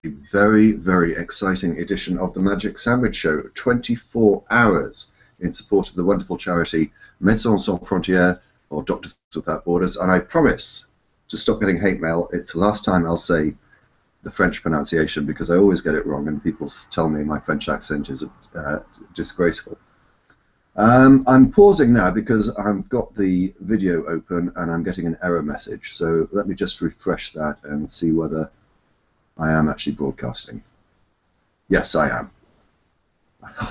very, very exciting edition of the Magic Sandwich Show, 24 hours in support of the wonderful charity Médecins Sans Frontières, or Doctors Without Borders, and I promise to stop getting hate mail. It's the last time I'll say the French pronunciation, because I always get it wrong and people tell me my French accent is disgraceful. I'm pausing now because I've got the video open and I'm getting an error message, so let me just refresh that and see whether I am actually broadcasting. Yes, I am.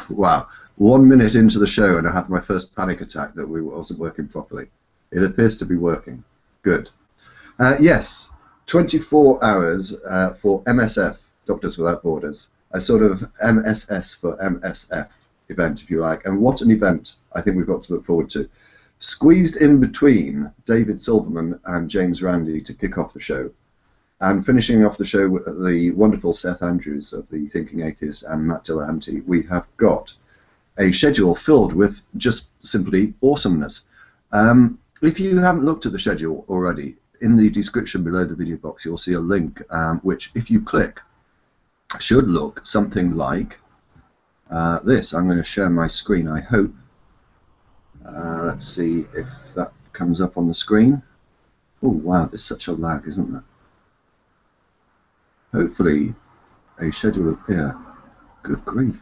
Wow, 1 minute into the show and I had my first panic attack that we wasn't working properly. It appears to be working. Good. Yes, 24 hours for MSF, Doctors Without Borders, a sort of MSS for MSF event, if you like. And what an event I think we've got to look forward to. Squeezed in between David Silverman and James Randi to kick off the show, and finishing off the show with the wonderful Seth Andrews of the Thinking Atheist and Matt Dillahunty, we have got a schedule filled with just simply awesomeness. If you haven't looked at the schedule already, in the description below the video box you'll see a link which, if you click, should look something like this. I'm going to share my screen, I hope. Let's see if that comes up on the screen. Oh wow, there's such a lag, isn't there? Hopefully a schedule will appear. Good grief.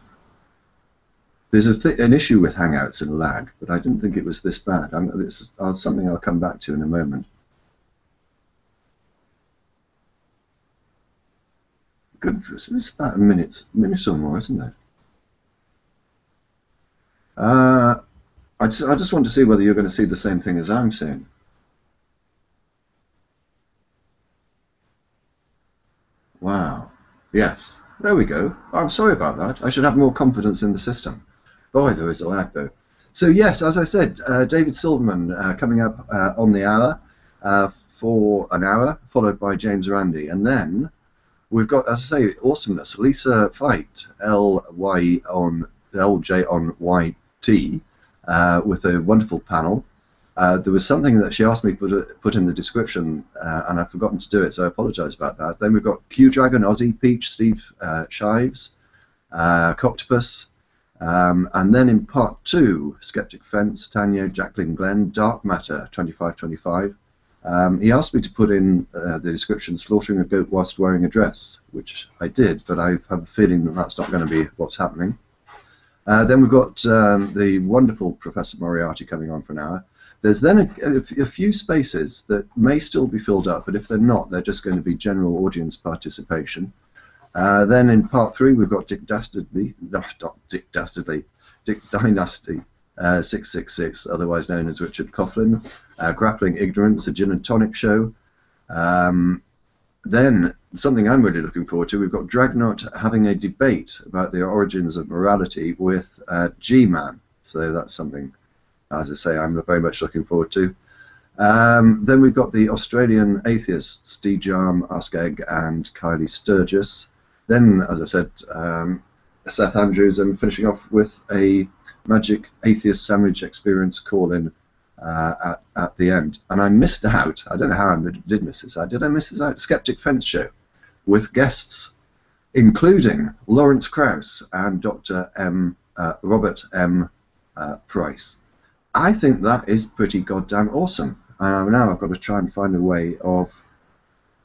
There's an issue with Hangouts and lag, but I didn't think it was this bad. It's something I'll come back to in a moment. Goodness, it's about a minute or more, isn't it? I just want to see whether you're going to see the same thing as I'm seeing. Wow. Yes. There we go. I'm sorry about that. I should have more confidence in the system. Boy, there is a lag, though. So, yes, as I said, David Silverman coming up on the hour for an hour, followed by James Randi. And then we've got, as I say, awesomeness. Lisa Fight, LJ on YT, with a wonderful panel. There was something that she asked me to put in the description, and I've forgotten to do it, so I apologise about that. Then we've got Q-Dragon, Aussie, Peach, Steve Shives, Coctopus, and then in part 2, Skeptic Fence, Tanya, Jacqueline Glenn, Dark Matter, 2525. He asked me to put in the description, slaughtering a goat whilst wearing a dress, which I did, but I have a feeling that that's not going to be what's happening. Then we've got the wonderful Professor Moriarty coming on for an hour. There's then a few spaces that may still be filled up, but if they're not, they're just going to be general audience participation. Then in part 3, we've got Dick Dastardly, Dick Dynasty 666, otherwise known as Richard Coughlin, Grappling Ignorance, a gin and tonic show. Then, something I'm really looking forward to, we've got Dragnauct having a debate about the origins of morality with G-Man. So that's something, as I say, I'm very much looking forward to. Then we've got the Australian atheists, D-Jarm, Ask Egg, and Kylie Sturgis. Then, as I said, Seth Andrews, and finishing off with a Magic Atheist Sandwich Experience call-in at the end. And I missed out, I don't know how I did miss this out, did I miss this out? Skeptic Fence show with guests including Lawrence Krauss and Dr. Robert M. Price. I think that is pretty goddamn awesome. Now I've got to try and find a way of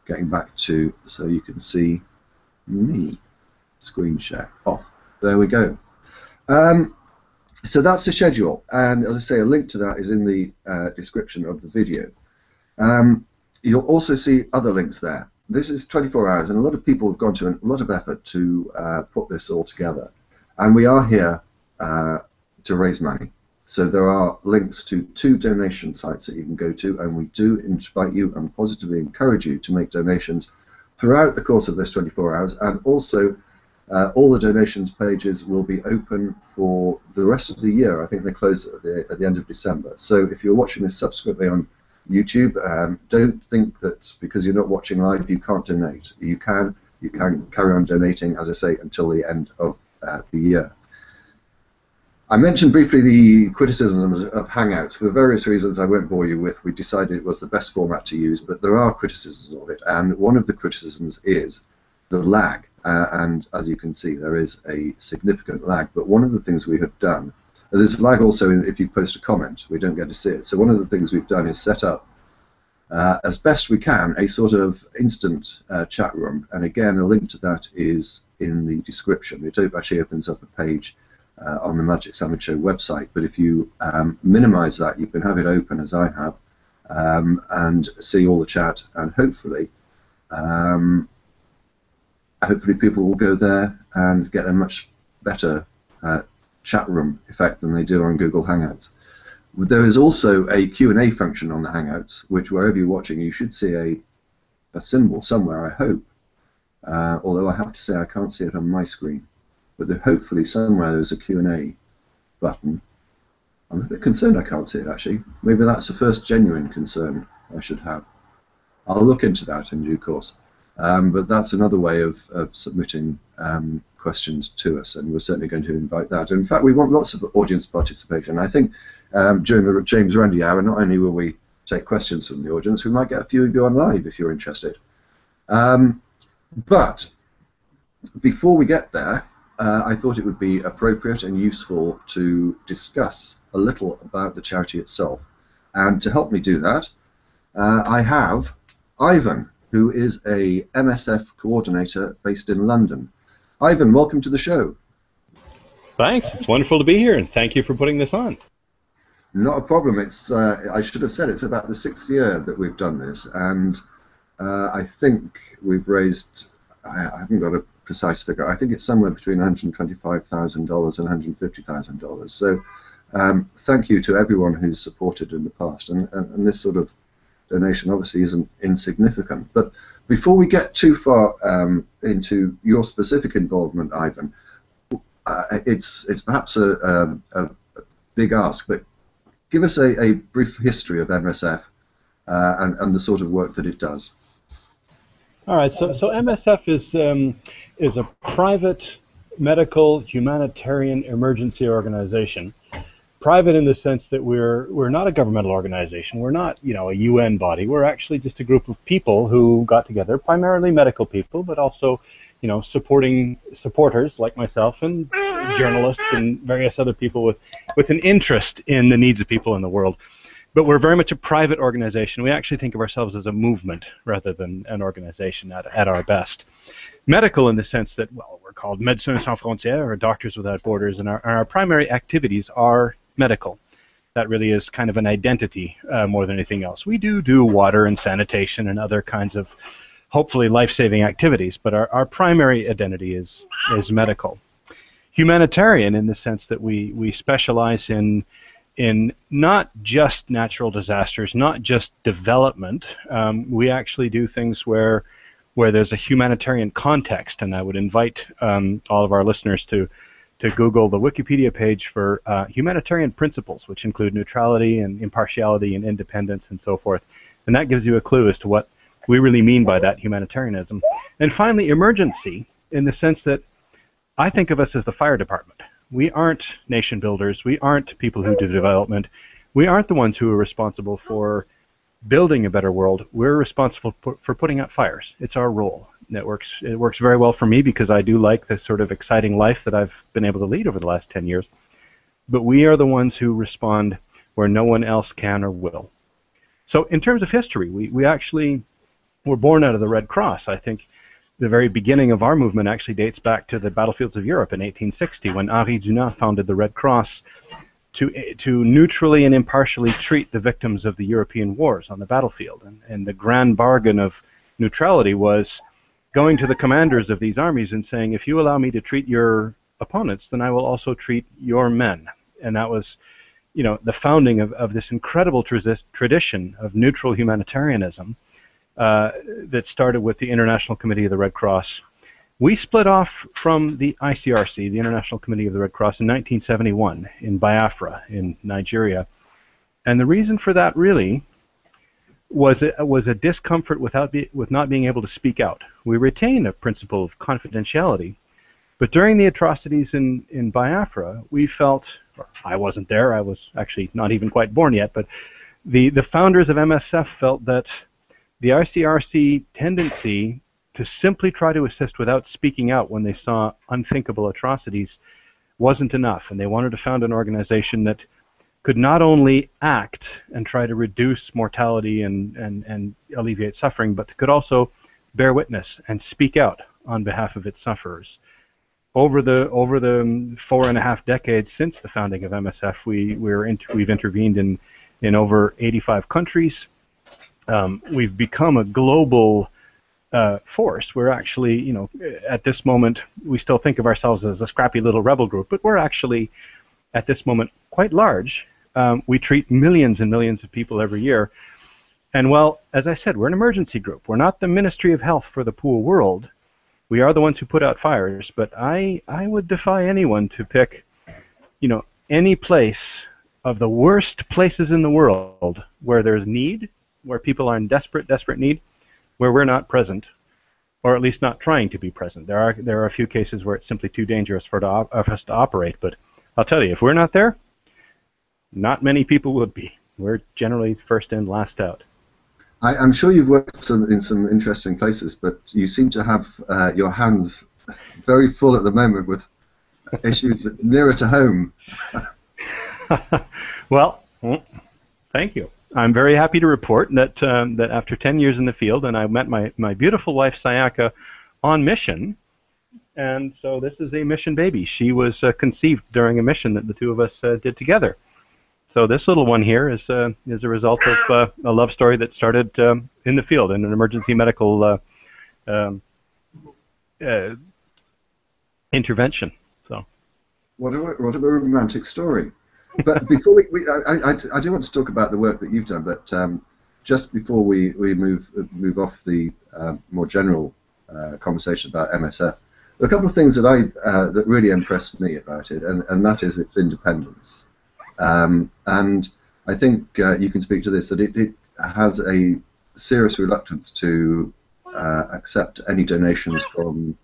getting back to, so you can see me. Screen share off. There we go. So that's the schedule, and as I say, a link to that is in the description of the video. You'll also see other links there. This is 24 hours, and a lot of people have gone to a lot of effort to put this all together. And we are here to raise money. So there are links to 2 donation sites that you can go to, and we do invite you and positively encourage you to make donations throughout the course of this 24 hours, and also all the donations pages will be open for the rest of the year. I think they close at the end of December. So if you're watching this subsequently on YouTube, don't think that because you're not watching live you can't donate. You can carry on donating, as I say, until the end of the year. I mentioned briefly the criticisms of Hangouts. For various reasons I won't bore you with, we decided it was the best format to use, but there are criticisms of it, and one of the criticisms is the lag. and as you can see, there is a significant lag. But one of the things we have done, there's a lag also if you post a comment, we don't get to see it. So one of the things we've done is set up, as best we can, a sort of instant chat room. And again, a link to that is in the description. It actually opens up a page on the Magic Sandwich Show website. But if you minimize that, you can have it open as I have, and see all the chat, and hopefully people will go there and get a much better chat room effect than they do on Google Hangouts. There is also a Q&A function on the Hangouts, which wherever you're watching, you should see a symbol somewhere, I hope. Although I have to say I can't see it on my screen. But hopefully somewhere there's a Q&A button. I'm a bit concerned I can't see it, actually. Maybe that's the first genuine concern I should have. I'll look into that in due course. But that's another way of submitting questions to us, and we're certainly going to invite that. In fact, we want lots of audience participation. I think during the James Randi hour, not only will we take questions from the audience, we might get a few of you on live if you're interested. But before we get there, I thought it would be appropriate and useful to discuss a little about the charity itself. And to help me do that, I have Ivan, who is a MSF coordinator based in London. Ivan, welcome to the show. Thanks. It's wonderful to be here, and thank you for putting this on. Not a problem. It's I should have said it's about the 6th year that we've done this, and I think we've raised, I haven't got a precise figure, I think it's somewhere between $125,000 and $150,000. So thank you to everyone who's supported in the past, and this sort of donation obviously isn't insignificant. But before we get too far into your specific involvement, Ivan, it's perhaps a big ask, but give us a brief history of MSF and the sort of work that it does. All right, so MSF is a private medical humanitarian emergency organization. Private in the sense that we're not a governmental organization. We're not, a UN body. We're actually just a group of people who got together, primarily medical people, but also, supporters like myself and journalists and various other people with an interest in the needs of people in the world. But we're very much a private organization. We actually think of ourselves as a movement rather than an organization at our best. Medical in the sense that, well, we're called Médecins Sans Frontières, or Doctors Without Borders, and our primary activities are medical. That really is kind of an identity more than anything else. We do water and sanitation and other kinds of hopefully life-saving activities, but our primary identity is medical. Humanitarian in the sense that we specialize in not just natural disasters, not just development. We actually do things where there's a humanitarian context, and I would invite all of our listeners to Google the Wikipedia page for humanitarian principles, which include neutrality and impartiality and independence and so forth. And that gives you a clue as to what we really mean by that humanitarianism. And finally, emergency, in the sense that I think of us as the fire department. We aren't nation builders. We aren't people who do development. We aren't the ones who are responsible for building a better world. We're responsible for putting out fires. It's our role. It works very well for me because I do like the sort of exciting life that I've been able to lead over the last 10 years. But we are the ones who respond where no one else can or will. So in terms of history, we actually were born out of the Red Cross. I think the very beginning of our movement actually dates back to the battlefields of Europe in 1860 when Henri Dunant founded the Red Cross to neutrally and impartially treat the victims of the European wars on the battlefield. And the grand bargain of neutrality was going to the commanders of these armies and saying, if you allow me to treat your opponents, then I will also treat your men. And that was, the founding of this incredible tradition of neutral humanitarianism that started with the International Committee of the Red Cross. We split off from the ICRC, the International Committee of the Red Cross, in 1971 in Biafra in Nigeria. And the reason for that really was a discomfort with not being able to speak out. We retain a principle of confidentiality, but during the atrocities in Biafra, we felt, I wasn't there, I was actually not even quite born yet, but the founders of MSF felt that the ICRC tendency to simply try to assist without speaking out when they saw unthinkable atrocities wasn't enough, and they wanted to found an organization that could not only act and try to reduce mortality and alleviate suffering, but could also bear witness and speak out on behalf of its sufferers. Over the 4.5 decades since the founding of MSF, we've intervened in over 85 countries. We've become a global force. We're actually, at this moment, we still think of ourselves as a scrappy little rebel group, but we're actually, at this moment, quite large. We treat millions and millions of people every year. And well, as I said, we're an emergency group. We're not the Ministry of Health for the poor world. We are the ones who put out fires, but I would defy anyone to pick, any place of the worst places in the world where there's need, where people are in desperate need, where we're not present, or at least not trying to be present. There are a few cases where it's simply too dangerous for us to operate, but I'll tell you, if we're not there, not many people would be. We're generally first in, last out. I'm sure you've worked in some interesting places, but you seem to have your hands very full at the moment with issues nearer to home. Well, thank you. I'm very happy to report that that after 10 years in the field, and I met my beautiful wife Sayaka on mission, and so this is a mission baby. She was conceived during a mission that the two of us did together. So this little one here is a result of a love story that started in the field in an emergency medical intervention. So, what a romantic story! But before I do want to talk about the work that you've done. But just before we move off the more general conversation about MSF, there are a couple of things that really impressed me about it, and that is its independence. And I think you can speak to this, that it has a serious reluctance to accept any donations from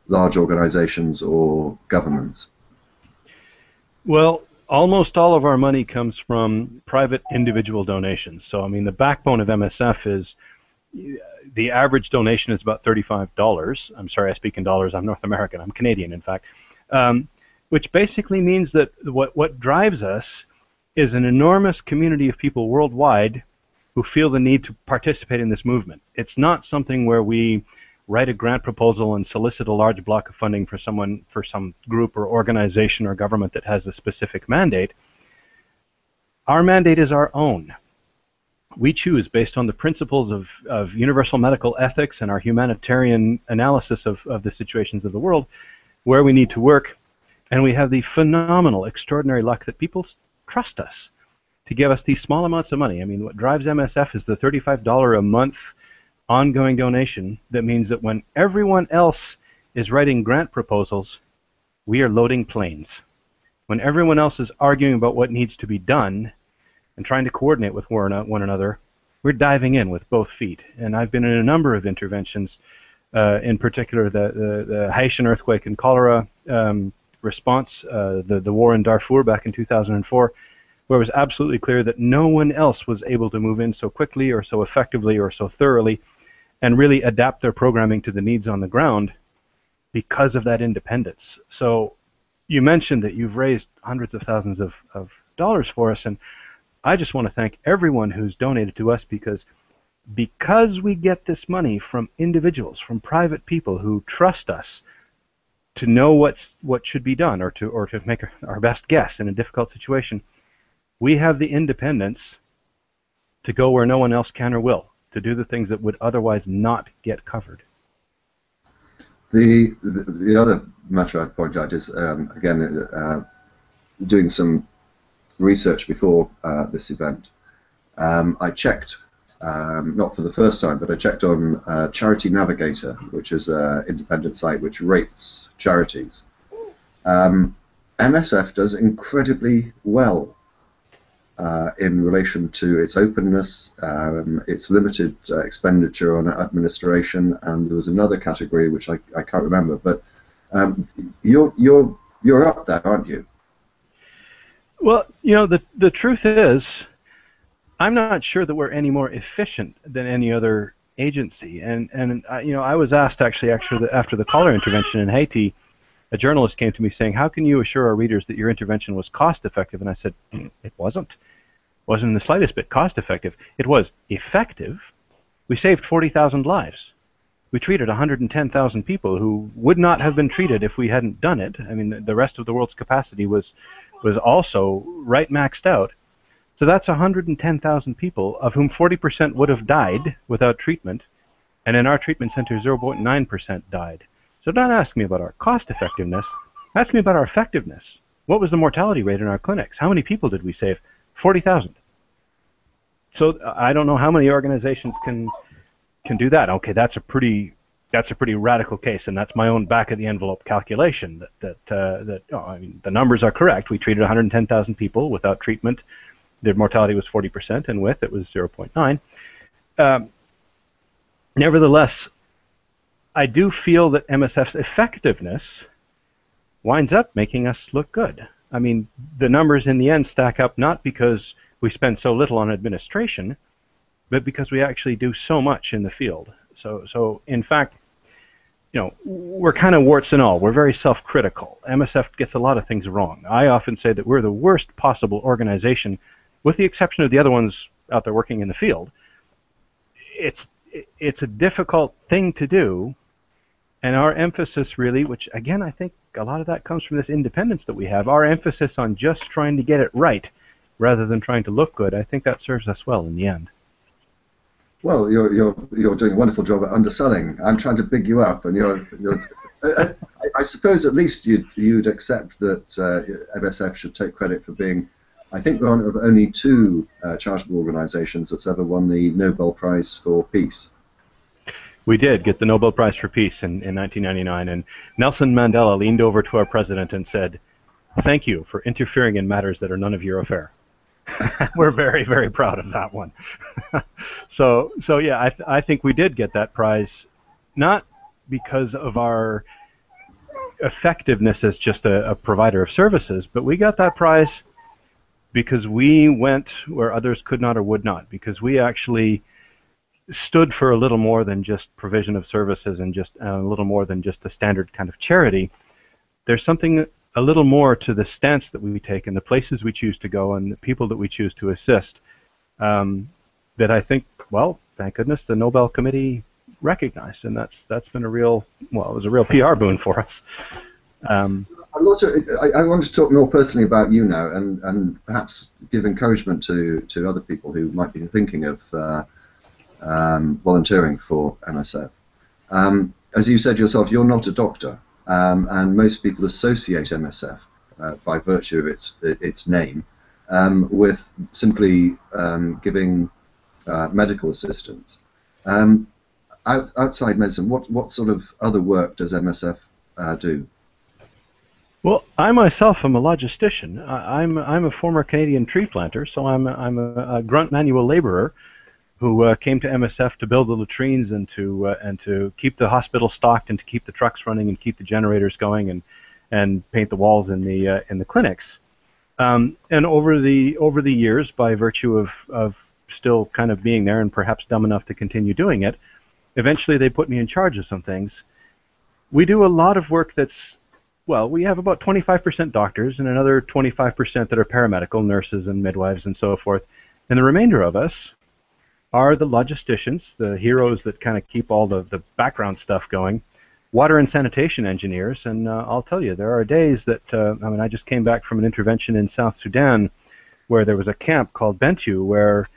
large organizations or governments. Well, almost all of our money comes from private individual donations. So, I mean, the backbone of MSF is the average donation is about $35. I'm sorry, I speak in dollars. I'm North American. I'm Canadian, in fact. Which basically means that what drives us is an enormous community of people worldwide who feel the need to participate in this movement. It's not something where we write a grant proposal and solicit a large block of funding for some group or organization or government that has a specific mandate. Our mandate is our own. We choose based on the principles of universal medical ethics and our humanitarian analysis of the situations of the world where we need to work, and we have the phenomenal, extraordinary luck that people trust us to give us these small amounts of money. I mean, what drives MSF is the $35 a month ongoing donation. That means that when everyone else is writing grant proposals, we are loading planes. When everyone else is arguing about what needs to be done and trying to coordinate with one another, we're diving in with both feet. And I've been in a number of interventions, in particular the Haitian earthquake and cholera response, the war in Darfur back in 2004, where it was absolutely clear that no one else was able to move in so quickly or so effectively or so thoroughly and really adapt their programming to the needs on the ground because of that independence. So you mentioned that you've raised hundreds of thousands of dollars for us, and I just want to thank everyone who's donated to us because we get this money from individuals, from private people who trust us to know what should be done or to make our best guess in a difficult situation. We have the independence to go where no one else can or will, to do the things that would otherwise not get covered. The other matter I'd point out is, again, doing some research before this event, I checked, not for the first time, but I checked on Charity Navigator, which is an independent site which rates charities. MSF does incredibly well in relation to its openness, its limited expenditure on administration, and there was another category which I can't remember. But you're up there, aren't you? Well, you know, the truth is, I'm not sure that we're any more efficient than any other agency. And you know, I was asked actually after the cholera intervention in Haiti, a journalist came to me saying, "How can you assure our readers that your intervention was cost effective?" And I said, "It wasn't. Wasn't in the slightest bit cost effective. It was effective. We saved 40,000 lives. We treated 110,000 people who would not have been treated if we hadn't done it. I mean, the rest of the world's capacity was also right maxed out. So that's 110,000 people, of whom 40% would have died without treatment, and in our treatment center, 0.9% died. So don't ask me about our cost effectiveness. Ask me about our effectiveness. What was the mortality rate in our clinics? How many people did we save? 40,000. So I don't know how many organizations can do that. Okay, that's a pretty radical case, and that's my own back-of-the-envelope calculation. I mean, the numbers are correct. We treated 110,000 people without treatment. Their mortality was 40%, and with it was 0.9. Nevertheless, I do feel that MSF's effectiveness winds up making us look good. I mean, the numbers in the end stack up not because we spend so little on administration, but because we actually do so much in the field. So in fact, you know, we're kind of warts and all. We're very self-critical. MSF gets a lot of things wrong. I often say that we're the worst possible organization, with the exception of the other ones out there working in the field. It's a difficult thing to do, and our emphasis really, which again I think a lot of that comes from this independence that we have, our emphasis on just trying to get it right rather than trying to look good, I think that serves us well in the end. Well, you're doing a wonderful job at underselling. I'm trying to big you up, and I suppose at least you'd accept that MSF should take credit for being, I think, one of only two charitable organisations that's ever won the Nobel Prize for Peace. We did get the Nobel Prize for Peace in 1999, and Nelson Mandela leaned over to our president and said, "Thank you for interfering in matters that are none of your affair." We're very, very proud of that one. So yeah, I think we did get that prize, not because of our effectiveness as just a provider of services, but we got that prize because we went where others could not or would not, because we actually stood for a little more than just provision of services and just a little more than just a standard kind of charity. There's something a little more to the stance that we take and the places we choose to go and the people that we choose to assist, that I think, well, thank goodness the Nobel Committee recognized, and that's been a real, well, it was a real PR boon for us. I want to talk more personally about you now, and perhaps give encouragement to other people who might be thinking of volunteering for MSF. As you said yourself, you're not a doctor. And most people associate MSF, by virtue of its name, with simply giving medical assistance. Outside medicine, what sort of other work does MSF do? Well, I myself am a logistician. I'm a former Canadian tree planter, so I'm a grunt manual laborer who came to MSF to build the latrines and to keep the hospital stocked and to keep the trucks running and keep the generators going and paint the walls in the clinics. And over the years, by virtue of still kind of being there and perhaps dumb enough to continue doing it, eventually they put me in charge of some things. We do a lot of work that's, well, we have about 25% doctors and another 25% that are paramedical, nurses and midwives and so forth. And the remainder of us are the logisticians, the heroes that kind of keep all the background stuff going, water and sanitation engineers. And I'll tell you, there are days that, I mean, I just came back from an intervention in South Sudan where there was a camp called Bentiu where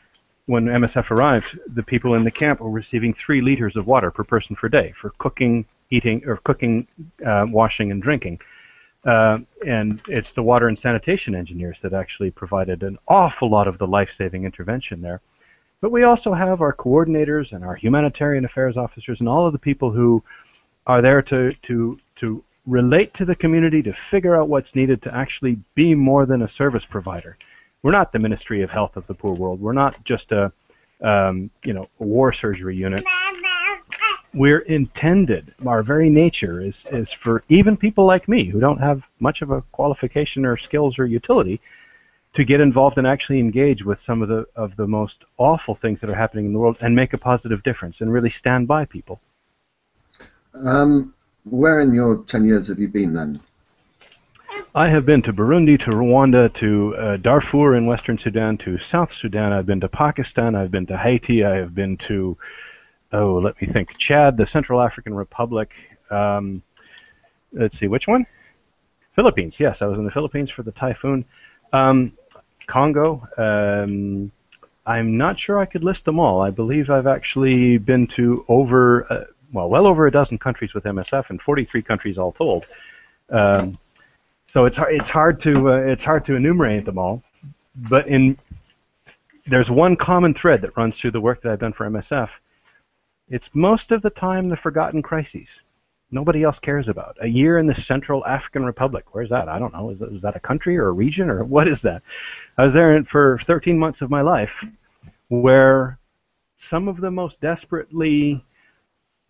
when MSF arrived, the people in the camp were receiving 3 liters of water per person per day for cooking, eating, or cooking, washing, and drinking. And it's the water and sanitation engineers that actually provided an awful lot of the life-saving intervention there. But we also have our coordinators and our humanitarian affairs officers and all of the people who are there to relate to the community, to figure out what's needed to actually be more than a service provider. We're not the Ministry of Health of the Poor World. We're not just a war surgery unit. We're intended, our very nature is for even people like me who don't have much of a qualification or skills or utility to get involved and actually engage with some of the most awful things that are happening in the world and make a positive difference and really stand by people. Where in your 10 years have you been then? I have been to Burundi, to Rwanda, to Darfur in Western Sudan, to South Sudan. I've been to Pakistan. I've been to Haiti. I have been to, oh, let me think, Chad, the Central African Republic. Let's see, which one? Philippines. Yes, I was in the Philippines for the typhoon. Congo. I'm not sure I could list them all. I believe I've actually been to over, well over a dozen countries with MSF, and 43 countries all told. So it's hard to enumerate them all. But there's one common thread that runs through the work that I've done for MSF. It's most of the time the forgotten crises. Nobody else cares about. A year in the Central African Republic. Where's that? I don't know. Is that a country or a region or what is that? I was there for 13 months of my life, where some of the most desperately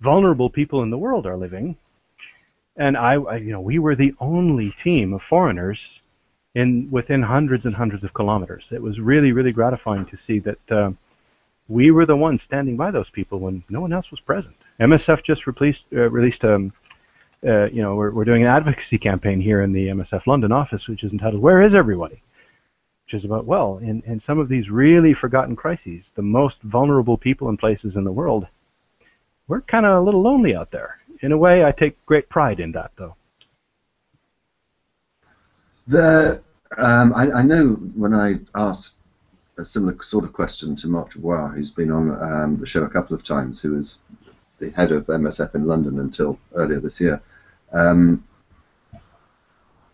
vulnerable people in the world are living, and we were the only team of foreigners within hundreds and hundreds of kilometers. It was really, really gratifying to see that we were the ones standing by those people when no one else was present. MSF just released we're doing an advocacy campaign here in the MSF London office, which is entitled "Where is Everybody?" Which is about, well, in some of these really forgotten crises, the most vulnerable people and places in the world, we're kind of a little lonely out there. In a way, I take great pride in that, though. I know when I asked a similar sort of question to Mark Dubois, who's been on the show a couple of times, who was the head of MSF in London until earlier this year.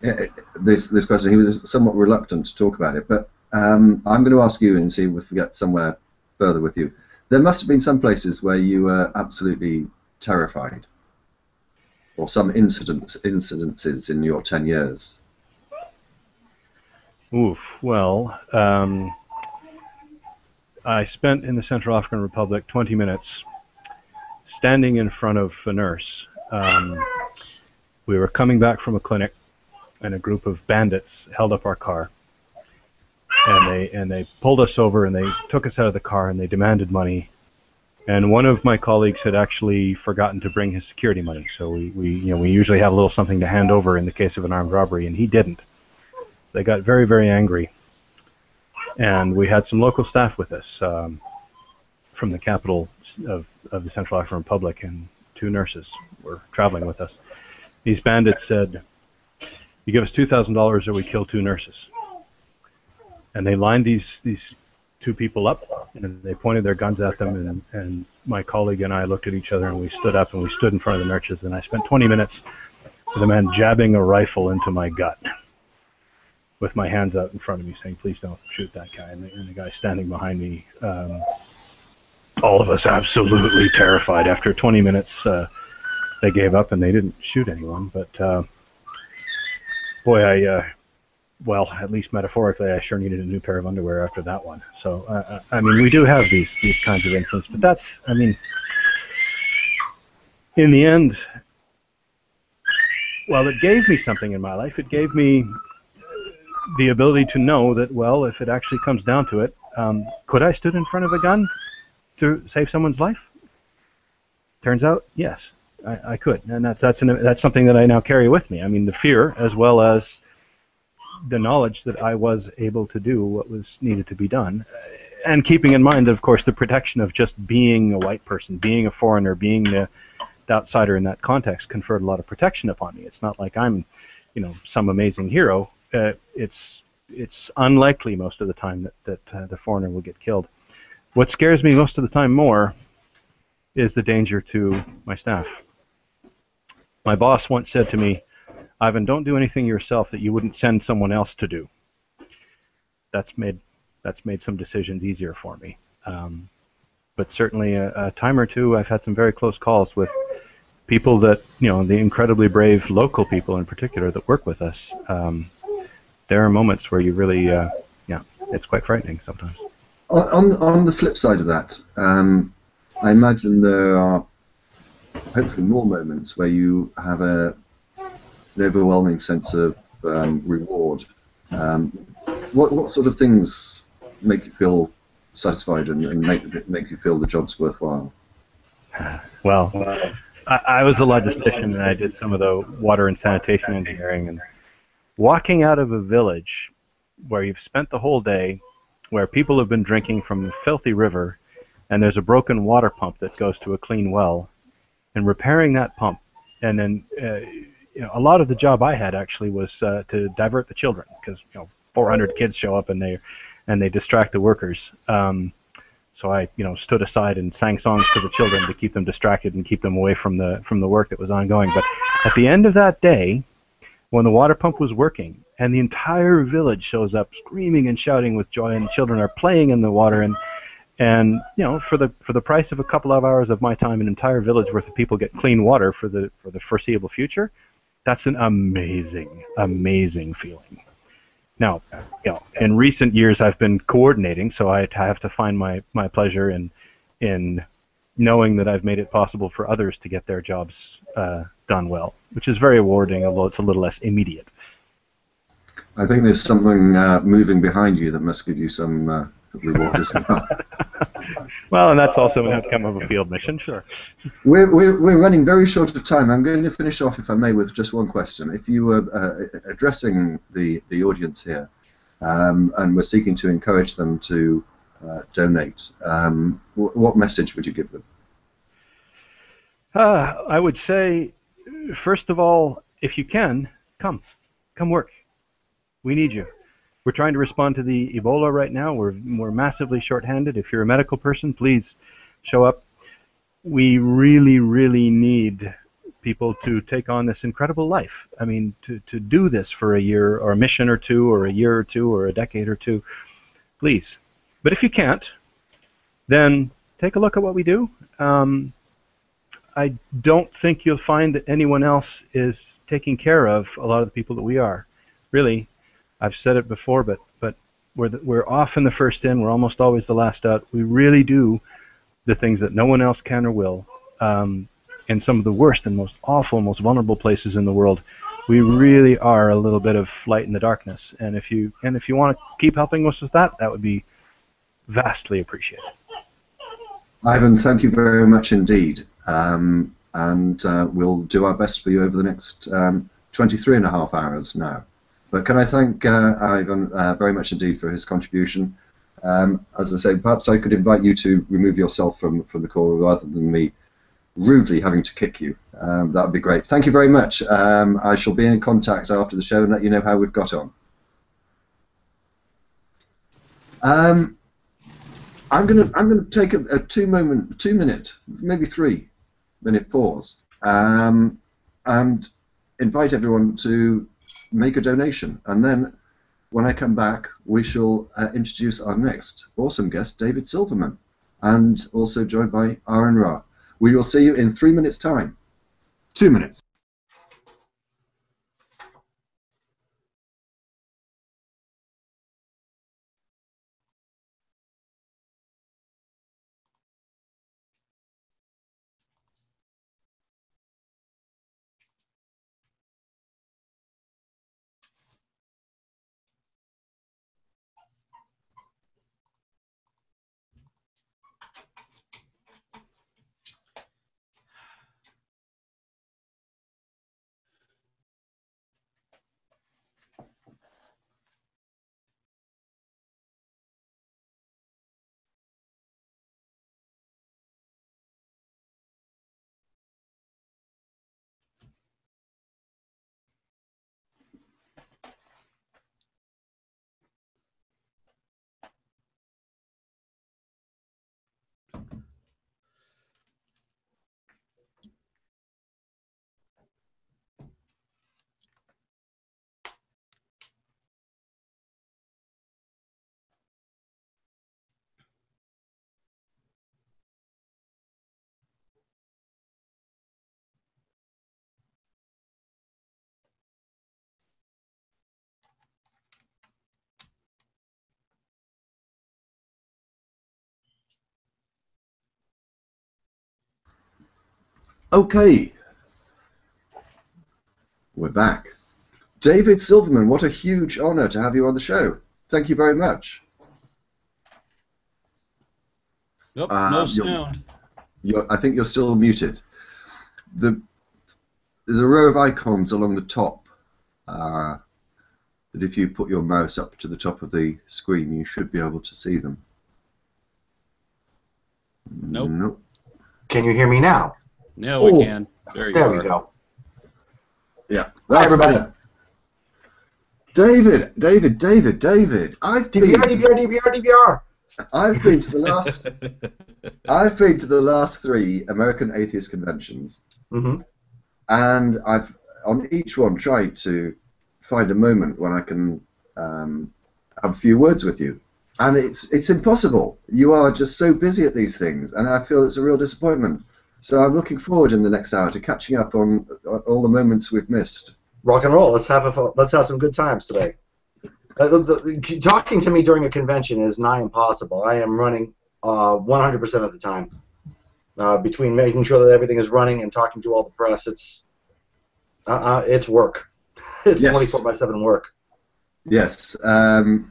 This question, he was somewhat reluctant to talk about it, but I'm going to ask you and see if we get somewhere further with you. There must have been some places where you were absolutely terrified, or some incidences in your 10 years. Oof. Well, I spent in the Central African Republic 20 minutes standing in front of a nurse. We were coming back from a clinic, and a group of bandits held up our car, and they pulled us over, and they took us out of the car, and they demanded money. And one of my colleagues had actually forgotten to bring his security money, so we usually have a little something to hand over in the case of an armed robbery, and he didn't. They got very, very angry, and we had some local staff with us from the capital of the Central African Republic, and 2 nurses were traveling with us. These bandits said, "You give us $2,000 or we kill 2 nurses." And they lined these 2 people up, and they pointed their guns at them, and my colleague and I looked at each other, and we stood up, and we stood in front of the nurses, and I spent 20 minutes with a man jabbing a rifle into my gut with my hands out in front of me saying, "Please don't shoot that guy." And the guy standing behind me, all of us absolutely terrified. After 20 minutes, they gave up and they didn't shoot anyone. But boy, well, at least metaphorically, I sure needed a new pair of underwear after that one. So, I mean, we do have these kinds of incidents, but that's, I mean, in the end, well, it gave me something in my life. It gave me the ability to know that, well, if it actually comes down to it, could I stood in front of a gun to save someone's life? Turns out, yes, I could, and that's something that I now carry with me. I mean, the fear as well as the knowledge that I was able to do what was needed to be done, and keeping in mind, of course, the protection of just being a white person, being a foreigner, being the outsider in that context conferred a lot of protection upon me. It's not like I'm, some amazing hero. It's unlikely most of the time that the foreigner will get killed. What scares me most of the time more is the danger to my staff. My boss once said to me, "Ivan, don't do anything yourself that you wouldn't send someone else to do." That's made some decisions easier for me. But certainly a time or two, I've had some very close calls with people that, the incredibly brave local people in particular that work with us. There are moments where you really, it's quite frightening sometimes. On the flip side of that, I imagine there are hopefully more moments where you have an overwhelming sense of reward. what sort of things make you feel satisfied and make you feel the job's worthwhile? Well, I was a logistician, and I did some of the water and sanitation engineering. And walking out of a village where you've spent the whole day, where people have been drinking from a filthy river, and there's a broken water pump that goes to a clean well, and repairing that pump, and then a lot of the job I had actually was to divert the children, because 400 kids show up and they distract the workers. So I stood aside and sang songs to the children to keep them distracted and keep them away from the work that was ongoing. But at the end of that day, when the water pump was working and the entire village shows up screaming and shouting with joy, and the children are playing in the water, and for the price of a couple of hours of my time, an entire village worth of people get clean water for the foreseeable future, that's an amazing feeling. Now, in recent years I've been coordinating, so I have to find my pleasure in knowing that I've made it possible for others to get their jobs done well, which is very rewarding, although it's a little less immediate. I think there's something moving behind you that must give you some reward as well. Well, and that's also an outcome of a field mission, sure. We're running very short of time. I'm going to finish off, if I may, with just one question. If you were addressing the audience here, and were seeking to encourage them to donate, what message would you give them? I would say, first of all, if you can, come work. We need you. We're trying to respond to the Ebola right now. We're massively short-handed. If you're a medical person, please show up. We really need people to take on this incredible life. I mean, to do this for a year or a mission or two or a year or two or a decade or two, please. But if you can't, then take a look at what we do. I don't think you'll find that anyone else is taking care of a lot of the people that we are. Really. I've said it before, but we're often the first in. We're almost always the last out. We really do the things that no one else can or will. In some of the worst and most awful, most vulnerable places in the world, we really are a little bit of light in the darkness. And if you want to keep helping us with that, that would be vastly appreciated. Ivan, thank you very much indeed. And we'll do our best for you over the next 23 and a half hours now. But can I thank Ivan very much indeed for his contribution. As I say, perhaps I could invite you to remove yourself from the call rather than me rudely having to kick you. That would be great. Thank you very much. I shall be in contact after the show and let you know how we've got on. I'm going to take a 2 minute, maybe 3 minute pause, and invite everyone to make a donation, and then when I come back we shall introduce our next awesome guest, David Silverman, and also joined by aronra. We will see you in 3 minutes time. 2 minutes. Okay, we're back. David Silverman, what a huge honour to have you on the show. Thank you very much. Nope, no sound. I think you're still muted. There's a row of icons along the top that if you put your mouse up to the top of the screen, you should be able to see them. Nope. Nope. Can you hear me now? No, we can. There you There are. we go. Yeah. Hi, everybody. Better. David. I've been to the last. I've been to the last 3 American Atheist conventions, and I've on each one tried to find a moment when I can have a few words with you, and it's impossible. You are just so busy at these things, and I feel it's a real disappointment. So I'm looking forward in the next hour to catching up on all the moments we've missed. Rock and roll. Let's have some good times today. Talking to me during a convention is nigh impossible. I am running 100% of the time. Between making sure that everything is running and talking to all the press, it's work. It's 24/7 work. Yes, and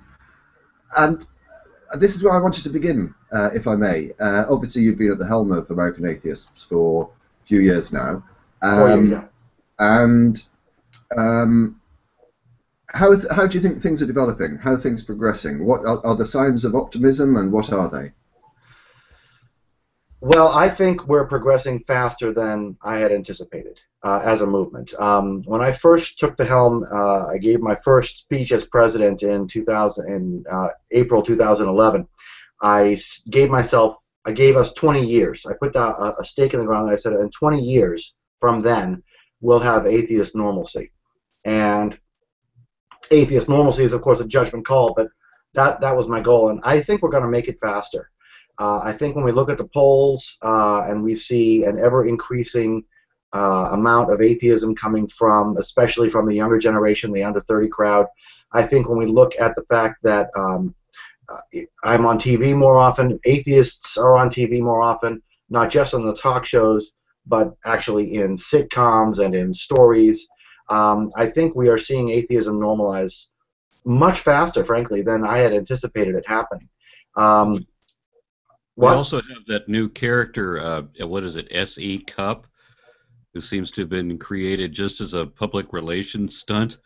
this is where I wanted to begin, if I may. Obviously, you've been at the helm of American Atheists for a few years now. 4 years, yeah. And how do you think things are developing? How are things progressing? What are the signs of optimism, and what are they? Well, I think we're progressing faster than I had anticipated as a movement. When I first took the helm, I gave my first speech as president in April 2011. I gave us 20 years. I put down a stake in the ground, and I said, in 20 years from then, we'll have atheist normalcy. And atheist normalcy is, of course, a judgment call, but that was my goal, and I think we're going to make it faster. I think when we look at the polls and we see an ever-increasing amount of atheism coming from, especially from the younger generation, the under 30 crowd, I think when we look at the fact that I'm on TV more often, atheists are on TV more often, not just on the talk shows, but actually in sitcoms and in stories, I think we are seeing atheism normalize much faster, frankly, than I had anticipated it happening. We also have that new character, what is it, S.E. Cup, who seems to have been created just as a public relations stunt.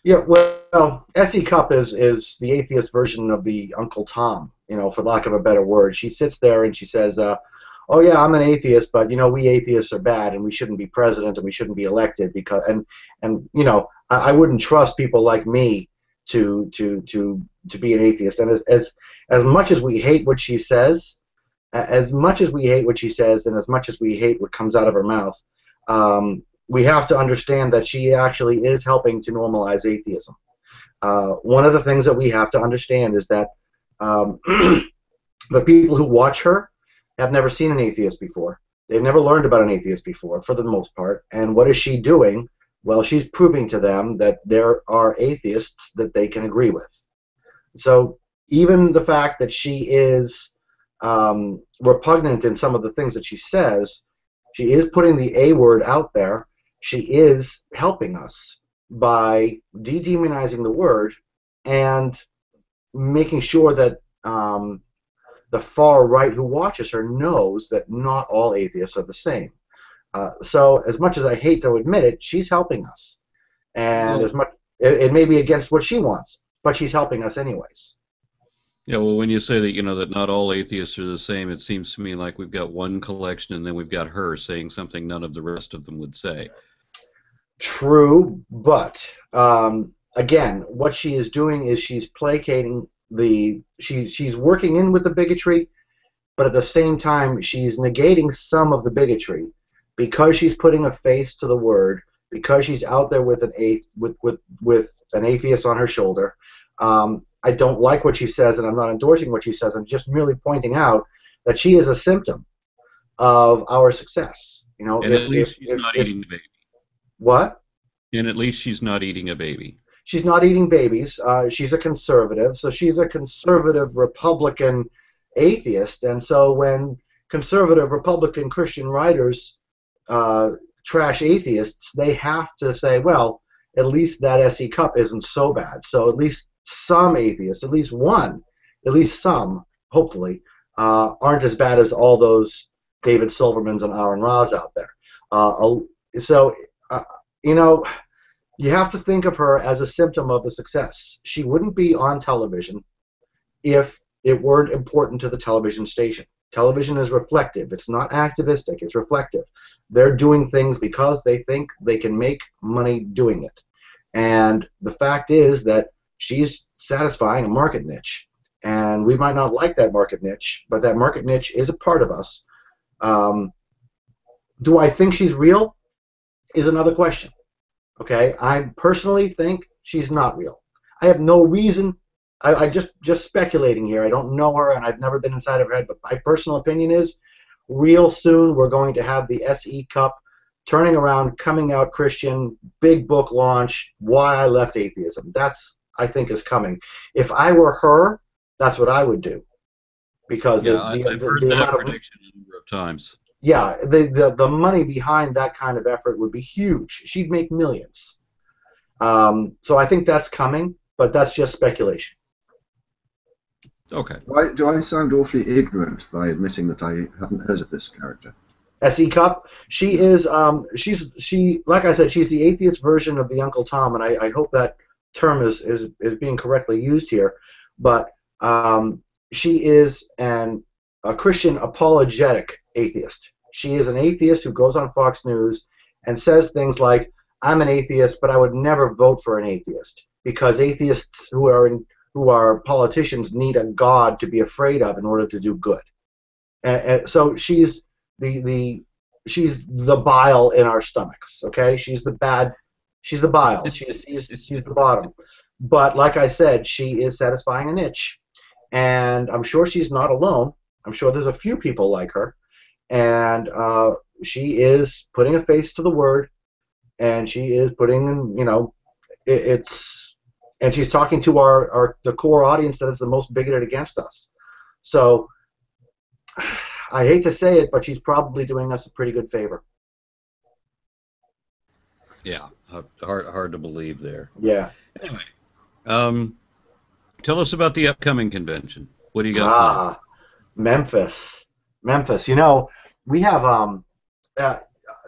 Yeah, well, S.E. Cup is the atheist version of the Uncle Tom, for lack of a better word. She sits there and she says, oh yeah, I'm an atheist, but we atheists are bad, and we shouldn't be president, and we shouldn't be elected because, and I wouldn't trust people like me to be an atheist. And as much as we hate what she says, and as much as we hate what comes out of her mouth, we have to understand that she actually is helping to normalize atheism. One of the things that we have to understand is that the people who watch her have never seen an atheist before. They've never learned about an atheist before, for the most part. And what is she doing? Well, she's proving to them that there are atheists that they can agree with. So even the fact that she is repugnant in some of the things that she says, she is putting the A word out there. She is helping us by de-demonizing the word and making sure that the far right who watches her knows that not all atheists are the same. So as much as I hate to admit it, she's helping us. And as much it may be against what she wants, but she's helping us anyways. Yeah, well, when you say that, that not all atheists are the same, it seems to me like we've got one collection and then we've got her saying something none of the rest of them would say. True, but again, what she is doing is she's placating she's working in with the bigotry, but at the same time she's negating some of the bigotry because she's putting a face to the word, because she's out there with an atheist on her shoulder. I don't like what she says, and I'm not endorsing what she says. I'm just merely pointing out that she is a symptom of our success. And at least she's not eating the baby. What? And at least she's not eating a baby. She's not eating babies. She's a conservative, so she's a conservative Republican atheist. And so when conservative Republican Christian writers trash atheists, they have to say, well, at least that S.E. Cup isn't so bad. So at least some atheists, at least one, at least some, hopefully, aren't as bad as all those David Silvermans and aronras out there. You know, you have to think of her as a symptom of the success. She wouldn't be on television if it weren't important to the television station. Television is reflective. It's not activistic. It's reflective. They're doing things because they think they can make money doing it. And the fact is that she's satisfying a market niche. And we might not like that market niche, but that market niche is a part of us. Do I think she's real? Is another question. Okay, I personally think she's not real. I have no reason. I just speculating here. I don't know her, and I've never been inside of her head. But my personal opinion is, real soon we're going to have the SE Cup turning around, coming out Christian, big book launch. Why I left atheism. That's, I think, is coming. If I were her, that's what I would do. Because yeah, I've heard that prediction a number of times. Yeah, the money behind that kind of effort would be huge. She'd make millions. So I think that's coming, but that's just speculation. Okay. Do I sound awfully ignorant by admitting that I haven't heard of this character? SE Cup. She is. She like I said, she's the atheist version of the Uncle Tom, and I hope that term is being correctly used here. But she is a Christian apologetic atheist. She is an atheist who goes on Fox News and says things like, "I'm an atheist, but I would never vote for an atheist because atheists who are politicians need a god to be afraid of in order to do good." And so she's the bile in our stomachs. Okay, she's the bile. She's the bottom. But like I said, she is satisfying a niche, and I'm sure she's not alone. I'm sure there's a few people like her, and she is putting a face to the word, and she is putting, you know, and she's talking to the core audience that is the most bigoted against us. So I hate to say it, but she's probably doing us a pretty good favor. Yeah, hard to believe there. Yeah. Anyway, tell us about the upcoming convention. What do you got? Memphis. You know, we have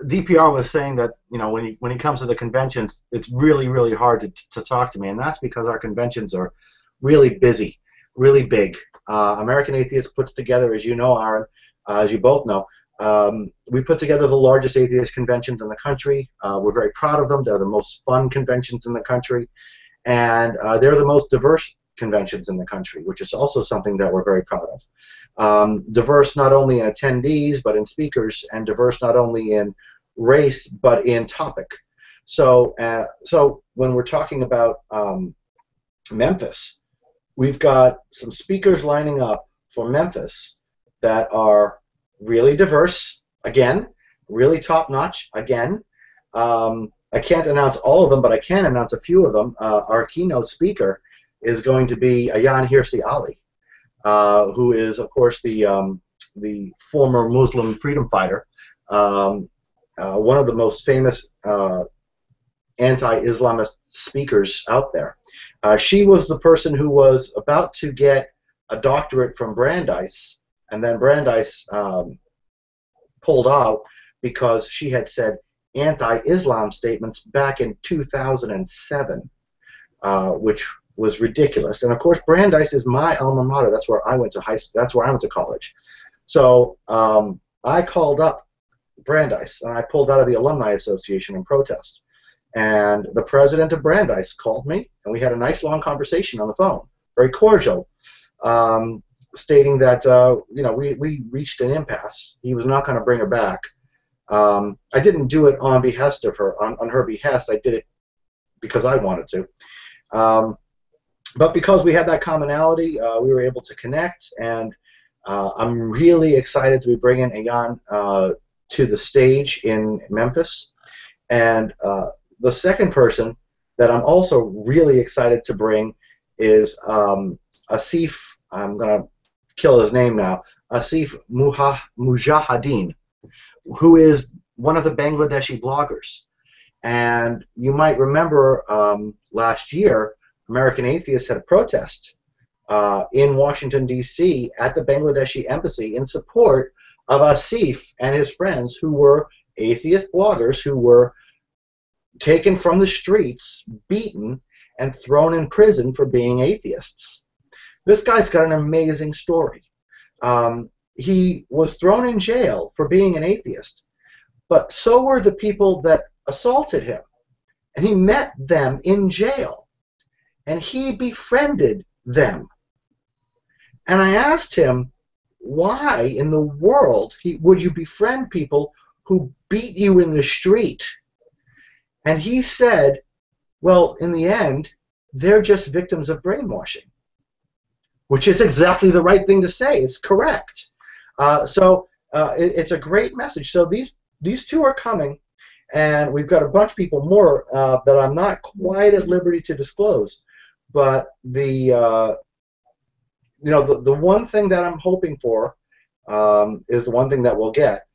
DPR was saying that, you know, when he comes to the conventions, it's really hard to talk to me, and that's because our conventions are really busy, really big. American Atheist puts together, as you know, Aaron, as you both know, we put together the largest atheist conventions in the country. We're very proud of them. They're the most fun conventions in the country, and they're the most diverse conventions in the country, which is also something that we're very proud of. Diverse not only in attendees, but in speakers, and diverse not only in race, but in topic. So when we're talking about Memphis, we've got some speakers lining up for Memphis that are really diverse, again, really top-notch, again. I can't announce all of them, but I can announce a few of them. Our keynote speaker is going to be Ayaan Hirsi Ali, who is, of course, the former Muslim freedom fighter, one of the most famous anti-Islamist speakers out there. She was the person who was about to get a doctorate from Brandeis, and then Brandeis pulled out because she had said anti-Islam statements back in 2007, which was ridiculous. And of course, Brandeis is my alma mater. That's where I went to that's where I went to college. So I called up Brandeis, and I pulled out of the Alumni Association in protest. And the president of Brandeis called me, and we had a nice long conversation on the phone, very cordial, stating that you know, we reached an impasse. He was not going to bring her back. I didn't do it on behest of her, on her behest. I did it because I wanted to. But because we had that commonality, we were able to connect, and I'm really excited to be bringing Ayaan to the stage in Memphis. And the second person that I'm also really excited to bring is Asif, I'm going to kill his name now, Asif Mujahideen, who is one of the Bangladeshi bloggers. And you might remember last year, American atheists had a protest in Washington, D.C. at the Bangladeshi embassy in support of Asif and his friends, who were atheist bloggers who were taken from the streets, beaten, and thrown in prison for being atheists. This guy's got an amazing story. He was thrown in jail for being an atheist, but so were the people that assaulted him. And he met them in jail, and he befriended them. And I asked him, why in the world would you befriend people who beat you in the street? And he said, well, in the end, they're just victims of brainwashing, which is exactly the right thing to say. It's correct. It's a great message. So these two are coming, and we've got a bunch of people more that I'm not quite at liberty to disclose. But the one thing that I'm hoping for is the one thing that we'll get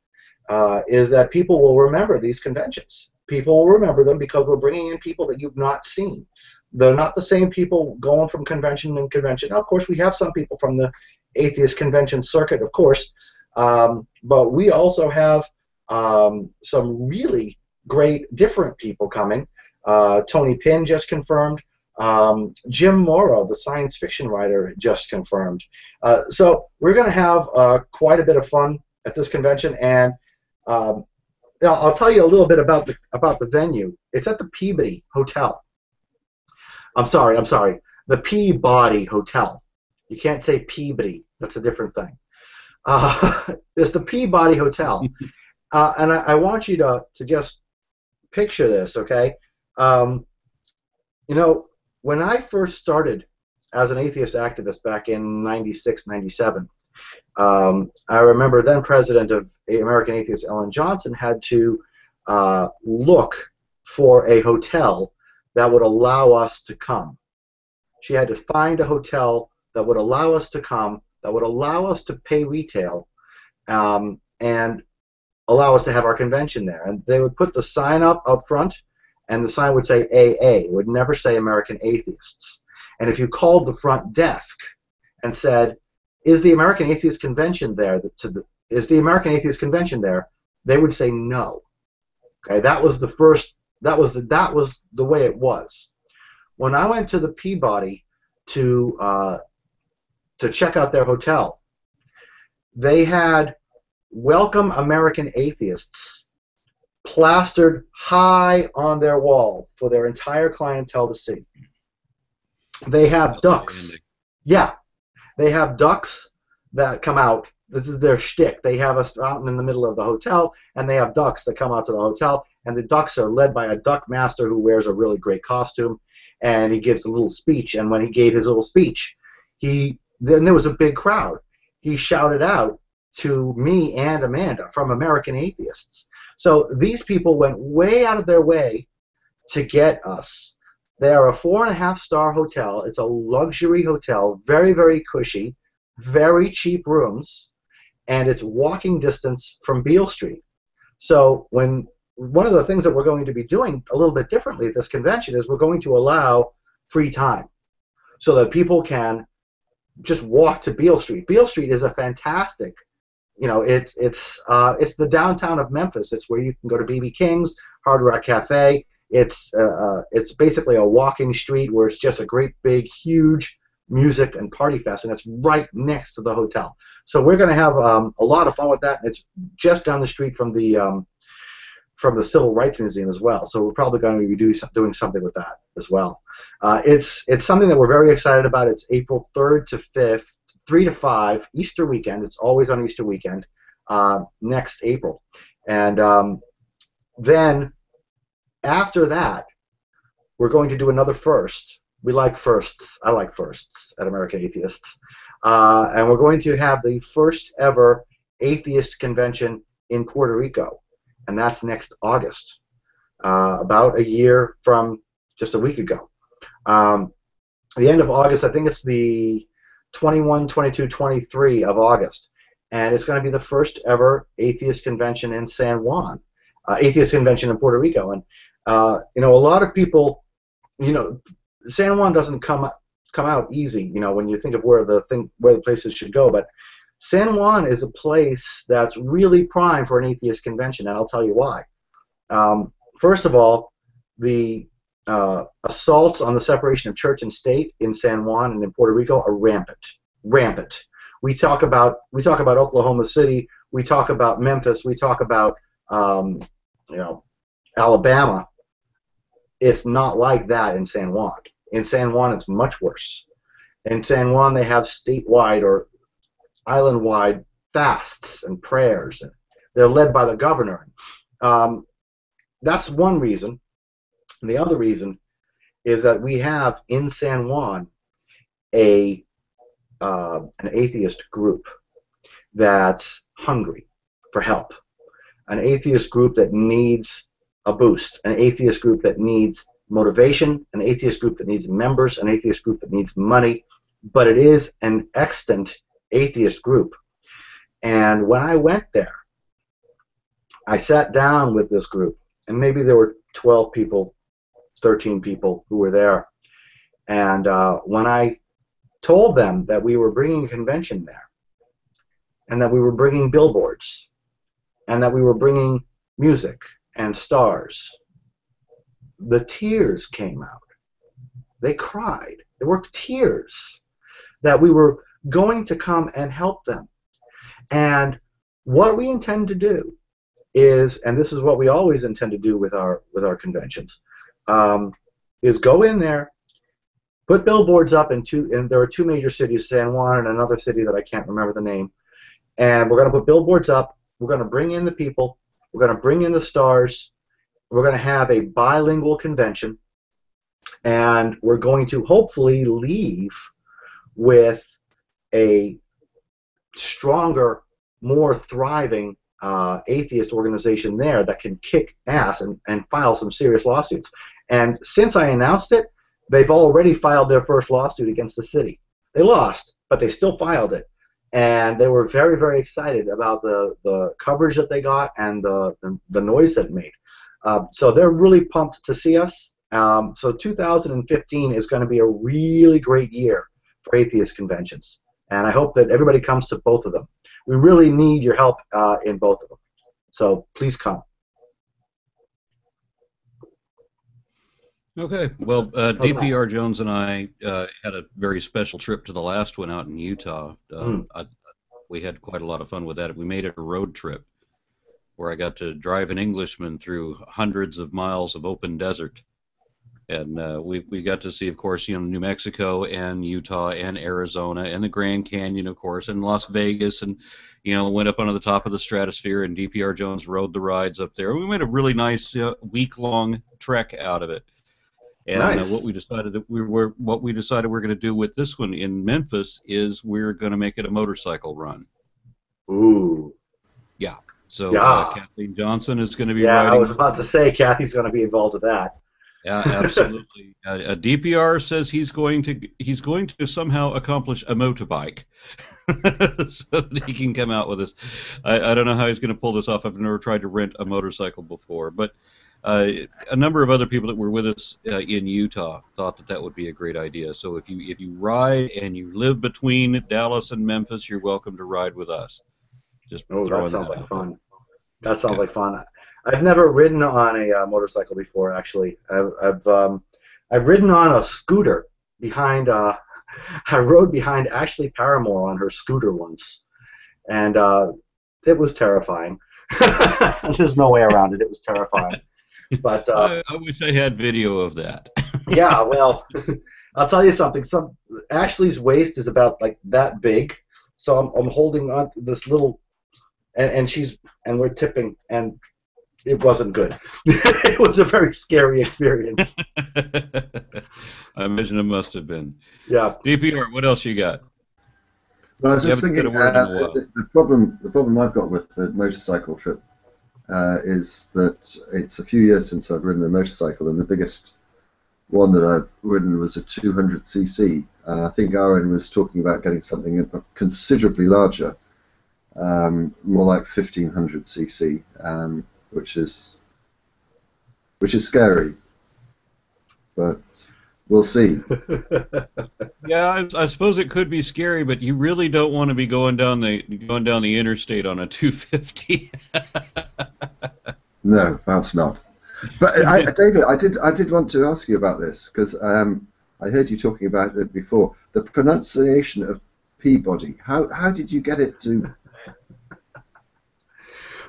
is that people will remember these conventions. People will remember them because we're bringing in people that you've not seen. They're not the same people going from convention to convention. Now, of course, we have some people from the atheist convention circuit, of course, but we also have some really great different people coming. Tony Pinn just confirmed. Jim Morrow, the science fiction writer, just confirmed. So we're going to have quite a bit of fun at this convention, and I'll tell you a little bit about the venue. It's at the Peabody Hotel. I'm sorry, the Peabody Hotel. You can't say Peabody. That's a different thing. It's the Peabody Hotel, and I want you to just picture this, okay? When I first started as an atheist activist back in '96, '97, I remember then President of American Atheists, Ellen Johnson, had to look for a hotel that would allow us to come. She had to find a hotel that would allow us to come, that would allow us to pay retail, and allow us to have our convention there. And they would put the sign up front, and the sign would say AA. It would never say American Atheists. And if you called the front desk and said, "Is the American Atheist Convention there? Is the American Atheist Convention there?" They would say no. Okay, that was the first. That was the way it was. When I went to the Peabody to check out their hotel, they had "Welcome American Atheists" plastered high on their wall for their entire clientele to see. They have ducks. Yeah, they have ducks that come out. This is their shtick. They have a fountain in the middle of the hotel, and they have ducks that come out to the hotel, and the ducks are led by a duck master who wears a really great costume, and he gives a little speech. And when he gave his little speech, then there was a big crowd. He shouted out to me and Amanda from American Atheists. So these people went way out of their way to get us. They are a 4.5-star hotel. It's a luxury hotel, very, very cushy, very cheap rooms, and it's walking distance from Beale Street. So one of the things that we're going to be doing a little bit differently at this convention is we're going to allow free time so that people can just walk to Beale Street. Beale Street is a fantastic, it's the downtown of Memphis. It's where you can go to B.B. King's, Hard Rock Cafe. It's basically a walking street where it's just a great big huge music and party fest, and it's right next to the hotel. So we're going to have a lot of fun with that. And it's just down the street from the Civil Rights Museum as well. So we're probably going to be doing something with that as well. It's something that we're very excited about. It's April 3rd to 5th, 3 to 5, Easter weekend. It's always on Easter weekend, next April. And then after that, we're going to do another first. We like firsts. I like firsts at American Atheists. And we're going to have the first ever atheist convention in Puerto Rico. And that's next August, about a year from just a week ago. The end of August, I think it's the 21, 22, 23 of August. And it's going to be the first ever atheist convention in San Juan, atheist convention in Puerto Rico. And, a lot of people, San Juan doesn't come out easy, you know, when you think of where the places should go. But San Juan is a place that's really prime for an atheist convention, and I'll tell you why. First of all, the assaults on the separation of church and state in San Juan and in Puerto Rico are rampant. We talk about Oklahoma City, we talk about Memphis, we talk about you know, Alabama. It's not like that in San Juan. In San Juan, it's much worse. In San Juan, they have statewide or island-wide fasts and prayers. And they're led by the governor. That's one reason. And the other reason is that we have in San Juan an atheist group that's hungry for help, an atheist group that needs a boost, an atheist group that needs motivation, an atheist group that needs members, an atheist group that needs money, but it is an extant atheist group. And when I went there, I sat down with this group, and maybe there were 12 people, 13 people who were there. And when I told them that we were bringing a convention there, and that we were bringing billboards, and that we were bringing music and stars, the tears came out. They cried. There were tears that we were going to come and help them. And what we intend to do is, and this is what we always intend to do with our conventions, is go in there, put billboards up and there are two major cities, San Juan and another city that I can't remember the name, and we're going to put billboards up. We're going to bring in the people. We're going to bring in the stars. We're going to have a bilingual convention, and we're going to hopefully leave with a stronger, more thriving atheist organization there that can kick ass and file some serious lawsuits. And since I announced it, they've already filed their first lawsuit against the city. They lost, but they still filed it. And they were very, very excited about the coverage that they got and the noise that it made. So they're really pumped to see us. So 2015 is going to be a really great year for atheist conventions. And I hope that everybody comes to both of them. We really need your help in both of them. So please come. Okay. Well, dprjones and I had a very special trip to the last one out in Utah. We had quite a lot of fun with that. We made it a road trip where I got to drive an Englishman through hundreds of miles of open desert. And we got to see, of course, you know, New Mexico and Utah and Arizona and the Grand Canyon, of course, and Las Vegas, and, you know, went up onto the top of the stratosphere, and dprjones rode the rides up there. We made a really nice week-long trek out of it. And nice. what we decided we're going to do with this one in Memphis is we're going to make it a motorcycle run. Ooh. Yeah. So yeah. Kathleen Johnson is going to be riding. riding. I was about to say Kathy's going to be involved with that. Yeah, absolutely. DPR says he's going to somehow accomplish a motorbike, so that he can come out with this. I don't know how he's going to pull this off. I've never tried to rent a motorcycle before, but a number of other people that were with us in Utah thought that would be a great idea. So if you ride and you live between Dallas and Memphis, you're welcome to ride with us. Just that sounds like fun. That sounds like fun. I've never ridden on a motorcycle before, actually. I've ridden on a scooter behind. I rode behind Ashley Paramore on her scooter once, and it was terrifying. There's no way around it. It was terrifying. But I wish I had video of that. Yeah, well, I'll tell you something. Ashley's waist is about like that big, so I'm holding on to this little, and we're tipping, and it wasn't good. It was a very scary experience. I imagine it must have been. Yeah. DPR, what else you got? Well, I was just thinking, the problem I've got with the motorcycle trip is that it's a few years since I've ridden a motorcycle, and the biggest one that I've ridden was a 200cc. I think Aaron was talking about getting something considerably larger, more like 1500cc, which is scary. But We'll see. Yeah, I suppose it could be scary, but you really don't want to be going down the interstate on a 250. No, perhaps not. But David, I did want to ask you about this because I heard you talking about it before. The pronunciation of Peabody. How did you get it to?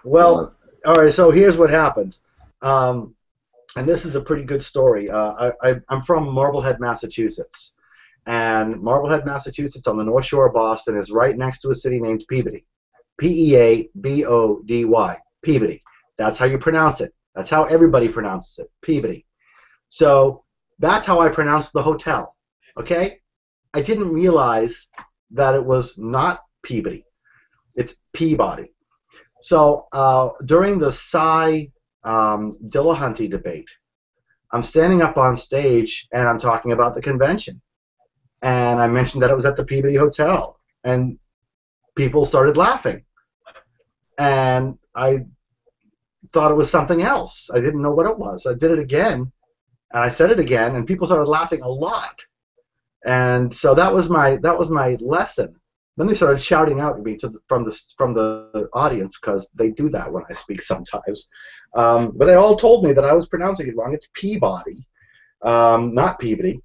Well, all right. So here's what happened, and this is a pretty good story. I'm from Marblehead, Massachusetts, and Marblehead, Massachusetts, on the North Shore of Boston, is right next to a city named Peabody. Peabody. Peabody. That's how you pronounce it. That's how everybody pronounces it. Peabody. So that's how I pronounced the hotel. Okay? I didn't realize that it was not Peabody. It's Peabody. So during the Dillahunty debate, I'm standing up on stage and I'm talking about the convention. And I mentioned that it was at the Peabody Hotel. And people started laughing. And I thought it was something else. I didn't know what it was. I did it again, and I said it again, and people started laughing a lot. And so that was my lesson. Then they started shouting out at me from the audience, because they do that when I speak sometimes. But they all told me that I was pronouncing it wrong. It's Peabody, not Peabody.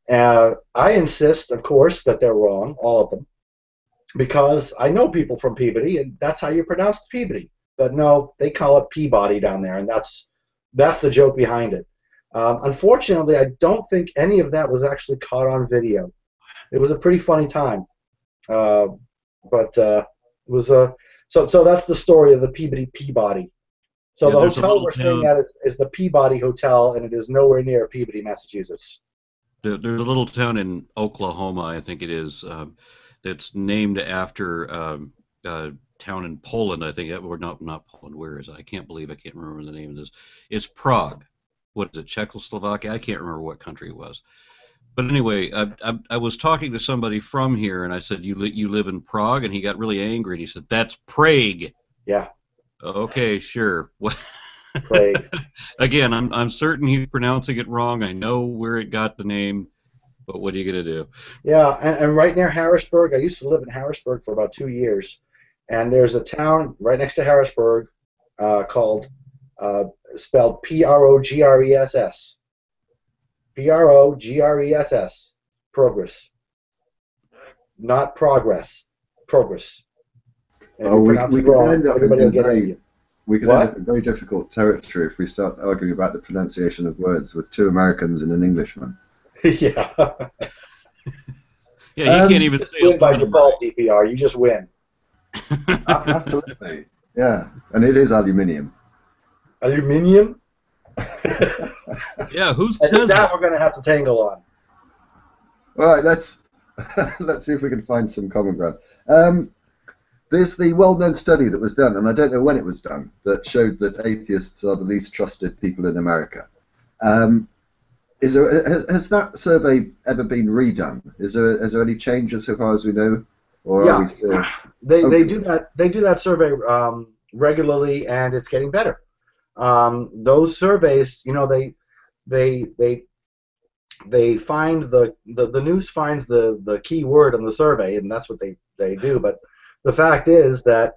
I insist, of course, that they're wrong, all of them, because I know people from Peabody, and that's how you pronounce Peabody. But no, they call it Peabody down there, and that's the joke behind it. Unfortunately, I don't think any of that was actually caught on video. It was a pretty funny time, but it was so that's the story of the Peabody. So yeah, the hotel we're staying at is the Peabody Hotel, and it is nowhere near Peabody, Massachusetts. There's a little town in Oklahoma, I think it is, that's named after a town in Poland, I think, or not Poland. Where is it? I can't remember the name of this. It's Prague. What is it? Czechoslovakia? I can't remember what country it was. But anyway, I was talking to somebody from here, and I said, "You live in Prague?" And he got really angry, and he said, "That's Prague." Yeah. Okay, sure. Prague. Again, I'm certain he's pronouncing it wrong. I know where it got the name, but what are you gonna do? Yeah, and right near Harrisburg. I used to live in Harrisburg for about 2 years. And there's a town right next to Harrisburg called, spelled Progress. Progress. Progress. Not progress. Progress. And if you pronounce it wrong, everybody will get angry. We could end up in very difficult territory if we start arguing about the pronunciation of words with two Americans and an Englishman. Yeah. Yeah, you can't even say win by default, DPR. You just win. Absolutely, yeah, and it is aluminium. Aluminium? Yeah, who says that? We're going to have to tangle on. All right, let's see if we can find some common ground. There's the well-known study that was done, and I don't know when it was done, that showed that atheists are the least trusted people in America. Has that survey ever been redone? Is there any changes so far as we know? Or yeah, are we still... they do that survey regularly, and it's getting better. Those surveys, you know, they find the news finds the key word in the survey, and that's what they do. But the fact is that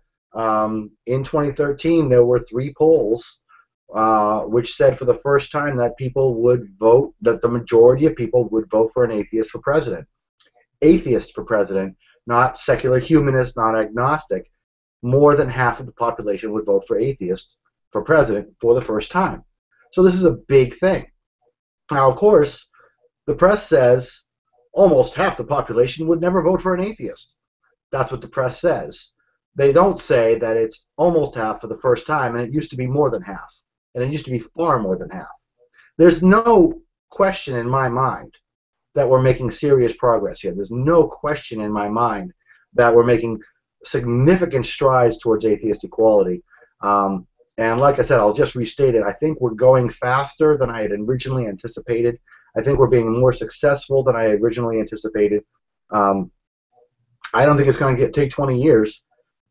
in 2013 there were 3 polls which said for the first time that people would vote, that the majority of people would vote for an atheist for president. Atheist for president, not secular humanist, not agnostic. More than half of the population would vote for atheist for president for the first time. So this is a big thing. Now, of course, the press says almost half the population would never vote for an atheist. That's what the press says. They don't say that it's almost half for the first time, and it used to be more than half. And it used to be far more than half. There's no question in my mind that we're making serious progress here. There's no question in my mind that we're making significant strides towards atheist equality. And like I said, I'll just restate it. I think we're going faster than I had originally anticipated. I think we're being more successful than I had originally anticipated. I don't think it's going to take 20 years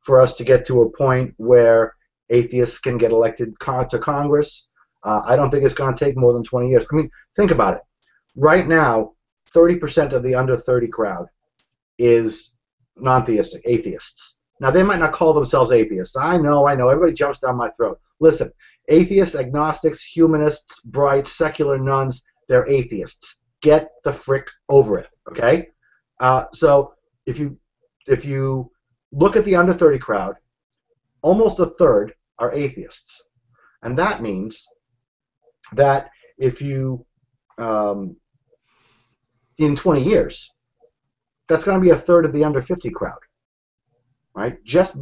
for us to get to a point where atheists can get elected to Congress. I don't think it's going to take more than 20 years. I mean, think about it. right now, 30% of the under 30 crowd is non-theistic, atheists. Now, they might not call themselves atheists. I know, everybody jumps down my throat. Listen, atheists, agnostics, humanists, brights, secular nuns, they're atheists. Get the frick over it, okay? So if you look at the under 30 crowd, almost a third are atheists. And that means that if you, in 20 years, that's going to be a third of the under 50 crowd, right? Just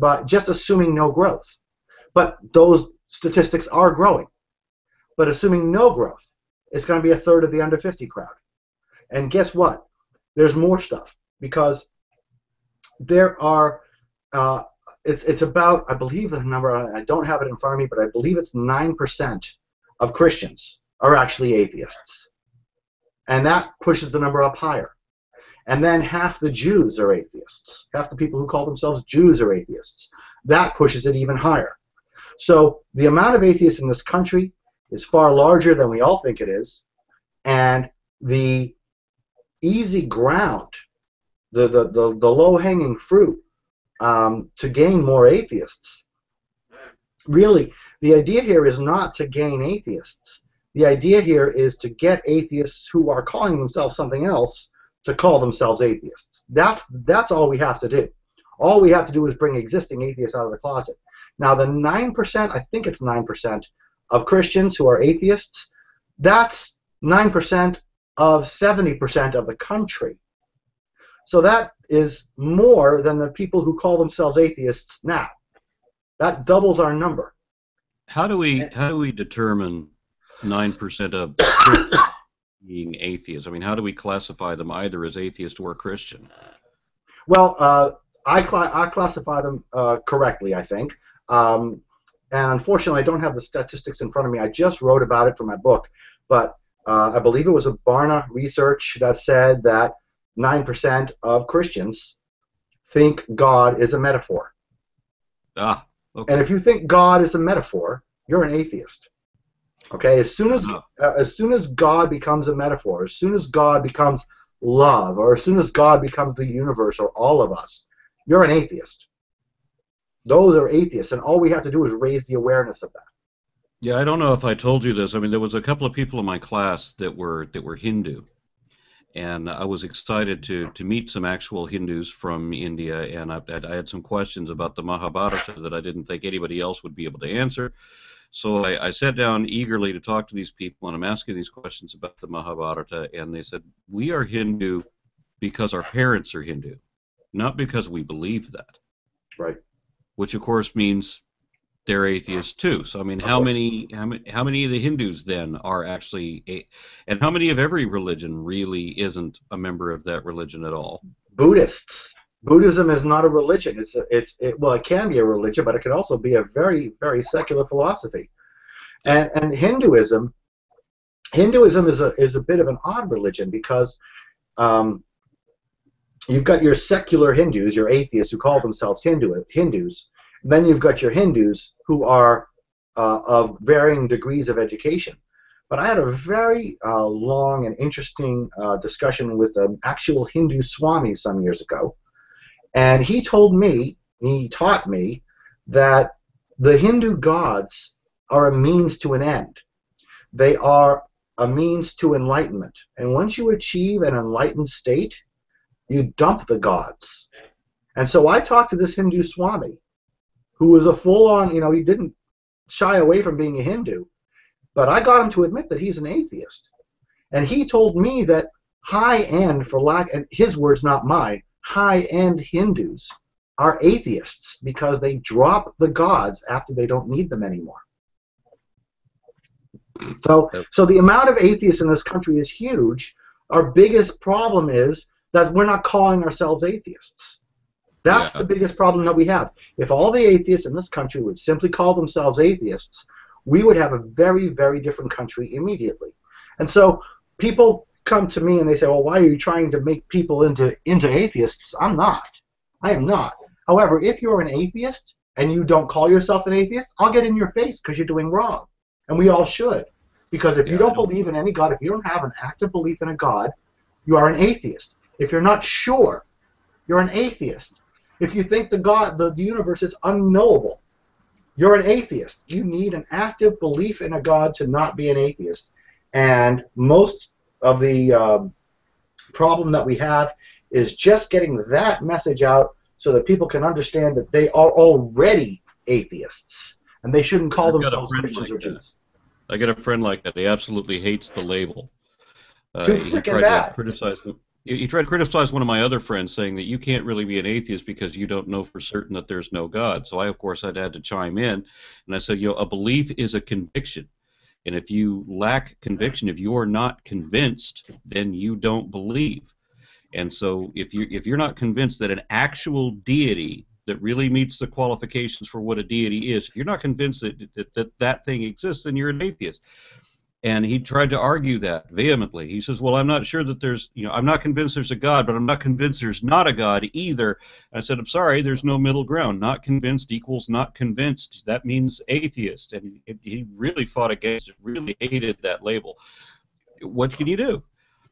assuming no growth. But those statistics are growing. But assuming no growth, it's going to be a third of the under 50 crowd. And guess what? There's more stuff, because there are, it's about, I believe the number, I don't have it in front of me, but I believe it's 9% of Christians are actually atheists. And that pushes the number up higher. And then half the Jews are atheists. Half the people who call themselves Jews are atheists. That pushes it even higher. So the amount of atheists in this country is far larger than we all think it is. And the easy ground, the low-hanging fruit to gain more atheists, really, the idea here is not to gain atheists. The idea here is to get atheists who are calling themselves something else to call themselves atheists. That's all we have to do. All we have to do is bring existing atheists out of the closet. Now, the 9%, I think it's 9% of Christians who are atheists, that's 9% of 70% of the country. So that is more than the people who call themselves atheists now. That doubles our number. How do we determine 9% of Christians being atheists? I mean, how do we classify them either as atheist or Christian? Well, I classify them correctly, I think. And unfortunately, I don't have the statistics in front of me. I just wrote about it for my book. But I believe it was a Barna research that said that 9% of Christians think God is a metaphor. Ah, okay. And if you think God is a metaphor, you're an atheist. Okay, as soon as God becomes a metaphor, as soon as God becomes love, or as soon as God becomes the universe or all of us, you're an atheist. Those are atheists, and all we have to do is raise the awareness of that. Yeah, I don't know if I told you this. I mean, there was a couple of people in my class that were Hindu, and I was excited to meet some actual Hindus from India, and I had some questions about the Mahabharata that I didn't think anybody else would be able to answer. So I sat down eagerly to talk to these people, and I'm asking these questions about the Mahabharata, and they said, we are Hindu because our parents are Hindu, not because we believe that. Right. Which, of course, means they're atheists too. So I mean, how many of the Hindus then are actually, and how many of every religion really isn't a member of that religion at all? Buddhists. Buddhism is not a religion. Well, it can be a religion, but it can also be a very, very secular philosophy. And Hinduism is a bit of an odd religion, because you've got your secular Hindus, your atheists who call themselves Hindus. And then you've got your Hindus who are of varying degrees of education. But I had a very long and interesting discussion with an actual Hindu Swami some years ago. And he taught me that the Hindu gods are a means to an end. They are a means to enlightenment. And once you achieve an enlightened state, you dump the gods. And so I talked to this Hindu Swami, who was a full-on, he didn't shy away from being a Hindu, but I got him to admit that he's an atheist. And he told me that high-end, and his words, not mine, high-end Hindus are atheists because they drop the gods after they don't need them anymore. So the amount of atheists in this country is huge. Our biggest problem is that we're not calling ourselves atheists. That's the biggest problem that we have. If all the atheists in this country would simply call themselves atheists, we would have a very, very different country immediately. And so people come to me and they say, well, why are you trying to make people into atheists? I'm not. I am not. However, if you're an atheist and you don't call yourself an atheist, I'll get in your face because you're doing wrong. And we all should. Because if you don't believe in any God, if you don't have an active belief in a God, you are an atheist. If you're not sure, you're an atheist. If you think the universe is unknowable, you're an atheist. You need an active belief in a God to not be an atheist. And most of the problem that we have is just getting that message out so that people can understand that they are already atheists, and they shouldn't call themselves Christians or Jews. I got a friend like that. He absolutely hates the label. Too freaking bad. He tried to criticize one of my other friends, saying that you can't really be an atheist because you don't know for certain that there's no God. So I, of course, had to chime in, and I said, a belief is a conviction. And if you lack conviction, if you are not convinced, then you don't believe. And so if you're not convinced that an actual deity that really meets the qualifications for what a deity is, if you're not convinced that thing exists, then you're an atheist. And he tried to argue that vehemently. He says, well, I'm not sure that there's, I'm not convinced there's a God, but I'm not convinced there's not a God either. I said, I'm sorry, there's no middle ground. Not convinced equals not convinced. That means atheist. And he really fought against it, really hated that label. What can you do?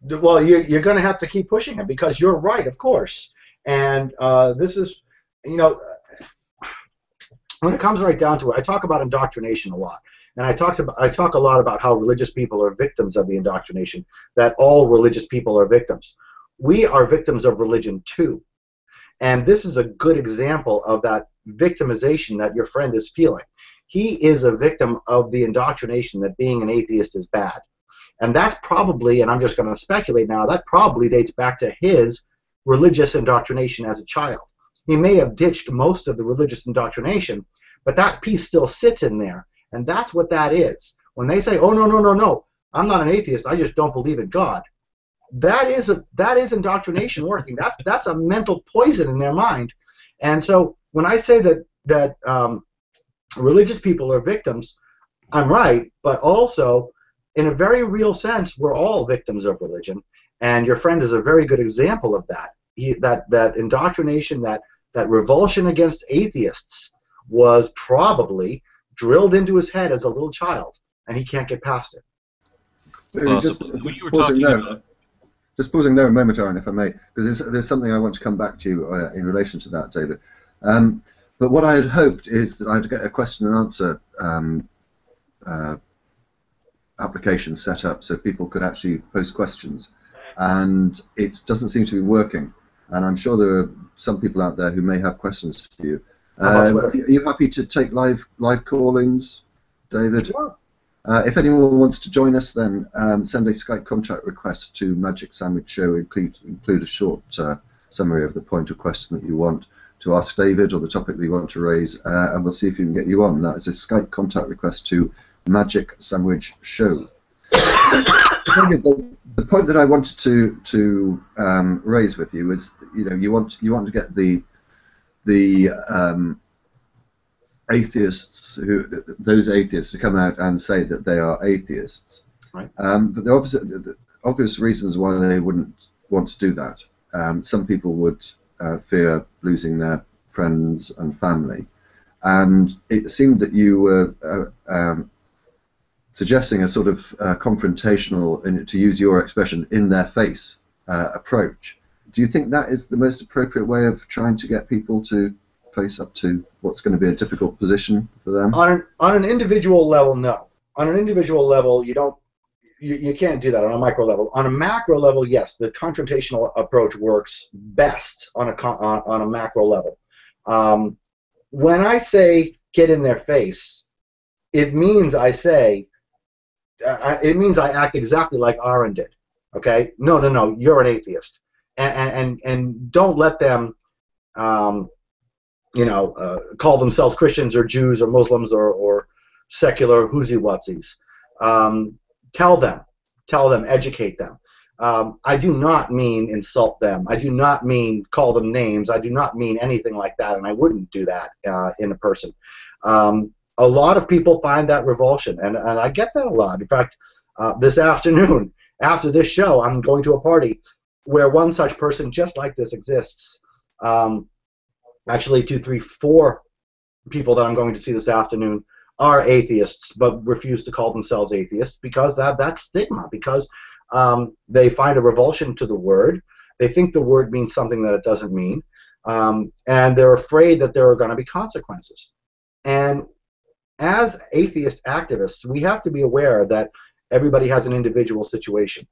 Well, you're going to have to keep pushing it, because you're right, of course. And this is, when it comes right down to it, I talk about indoctrination a lot. And I talk a lot about how religious people are victims of the indoctrination, that all religious people are victims. We are victims of religion too. And this is a good example of that victimization that your friend is feeling. He is a victim of the indoctrination that being an atheist is bad. And that's probably, and I'm just going to speculate now, that probably dates back to his religious indoctrination as a child. He may have ditched most of the religious indoctrination, but that piece still sits in there. And that's what that is. When they say, oh, no, I'm not an atheist, I just don't believe in God, that is indoctrination working. That's a mental poison in their mind. And so when I say that religious people are victims, I'm right, but also in a very real sense, we're all victims of religion. And your friend is a very good example of that. That indoctrination, that revulsion against atheists was probably drilled into his head as a little child, and he can't get past it. Just pausing there a moment, Aaron, if I may, because there's something I want to come back to you in relation to that, David. But what I had hoped is that I'd get a question and answer application set up so people could actually post questions, and it doesn't seem to be working. And I'm sure there are some people out there who may have questions for you. Are you happy to take live callings, David? Sure. If anyone wants to join us, then send a Skype contact request to Magic Sandwich Show. Include a short summary of the point of question that you want to ask David or the topic that you want to raise, and we'll see if we can get you on. That is a Skype contact request to Magic Sandwich Show. The point that I wanted to raise with you is, you want to get the atheists, those atheists, to come out and say that they are atheists. Right. But the obvious reasons why they wouldn't want to do that. Some people would fear losing their friends and family, and it seemed that you were suggesting a sort of confrontational, to use your expression, in-their-face approach. Do you think that is the most appropriate way of trying to get people to face up to what's going to be a difficult position for them? On an individual level, no. On an individual level, you can't do that on a micro level. On a macro level, yes, the confrontational approach works best on a macro level. When I say get in their face, it means I act exactly like Aaron did. Okay? No, you're an atheist, and don't let them, call themselves Christians or Jews or Muslims or secular whoozy-whatsies. Tell them, educate them. I do not mean insult them. I do not mean call them names. I do not mean anything like that, and I wouldn't do that in a person. A lot of people find that revulsion, and I get that a lot. In fact, this afternoon, after this show, I'm going to a party where one such person just like this exists. Actually, 2, 3, 4 people that I'm going to see this afternoon are atheists but refuse to call themselves atheists because that's stigma, because they find a revulsion to the word. They think the word means something that it doesn't mean, and they're afraid that there are going to be consequences. And as atheist activists, we have to be aware that everybody has an individual situation.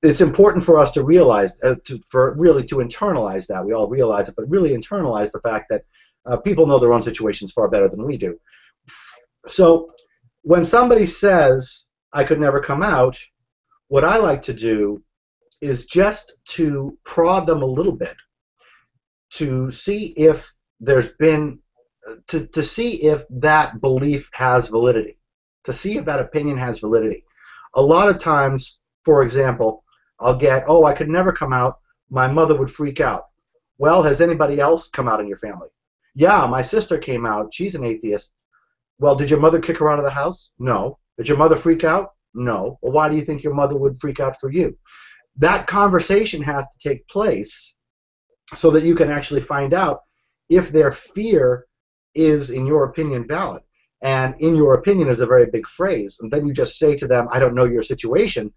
It's important for us to realize, really to internalize that. We all realize it, but really internalize the fact that people know their own situations far better than we do. So when somebody says, I could never come out, what I like to do is just to prod them a little bit to see if there's been, to see if that belief has validity, to see if that opinion has validity. A lot of times, for example, I'll get, oh, I could never come out, my mother would freak out. Well, has anybody else come out in your family? Yeah, my sister came out, she's an atheist. Well, did your mother kick her out of the house? No. Did your mother freak out? No. Well, why do you think your mother would freak out for you? That conversation has to take place so that you can actually find out if their fear is, in your opinion, valid. And in your opinion is a very big phrase. And then you just say to them, I don't know your situation,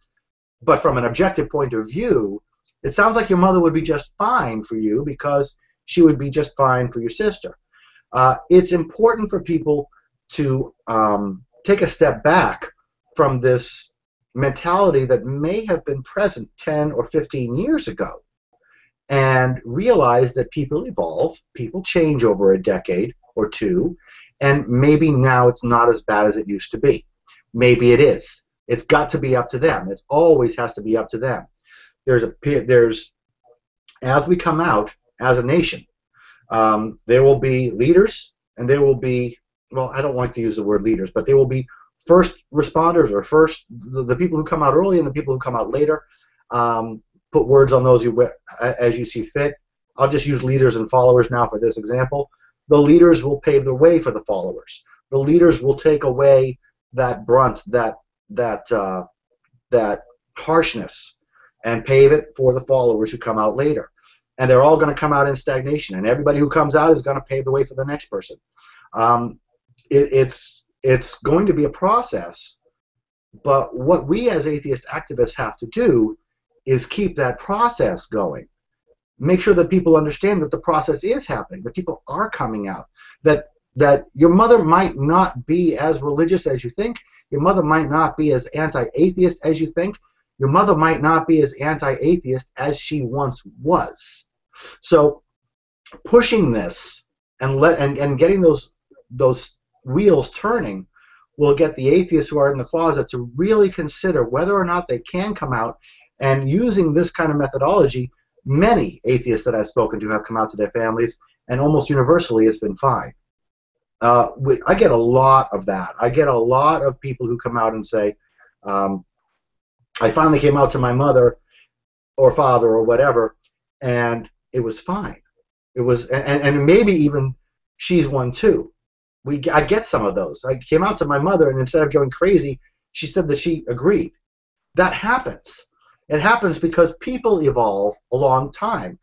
but from an objective point of view, it sounds like your mother would be just fine for you because she would be just fine for your sister. It's important for people to take a step back from this mentality that may have been present 10 or 15 years ago and realize that people evolve, people change over a decade or two, and maybe now it's not as bad as it used to be. Maybe it is. It's got to be up to them. It always has to be up to them. As we come out as a nation, there will be leaders, and there will be, well, I don't like to use the word leaders, but there will be first responders, or the people who come out early and the people who come out later. Put words on those as you see fit. I'll just use leaders and followers now for this example. The leaders will pave the way for the followers. The leaders will take away that brunt, that harshness, and pave it for the followers who come out later. And they're all going to come out in stagnation, and everybody who comes out is going to pave the way for the next person. It's going to be a process, but what we as atheist activists have to do is keep that process going. Make sure that people understand that the process is happening, that people are coming out, that your mother might not be as religious as you think, your mother might not be as anti-atheist as you think, your mother might not be as anti-atheist as she once was. So pushing this and getting those wheels turning will get the atheists who are in the closet to really consider whether or not they can come out. And using this kind of methodology, many atheists that I've spoken to have come out to their families, and almost universally it's been fine. I get a lot of that. I get a lot of people who come out and say, I finally came out to my mother or father or whatever, and it was fine. It was, and maybe even she's one too. I get some of those. I came out to my mother, and instead of going crazy, she said that she agreed. That happens. It happens because people evolve a long time.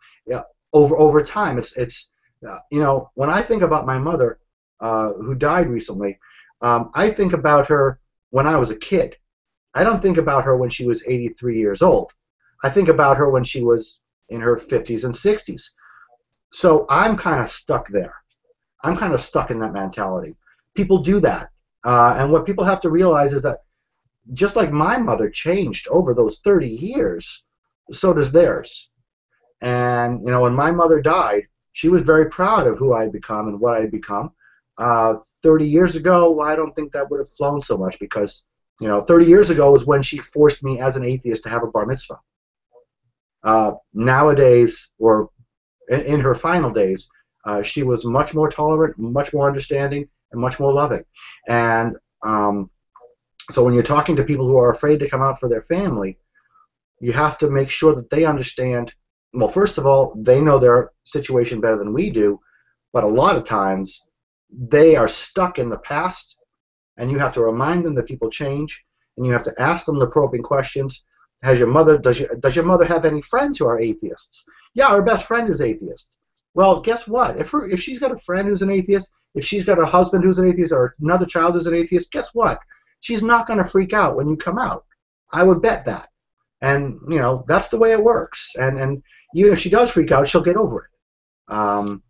Over time, it's you know, when I think about my mother, who died recently, I think about her when I was a kid. I don't think about her when she was 83 years old. I think about her when she was in her 50s and 60s. So I'm kind of stuck there. I'm kind of stuck in that mentality. People do that. And what people have to realize is that just like my mother changed over those 30 years, so does theirs. And, you know, when my mother died, she was very proud of who I had become and what I had become. 30 years ago, I don't think that would have flown so much because, you know, 30 years ago was when she forced me as an atheist to have a bar mitzvah. Nowadays, or in her final days, she was much more tolerant, much more understanding, and much more loving. And so when you're talking to people who are afraid to come out for their family, you have to make sure that they understand, well, first of all, they know their situation better than we do, but a lot of times they are stuck in the past, and you have to remind them that people change, and you have to ask them the probing questions. Does your mother have any friends who are atheists? Yeah, her best friend is atheist. Well, guess what? If she's got a friend who's an atheist, if she's got a husband who's an atheist, or another child who's an atheist, guess what? She's not going to freak out when you come out. I would bet that. And that's the way it works. And even if she does freak out, she'll get over it. And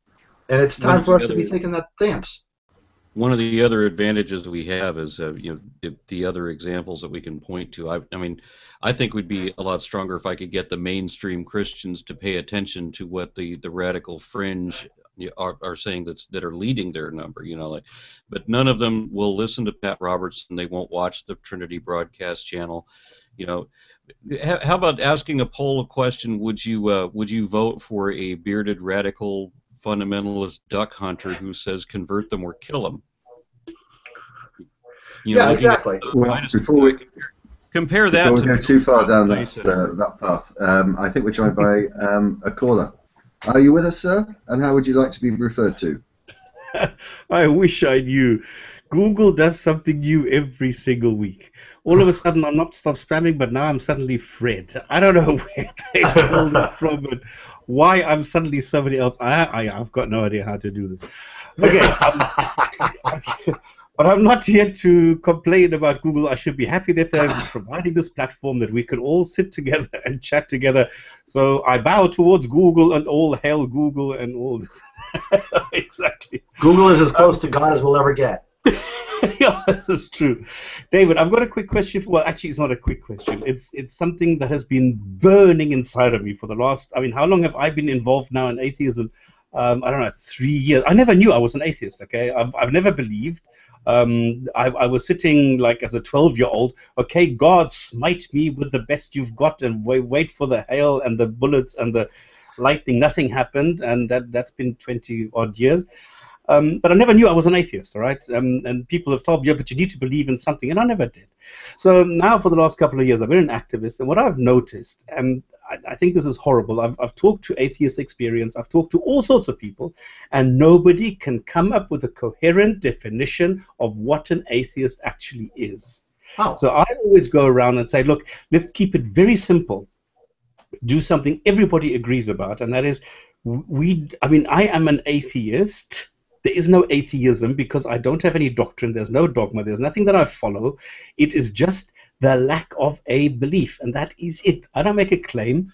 it's time for us to be taking that stance. One of the other advantages we have is the other examples that we can point to. I mean, I think we'd be a lot stronger if I could get the mainstream Christians to pay attention to what the radical fringe are saying that are leading their number. But none of them will listen to Pat Robertson. They won't watch the Trinity broadcast channel. How about asking a poll question? Would you vote for a bearded radical fundamentalist duck hunter who says convert them or kill them? Yeah, exactly. Well, before we compare that go too far down that path, I think we're joined by a caller. Are you with us, sir? And how would you like to be referred to? I wish I knew. Google does something new every single week. All of a sudden, I'm not stop spamming, but now I'm suddenly Fred. I don't know where they pulled this from, but why I'm suddenly somebody else. I've got no idea how to do this. Okay, but I'm not here to complain about Google. I should be happy that they're providing this platform that we can all sit together and chat together. So I bow towards Google and all hail Google and all this. Exactly. Google is as close to God as we'll ever get. Yeah, this is true. David, I've got a quick question. Well, actually, it's not a quick question. It's something that has been burning inside of me for the last, how long have I been involved now in atheism? I don't know, 3 years. I never knew I was an atheist, okay? I've never believed. I was sitting like as a 12-year-old, okay, God, smite me with the best you've got and wait for the hail and the bullets and the lightning. Nothing happened, and that's been 20-odd years. But I never knew I was an atheist, all right? And people have told me, yeah, but you need to believe in something, and I never did. So now for the last couple of years, I've been an activist, and what I've noticed, and I think this is horrible, I've talked to atheist experience, I've talked to all sorts of people, and nobody can come up with a coherent definition of what an atheist actually is. Oh. So I always go around and say, look, let's keep it very simple. Do something everybody agrees about, and that is, I am an atheist. There is no atheism because I don't have any doctrine, there's no dogma, there's nothing that I follow. It is just the lack of a belief, and that is it. I don't make a claim.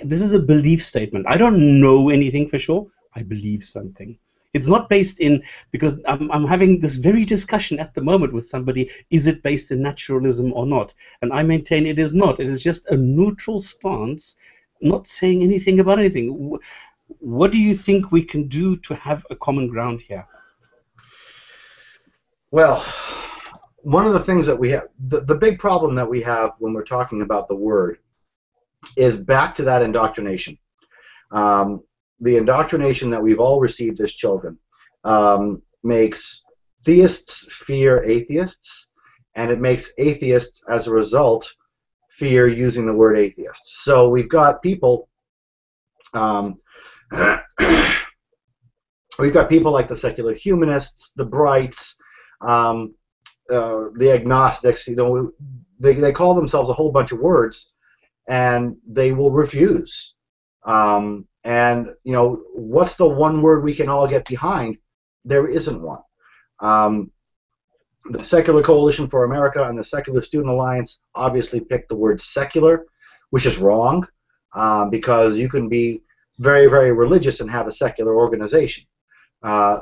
This is a belief statement. I don't know anything for sure. I believe something. It's not based in, because I'm having this very discussion at the moment with somebody, is it based in naturalism or not? And I maintain it is not. It is just a neutral stance, not saying anything about anything. What do you think we can do to have a common ground here? Well, one of the things that we have, the big problem that we have when we're talking about the word is back to that indoctrination. The indoctrination that we've all received as children makes theists fear atheists, and it makes atheists, as a result, fear using the word atheist. So we've got people we've got people like the secular humanists, the Brights, the agnostics. They call themselves a whole bunch of words, and they will refuse. And what's the one word we can all get behind? There isn't one. The Secular Coalition for America and the Secular Student Alliance obviously picked the word secular, which is wrong, because you can be very, very religious and have a secular organization.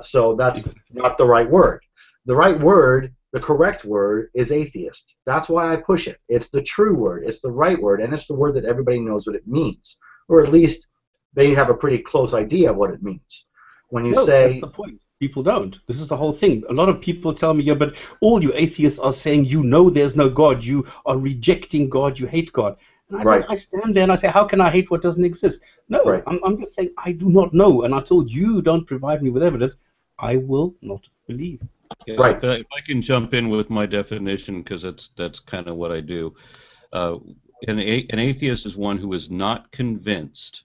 So that's not the right word. The right word, the correct word, is atheist. That's why I push it. It's the true word. It's the right word, and it's the word that everybody knows what it means, or at least they have a pretty close idea of what it means. When you say, that's the point. People don't. This is the whole thing. A lot of people tell me, yeah, but all you atheists are saying, there's no God. You are rejecting God. You hate God. And I stand there and I say, how can I hate what doesn't exist? No, right. I'm just saying I do not know, and until you don't provide me with evidence, I will not believe. Yeah, right. If I can jump in with my definition, because that's kind of what I do. An atheist is one who is not convinced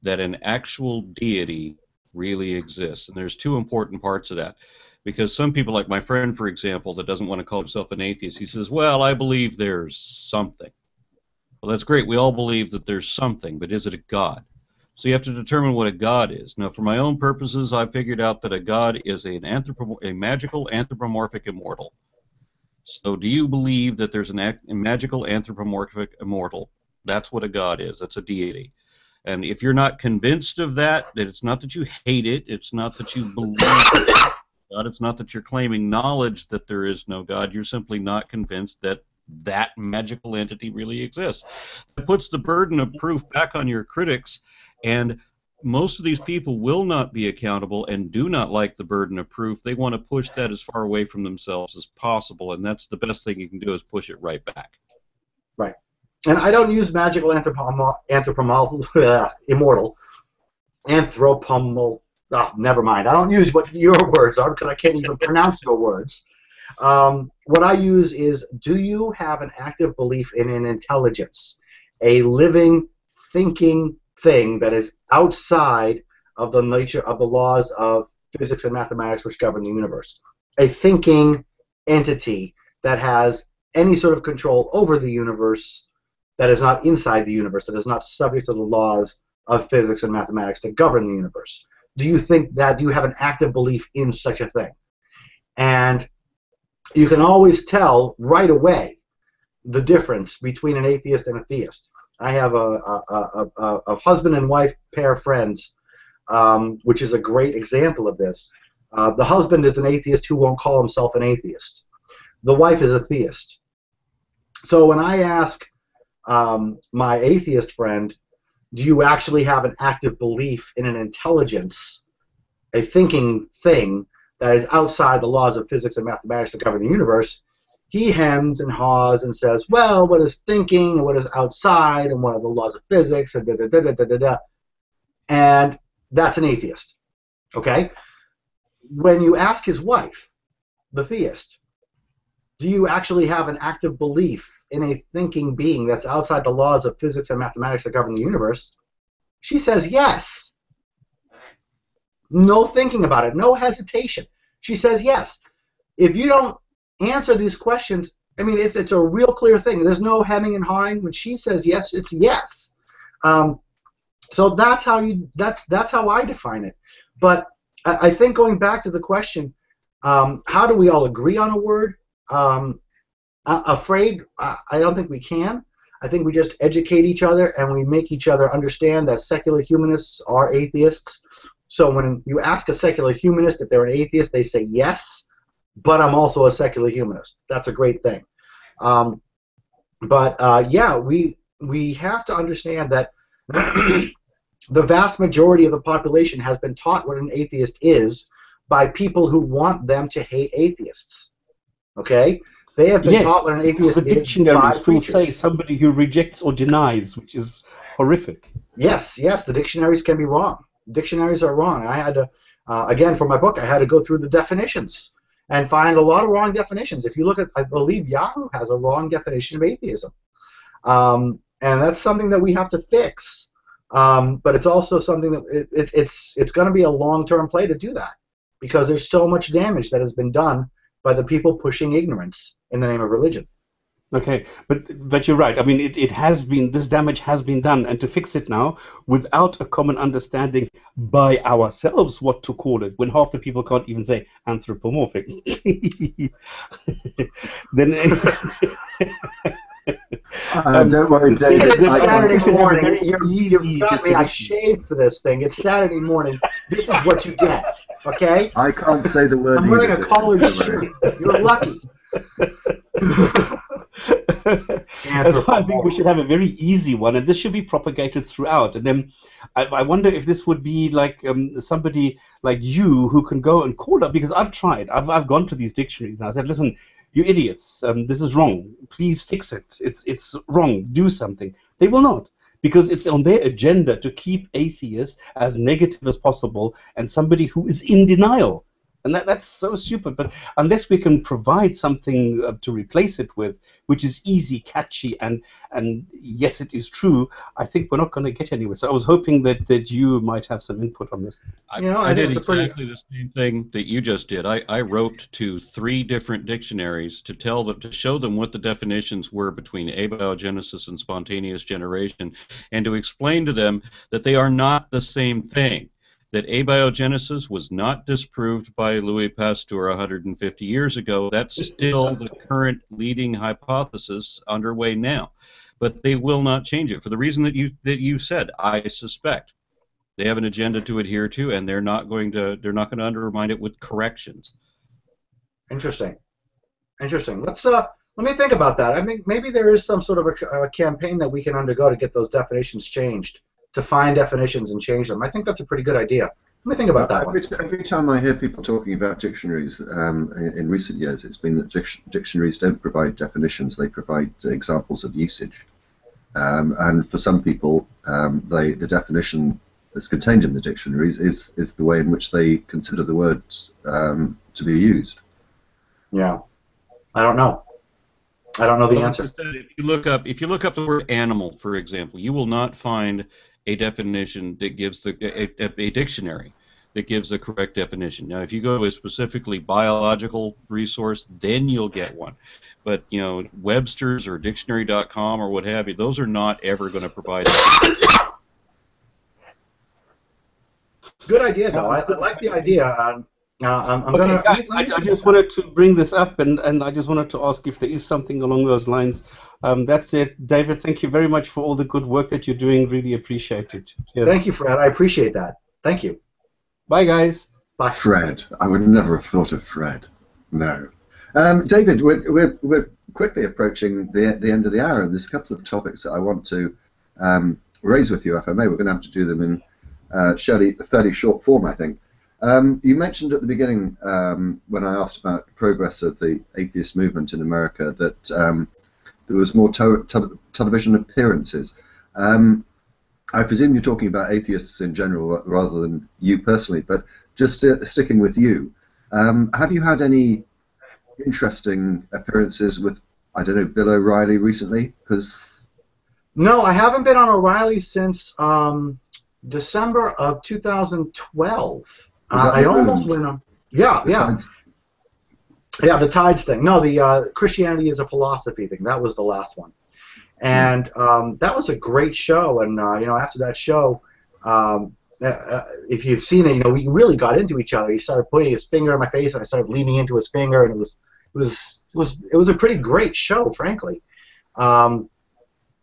that an actual deity really exists, and there's two important parts of that. Because some people, like my friend, for example, that doesn't want to call himself an atheist, he says, well, I believe there's something. Well, that's great. We all believe that there's something, but is it a God? So you have to determine what a god is. Now, for my own purposes, I figured out that a god is a magical anthropomorphic immortal. So do you believe that there's a magical anthropomorphic immortal? That's what a god is. That's a deity. And if you're not convinced of that, that it's not that you hate it, it's not that you believe God, it's not that you're claiming knowledge that there is no God, you're simply not convinced that that magical entity really exists. It puts the burden of proof back on your critics, and most of these people will not be accountable and do not like the burden of proof. They want to push that as far away from themselves as possible, and that's the best thing you can do, is push it right back. Right. And I don't use magical immortal. Oh, never mind. I don't use what your words are because I can't even pronounce your words. What I use is, do you have an active belief in an intelligence, a living, thinking thing that is outside of the nature of the laws of physics and mathematics which govern the universe? A thinking entity that has any sort of control over the universe, that is not inside the universe, that is not subject to the laws of physics and mathematics that govern the universe. Do you think that, do you have an active belief in such a thing? And you can always tell right away the difference between an atheist and a theist. I have a husband and wife pair of friends, which is a great example of this. The husband is an atheist who won't call himself an atheist. The wife is a theist. So when I ask my atheist friend, do you actually have an active belief in an intelligence, a thinking thing that is outside the laws of physics and mathematics that govern the universe? He hems and haws and says, well, what is thinking and what is outside and what are the laws of physics and da-da-da-da-da-da. And that's an atheist. Okay? When you ask his wife, the theist, do you actually have an active belief in a thinking being that's outside the laws of physics and mathematics that govern the universe? She says yes. No thinking about it, no hesitation. She says yes. If you don't answer these questions, I mean, it's a real clear thing. There's no hemming and hawing. When she says yes, it's yes. So that's how I define it. But I think going back to the question, how do we all agree on a word? Afraid, I don't think we can. I think we just educate each other and we make each other understand that secular humanists are atheists. So when you ask a secular humanist if they're an atheist, they say yes, but I'm also a secular humanist. That's a great thing. Yeah, we have to understand that the vast majority of the population has been taught what an atheist is by people who want them to hate atheists. Okay? They have been taught what an atheist is. The dictionaries will say somebody who rejects or denies, which is horrific. Yes, yes, the dictionaries can be wrong. Dictionaries are wrong. I had to, again, for my book, I had to go through the definitions and find a lot of wrong definitions. If you look at, I believe Yahoo has a wrong definition of atheism. And that's something that we have to fix. But it's also something that it's going to be a long-term play to do that, because there's so much damage that has been done by the people pushing ignorance in the name of religion. Okay, but you're right. I mean, it has been, this damage has been done, and to fix it now without a common understanding by ourselves what to call it, when half the people can't even say anthropomorphic, then don't worry, David. It's Saturday morning. You've got me. I shaved for this thing. It's Saturday morning. This is what you get. Okay? I can't say the word. I'm wearing a collared shirt. You're lucky. That's why I think we should have a very easy one, and this should be propagated throughout. And then I wonder if this would be like somebody like you who can go and call up, because I've tried. I've gone to these dictionaries and I said, listen, you idiots, this is wrong. Please fix it. It's wrong. Do something. They will not, because it's on their agenda to keep atheists as negative as possible and somebody who is in denial. And that's so stupid. But unless we can provide something to replace it with, which is easy, catchy, and yes, it is true, I think we're not going to get anywhere. So I was hoping that you might have some input on this. I did exactly the same thing that you just did. I wrote to 3 different dictionaries to show them what the definitions were between abiogenesis and spontaneous generation, and to explain to them that they are not the same thing. That abiogenesis was not disproved by Louis Pasteur 150 years ago. That's still the current leading hypothesis underway now. But they will not change it for the reason that you said. I suspect they have an agenda to adhere to, and they're not going to undermine it with corrections. Interesting. Let's let me think about that. I think maybe there is some sort of a campaign that we can undergo to get those definitions changed, to find definitions and change them. I think that's a pretty good idea. Let me think about that one. Every time I hear people talking about dictionaries in recent years, it's been that dictionaries don't provide definitions, they provide examples of usage. And for some people, the definition that's contained in the dictionaries is the way in which they consider the words to be used. Yeah. I don't know the answer. If you look up the word animal, for example, you will not find a definition that gives a dictionary that gives the correct definition. Now, if you go to a specifically biological resource, then you'll get one. But Webster's or dictionary.com or what have you, those are not ever going to provide that. Good idea, though. I like the idea. I just wanted to bring this up, and I just wanted to ask if there is something along those lines. That's it. David, thank you very much for all the good work that you're doing. Really appreciate it. Cheers. Thank you, Fred. I appreciate that. Thank you. Bye, guys. Bye. Fred. I would never have thought of Fred. No. David, we're quickly approaching the end of the hour, and there's a couple of topics that I want to raise with you, if I may. We're going to have to do them in a fairly short form, I think. You mentioned at the beginning, when I asked about the progress of the atheist movement in America, that there was more television appearances. I presume you're talking about atheists in general rather than you personally, but just sticking with you, have you had any interesting appearances with, I don't know, Bill O'Reilly recently? No, I haven't been on O'Reilly since December of 2012. I almost went on. Yeah. The tides thing. No, the Christianity is a philosophy thing. That was the last one, and that was a great show. And after that show, if you've seen it, we really got into each other. He started putting his finger in my face, and I started leaning into his finger, and it was a pretty great show, frankly. I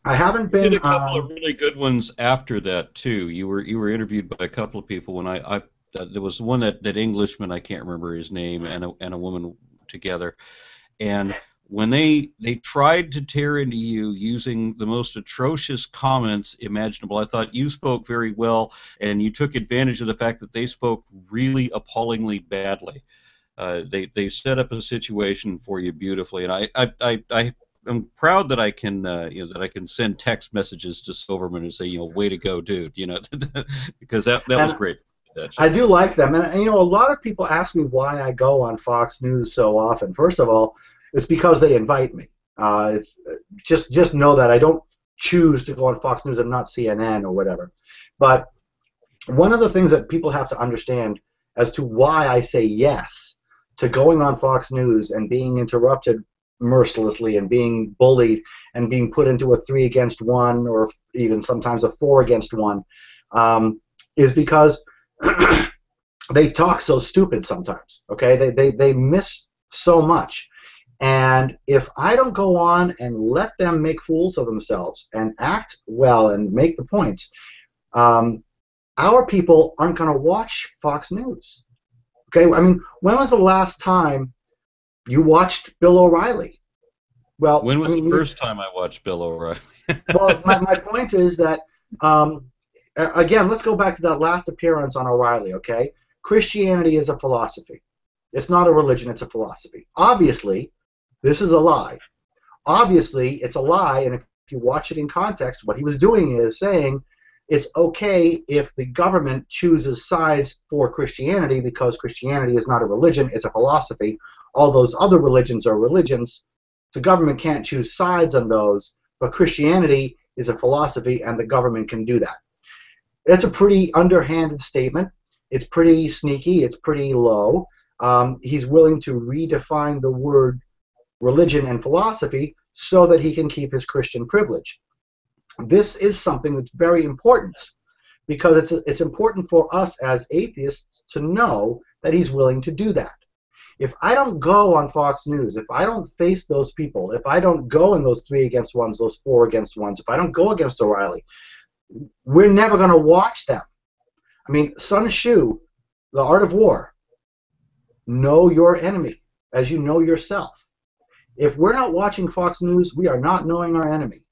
haven't been. You did a couple of really good ones after that too. You were interviewed by a couple of people when there was one that Englishman, I can't remember his name, and a woman together, and when they tried to tear into you using the most atrocious comments imaginable, I thought you spoke very well, and you took advantage of the fact that they spoke really appallingly badly. They set up a situation for you beautifully, and I'm proud that I can send text messages to Silverman and say, way to go, dude, because that was great. I do like them, and a lot of people ask me why I go on Fox News so often. First of all, it's because they invite me. It's just know that I don't choose to go on Fox News and not CNN or whatever. But one of the things that people have to understand as to why I say yes to going on Fox News and being interrupted mercilessly and being bullied and being put into a 3 against 1 or even sometimes a 4 against 1 is because they talk so stupid sometimes. Okay, they miss so much, and if I don't go on and let them make fools of themselves and act well and make the points, our people aren't going to watch Fox News. Okay, I mean, when was the last time you watched Bill O'Reilly? Well, when was the first time I watched Bill O'Reilly? Well, my point is that. Again, let's go back to that last appearance on O'Reilly, okay? Christianity is a philosophy. It's not a religion, it's a philosophy. Obviously, this is a lie. Obviously, it's a lie, and if you watch it in context, what he was doing is saying, it's okay if the government chooses sides for Christianity because Christianity is not a religion, it's a philosophy. All those other religions are religions. The government can't choose sides on those, but Christianity is a philosophy and the government can do that. It's a pretty underhanded statement. It's pretty sneaky. It's pretty low. He's willing to redefine the word religion and philosophy so that he can keep his Christian privilege. This is something that's very important because it's important for us as atheists to know that he's willing to do that. If I don't go on Fox News, if I don't face those people, if I don't go in those 3 against 1s, those 4 against 1s, if I don't go against O'Reilly, we're never going to watch them. I mean, Sun Tzu, The Art of War, know your enemy as you know yourself. If we're not watching Fox News, we are not knowing our enemy.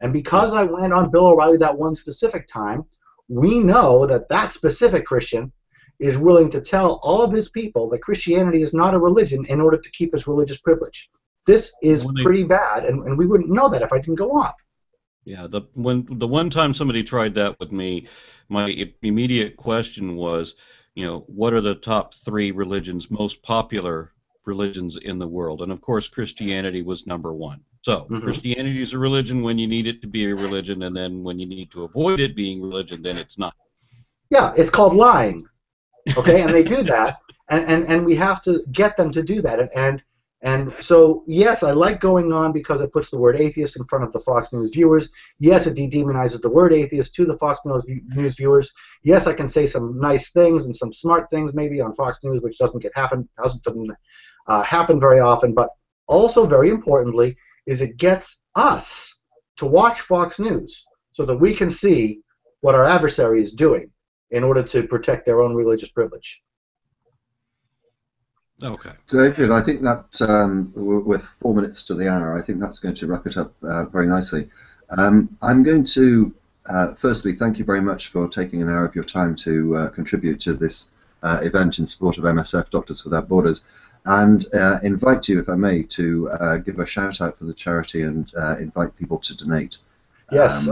And because I went on Bill O'Reilly that one specific time, we know that that specific Christian is willing to tell all of his people that Christianity is not a religion in order to keep his religious privilege. This is pretty bad, and we wouldn't know that if I didn't go on. Yeah, the one time somebody tried that with me, my immediate question was, you know, what are the top 3 religions, most popular religions in the world? And of course, Christianity was number 1. So Christianity is a religion when you need it to be a religion, and then when you need to avoid it being religion, then it's not. Yeah, it's called lying. Okay, and they do that, and we have to get them to do that. And so, yes, I like going on because it puts the word atheist in front of the Fox News viewers. Yes, it de-demonizes the word atheist to the Fox News viewers. Yes, I can say some nice things and some smart things maybe on Fox News, which doesn't happen very often. But also, very importantly, is it gets us to watch Fox News so that we can see what our adversary is doing in order to protect their own religious privilege. Okay. David, I think that with 4 minutes to the hour, I think that's going to wrap it up very nicely. I'm going to firstly thank you very much for taking an hour of your time to contribute to this event in support of MSF, Doctors Without Borders, and invite you, if I may, to give a shout out for the charity and invite people to donate. Yes,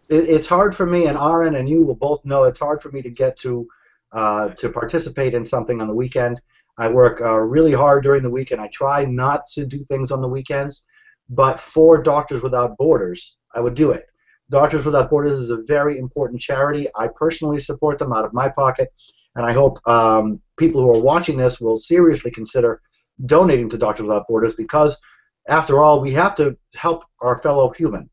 it's hard for me, and Aaron and you will both know it's hard for me to get to participate in something on the weekend. I work really hard during the week, and I try not to do things on the weekends, but for Doctors Without Borders, I would do it. Doctors Without Borders is a very important charity. I personally support them out of my pocket, and I hope people who are watching this will seriously consider donating to Doctors Without Borders because, after all, we have to help our fellow human.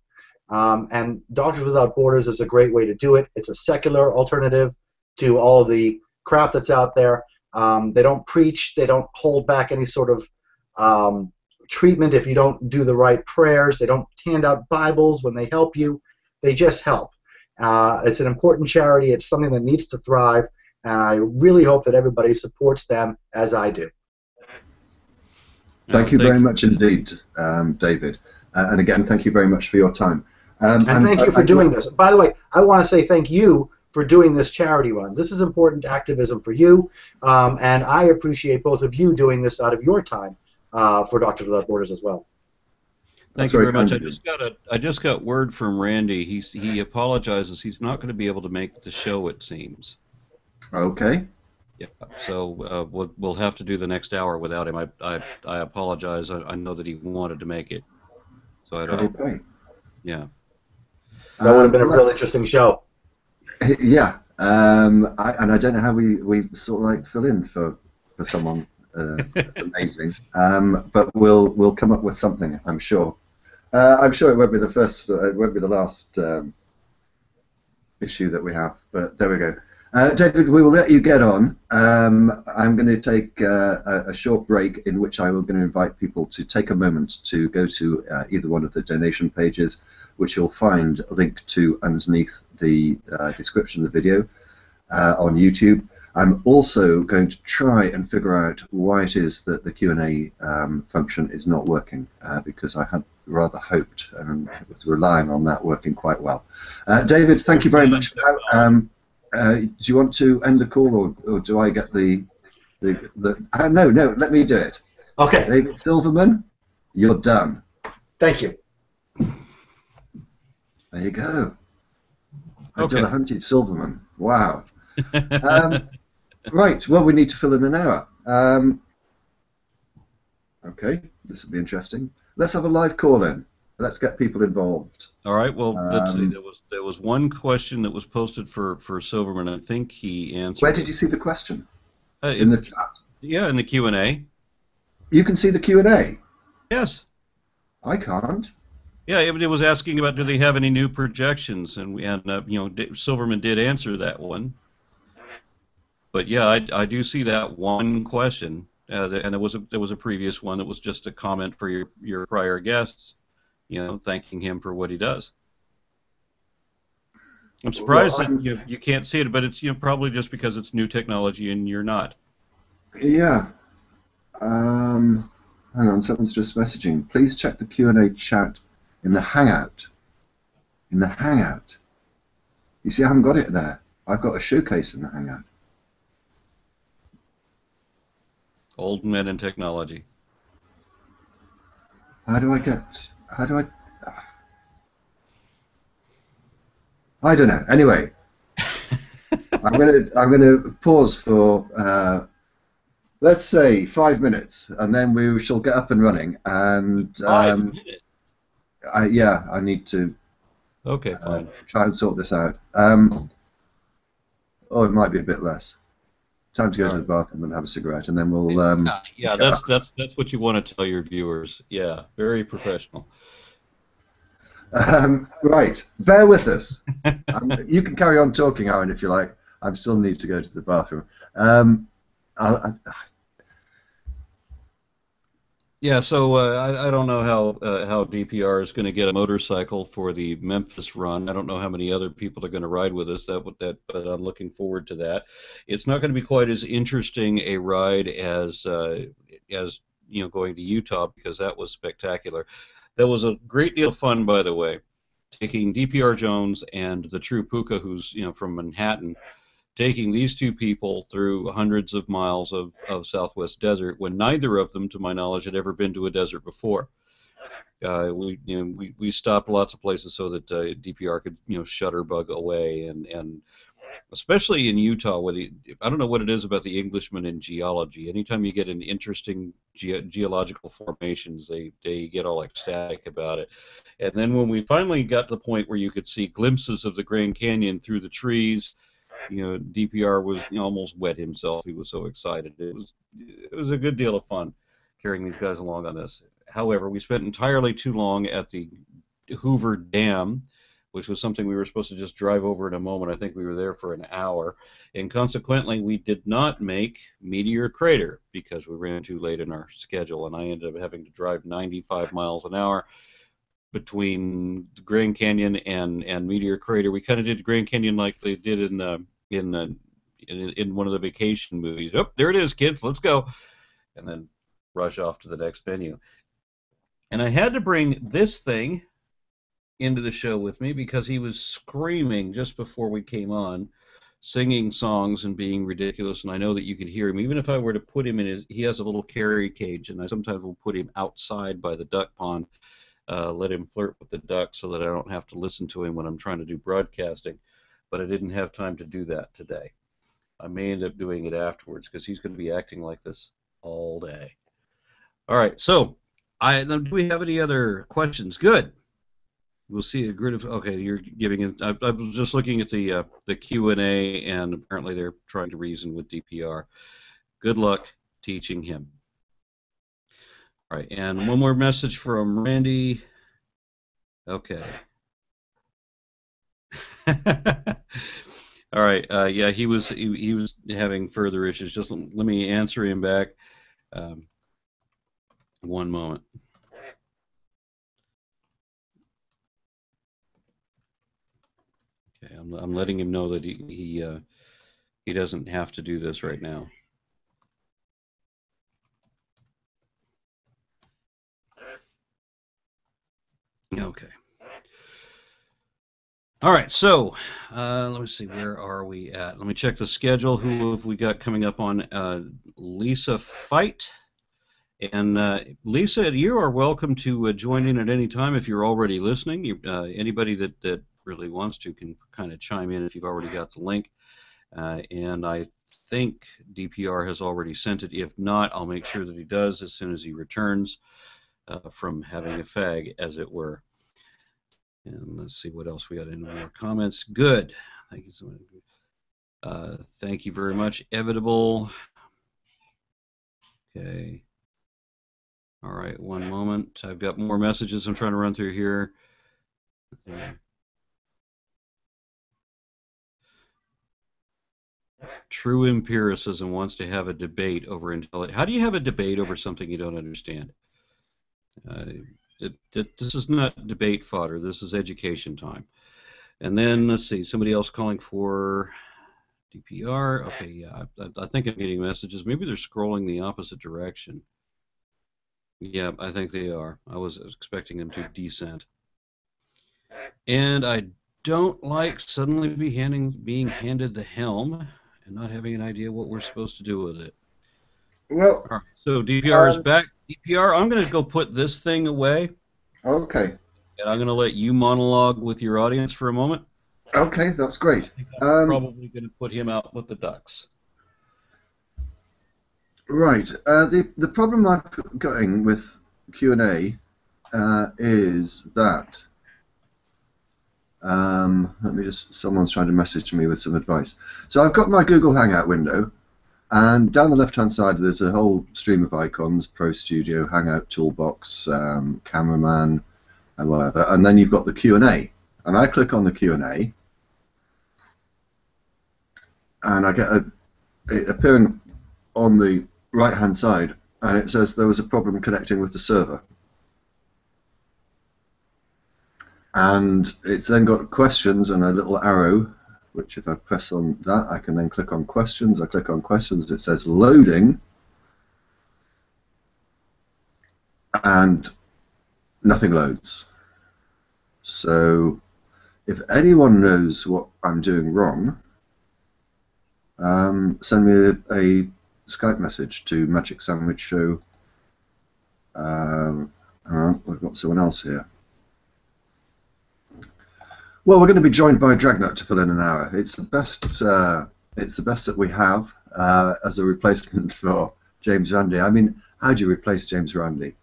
And Doctors Without Borders is a great way to do it. It's a secular alternative to all of the crap that's out there. They don't preach. They don't hold back any sort of treatment if you don't do the right prayers. They don't hand out Bibles when they help you. They just help. It's an important charity. It's something that needs to thrive, and I really hope that everybody supports them as I do. Thank you very much indeed, David. And again, thank you very much for your time. And thank you for doing this. By the way, I want to say thank you for doing this charity run. This is important activism for you, and I appreciate both of you doing this out of your time for Doctors Without Borders as well. Thank you very much. I just got word from Randy. He apologizes. He's not going to be able to make the show, it seems. Okay. Yeah. So we'll have to do the next hour without him. I apologize. I know that he wanted to make it. So I don't. Okay. Yeah. That would have been a real interesting show. Yeah. And I don't know how we sort of like fill in for someone. It's amazing. But we'll come up with something, I'm sure. I'm sure it won't be the first. It won't be the last issue that we have. But there we go. David, we will let you get on. I'm going to take a short break in which I will going to invite people to take a moment to go to either one of the donation pages, which you'll find linked to underneath the description of the video on YouTube. I'm also going to try and figure out why it is that the Q&A function is not working, because I had rather hoped and was relying on that working quite well. David, thank you very much for that. Do you want to end the call, or do I get the no, let me do it. Okay. David Silverman, you're done. Thank you. There you go. Until the hunted Silverman. Wow. Right, well, we need to fill in an hour. Okay, this will be interesting. Let's have a live call-in. Let's get people involved. All right, well, let's see. There was one question that was posted for Silverman. I think he answered. Where did you see the question? In the chat? Yeah, in the Q&A. You can see the Q&A? Yes. I can't. Yeah, it was asking about do they have any new projections, and Silverman did answer that one. But yeah, I do see that one question, and there was a previous one that was just a comment for your prior guests, thanking him for what he does. I'm surprised that you can't see it, but it's probably just because it's new technology and you're not. Yeah. Hang on, someone's just messaging. Please check the Q&A chat in the Hangout. In the Hangout. You see, I haven't got it there. I've got a showcase in the Hangout. Old men in technology. How do I don't know. Anyway, I'm gonna pause for let's say 5 minutes, and then we shall get up and running. And 5 minutes. I need to. Okay, fine. Try and sort this out. It might be a bit less. Time to go to the bathroom and have a cigarette, and then we'll. That's what you want to tell your viewers. Yeah, very professional. Right, bear with us. You can carry on talking, Aaron, if you like. I still need to go to the bathroom. Yeah, so I don't know how DPR is going to get a motorcycle for the Memphis run. I don't know how many other people are going to ride with us. But I'm looking forward to that. It's not going to be quite as interesting a ride as going to Utah, because that was spectacular. That was a great deal of fun, by the way, taking DPR Jones and the True Puka, who's from Manhattan, taking these two people through hundreds of miles of Southwest desert when neither of them, to my knowledge, had ever been to a desert before. We stopped lots of places so that DPR could shutterbug away, and especially in Utah, where I don't know what it is about the Englishmen in geology. Anytime you get in interesting geological formations, they get all ecstatic about it. And then when we finally got to the point where you could see glimpses of the Grand Canyon through the trees, DPR was almost wet himself. He was so excited. It was a good deal of fun carrying these guys along on this. However, we spent entirely too long at the Hoover Dam, which was something we were supposed to just drive over in a moment. I think we were there for an hour, and consequently we did not make Meteor Crater because we ran too late in our schedule, and I ended up having to drive 95 miles an hour between the Grand Canyon and Meteor Crater. We kind of did the Grand Canyon like they did in one of the vacation movies. Oh, there it is, kids, let's go, and then rush off to the next venue. And I had to bring this thing into the show with me because he was screaming just before we came on, singing songs and being ridiculous, and I know that you could hear him. Even if I were to put him in he has a little carry cage, and I sometimes will put him outside by the duck pond, let him flirt with the ducks so that I don't have to listen to him when I'm trying to do broadcasting. But I didn't have time to do that today. I may end up doing it afterwards because he's going to be acting like this all day. All right, so do we have any other questions? Good. We'll see a grid of. Okay, you're giving it. I was just looking at the Q&A, and apparently they're trying to reason with DPR. Good luck teaching him. All right, and one more message from Randy. Okay. All right. Yeah, he was having further issues. Just let me answer him back. One moment. Okay, I'm letting him know that he doesn't have to do this right now. Okay. All right, so let me see, where are we at? Let me check the schedule. Who have we got coming up on? Lisa Fight. And Lisa, you are welcome to join in at any time if you're already listening. Anybody that really wants to can kind of chime in if you've already got the link. And I think DPR has already sent it. If not, I'll make sure that he does as soon as he returns from having a fag, as it were. And let's see what else we got. Any more comments? Good. Thank you so much. Thank you very much. Evitable. Okay. All right, one moment. I've got more messages I'm trying to run through here. True empiricism wants to have a debate over intelligence. How do you have a debate over something you don't understand? This is not debate fodder. This is education time. And then, let's see, somebody else calling for DPR. Okay, yeah, I think I'm getting messages. Maybe they're scrolling the opposite direction. Yeah, I think they are. I was expecting them to descend. And I don't like suddenly being handed the helm and not having an idea what we're supposed to do with it. Well, all right, so DPR is back. DPR, I'm going to go put this thing away. Okay. And I'm going to let you monologue with your audience for a moment. Okay, that's great. I'm probably going to put him out with the ducks. Right. The problem I'm getting with Q&A is that let me just. Someone's trying to message me with some advice. So I've got my Google Hangout window, and down the left-hand side there's a whole stream of icons: Pro Studio, Hangout Toolbox, Cameraman, and whatever. And then you've got the Q&A, and I click on the Q&A, and I get it appearing on the right-hand side, and it says there was a problem connecting with the server. And it's then got questions and a little arrow, which if I press on that, I can then click on questions. I click on questions, it says loading, and nothing loads. So if anyone knows what I'm doing wrong, send me a Skype message to Magic Sandwich Show. We've got someone else here. Well, we're going to be joined by Dragnauct to fill in an hour. It's the best. It's the best that we have as a replacement for James Randi. I mean, how do you replace James Randi?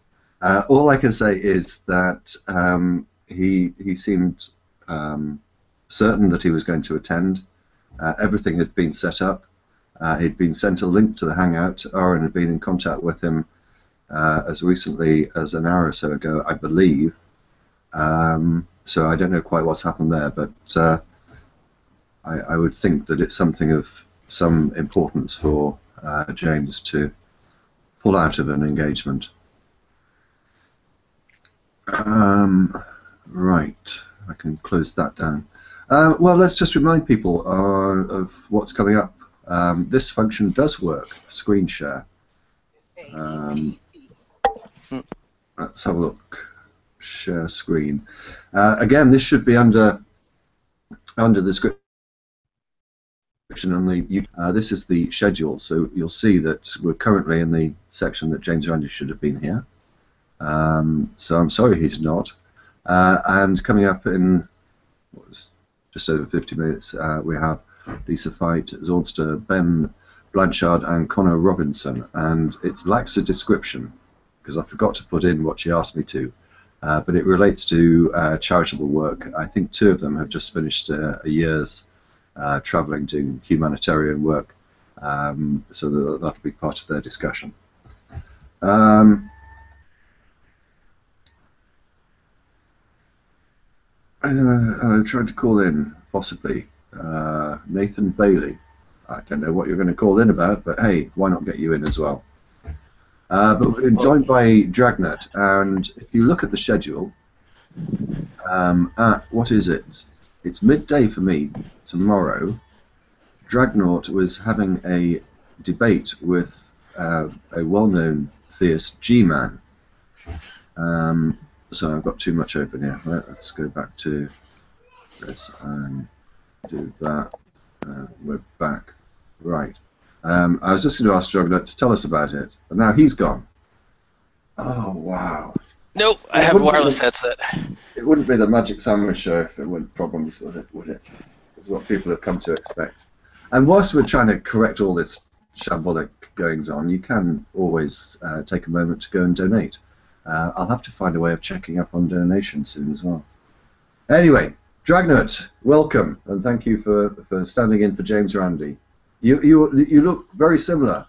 All I can say is that he seemed certain that he was going to attend. Everything had been set up. He'd been sent a link to the Hangout. Aaron had been in contact with him as recently as an hour or so ago, I believe. So I don't know quite what's happened there, but I would think that it's something of some importance for James to pull out of an engagement. Right, I can close that down. Well, let's just remind people of what's coming up. This function does work, screen share. Let's have a look. Share screen. Again, this should be under the description on the. This is the schedule, so you'll see that we're currently in the section that James Randi should have been here. So I'm sorry he's not. And coming up in just over 50 minutes, we have Lisa Fight, Zaunstar, Ben Blanchard, and Conor Robinson. And it lacks a description because I forgot to put in what she asked me to. But it relates to charitable work. I think two of them have just finished a year's travelling doing humanitarian work, so that'll be part of their discussion. I tried to call in, possibly, Nathan Bailey. I don't know what you're going to call in about, but hey, why not get you in as well? But we've been joined by Dragnauct, and if you look at the schedule, what is it? It's midday for me tomorrow. Dragnauct was having a debate with a well-known theist, G-Man. So I've got too much open here. Let's go back to this and do that. We're back. Right. I was just going to ask Dragnauct to tell us about it, but now he's gone. Oh, wow. Nope, I have a wireless headset. It wouldn't be the Magic Sandwich show if there weren't problems with it, would it? It's what people have come to expect. And whilst we're trying to correct all this shambolic goings on, you can always take a moment to go and donate. I'll have to find a way of checking up on donations soon as well. Anyway, Dragnauct, welcome, and thank you for standing in for James Randi. You look very similar.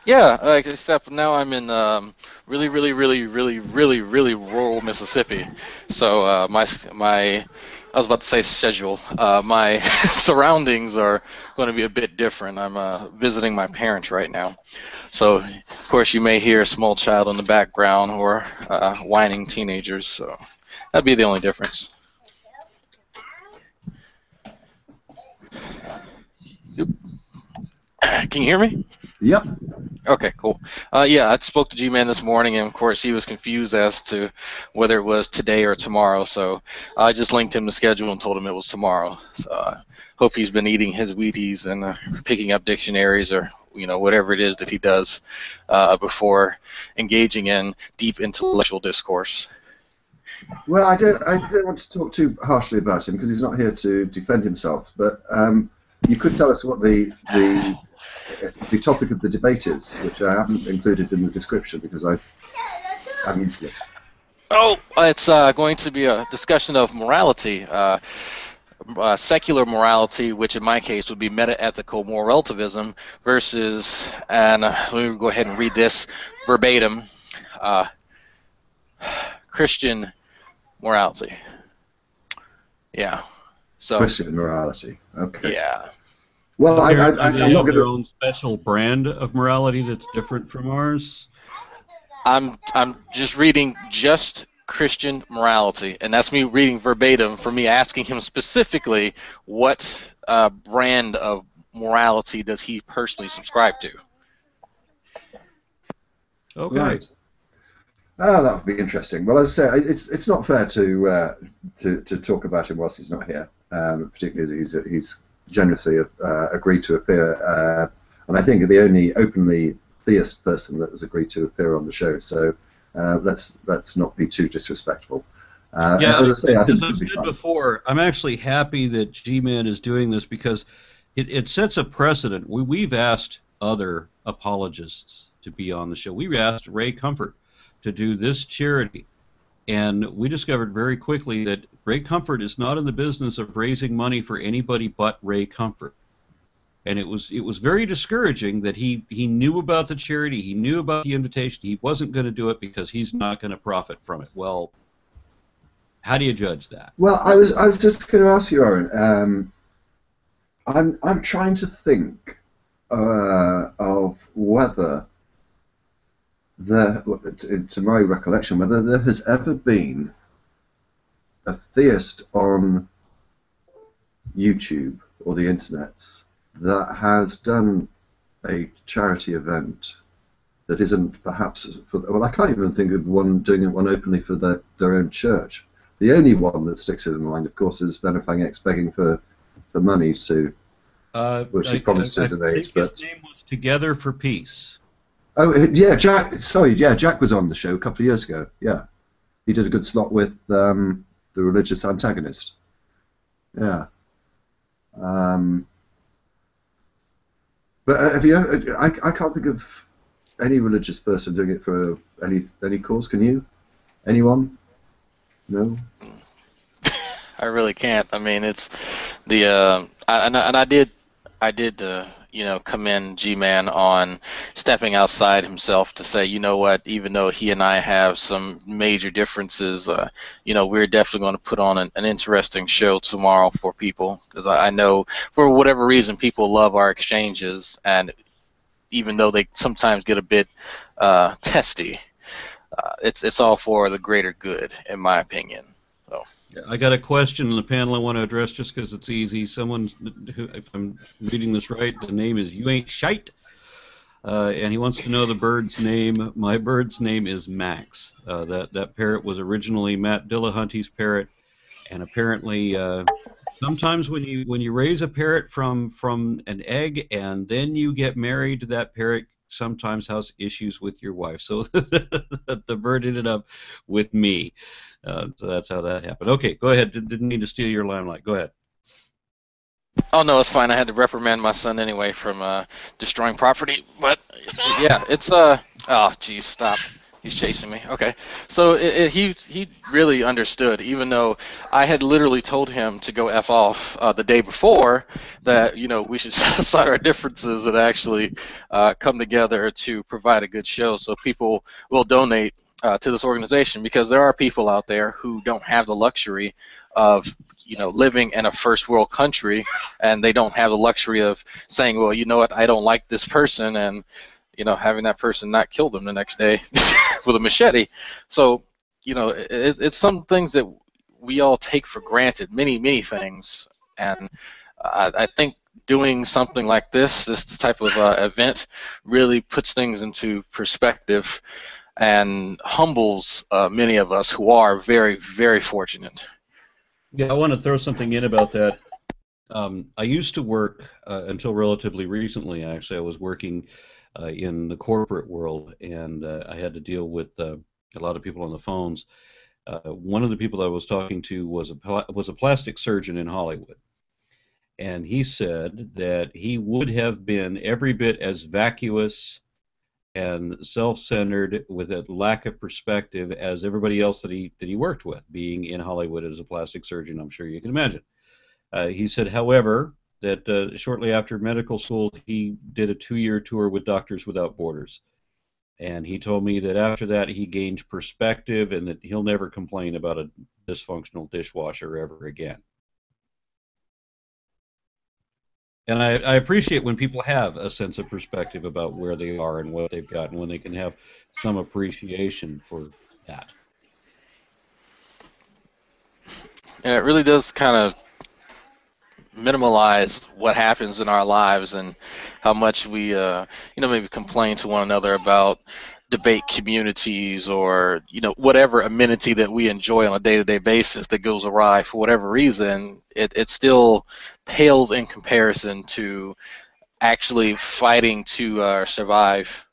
Yeah, except now I'm in really rural Mississippi. So I was about to say schedule. My surroundings are going to be a bit different. I'm visiting my parents right now. So, of course, you may hear a small child in the background or whining teenagers. So that'd be the only difference. Yep. Can you hear me? Yep. Okay, cool. Yeah, I spoke to G-Man this morning, and of course he was confused as to whether it was today or tomorrow, so I just linked him the schedule and told him it was tomorrow. So I hope he's been eating his Wheaties and picking up dictionaries or whatever it is that he does before engaging in deep intellectual discourse. Well, I don't want to talk too harshly about him because he's not here to defend himself, but you could tell us what the topic of the debate is, which I haven't included in the description because I'm useless. Oh, it's going to be a discussion of morality, secular morality, which in my case would be meta-ethical moral relativism, versus, and let me go ahead and read this verbatim, Christian morality. Yeah. So. Christian morality. Okay. Yeah. Well, I'm not going their own special brand of morality that's different from ours. I'm just reading just Christian morality, and that's me reading verbatim for me asking him specifically what brand of morality does he personally subscribe to. Okay. Right. Oh, that would be interesting. Well, as I say, it's not fair to talk about him whilst he's not here, particularly as he's generously agreed to appear, and I think the only openly theist person that has agreed to appear on the show. So let's not be too disrespectful. Yeah, as I say, I think as I've said before, I'm actually happy that G-Man is doing this because it sets a precedent. We've asked other apologists to be on the show. We asked Ray Comfort to do this charity, and we discovered very quickly that Ray Comfort is not in the business of raising money for anybody but Ray Comfort. And it was very discouraging that he knew about the charity, he knew about the invitation, he wasn't going to do it because he's not going to profit from it. Well, how do you judge that? Well, I was just going to ask you, Aaron. I'm trying to think of whether to my recollection, whether there has ever been a theist on YouTube or the internet that has done a charity event that isn't perhaps well, I can't even think of one doing one openly for their own church. The only one that sticks in mind, of course, is Benefang X begging for money to which he promised to donate. But his name was Together for Peace. Oh yeah, Jack. Sorry, yeah, Jack was on the show a couple of years ago. Yeah, he did a good slot with the religious antagonist. Yeah. But have you? I can't think of any religious person doing it for any cause. Can you? Anyone? No. I really can't. I mean, it's the I did commend G-Man on stepping outside himself to say, you know what, even though he and I have some major differences, we're definitely going to put on an interesting show tomorrow for people, because I know for whatever reason people love our exchanges, and even though they sometimes get a bit testy, it's all for the greater good, in my opinion. So. I got a question in the panel I want to address just because it's easy. Someone, if I'm reading this right, the name is You Ain't Shite, and he wants to know the bird's name. My bird's name is Max. That parrot was originally Matt Dillahunty's parrot, and apparently sometimes when you raise a parrot from an egg and then you get married, that parrot sometimes has issues with your wife. So the bird ended up with me. So that's how that happened. Okay, go ahead. Didn't mean to steal your limelight. Go ahead. Oh no, it's fine. I had to reprimand my son anyway from destroying property. But yeah, it's oh geez, stop. He's chasing me. Okay, so he really understood, even though I had literally told him to go F off the day before, that we should set aside our differences and actually come together to provide a good show, so people will donate to this organization, because there are people out there who don't have the luxury of living in a first world country, and they don't have the luxury of saying, well, you know what, I don't like this person, and having that person not kill them the next day with a machete. So, it's some things that we all take for granted, many things. And I think doing something like this type of event really puts things into perspective and humbles many of us who are very, very fortunate. Yeah, I want to throw something in about that. I used to work, until relatively recently, actually, I was working in the corporate world, and I had to deal with a lot of people on the phones. One of the people that I was talking to was a plastic surgeon in Hollywood, and he said that he would have been every bit as vacuous and self-centered, with a lack of perspective, as everybody else that he worked with, being in Hollywood as a plastic surgeon. I'm sure you can imagine. He said, however, that shortly after medical school, he did a 2-year tour with Doctors Without Borders. And he told me that after that, he gained perspective, and that he'll never complain about a dysfunctional dishwasher ever again. And I appreciate when people have a sense of perspective about where they are and what they've got, and when they can have some appreciation for that. And it really does kind of minimalize what happens in our lives, and how much we maybe complain to one another about debate communities, or whatever amenity that we enjoy on a day-to-day basis that goes awry for whatever reason. It still pales in comparison to actually fighting to survive.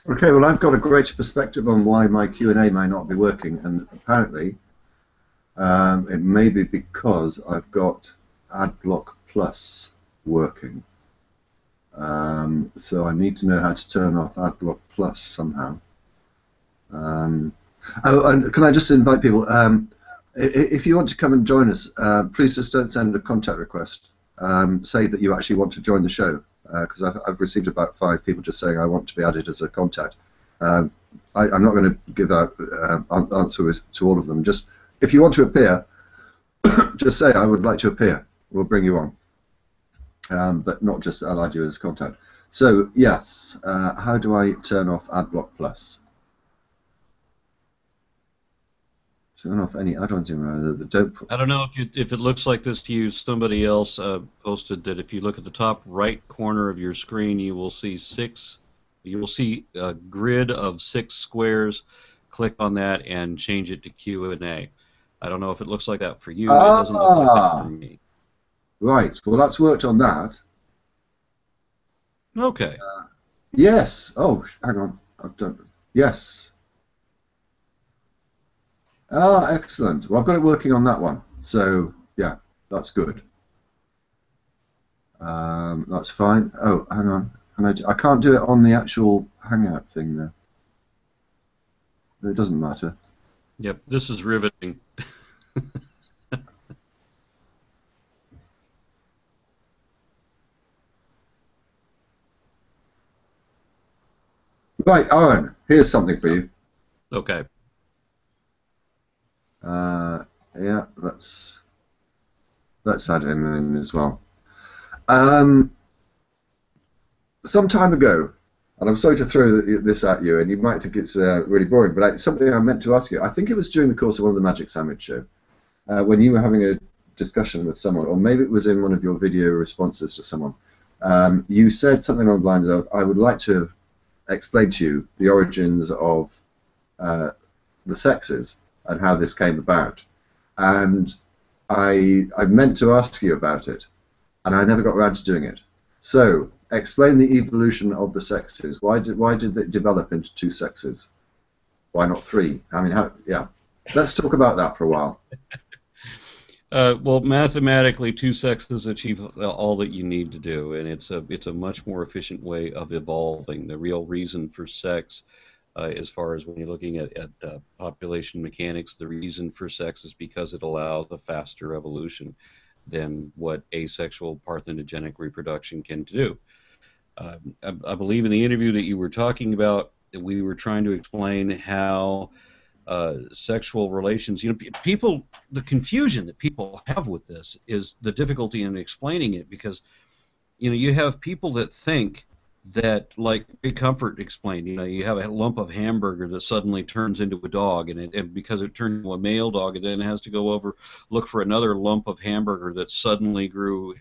Okay, well, I've got a greater perspective on why my Q&A may not be working, and apparently it may be because I've got AdBlock Plus working. So I need to know how to turn off AdBlock Plus somehow. Oh, and can I just invite people, if you want to come and join us, please just don't send a contact request. Say that you actually want to join the show, because I've received about 5 people just saying I want to be added as a contact. I'm not going to give out answers to all of them. Just if you want to appear, just say I would like to appear. We'll bring you on, but not just add you as contact. So yes, how do I turn off AdBlock Plus? Turn off any add-ons in there that don't. I don't know if it looks like this to you. Somebody else posted that if you look at the top right corner of your screen, you will see a grid of 6 squares. Click on that and change it to Q&A. I don't know if it looks like that for you. It doesn't look like that for me. Right. Well, that's worked on that. Okay. Yes. Oh, hang on. I've done. Yes. Ah, excellent. Well, I've got it working on that one. So, yeah, that's good. That's fine. Oh, hang on. I can't do it on the actual Hangout thing there. It doesn't matter. Yep, this is riveting. Right, Owen, here's something for you. Okay. Yeah, let's add him in as well. Some time ago, and I'm sorry to throw this at you, and you might think it's really boring, but it's something I meant to ask you. I think it was during the course of one of the Magic Sandwich show, when you were having a discussion with someone, or maybe it was in one of your video responses to someone. You said something along the lines of, I would like to explain to you the origins of the sexes and how this came about. And I meant to ask you about it, and I never got around to doing it. So, explain the evolution of the sexes. Why did it develop into 2 sexes? Why not 3? I mean, yeah. Let's talk about that for a while. Well, mathematically, 2 sexes achieve all that you need to do, and it's a much more efficient way of evolving. The real reason for sex, as far as when you're looking at population mechanics, the reason for sex is because it allows a faster evolution than what asexual parthenogenic reproduction can do. I believe in the interview that you were talking about, that we were trying to explain how sexual relations, people, the confusion that people have with this is the difficulty in explaining it, because you have people that think that, like Big Comfort explained, you have a lump of hamburger that suddenly turns into a dog, and because it turned into a male dog, it then has to go over, look for another lump of hamburger that suddenly grew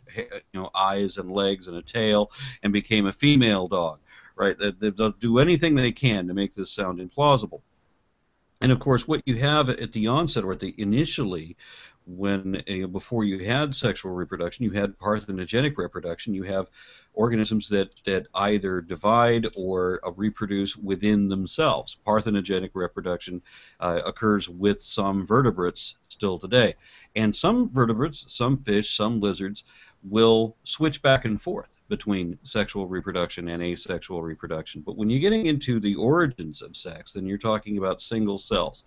eyes and legs and a tail and became a female dog, right? They'll do anything they can to make this sound implausible. And of course, what you have at the onset, or initially, when before you had sexual reproduction, you had parthenogenic reproduction. You have organisms that either divide or reproduce within themselves. Parthenogenic reproduction occurs with some vertebrates still today, and some vertebrates, some fish, some lizards will switch back and forth between sexual reproduction and asexual reproduction. But when you're getting into the origins of sex, then you're talking about single cells.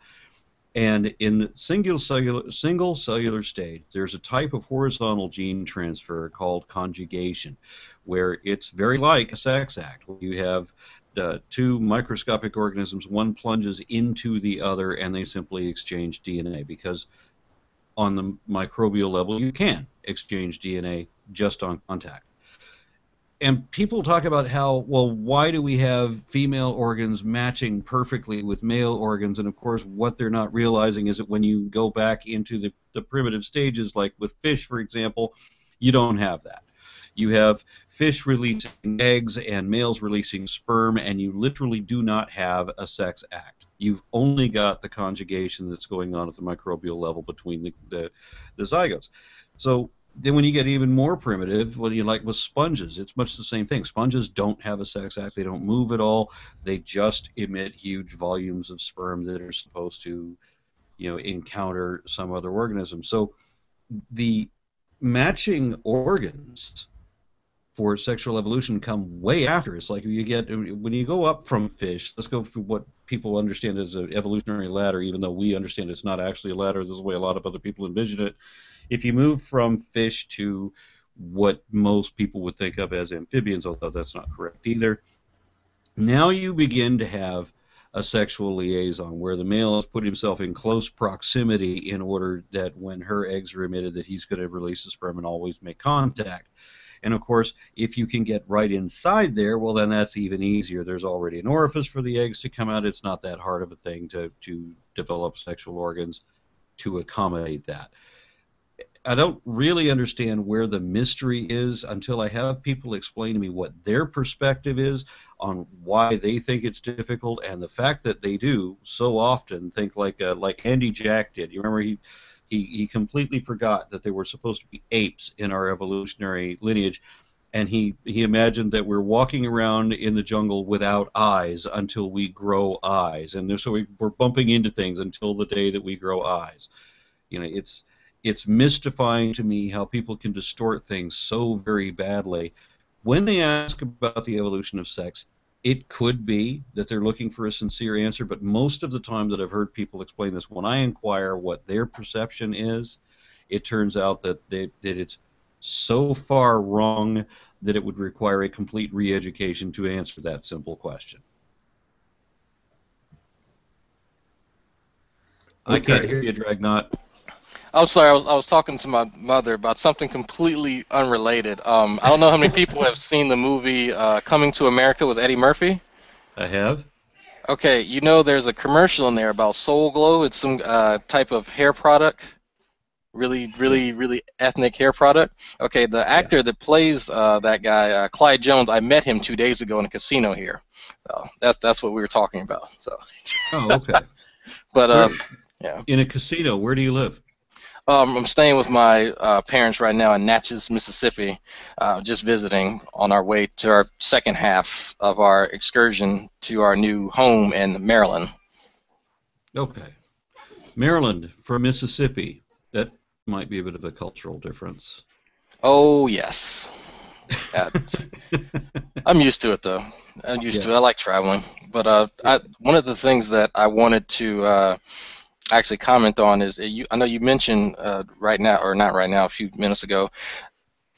And in the single cellular stage, there's a type of horizontal gene transfer called conjugation, where it's very like a sex act. You have 2 microscopic organisms, one plunges into the other, and they simply exchange DNA, because on the microbial level, you can exchange DNA just on contact. And people talk about how, well, why do we have female organs matching perfectly with male organs? And of course, what they're not realizing is that when you go back into the primitive stages, like with fish, for example, you don't have that. You have fish releasing eggs and males releasing sperm, and you literally do not have a sex act. You've only got the conjugation that's going on at the microbial level between the zygotes. So then when you get even more primitive, like with sponges, it's much the same thing. Sponges don't have a sex act. They don't move at all. They just emit huge volumes of sperm that are supposed to, encounter some other organism. So the matching organs for sexual evolution come way after. It's like when you go up from fish, let's go through what people understand as an evolutionary ladder, even though we understand it's not actually a ladder. This is the way a lot of other people envision it. If you move from fish to what most people would think of as amphibians, although that's not correct either, now you begin to have a sexual liaison where the male has put himself in close proximity in order that when her eggs are emitted that he's going to release the sperm and always make contact. And of course, if you can get right inside there, well, then that's even easier. There's already an orifice for the eggs to come out. It's not that hard of a thing to develop sexual organs to accommodate that. I don't really understand where the mystery is until I have people explain to me what their perspective is on why they think it's difficult, and the fact that they do so often think like Andy Jack did. You remember he completely forgot that there were supposed to be apes in our evolutionary lineage, and he imagined that we're walking around in the jungle without eyes until we grow eyes, and so we're bumping into things until the day that we grow eyes. It's mystifying to me how people can distort things so very badly. When they ask about the evolution of sex, it could be that they're looking for a sincere answer, but most of the time that I've heard people explain this, when I inquire what their perception is, it turns out that it's so far wrong that it would require a complete re-education to answer that simple question. Okay. I can't hear you, Dragnauct. I'm sorry, I was talking to my mother about something completely unrelated. I don't know how many people have seen the movie Coming to America with Eddie Murphy. I have. Okay, there's a commercial in there about Soul Glow. It's some type of hair product, really ethnic hair product. Okay, the actor that plays that guy, Clyde Jones, I met him 2 days ago in a casino here. That's what we were talking about. So. Oh, okay. But yeah. In a casino, where do you live? I'm staying with my parents right now in Natchez, Mississippi, just visiting on our way to our second half of our excursion to our new home in Maryland. Okay. Maryland from Mississippi. That might be a bit of a cultural difference. Oh, yes. I'm used to it, though. I'm used to it. I like traveling. But one of the things that I wanted to actually comment on is, I know you mentioned right now, or not right now, a few minutes ago,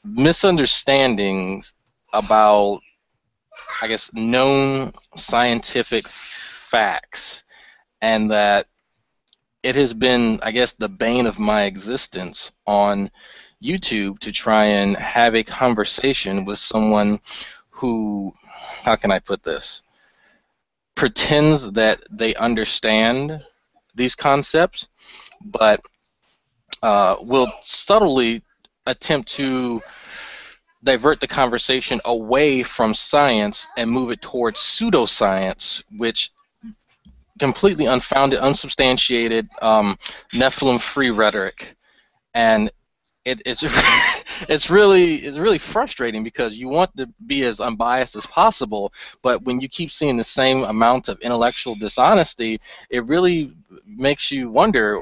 misunderstandings about, I guess, known scientific facts, and that it has been, I guess, the bane of my existence on YouTube to try and have a conversation with someone who, how can I put this, pretends that they understand these concepts, but will subtly attempt to divert the conversation away from science and move it towards pseudoscience, which completely unfounded, unsubstantiated, Nephilim-free rhetoric, and it's really frustrating, because you want to be as unbiased as possible, but when you keep seeing the same amount of intellectual dishonesty, it really makes you wonder,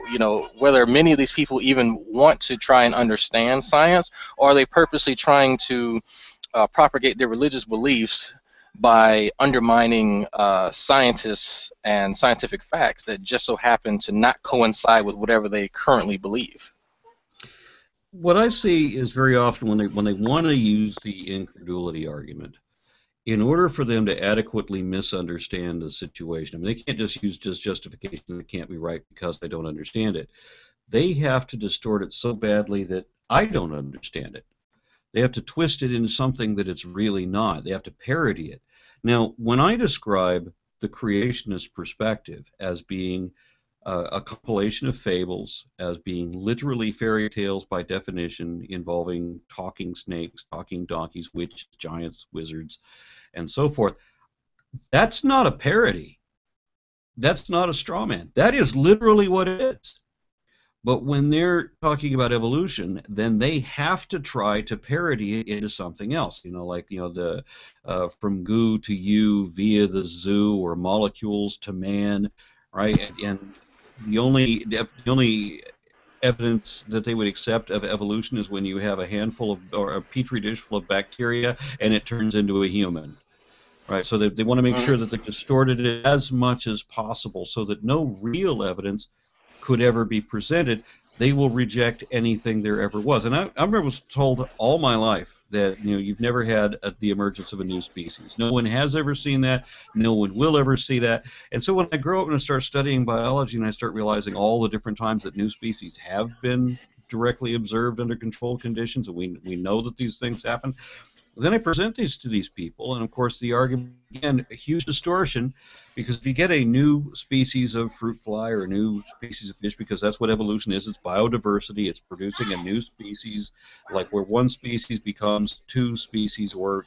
whether many of these people even want to try and understand science, or are they purposely trying to propagate their religious beliefs by undermining scientists and scientific facts that just so happen to not coincide with whatever they currently believe. What I see is very often when they want to use the incredulity argument, in order for them to adequately misunderstand the situation, I mean, they can't just use justification that can't be right because they don't understand it. They have to distort it so badly that I don't understand it. They have to twist it into something that it's really not. They have to parody it. Now, when I describe the creationist perspective as being a compilation of fables, as being literally fairy tales by definition, involving talking snakes, talking donkeys, witches, giants, wizards, and so forth, that's not a parody. That's not a straw man. That is literally what it is. But when they're talking about evolution, then they have to try to parody it into something else. The from goo to you via the zoo, or molecules to man, right? And the only evidence that they would accept of evolution is when you have a handful of, or a petri dish full of bacteria, and it turns into a human, right? So they want to make sure that they distorted it as much as possible, so that no real evidence could ever be presented. They will reject anything there ever was. And I remember was told all my life that you've never had the emergence of a new species. No one has ever seen that. No one will ever see that. And so when I grow up and I start studying biology, and I start realizing all the different times that new species have been directly observed under controlled conditions, and we know that these things happen, then I present these to these people, and of course the argument, again, a huge distortion, because if you get a new species of fruit fly or a new species of fish, because that's what evolution is, it's biodiversity, it's producing a new species, like where one species becomes two species, or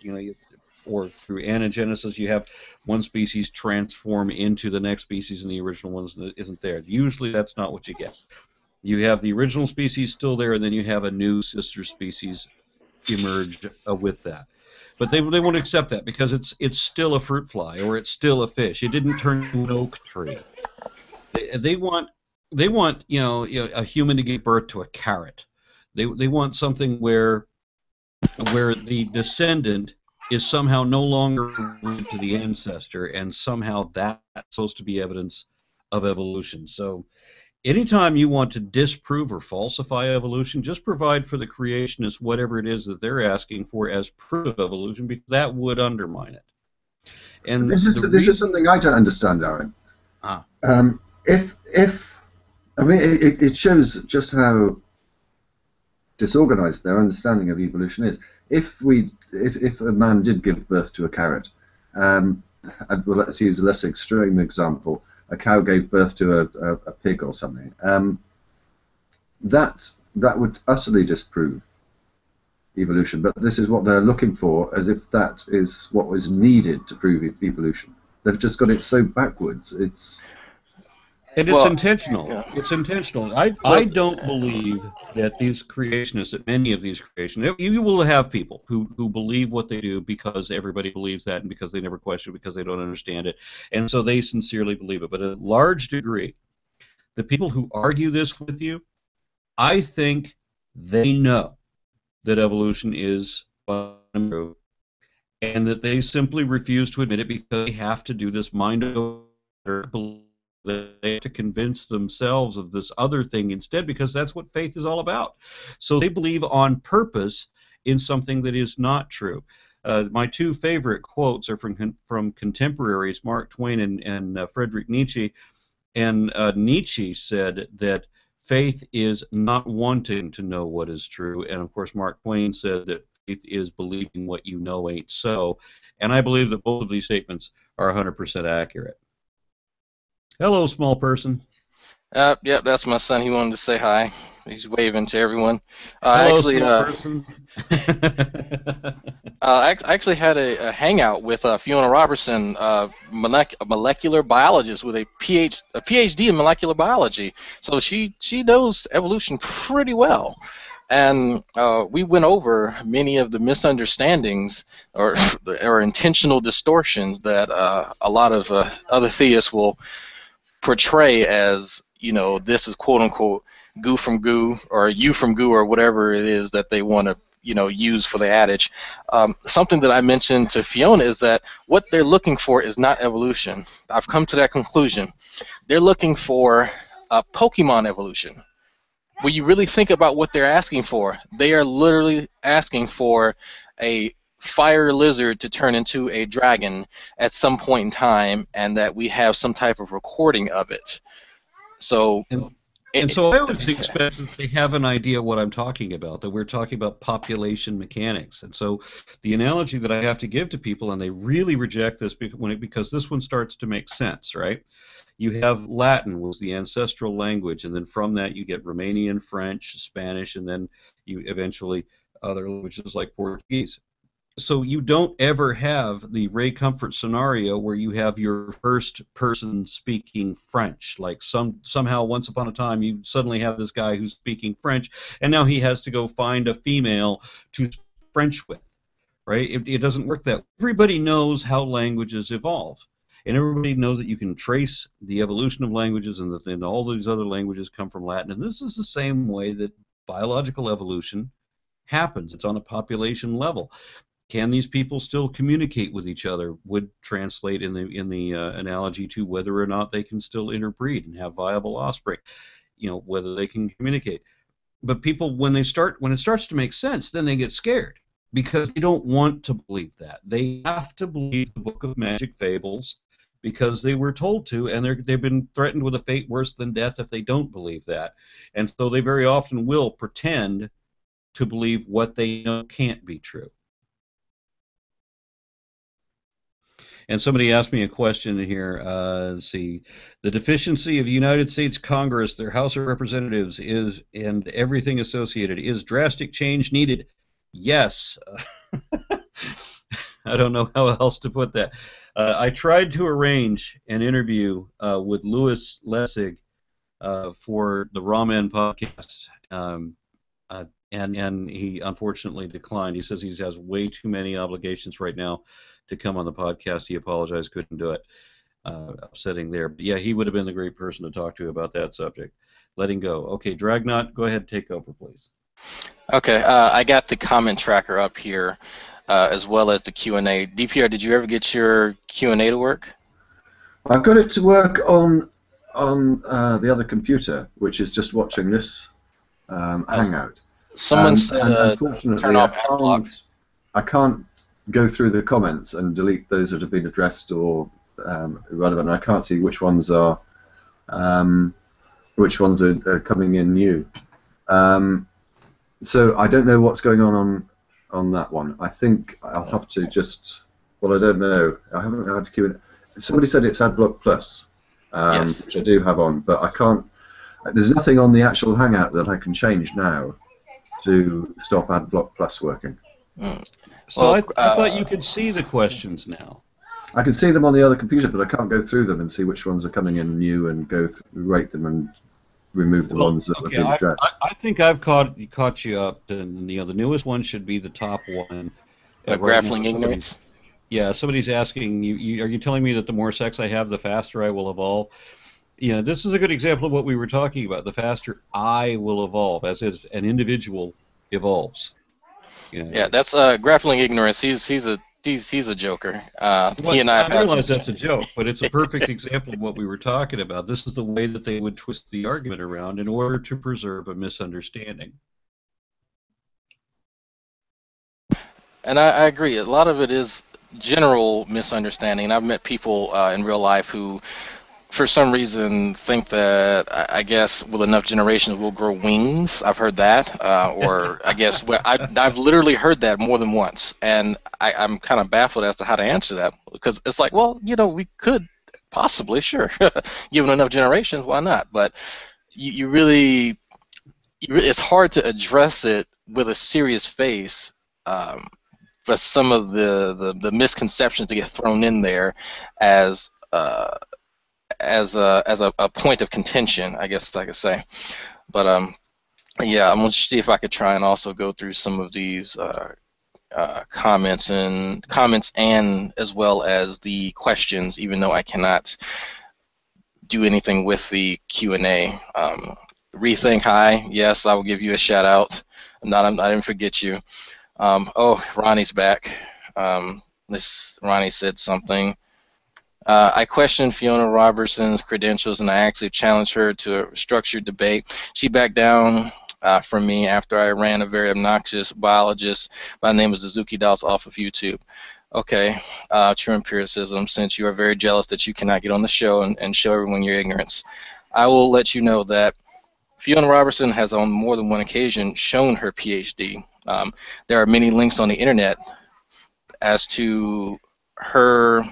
or through anagenesis you have one species transform into the next species and the original one isn't there. Usually that's not what you get. You have the original species still there, and then you have a new sister species emerged with that. But they won't accept that, because it's still a fruit fly, or it's still a fish. It didn't turn into an oak tree. They want a human to give birth to a carrot. They want something where the descendant is somehow no longer related to the ancestor, and somehow that's supposed to be evidence of evolution. So anytime you want to disprove or falsify evolution, just provide for the creationists whatever it is that they're asking for as proof of evolution, because that would undermine it. And this is something I don't understand, Aaron. If I mean, it shows just how disorganized their understanding of evolution is. If a man did give birth to a carrot, well, let's use a less extreme example. A cow gave birth to a pig or something. That would utterly disprove evolution. But this is what they're looking for, as if that is what was needed to prove evolution. They've just got it so backwards. And it's intentional. Yeah. It's intentional. I don't believe that these creationists, that many of these creationists, you will have people who believe what they do because everybody believes that and because they never question it, because they don't understand it, and so they sincerely believe it. But a large degree, the people who argue this with you, I think they know that evolution is true, and that they simply refuse to admit it because they have to do this mind over. They have to convince themselves of this other thing instead, because that's what faith is all about. So they believe on purpose in something that is not true. My two favorite quotes are from contemporaries, Mark Twain and Friedrich Nietzsche. And Nietzsche said that faith is not wanting to know what is true. And of course, Mark Twain said that faith is believing what you know ain't so. And I believe that both of these statements are 100% accurate. Hello, small person. Yep, that's my son. He wanted to say hi. He's waving to everyone. Hello, small person. I actually had a hangout with Fiona Robertson, a molecular biologist with a PhD in molecular biology. So she knows evolution pretty well. And we went over many of the misunderstandings or intentional distortions that a lot of other theists will portray as, this is quote unquote goo from goo or you from goo or whatever it is that they want to use for the adage. Something that I mentioned to Fiona is that what they're looking for is not evolution. I've come to that conclusion. They're looking for Pokemon evolution. When you really think about what they're asking for, they are literally asking for a fire lizard to turn into a dragon at some point in time, and that we have some type of recording of it. So, so I always expect that they have an idea what I'm talking about, that we're talking about population mechanics. And so the analogy that I have to give to people, and they really reject this because this one starts to make sense, right? You have Latin was the ancestral language, and then from that you get Romanian, French, Spanish, and then you eventually other languages like Portuguese. So you don't ever have the Ray Comfort scenario where you have your first person speaking French. Like somehow once upon a time you suddenly have this guy who's speaking French, and now he has to go find a female to speak French with, right? It doesn't work that way. Everybody knows how languages evolve. And everybody knows that you can trace the evolution of languages, and that then all these other languages come from Latin. And this is the same way that biological evolution happens. It's on a population level. Can these people still communicate with each other? Would translate in the analogy to whether or not they can still interbreed and have viable offspring. Whether they can communicate. But people, when it starts to make sense, then they get scared because they don't want to believe that. They have to believe the Book of Magic Fables because they were told to, and they've been threatened with a fate worse than death if they don't believe that. And so they very often will pretend to believe what they know can't be true. And somebody asked me a question here. Let's see. The deficiency of the United States Congress, their House of Representatives, and everything associated, is drastic change needed? Yes. I don't know how else to put that. I tried to arrange an interview with Louis Lessig for the Raw Men podcast, and he unfortunately declined. He says he has way too many obligations right now to come on the podcast. He apologized, couldn't do it. Upsetting there. But yeah, he would have been the great person to talk to about that subject. Letting go. Okay, Dragnauct, go ahead and take over, please. Okay, I got the comment tracker up here, as well as the Q&A. DPR, did you ever get your Q&A to work? I've got it to work on the other computer, which is just watching this Hangout. Someone said, unfortunately, turn off ad block. I can't go through the comments and delete those that have been addressed or irrelevant. I can't see which ones are coming in new. So I don't know what's going on that one. I think I'll have to just. Well, I don't know. I haven't had to Q&A. Somebody said it's AdBlock Plus, Yes. which I do have on, but I can't. There's nothing on the actual Hangout that I can change now to stop AdBlock Plus working. So I thought you could see the questions now. I can see them on the other computer, but I can't go through them and see which ones are coming in new and go through, rate them and remove the ones that have been addressed. I think I've caught you up, and the newest one should be the top one. Grappling ignorance. Yeah, somebody's asking you. Are you telling me that the more sex I have, the faster I will evolve? Yeah, this is a good example of what we were talking about. The faster I will evolve, as is an individual evolves. Yeah, that's grappling ignorance. He's a joker. He and I realize that's a joke, but it's a perfect example of what we were talking about. This is the way that they would twist the argument around in order to preserve a misunderstanding. And I agree. A lot of it is general misunderstanding. I've met people in real life who, for some reason, think that I guess with enough generations we'll grow wings. I've heard that, or I guess I've literally heard that more than once, and I'm kind of baffled as to how to answer that, because it's like, well, we could possibly, sure, given enough generations, why not? But you really, it's hard to address it with a serious face. For some of the misconceptions to get thrown in there as a point of contention, I guess I could say. But yeah, I'm gonna see if I could try and also go through some of these comments and as well as the questions, even though I cannot do anything with the Q&A. Rethink, hi, yes, I will give you a shout out. I didn't forget you. Oh, Ronnie's back. Ronnie said something. I questioned Fiona Robertson's credentials, and I actually challenged her to a structured debate. She backed down from me after I ran a very obnoxious biologist by the name of Suzuki Dolls off of YouTube. Okay, true empiricism, since you are very jealous that you cannot get on the show and show everyone your ignorance. I will let you know that Fiona Robertson has on more than one occasion shown her PhD. There are many links on the internet as to her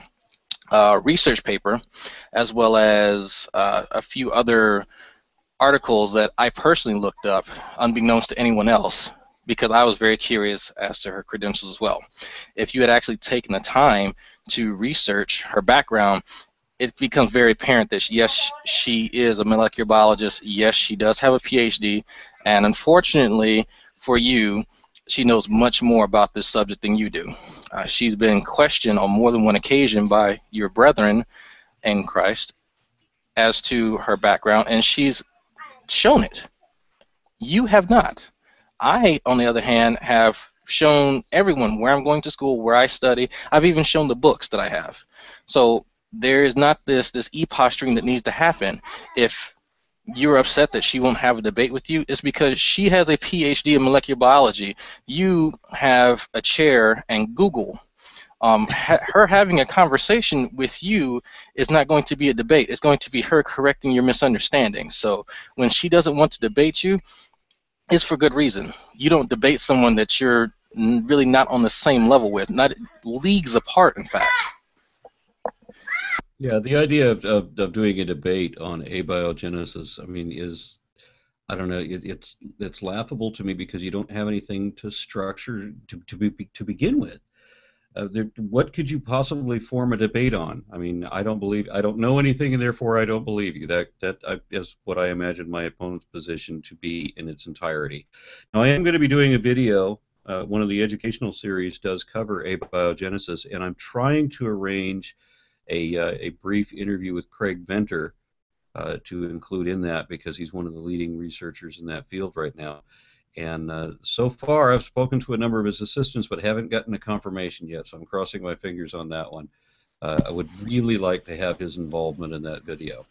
research paper, as well as a few other articles that I personally looked up, unbeknownst to anyone else, because I was very curious as to her credentials as well. If you had actually taken the time to research her background, it becomes very apparent that yes, she is a molecular biologist. Yes, she does have a PhD, and unfortunately for you, she knows much more about this subject than you do. She's been questioned on more than one occasion by your brethren in Christ as to her background, and she's shown it. You have not. I, on the other hand, have shown everyone where I'm going to school, where I study. I've even shown the books that I have. So there is not this e-posturing that needs to happen. If you're upset that she won't have a debate with you, it's because she has a PhD in molecular biology. You have a chair and Google. Her having a conversation with you is not going to be a debate. It's going to be her correcting your misunderstanding. So when she doesn't want to debate you, it's for good reason. You don't debate someone that you're really not on the same level with, not leagues apart, in fact. Yeah, the idea of doing a debate on abiogenesis, I mean, is, I don't know, it's laughable to me, because you don't have anything to structure to begin with. What could you possibly form a debate on? I mean, I don't know anything, and therefore I don't believe you. That is what I imagine my opponent's position to be in its entirety. Now, I am going to be doing a video. One of the educational series does cover abiogenesis, and I'm trying to arrange a brief interview with Craig Venter to include in that, because he's one of the leading researchers in that field right now. And so far, I've spoken to a number of his assistants, but haven't gotten a confirmation yet, so I'm crossing my fingers on that one. I would really like to have his involvement in that video.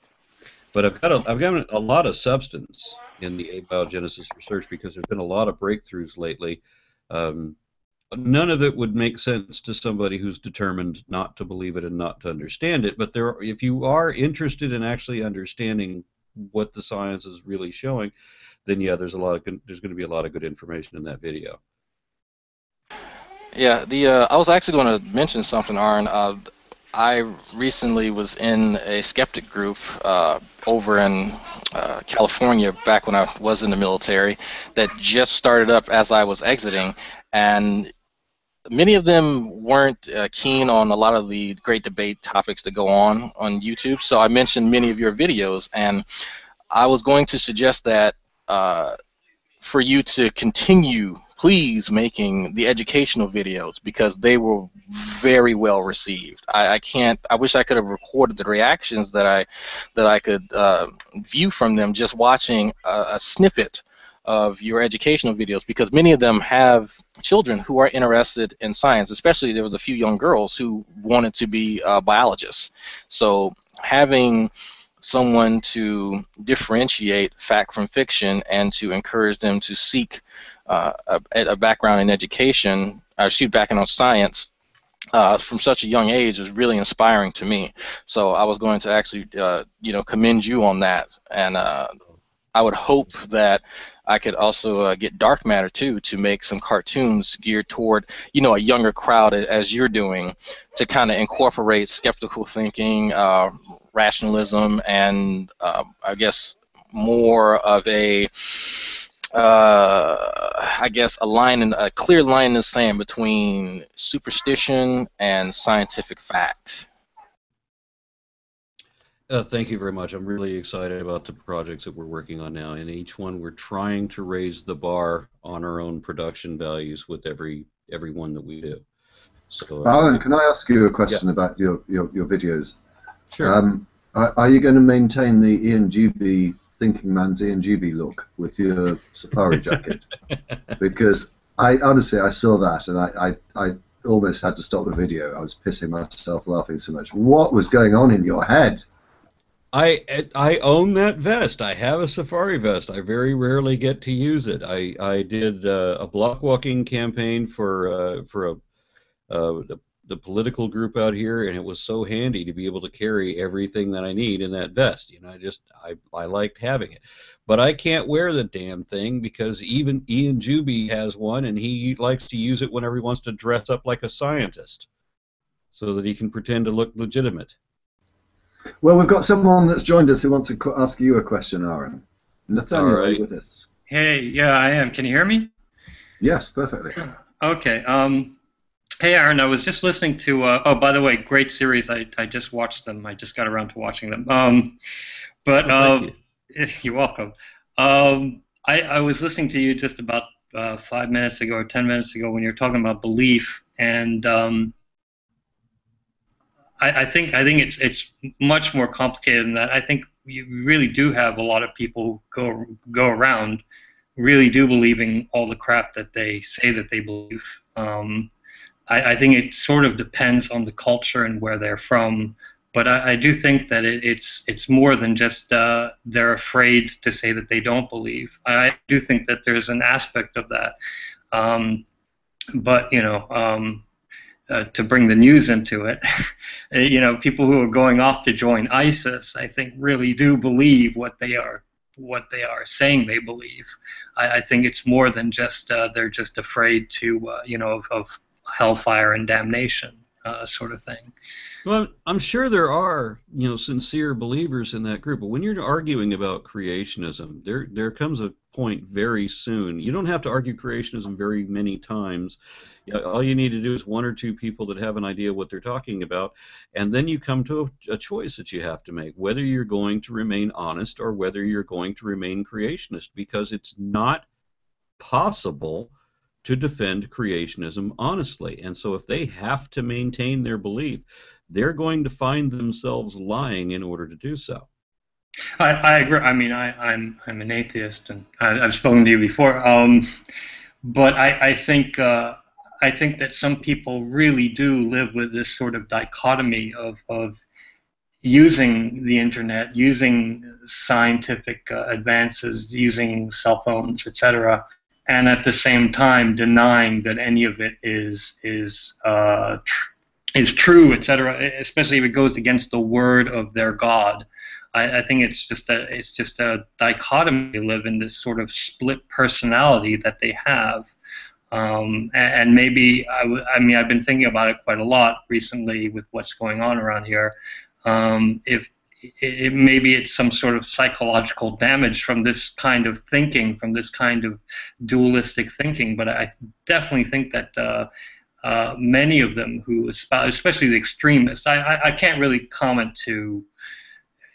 But I've got a lot of substance in the abiogenesis research, because there's been a lot of breakthroughs lately. None of it would make sense to somebody who's determined not to believe it and not to understand it. But if you are interested in actually understanding what the science is really showing, then yeah, there's going to be a lot of good information in that video. Yeah, I was actually going to mention something, Aaron. I recently was in a skeptic group over in California back when I was in the military that just started up as I was exiting, and many of them weren't keen on a lot of the great debate topics that go on YouTube. So I mentioned many of your videos, and I was going to suggest that for you to continue, please, making the educational videos, because they were very well received. I wish I could have recorded the reactions that I could view from them just watching a snippet of your educational videos, because many of them have children who are interested in science. Especially, there was a few young girls who wanted to be biologists. So having someone to differentiate fact from fiction and to encourage them to seek a background in education, background on science, from such a young age was really inspiring to me. So I was going to actually, commend you on that, and I would hope that I could also get Dark Matter too to make some cartoons geared toward, a younger crowd, as you're doing, to kind of incorporate skeptical thinking, rationalism, and I guess more of a a clear line in the sand between superstition and scientific fact. Thank you very much. I'm really excited about the projects that we're working on now. And each one, we're trying to raise the bar on our own production values with every one that we do. So, Alan, can I ask you a question about your videos? Sure. Are you going to maintain the Ian Juby, thinking man's Ian Juby look with your safari jacket? Because I saw that, and I almost had to stop the video. I was pissing myself laughing so much. What was going on in your head? I own that vest. I have a safari vest. I very rarely get to use it. I did a block walking campaign for the political group out here, and it was so handy to be able to carry everything that I need in that vest. I liked having it. But I can't wear the damn thing because even Ian Juby has one, and he likes to use it whenever he wants to dress up like a scientist so that he can pretend to look legitimate. Well, we've got someone that's joined us who wants to ask you a question, Aaron. Nathaniel, are you with us? Hey, yeah, I am. Can you hear me? Yes, perfectly. Okay. Hey, Aaron, I was just listening to. Oh, by the way, great series. I just watched them. I just got around to watching them. Thank you. You're welcome. I was listening to you just about 5 minutes ago or 10 minutes ago when you were talking about belief, and I think it's much more complicated than that. I think you really do have a lot of people who go around really do believing all the crap that they say that they believe. I think it sort of depends on the culture and where they're from, but I do think that it's more than just they're afraid to say that they don't believe. I do think that there's an aspect of that, but to bring the news into it, people who are going off to join ISIS, I think, really do believe what they are saying they believe. I think it's more than just they're just afraid to of hellfire and damnation sort of thing. Well, I'm sure there are, sincere believers in that group, but when you're arguing about creationism, there comes a point very soon. You don't have to argue creationism very many times. All you need to do is one or two people that have an idea what they're talking about, and then you come to a choice that you have to make, whether you're going to remain honest or whether you're going to remain creationist, because it's not possible to defend creationism honestly. And so if they have to maintain their belief, they're going to find themselves lying in order to do so. I agree. I mean, I'm an atheist, and I've spoken to you before. But I think that some people really do live with this sort of dichotomy of using the internet, using scientific advances, using cell phones, etc., and at the same time denying that any of it is true, etc., especially if it goes against the word of their God. I think it's just a dichotomy. They live in this sort of split personality that they have, and maybe I mean I've been thinking about it quite a lot recently with what's going on around here. Maybe it's some sort of psychological damage from this kind of thinking, from this kind of dualistic thinking. But I definitely think that many of them who espouse, especially the extremists. I can't really comment to,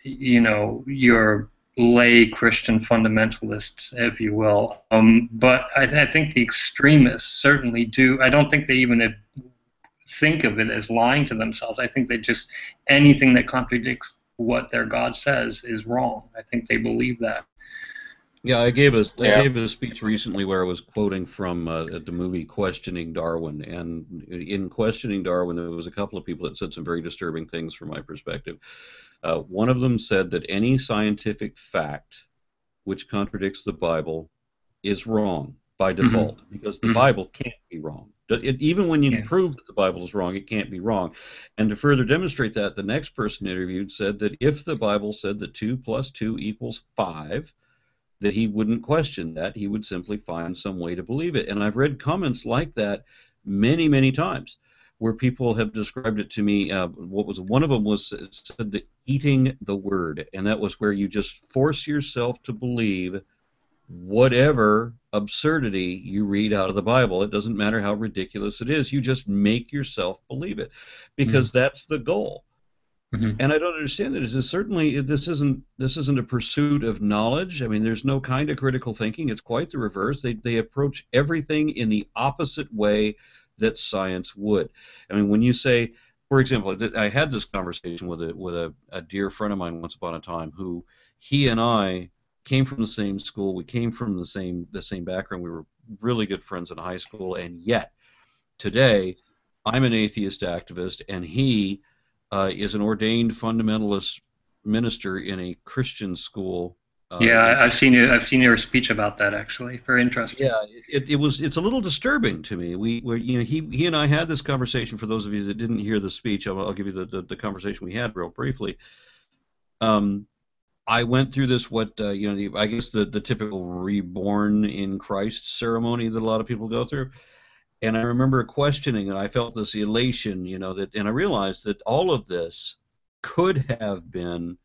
your lay Christian fundamentalists, if you will. But I think the extremists certainly do. I don't think they even think of it as lying to themselves. I think they just, anything that contradicts what their God says is wrong. I think they believe that. Yeah, I gave a speech recently where I was quoting from the movie Questioning Darwin, and in Questioning Darwin there was a couple of people that said some very disturbing things from my perspective. One of them said that any scientific fact which contradicts the Bible is wrong by default, because the Bible can't be wrong. Even when you prove that the Bible is wrong, it can't be wrong. And to further demonstrate that, the next person interviewed said that if the Bible said that 2 + 2 = 5, that he wouldn't question that. He would simply find some way to believe it. And I've read comments like that many, many times, where people have described it to me. One of them was said that eating the word, and that was where you just force yourself to believe whatever absurdity you read out of the Bible. It doesn't matter how ridiculous it is. You just make yourself believe it, because that's the goal. And I don't understand it. Certainly, this isn't a pursuit of knowledge. I mean, there's no kind of critical thinking. It's quite the reverse. They approach everything in the opposite way that science would. I mean, when you say, for example, I had this conversation with a dear friend of mine once upon a time, who he and I came from the same school. We came from the same background. We were really good friends in high school, and yet today I'm an atheist activist, and he is an ordained fundamentalist minister in a Christian school. I've seen your speech about that, actually. Very interesting. Yeah, it's a little disturbing to me. He and I had this conversation. For those of you that didn't hear the speech, I'll give you the conversation we had real briefly. I went through this I guess the typical reborn in Christ ceremony that a lot of people go through. And I remember questioning, and I felt this elation, and I realized that all of this could have been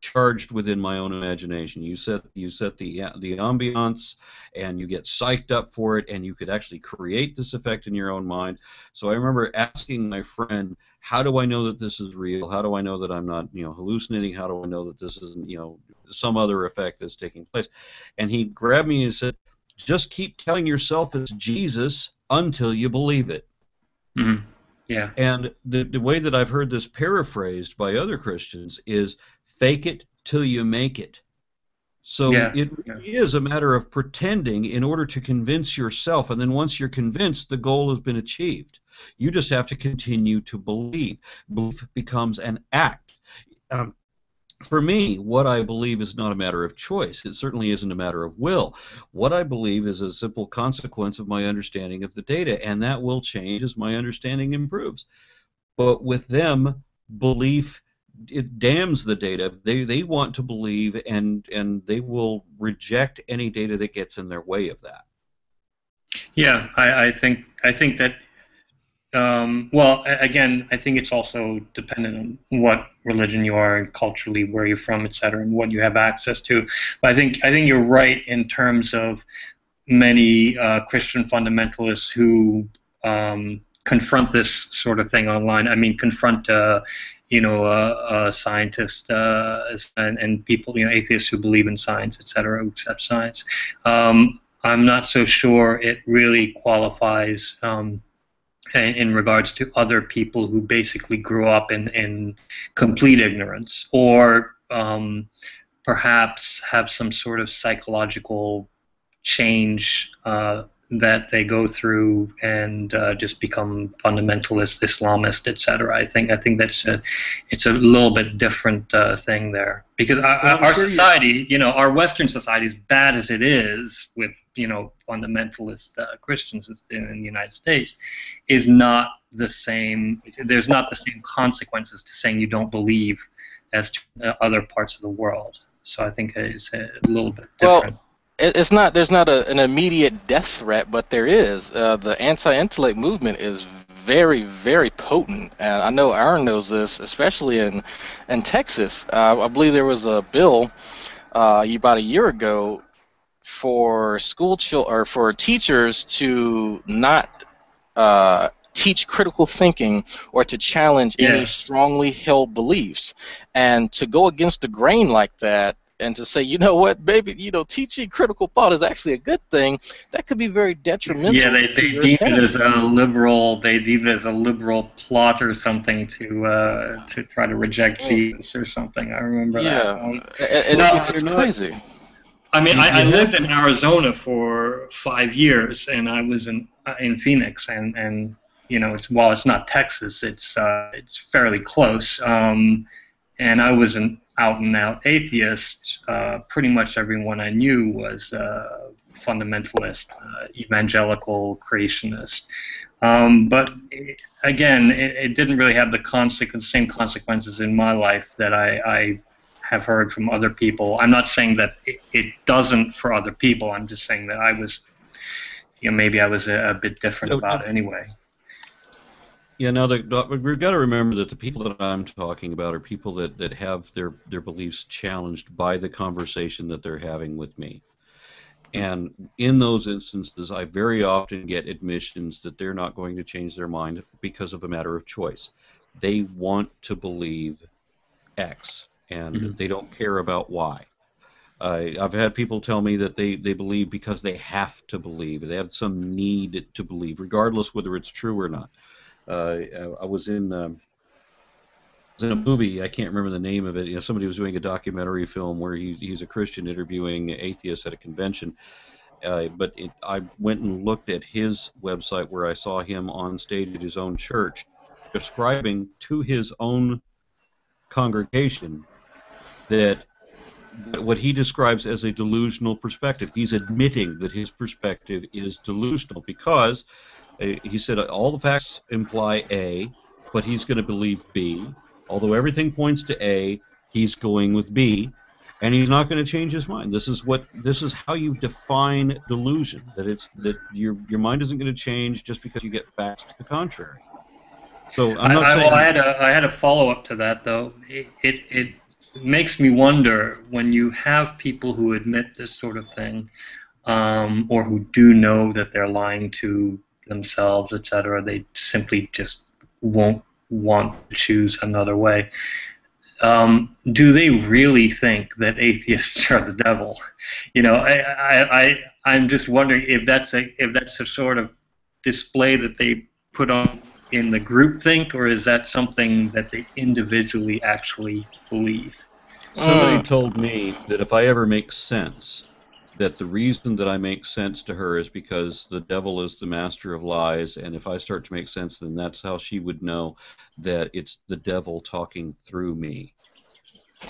charged within my own imagination. You set the ambiance, and you get psyched up for it, and you could actually create this effect in your own mind. So I remember asking my friend, how do I know that this is real? How do I know that I'm not, hallucinating? How do I know that this isn't, some other effect that's taking place? And he grabbed me and said, just keep telling yourself it's Jesus until you believe it. Yeah. And the way that I've heard this paraphrased by other Christians is fake it till you make it. So it really is a matter of pretending in order to convince yourself, and then once you're convinced, the goal has been achieved. You just have to continue to believe. Belief becomes an act. For me, what I believe is not a matter of choice. It certainly isn't a matter of will. What I believe is a simple consequence of my understanding of the data, and that will change as my understanding improves. But with them, belief, it damns the data. They want to believe, and they will reject any data that gets in their way of that. Yeah, I think that. Well, again, I think it's also dependent on what religion you are and culturally where you're from, etc., and what you have access to. But I think you're right in terms of many Christian fundamentalists who confront this sort of thing online. I mean, confront scientists and people, atheists who believe in science, etc., who accept science. I'm not so sure it really qualifies. In regards to other people who basically grew up in complete ignorance, or perhaps have some sort of psychological change that they go through and just become fundamentalist, Islamist, etc. I think that's it's a little bit different thing there, because our society, our Western society, as bad as it is with fundamentalist Christians in the United States, is not the same. There's not the same consequences to saying you don't believe as to other parts of the world. So I think it's a little bit different. Well, it's not. There's not an immediate death threat, but there is. The anti-intellect movement is very, very potent. And I know Aaron knows this, especially in Texas. I believe there was a bill about a year ago for for teachers to not teach critical thinking or to challenge any strongly held beliefs. And to go against the grain like that and to say, you know what, baby, teaching critical thought is actually a good thing, that could be very detrimental. Yeah, they deem it as a liberal. They deem it as a liberal plot or something to try to reject Jesus or something. I remember that. It's crazy. I mean, I lived in Arizona for 5 years, and I was in Phoenix, and while it's not Texas, it's fairly close. And I was an out-and-out atheist. Pretty much everyone I knew was fundamentalist, evangelical, creationist. But again, it didn't really have the same consequences in my life that I have heard from other people. I'm not saying that it doesn't for other people. I'm just saying that I was, maybe I was a bit different about it anyway. Yeah, now we've got to remember that the people that I'm talking about are people that have their beliefs challenged by the conversation that they're having with me. And in those instances, I very often get admissions that they're not going to change their mind because of a matter of choice. They want to believe X, and they don't care about Y. I've had people tell me that they believe because they have to believe. They have some need to believe, regardless whether it's true or not. I was in a movie, I can't remember the name of it. Somebody was doing a documentary film where he's a Christian interviewing atheists at a convention. But I went and looked at his website where I saw him on stage at his own church describing to his own congregation that what he describes as a delusional perspective. He's admitting that his perspective is delusional because he said all the facts imply A, but he's going to believe B. Although everything points to A, he's going with B, and he's not going to change his mind. This is how you define delusion. That your mind isn't going to change just because you get facts to the contrary. So I'm not saying. Well, I had a follow up to that though. It makes me wonder when you have people who admit this sort of thing, or who do know that they're lying to themselves, etc. They simply just won't want to choose another way. Do they really think that atheists are the devil? I'm just wondering if that's a sort of display that they put on in the groupthink, or is that something that they individually actually believe? Somebody told me that if I ever make sense, that the reason that I make sense to her is because the devil is the master of lies, and if I start to make sense, then that's how she would know that it's the devil talking through me.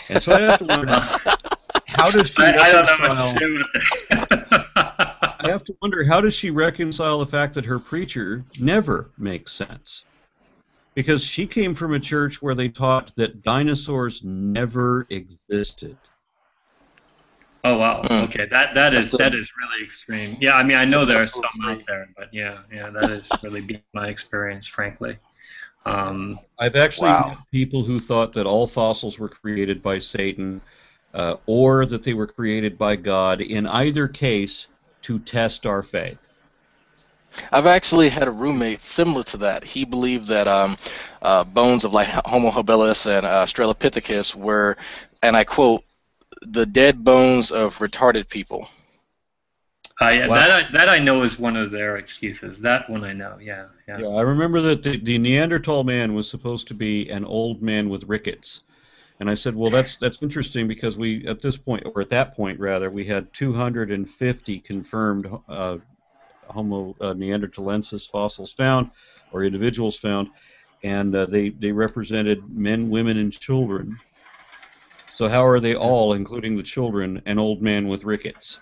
And so I have to wonder, how does she I have to wonder, how does she reconcile the fact that her preacher never makes sense? Because she came from a church where they taught that dinosaurs never existed. Oh wow! Okay, that is really extreme. Yeah, I mean I know there are some out there, but yeah, that is really been my experience, frankly. I've actually met people who thought that all fossils were created by Satan, or that they were created by God. In either case, to test our faith. I've actually had a roommate similar to that. He believed that bones of like Homo habilis and Australopithecus were, and I quote, the dead bones of retarded people. That I know is one of their excuses. That one I know. Yeah. I remember that the Neanderthal man was supposed to be an old man with rickets, and I said, well, that's interesting because we at that point we had 250 confirmed Homo neanderthalensis fossils found, or individuals found, and they represented men, women, and children. So how are they all, including the children, an old man with rickets?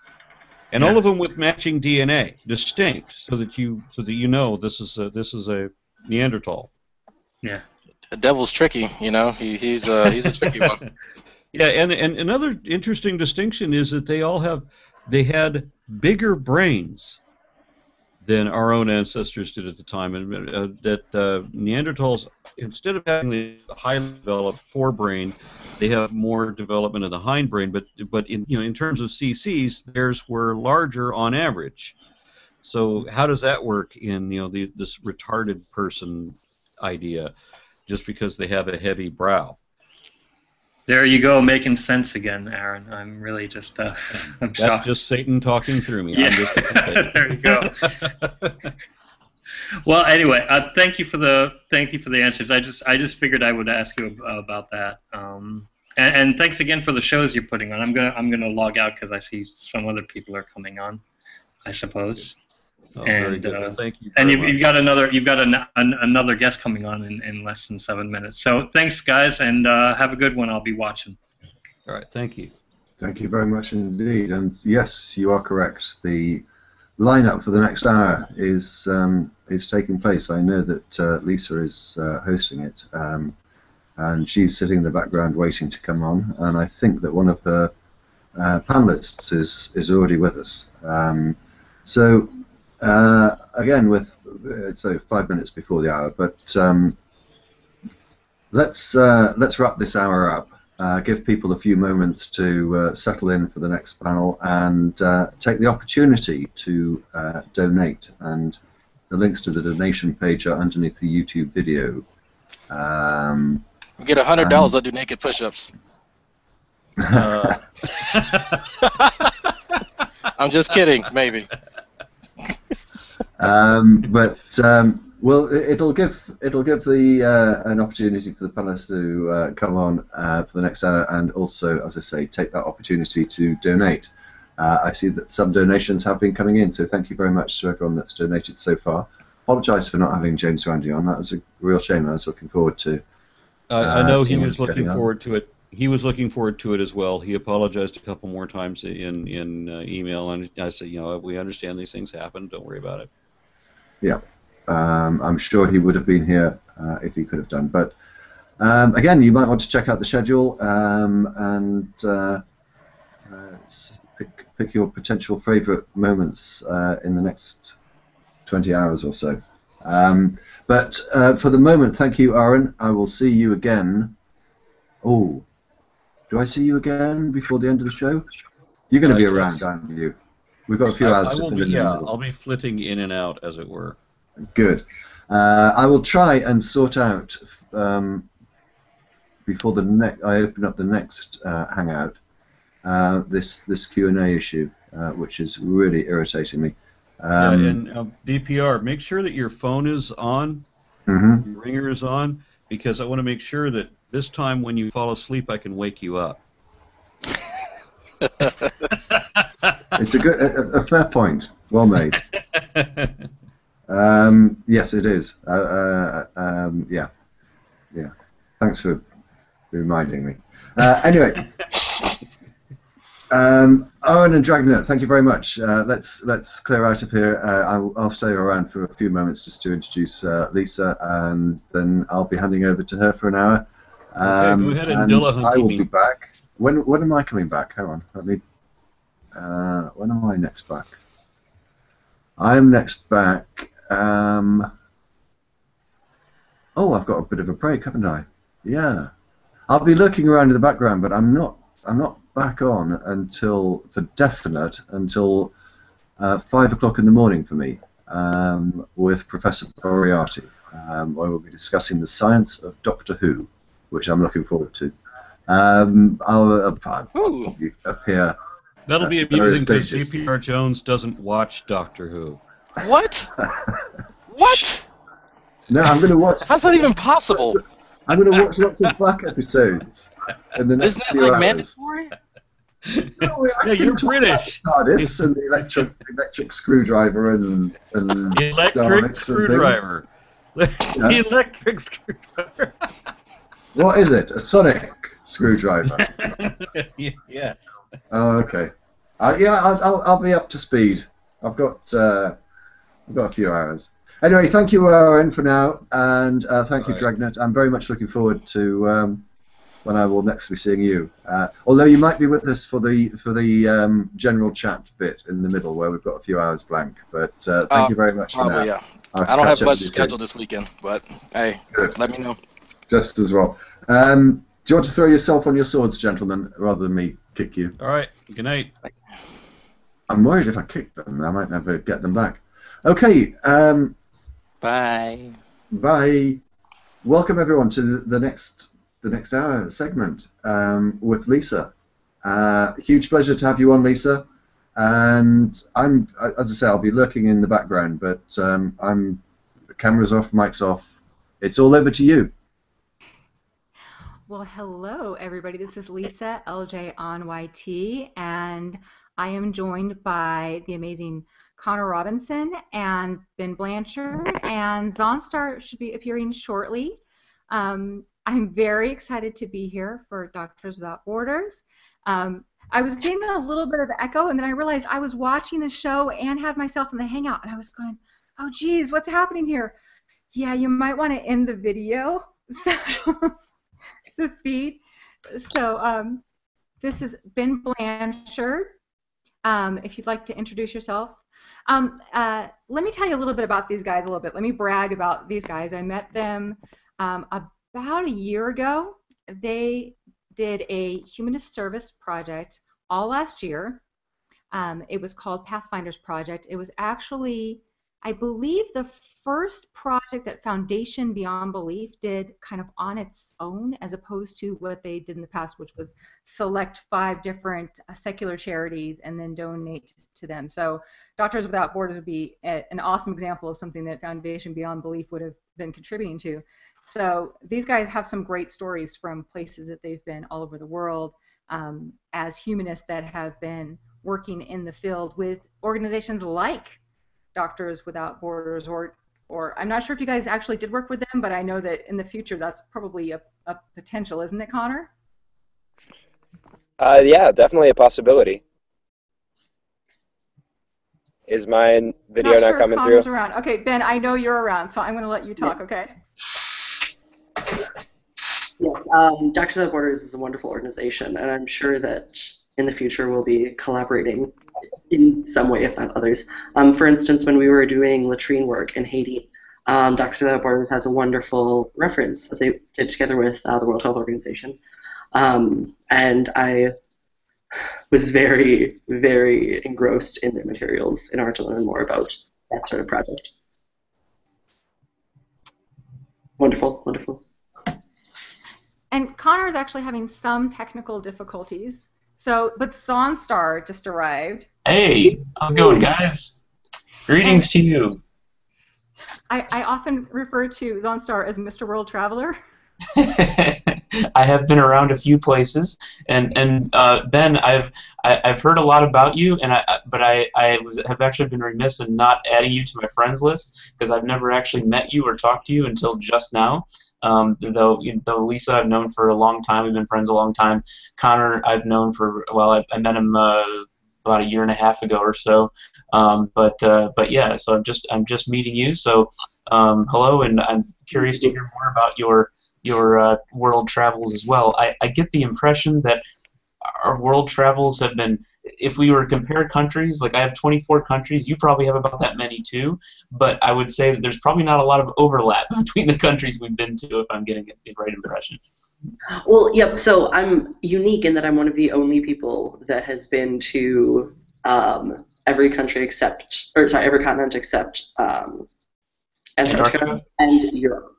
And all of them with matching DNA, distinct, so that you know this is a Neanderthal. Yeah, the devil's tricky, he's a tricky one. Yeah, and another interesting distinction is that they had bigger brains than our own ancestors did at the time, and that Neanderthals, instead of having the highly developed forebrain, they have more development of the hindbrain. But in terms of CCs, theirs were larger on average. So how does that work in this retarded person idea, just because they have a heavy brow? There you go, making sense again, Aaron. I'm really just I'm That's shocked. just Satan talking through me. Yeah. I'm just There you go. Well, anyway, thank you for the answers. I just figured I would ask you about that. And thanks again for the shows you're putting on. I'm gonna log out because I see some other people are coming on, I suppose. Oh, very good. Well, thank you. And very you've got another guest coming on in less than 7 minutes. So thanks, guys, and have a good one. I'll be watching. All right, thank you. Thank you very much indeed. And yes, you are correct. The lineup for the next hour is taking place. I know that Lisa is hosting it, and she's sitting in the background waiting to come on. And I think that one of her panelists is already with us. So. Again, so 5 minutes before the hour, but let's wrap this hour up. Give people a few moments to settle in for the next panel and take the opportunity to donate. And the links to the donation page are underneath the YouTube video. We get $100. I'll do naked push-ups. I'm just kidding, maybe. Well, it'll give the an opportunity for the panelists to come on for the next hour, and also, as I say, take that opportunity to donate. I see that some donations have been coming in, so thank you very much to everyone that's donated so far. Apologise for not having James Randy on. That was a real shame. I was looking forward to. I know he was looking forward to it. He was looking forward to it as well. He apologized a couple more times in email, and I said, we understand these things happen. Don't worry about it. Yeah, I'm sure he would have been here if he could have done. But again, you might want to check out the schedule and pick your potential favourite moments in the next 20 hours or so. But for the moment, thank you, Aaron. I will see you again. Oh, do I see you again before the end of the show? You're going to be around, aren't you? We've got a few hours to fill in the middle. I'll be flitting in and out, as it were. Good. I will try and sort out before I open up the next hangout this Q&A issue, which is really irritating me. And DPR, make sure that your phone is on, your ringer is on, because I want to make sure that this time when you fall asleep, I can wake you up. It's a fair point. Well made. Yes, it is. Yeah. Thanks for reminding me. Anyway, Owen and Dragnauct, thank you very much. Let's clear out of here. I'll stay around for a few moments just to introduce Lisa, and then I'll be handing over to her for an hour. Okay, go ahead and I will be back. When am I coming back? Hang on, let me. When am I next back? I'm next back. Oh, I've got a bit of a break, haven't I? Yeah. I'll be lurking around in the background, but I'm not back on until, for definite, until 5 o'clock in the morning for me, with Professor Moriarty, where we'll be discussing the science of Doctor Who, which I'm looking forward to. I'll appear. That'll be amusing because DPR Jones doesn't watch Doctor Who. What? What? No, I'm going to watch. How's that even possible? I'm going to watch lots of back episodes in the next Isn't few that like hours. mandatory? No, you're British. TARDIS and the electric screwdriver and electric screwdriver. The electric screwdriver. What is it? A sonic screwdriver? Yes. Oh, okay. Yeah, I'll be up to speed. I've got a few hours. Anyway, thank you, Aaron, for now, and thank you, Dragnauct. I'm very much looking forward to when I will next be seeing you. Although you might be with us for the general chat bit in the middle, where we've got a few hours blank. But thank you very much for now. Yeah. I don't have much scheduled this weekend, but hey, let me know. Just as well. Do you want to throw yourself on your swords, gentlemen, rather than me kick you? All right. Good night. I'm worried if I kick them, I might never get them back. Okay. Bye. Bye. Welcome everyone to the next hour segment with Lisa. Huge pleasure to have you on, Lisa. And as I say, I'll be lurking in the background, but cameras off, mics off. It's all over to you. Well, hello everybody. This is Lisa, LJ on YT, and I am joined by the amazing Conor Robinson and Ben Blanchard, and Zaunstar should be appearing shortly. I'm very excited to be here for Doctors Without Borders. I was getting a little bit of echo, and then I realized I was watching the show and had myself in the Hangout, and I was going, oh geez, what's happening here? Yeah, you might want to end the video, so the feed. So this is Ben Blanchard. If you'd like to introduce yourself. Let me tell you a little bit about these guys a little bit. Let me brag about these guys. I met them about a year ago. They did a humanist service project all last year. It was called Pathfinders Project. It was actually, I believe, the first project that Foundation Beyond Belief did kind of on its own, as opposed to what they did in the past, which was select 5 different secular charities and then donate to them. So Doctors Without Borders would be an awesome example of something that Foundation Beyond Belief would have been contributing to. So these guys have some great stories from places that they've been all over the world as humanists that have been working in the field with organizations like Doctors Without Borders, or I'm not sure if you guys actually did work with them, but I know that in the future that's probably a potential, isn't it, Conor? Yeah, definitely a possibility. Is my video not coming through? Conor's around. Okay, Ben, I know you're around, so I'm going to let you talk, okay? Yes, Doctors Without Borders is a wonderful organization, and I'm sure that in the future we'll be collaborating in some way, if not others. For instance, when we were doing latrine work in Haiti, Doctors Without Borders has a wonderful reference that they did together with the World Health Organization. And I was very, very engrossed in their materials in order to learn more about that sort of project. Wonderful, wonderful. And Conor is actually having some technical difficulties. So, but Zaunstar just arrived. Hey, how's it going, guys? Greetings to you. I often refer to Zaunstar as Mr. World Traveler. I have been around a few places, and Ben, I've heard a lot about you, and I have actually been remiss in not adding you to my friends list because I've never actually met you or talked to you until just now. Though Lisa I've known for a long time, we've been friends a long time. Conor I've known for, well, I met him about a year and a half ago or so. But yeah, so I'm just meeting you. So hello, and I'm curious to hear more about your world travels as well. I get the impression that our world travels have been, if we were to compare countries, like I have 24 countries, you probably have about that many too, but I would say that there's probably not a lot of overlap between the countries we've been to, if I'm getting the right impression. Well, yep, so I'm unique in that I'm one of the only people that has been to every country except, or sorry, every continent except Antarctica and Europe.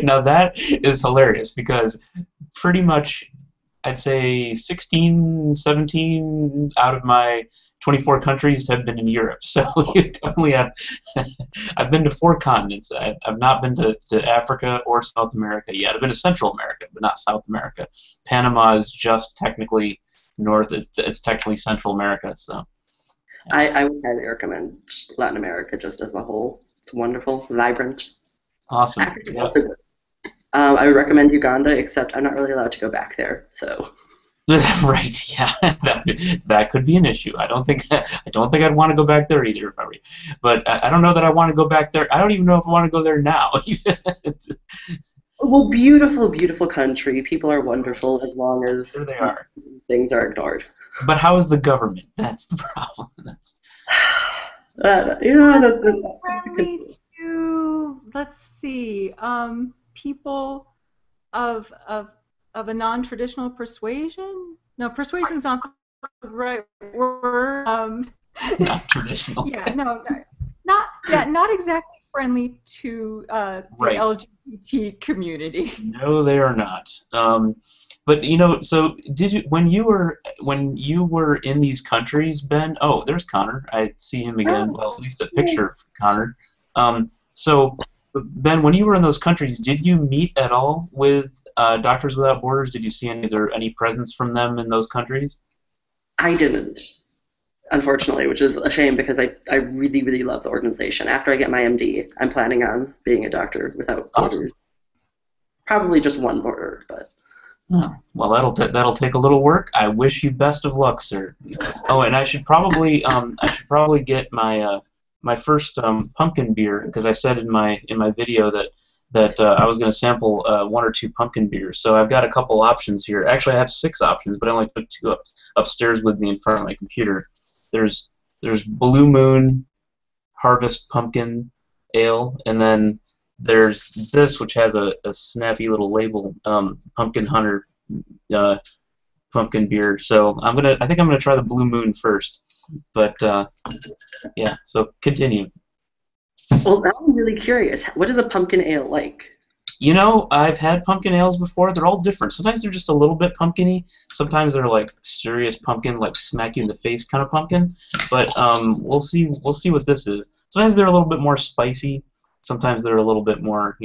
Now that is hilarious because pretty much I'd say 16, 17 out of my 24 countries have been in Europe. So you definitely have. I've been to 4 continents. I've not been to Africa or South America yet. I've been to Central America, but not South America. Panama is just technically north. It's technically Central America. So I would highly recommend Latin America just as a whole. It's wonderful, vibrant. Awesome. Yeah. I would recommend Uganda, except I'm not really allowed to go back there. So. Right. Yeah. That could be an issue. I don't think I'd want to go back there either if I were you. But I don't know that I want to go back there. I don't even know if I want to go there now. Well, beautiful, beautiful country. People are wonderful as long as there they are. Things are ignored. But how is the government? That's the problem. That's. Let's see. People of a non-traditional persuasion? No, persuasion's not the right word. Not traditional. Yeah, no, not exactly friendly to the Right. LGBT community. No, they are not. But so did you when you were in these countries, Ben? Oh, there's Conor. I see him again. Well, at least a picture of Conor. So Ben, when you were in those countries, did you meet at all with Doctors Without Borders? Did you see any presence from them in those countries? I didn't, unfortunately, which is a shame because I really, really love the organization. After I get my MD, I'm planning on being a Doctor Without Borders. Awesome. Probably just one border, but. Oh, well, that'll take a little work. I wish you best of luck, sir. Oh, and I should probably get my my first pumpkin beer, because I said in my video that I was going to sample 1 or 2 pumpkin beers. So I've got a couple options here. Actually, I have 6 options, but I only took 2 upstairs with me in front of my computer. There's Blue Moon Harvest Pumpkin Ale, and then there's this, which has a snappy little label, Pumpkin Hunter pumpkin beer. So I think I'm gonna try the Blue Moon first. But yeah, so continue. Well, now I'm really curious. What is a pumpkin ale like? I've had pumpkin ales before. They're all different. Sometimes they're just a little bit pumpkin-y. Sometimes they're like serious pumpkin, like smack you in the face kind of pumpkin. But we'll see what this is. Sometimes they're a little bit more spicy. Sometimes they're a little bit more,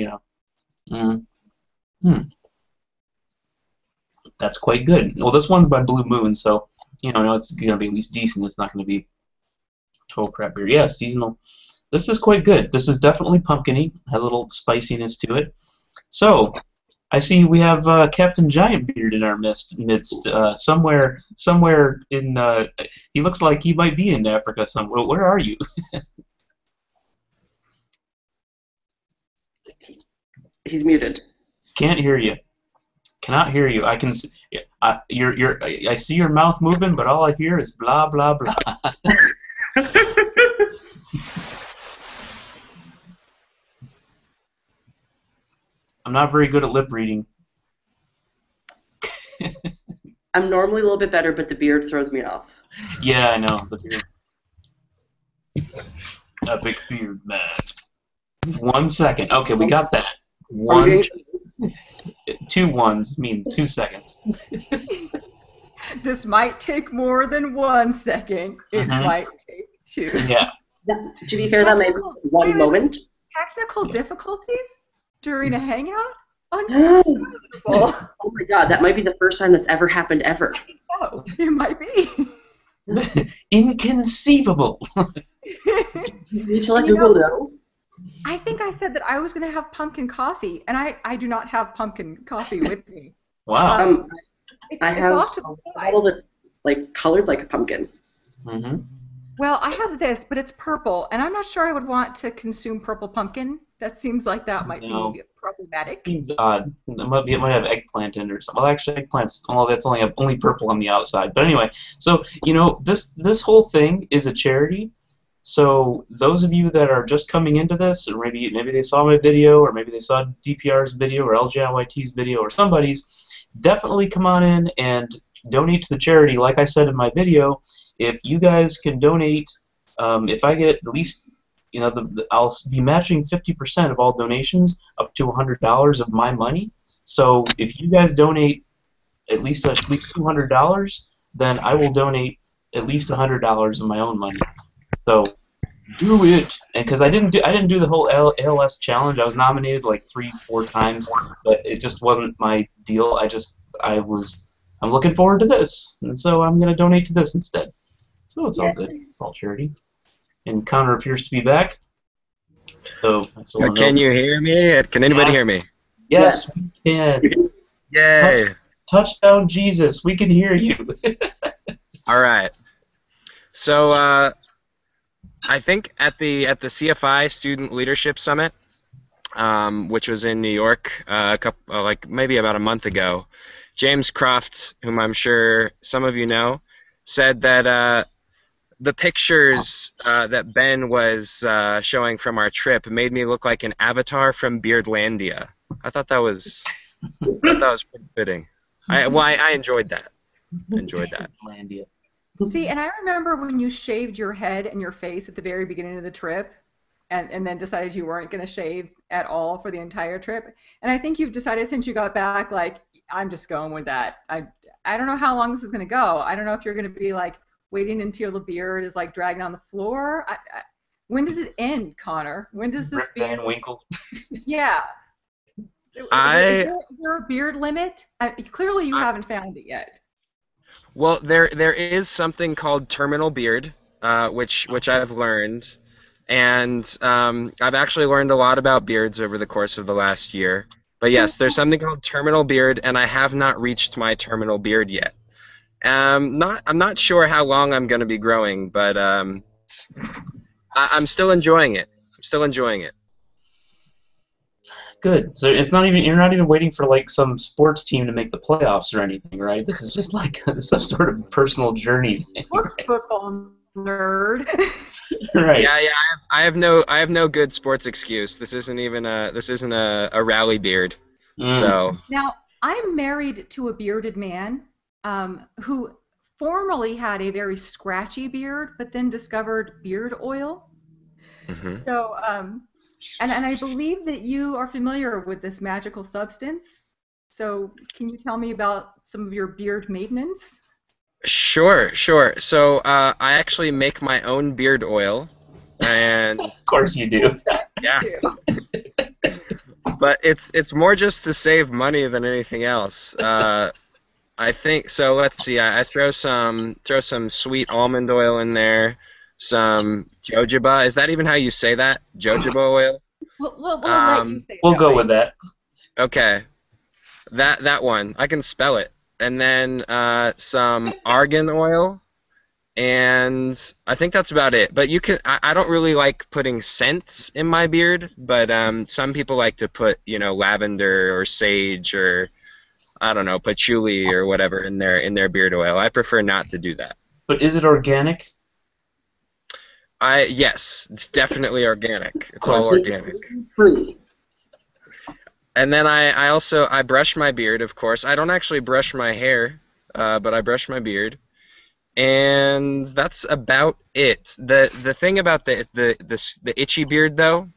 That's quite good. Well, this one's by Blue Moon, so it's gonna be at least decent. It's not gonna be total crap beer. Yeah, seasonal. This is quite good. This is definitely pumpkin-y. Has a little spiciness to it. So, I see we have Captain Giant Beard in our midst. Somewhere in. He looks like he might be in Africa somewhere. Where are you? He's muted. Can't hear you. Cannot hear you. I can. I see your mouth moving, but all I hear is blah blah blah. I'm not very good at lip reading. I'm normally a little bit better, but the beard throws me off. Yeah, I know. The beard. Epic beard man. 1 second. Okay, we got that. 2 ones mean 2 seconds. This might take more than 1 second. It might take 2. Yeah. To be fair, that may be 1 moment. Technical difficulties during a hangout? Unbelievable. Oh my god, that might be the first time that's ever happened ever. Oh, it might be. Inconceivable. You need to let Google know. I think I said that I was going to have pumpkin coffee, and I do not have pumpkin coffee with me. Wow. I have off to the a bottle that's like colored like a pumpkin. Mm-hmm. Well, I have this, but it's purple, and I'm not sure I would want to consume purple pumpkin. That seems like that might be problematic. Odd. It might have eggplant in it or something. Well, actually, eggplant's that's only purple on the outside. But anyway, so this whole thing is a charity. So those of you that are just coming into this, or maybe they saw my video, or maybe they saw DPR's video, or LJIYT's video, or somebody's, definitely come on in and donate to the charity. Like I said in my video, if you guys can donate, if I get at least, I'll be matching 50% of all donations up to $100 of my money. So if you guys donate at least $200, then I will donate at least $100 of my own money. So do it, and because I didn't do the whole ALS challenge. I was nominated like 3-4 times, but it just wasn't my deal. I'm looking forward to this, and so I'm gonna donate to this instead. So it's all good. It's all charity. And Conor appears to be back. So can you hear me? Can anybody hear me? Yes, we can. Yay! Touchdown, Jesus! We can hear you. All right. So I think at the CFI Student Leadership Summit, which was in New York maybe about a month ago, James Croft, whom I'm sure some of you know, said that the pictures that Ben was showing from our trip made me look like an avatar from Beardlandia. I thought that was pretty fitting. I enjoyed that. Beardlandia. See, and I remember when you shaved your head and your face at the very beginning of the trip, and then decided you weren't going to shave at all for the entire trip. And I think you've decided since you got back, like, I'm just going with that. I don't know how long this is going to go. I don't know if you're going to be like waiting until the beard is like dragging on the floor. When does it end, Connor? When does this Rip Van Winkle. Yeah. Is there a beard limit? Clearly you haven't found it yet. Well, there is something called terminal beard, which I've learned, and I've actually learned a lot about beards over the course of the last year. But yes, there's something called terminal beard, and I have not reached my terminal beard yet. I'm not sure how long I'm going to be growing, but I'm still enjoying it. I'm still enjoying it. Good. So it's not even, you're not even waiting for like some sports team to make the playoffs or anything, right? This is just like some sort of personal journey thing. What football nerd? Right. Yeah. I have no good sports excuse. This isn't a rally beard. So now I'm married to a bearded man who formerly had a very scratchy beard, but then discovered beard oil. Mm-hmm. So and I believe that you are familiar with this magical substance. So can you tell me about some of your beard maintenance? Sure. So I actually make my own beard oil, and of course you do. Yeah. But it's more just to save money than anything else. I think so. Let's see. I throw some sweet almond oil in there. Some jojoba. Is that even how you say that? Jojoba oil? We'll let you say it. We'll go with that. Okay. That one. I can spell it. And then some argan oil, and I think that's about it. But you can. I don't really like putting scents in my beard, but some people like to put, lavender or sage or I don't know, patchouli or whatever in their beard oil. I prefer not to do that. But is it organic? Yes, it's definitely organic. It's all organic. And then I brush my beard, of course. I don't actually brush my hair, but I brush my beard. And that's about it. The thing about the itchy beard, though,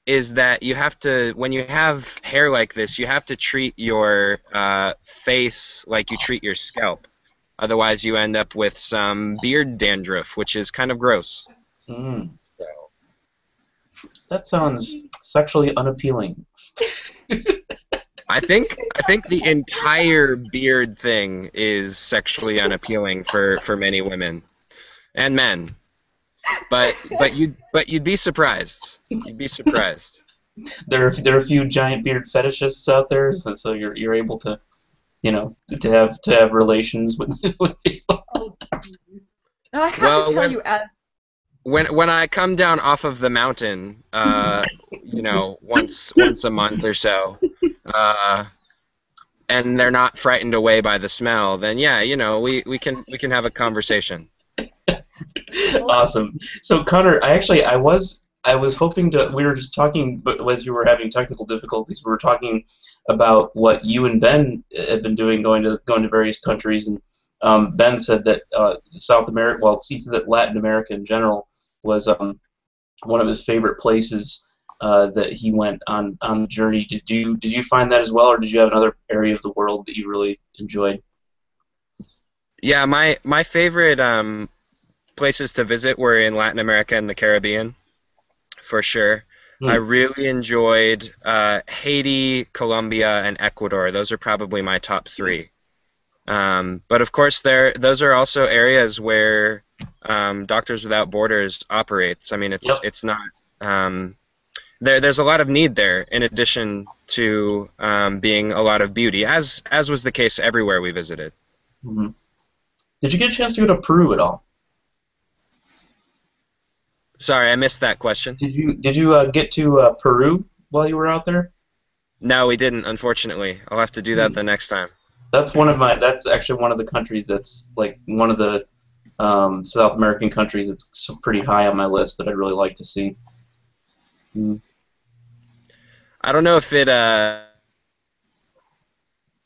is that you have to, when you have hair like this, you have to treat your face like you treat your scalp. Otherwise, you end up with some beard dandruff, which is kind of gross. So. That sounds sexually unappealing. I think the entire beard thing is sexually unappealing for many women and men. But you'd be surprised. You'd be surprised. There are a few giant beard fetishists out there, so you're able to, to have relations with people. No, I have to tell you, as when I come down off of the mountain, once a month or so, and they're not frightened away by the smell, then yeah, we can have a conversation. Awesome. So Conor, I was hoping to. We were just talking, but as you were having technical difficulties, we were talking about what you and Ben have been doing, going to various countries, and Ben said that South America, well, he said that Latin America in general was one of his favorite places that he went on the journey. Did you find that as well, or did you have another area of the world that you really enjoyed? Yeah, my favorite places to visit were in Latin America and the Caribbean, for sure. I really enjoyed Haiti, Colombia, and Ecuador. Those are probably my top three. But of course, those are also areas where Doctors Without Borders operates. I mean, it's not. There's a lot of need there, in addition to being a lot of beauty, as was the case everywhere we visited. Mm-hmm. Did you get a chance to go to Peru at all? Sorry, I missed that question. Did you get to Peru while you were out there? No, we didn't, unfortunately. I'll have to do that the next time. That's actually one of the countries that's like one of the South American countries that's pretty high on my list that I'd really like to see. I don't know if it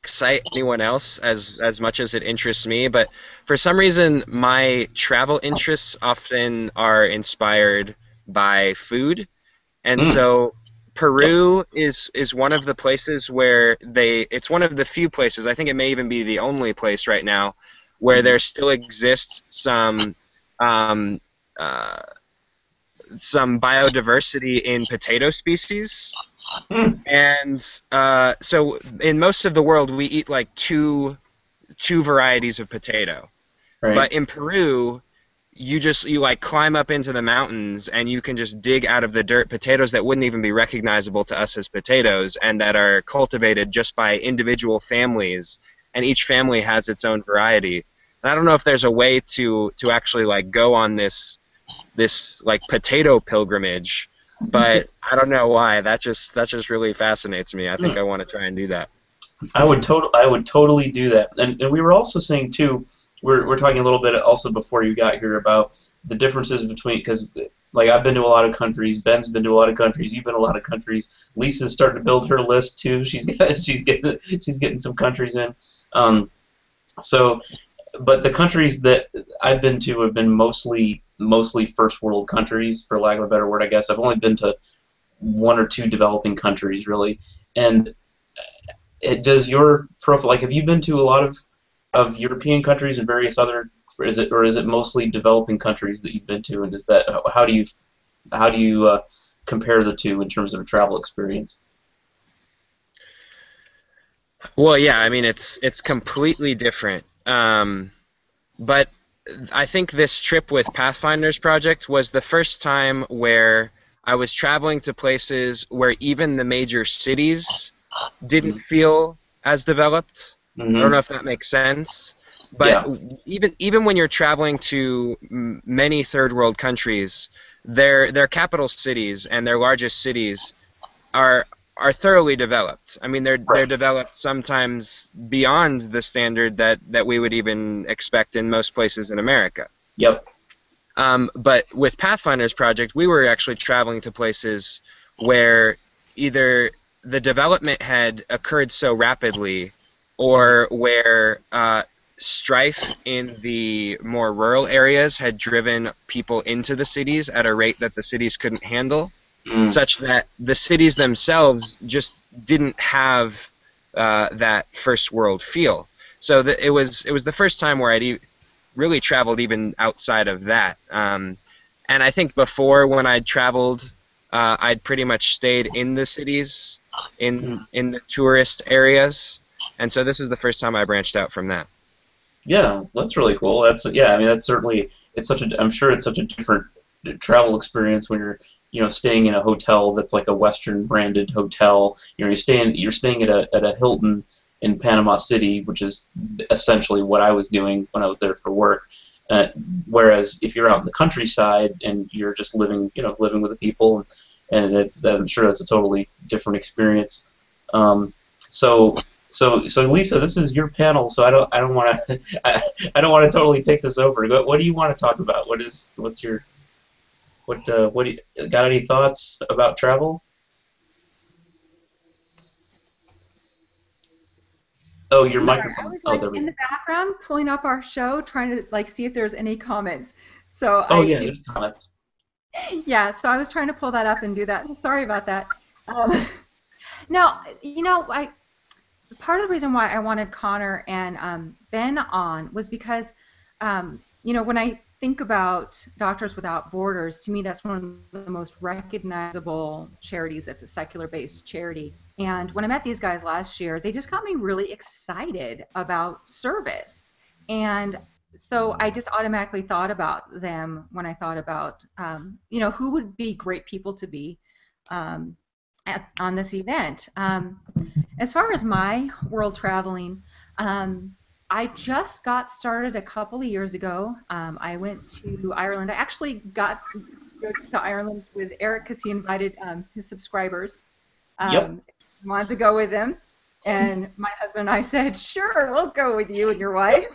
excite anyone else as much as it interests me, but for some reason my travel interests often are inspired by food, and so Peru is one of the places where it's one of the few places, I think it may even be the only place right now, where there still exists some biodiversity in potato species. And so in most of the world we eat like two varieties of potato. Right. But in Peru, you like climb up into the mountains and you can just dig out of the dirt potatoes that wouldn't even be recognizable to us as potatoes, and that are cultivated just by individual families, and each family has its own variety. And I don't know if there's a way to actually like go on this like potato pilgrimage, but I don't know why. That just really fascinates me. I think I want to try and do that. I would totally do that. And we were also saying too, we're talking a little bit also before you got here about the differences between, because like I've been to a lot of countries, Ben's been to a lot of countries, you've been to a lot of countries. Lisa's starting to build her list too. She's getting some countries in. But the countries that I've been to have been mostly first world countries, for lack of a better word, I guess. I've only been to 1 or 2 developing countries, really. And does your profile, like, have you been to a lot of European countries and various other, or is it mostly developing countries that you've been to? And is that, how do you compare the two in terms of a travel experience? Well, yeah, I mean it's completely different. But I think this trip with Pathfinder's Project was the first time where I was traveling to places where even the major cities didn't feel as developed. I don't know if that makes sense. But even when you're traveling to many third world countries, their capital cities and their largest cities are thoroughly developed. I mean, they're developed sometimes beyond the standard that we would even expect in most places in America. Yep. But with Pathfinder's Project, we were actually traveling to places where either the development had occurred so rapidly, or where strife in the more rural areas had driven people into the cities at a rate that the cities couldn't handle. Such that the cities themselves just didn't have that first world feel. So it was the first time where I'd really traveled even outside of that. And I think before, when I'd traveled, I'd pretty much stayed in the cities, in the tourist areas. And so this is the first time I branched out from that. Yeah, that's really cool. I mean, that's certainly, I'm sure it's such a different travel experience when you're staying in a hotel that's like a Western branded hotel. You're staying at a Hilton in Panama City, which is essentially what I was doing when I was there for work. Whereas if you're out in the countryside and you're just living with the people, and I'm sure that's a totally different experience. So Lisa, this is your panel, so I don't want to totally take this over. What do you want to talk about? What do you got any thoughts about travel? Oh, your microphone. I was in the background pulling up our show, trying to see if there's any comments. So there's comments. Yeah, so I was trying to pull that up and do that. Sorry about that. Now, part of the reason why I wanted Conor and Ben on was because, when I think about Doctors Without Borders, to me that's one of the most recognizable charities that's a secular-based charity. And when I met these guys last year, they just got me really excited about service. And so I just automatically thought about them when I thought about, who would be great people to be on this event. As far as my world traveling, I just got started a couple of years ago. I went to Ireland. I actually got to go to Ireland with Eric because he invited his subscribers. Wanted to go with him, and my husband and I said, "Sure, we'll go with you and your wife."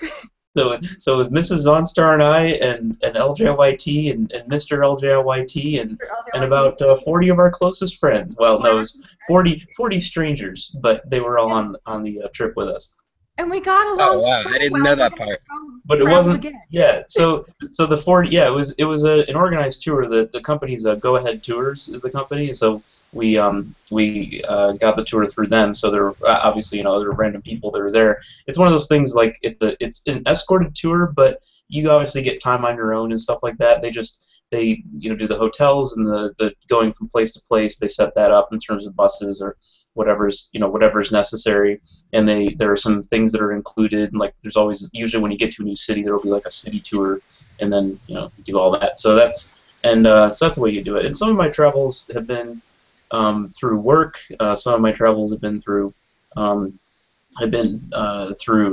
So it was Mrs. Zaunstar and I and LJYT and Mr. LJYT and about 40 of our closest friends. Well, no, it was 40 strangers, but they were all on the trip with us. And we got along. Oh wow, so I didn't well. know that part. But it Travel wasn't. again. Yeah. So the 40. Yeah, it was an organized tour. The company's Go Ahead Tours is the company. So we got the tour through them. So there obviously there are random people that are there. It's one of those things like it's an escorted tour, but you obviously get time on your own and stuff like that. They do the hotels and the going from place to place. They set that up in terms of buses or whatever's necessary, and there are some things that are included. Like there's always usually when you get to a new city, there will be like a city tour, and then you do all that. So that's the way you do it. And some of my travels have been through work. Some of my travels have been through through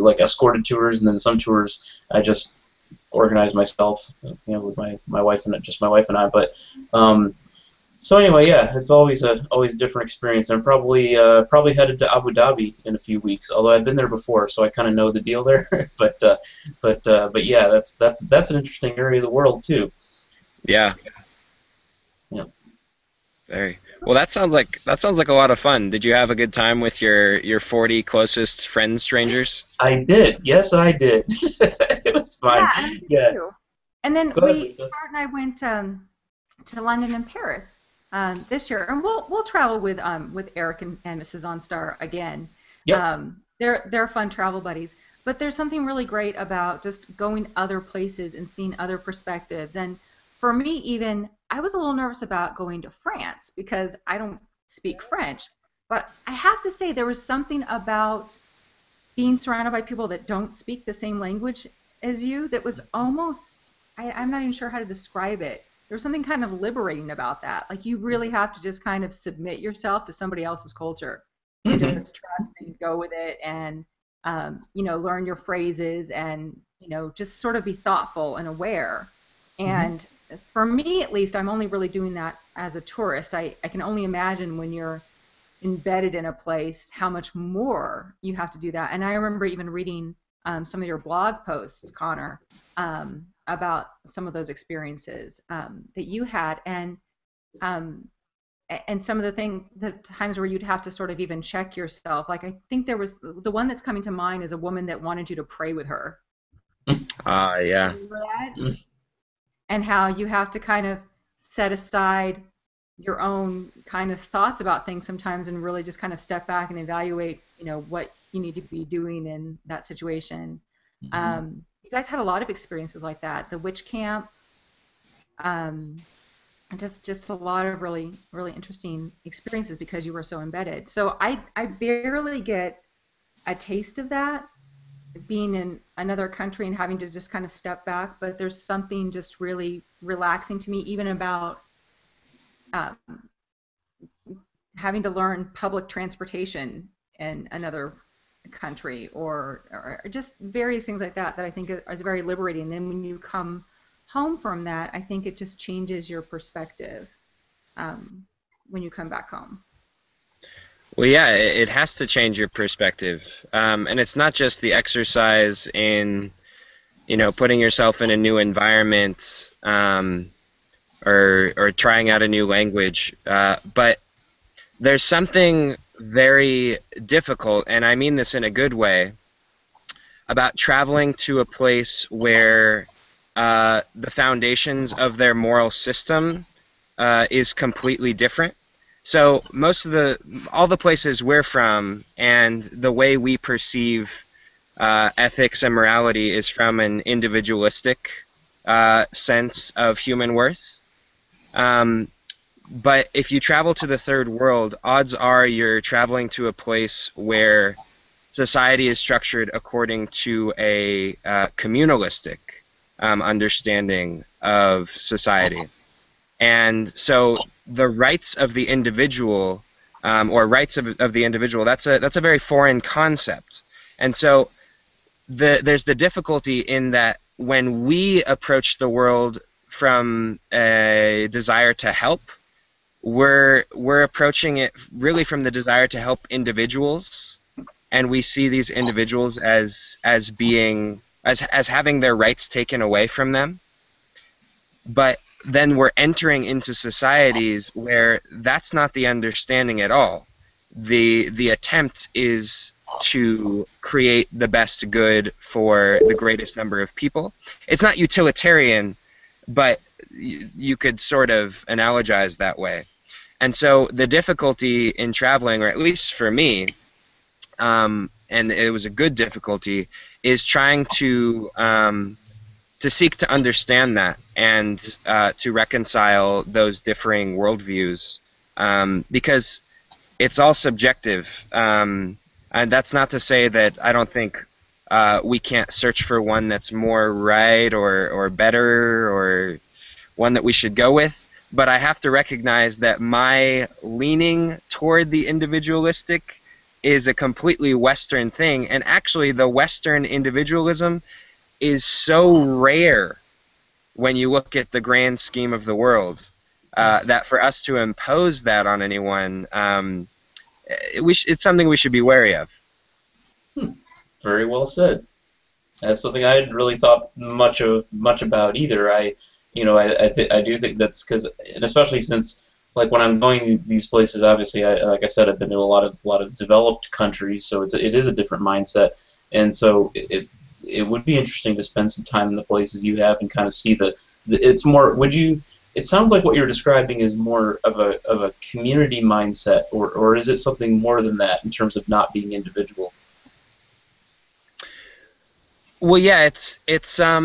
like escorted tours, and then some tours I just organize myself, with my wife and I. But so anyway, yeah, it's always a different experience. I'm probably headed to Abu Dhabi in a few weeks. Although I've been there before, so I kind of know the deal there. but yeah, that's an interesting area of the world too. Yeah. Yeah. Very well. That sounds like a lot of fun. Did you have a good time with your 40 closest friends, strangers? I did. Yes, I did. It was fun. Yeah, and I did too. And then Go ahead, Art Lisa. and I went to London and Paris this year, and we'll travel with Eric and Mrs. Zaunstar again. Yep. They're fun travel buddies. But there's something really great about just going other places and seeing other perspectives. And for me, even I was a little nervous about going to France because I don't speak French. But I have to say there was something about being surrounded by people that don't speak the same language as you that was almost, I'm not even sure how to describe it. There's something kind of liberating about that. Like you really have to just kind of submit yourself to somebody else's culture and just trust and go with it and, learn your phrases and, just sort of be thoughtful and aware. And for me, at least, I'm only really doing that as a tourist. I can only imagine when you're embedded in a place how much more you have to do that. And I remember even reading some of your blog posts, Conor, about some of those experiences that you had, and some of the times where you'd have to sort of even check yourself. Like I think there was the one that's coming to mind is a woman that wanted you to pray with her. Yeah. Remember that? And how you have to kind of set aside your own kind of thoughts about things sometimes and really just kind of step back and evaluate, what you need to be doing in that situation. You guys had a lot of experiences like that, the witch camps, just a lot of really, really interesting experiences because you were so embedded. So I barely get a taste of that being in another country and having to just kind of step back, but there's something just really relaxing to me even about having to learn public transportation in another country or just various things like that I think is very liberating. And then when you come home from that, I think it just changes your perspective when you come back home. Well, yeah, it has to change your perspective, and it's not just the exercise in, putting yourself in a new environment or trying out a new language, but there's something very difficult, and I mean this in a good way, about traveling to a place where the foundations of their moral system is completely different. So all the places we're from and the way we perceive ethics and morality is from an individualistic sense of human worth. But if you travel to the third world, odds are you're traveling to a place where society is structured according to a communalistic understanding of society. And so the rights of the individual, or rights of the individual, that's a very foreign concept. And so there's the difficulty in that when we approach the world from a desire to help, we're approaching it really from the desire to help individuals, and we see these individuals as being as having their rights taken away from them. But then we're entering into societies where that's not the understanding at all. The attempt is to create the best good for the greatest number of people. It's not utilitarian, but you could sort of analogize that way. And so the difficulty in traveling, or at least for me, and it was a good difficulty, is trying to seek to understand that and to reconcile those differing worldviews, because it's all subjective. And that's not to say that I don't think we can't search for one that's more right or better or one that we should go with. But I have to recognize that my leaning toward the individualistic is a completely Western thing. And actually, the Western individualism is so rare when you look at the grand scheme of the world that for us to impose that on anyone, it's something we should be wary of. Very well said. That's something I hadn't really thought much about either. I do think that's because, and especially since, like, when I'm going these places, obviously, like I said, I've been to a lot of developed countries, so it is a different mindset, and so it would be interesting to spend some time in the places you have and kind of see it's more. It sounds like what you're describing is more of a community mindset, or is it something more than that in terms of not being individual? Well, yeah, it's a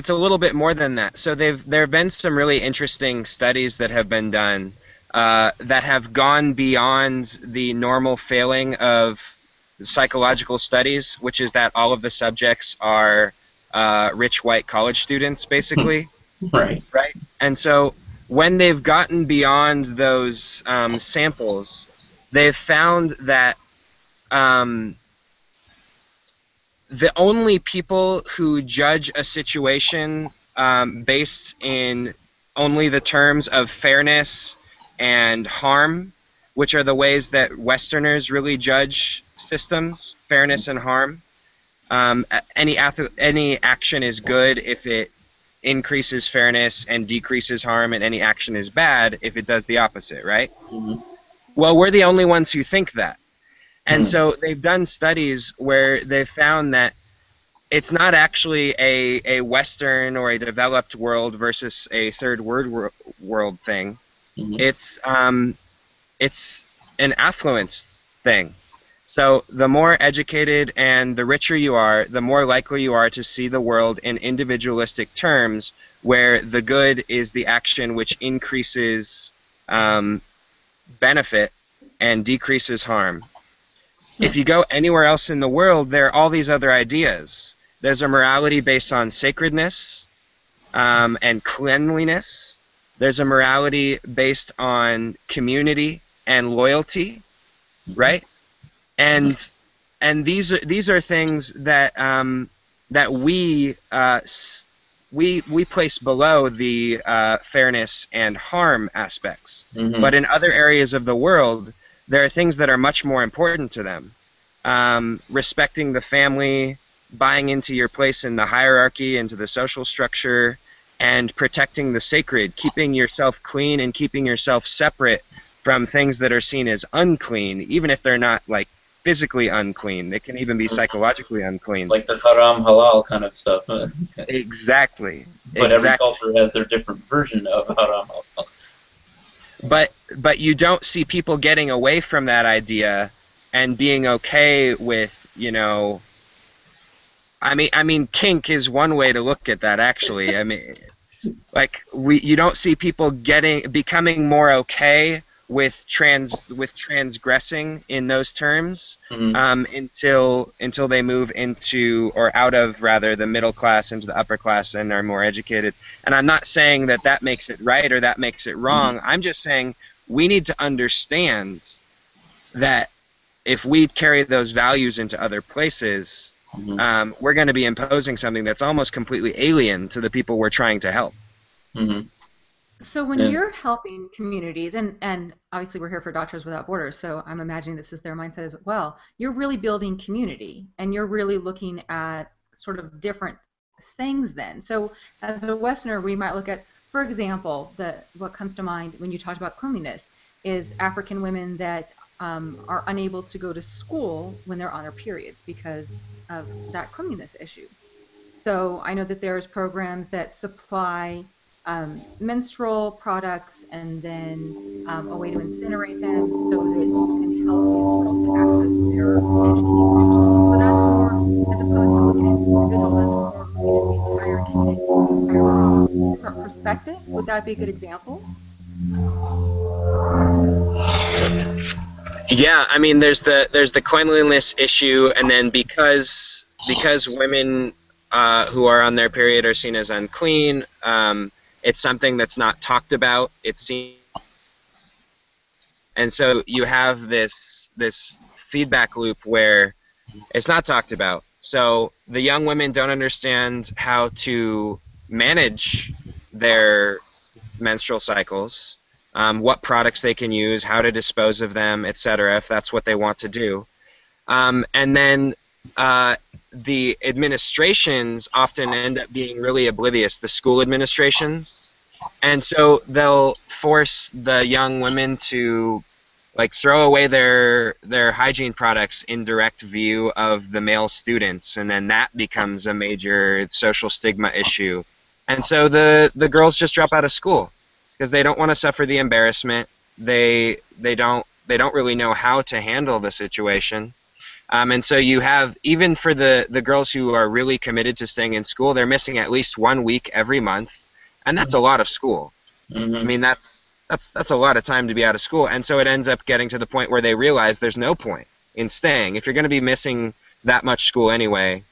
little bit more than that. So there have been some really interesting studies that have been done that have gone beyond the normal failing of psychological studies, which is that all of the subjects are rich white college students, basically. Right. Right. And so when they've gotten beyond those samples, they've found that the only people who judge a situation based in only the terms of fairness and harm, which are the ways that Westerners really judge systems, fairness and harm. Any action is good if it increases fairness and decreases harm, and any action is bad if it does the opposite, right? Mm-hmm. Well, we're the only ones who think that. And so they've done studies where they've found that it's not actually a Western or a developed world versus a third world thing. Mm-hmm. It's an affluence thing. So the more educated and the richer you are, the more likely you are to see the world in individualistic terms, where the good is the action which increases benefit and decreases harm. If you go anywhere else in the world, there are all these other ideas. There's a morality based on sacredness and cleanliness. There's a morality based on community and loyalty, right? And these are things that that we place below the fairness and harm aspects. Mm-hmm. But in other areas of the world, there are things that are much more important to them. Respecting the family, buying into your place in the hierarchy, into the social structure, and protecting the sacred, keeping yourself clean and keeping yourself separate from things that are seen as unclean, even if they're not, like, physically unclean. They can even be psychologically unclean. Like the haram halal kind of stuff. Exactly. But every culture has their different version of haram halal. But you don't see people getting away from that idea and being okay with, I mean kink is one way to look at that, actually. I mean, like, you don't see people becoming more okay with transgressing in those terms until they move into, or out of rather, the middle class into the upper class and are more educated. And I'm not saying that makes it right or that makes it wrong. I'm just saying we need to understand that if we carry those values into other places, we're going to be imposing something that's almost completely alien to the people we're trying to help. Mm-hmm. So when Yeah. you're helping communities, and obviously we're here for Doctors Without Borders, so I'm imagining this is their mindset as well. You're really building community, and you're really looking at sort of different things then. So as a Westerner, we might look at, for example, what comes to mind when you talked about cleanliness is African women that are unable to go to school when they're on their periods because of that cleanliness issue. So I know that there's programs that supply menstrual products and then a way to incinerate them so that you can help these girls to access their education. So that's more, as opposed to looking at the individual, that's more looking at the entire community from a different perspective. Would that be a good example? Yeah, I mean, there's the cleanliness issue, and then because women who are on their period are seen as unclean, it's something that's not talked about. It's seen, and so you have this feedback loop where it's not talked about. So the young women don't understand how to manage their menstrual cycles, what products they can use, how to dispose of them, etc., if that's what they want to do. And then the administrations often end up being really oblivious, the school administrations. And so they'll force the young women to throw away their hygiene products in direct view of the male students, and then that becomes a major social stigma issue. And so the girls just drop out of school because they don't want to suffer the embarrassment. They don't really know how to handle the situation. And so you have, even for the girls who are really committed to staying in school, they're missing at least 1 week every month, and that's a lot of school. Mm-hmm. I mean, that's a lot of time to be out of school, and so it ends up getting to the point where they realize there's no point in staying. If you're going to be missing that much school anyway,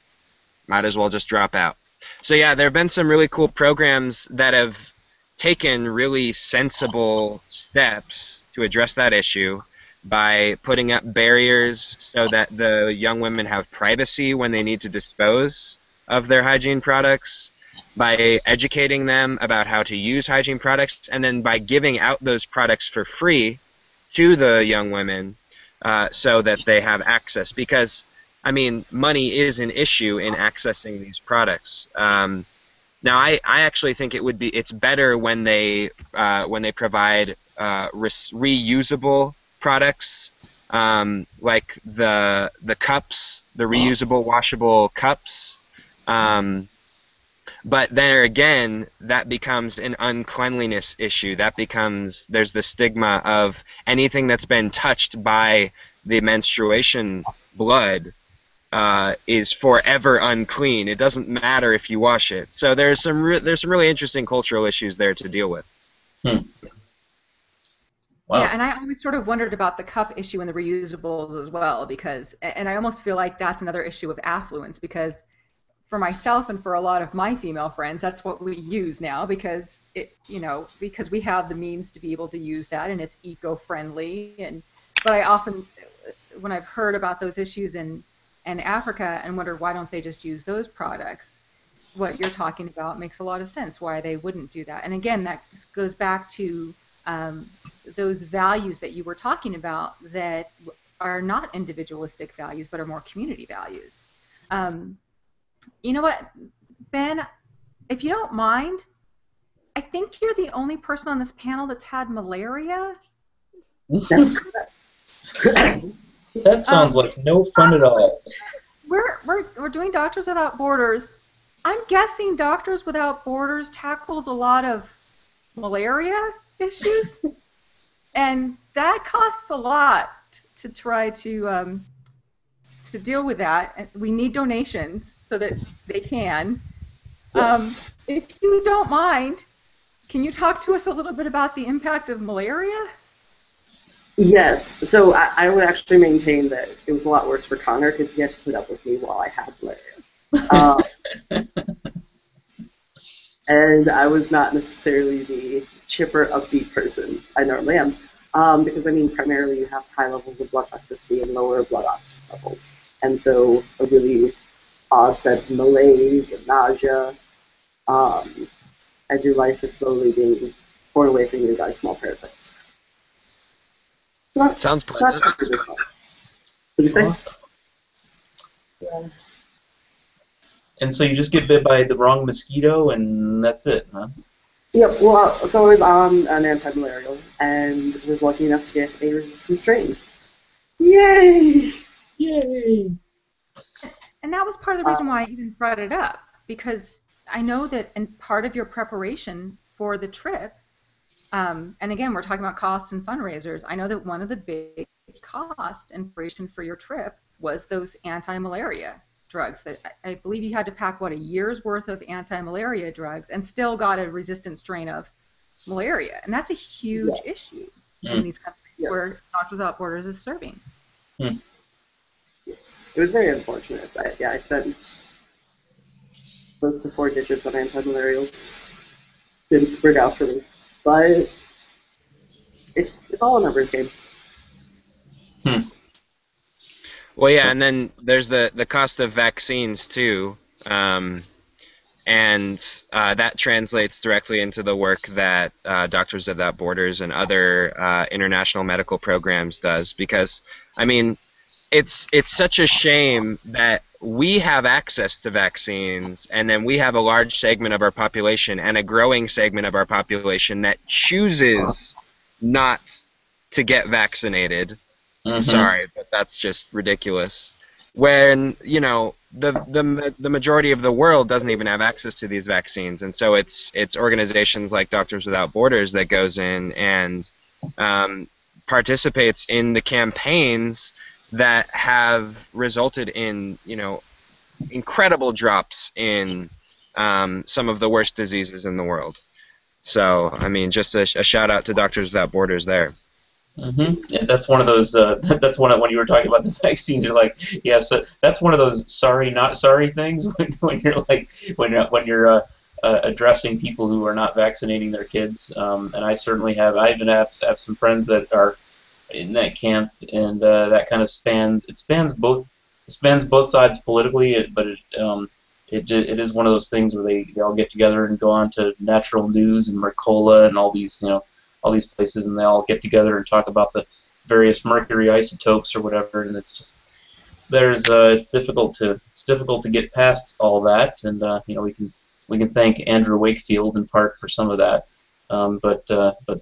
might as well just drop out. So yeah, there have been some really cool programs that have taken really sensible steps to address that issue by putting up barriers so that the young women have privacy when they need to dispose of their hygiene products, by educating them about how to use hygiene products, and then by giving out those products for free to the young women so that they have access. Because, I mean, money is an issue in accessing these products. Now, I actually think it's better when they provide reusable products, like the cups, the reusable washable cups. But there again, that becomes an uncleanliness issue. There's the stigma of anything that's been touched by the menstruation blood is forever unclean. It doesn't matter if you wash it. So there's some really interesting cultural issues there to deal with. Wow. Yeah, and I always sort of wondered about the cup issue and the reusables as well, and I almost feel like that's another issue of affluence, because for myself and for a lot of my female friends, that's what we use now, because because we have the means to be able to use that, and it's eco-friendly. But I often, when I've heard about those issues in Africa, and wonder why don't they just use those products, what you're talking about makes a lot of sense why they wouldn't do that. And again, that goes back to those values that you were talking about that are not individualistic values but are more community values. You know what, Ben, if you don't mind, I think you're the only person on this panel that's had malaria. That sounds like no fun at all. We're doing Doctors Without Borders. I'm guessing Doctors Without Borders tackles a lot of malaria issues, and that costs a lot to try to deal with that. And we need donations so that they can. If you don't mind, can you talk to us a little bit about the impact of malaria? Yes. So I would actually maintain that it was a lot worse for Conor because he had to put up with me while I had malaria. And I was not necessarily the chipper, upbeat person I normally am. Because, I mean, primarily you have high levels of blood toxicity and lower blood oxygen levels. And so a really odd set of malaise and nausea as your life is slowly being away from you guys, small parasites. So Sounds pleasant. what did you say? Awesome. Yeah. And so you just get bit by the wrong mosquito, and that's it, huh? Yep, well, so I was on an anti-malarial and was lucky enough to get a resistant strain. Yay! Yay! And that was part of the reason why I even brought it up, because I know that in part of your preparation for the trip, and again, we're talking about costs and fundraisers, I know that one of the big costs in preparation for your trip was those anti-malaria drugs. I believe you had to pack, what, a year's worth of anti-malaria drugs and still got a resistant strain of malaria. And that's a huge issue in these countries where Doctors Without Borders is serving. It was very unfortunate. I spent close to 4 digits on anti-malarials. Didn't work out for me. But it's all a numbers game. Well, yeah, and then there's the cost of vaccines too, and that translates directly into the work that Doctors Without Borders and other international medical programs does. Because, I mean, it's such a shame that we have access to vaccines, and then we have a large segment of our population and a growing segment of our population that chooses not to get vaccinated. Mm-hmm. Sorry, but that's just ridiculous. When, you know, the majority of the world doesn't even have access to these vaccines, and so it's organizations like Doctors Without Borders that goes in and participates in the campaigns that have resulted in, you know, incredible drops in some of the worst diseases in the world. So, I mean, just a shout out to Doctors Without Borders there. Mm-hmm. Yeah, that's one of those. That's one of, when you were talking about the vaccines. You're like, yeah. So that's one of those sorry, not sorry things when you're like when you're addressing people who are not vaccinating their kids. And I certainly have. I even have some friends that are in that camp, and that kind of spans both sides politically. But it is one of those things where they all get together and go on to Natural News and Mercola and all these, you know, all these places, and they all get together and talk about the various mercury isotopes or whatever, and it's just it's difficult to get past all that, and you know, we can thank Andrew Wakefield in part for some of that, but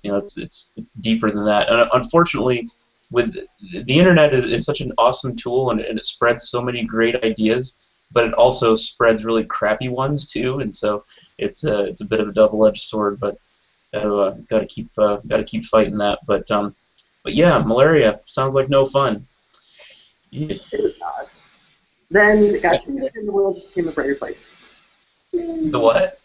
you know, it's deeper than that, and unfortunately, with the internet is such an awesome tool, and it spreads so many great ideas, but it also spreads really crappy ones too, and so it's a bit of a double-edged sword, but. Gotta keep fighting that, but yeah, malaria sounds like no fun. Yeah. It was not. Then it got treated and the world just became a brighter place. The what?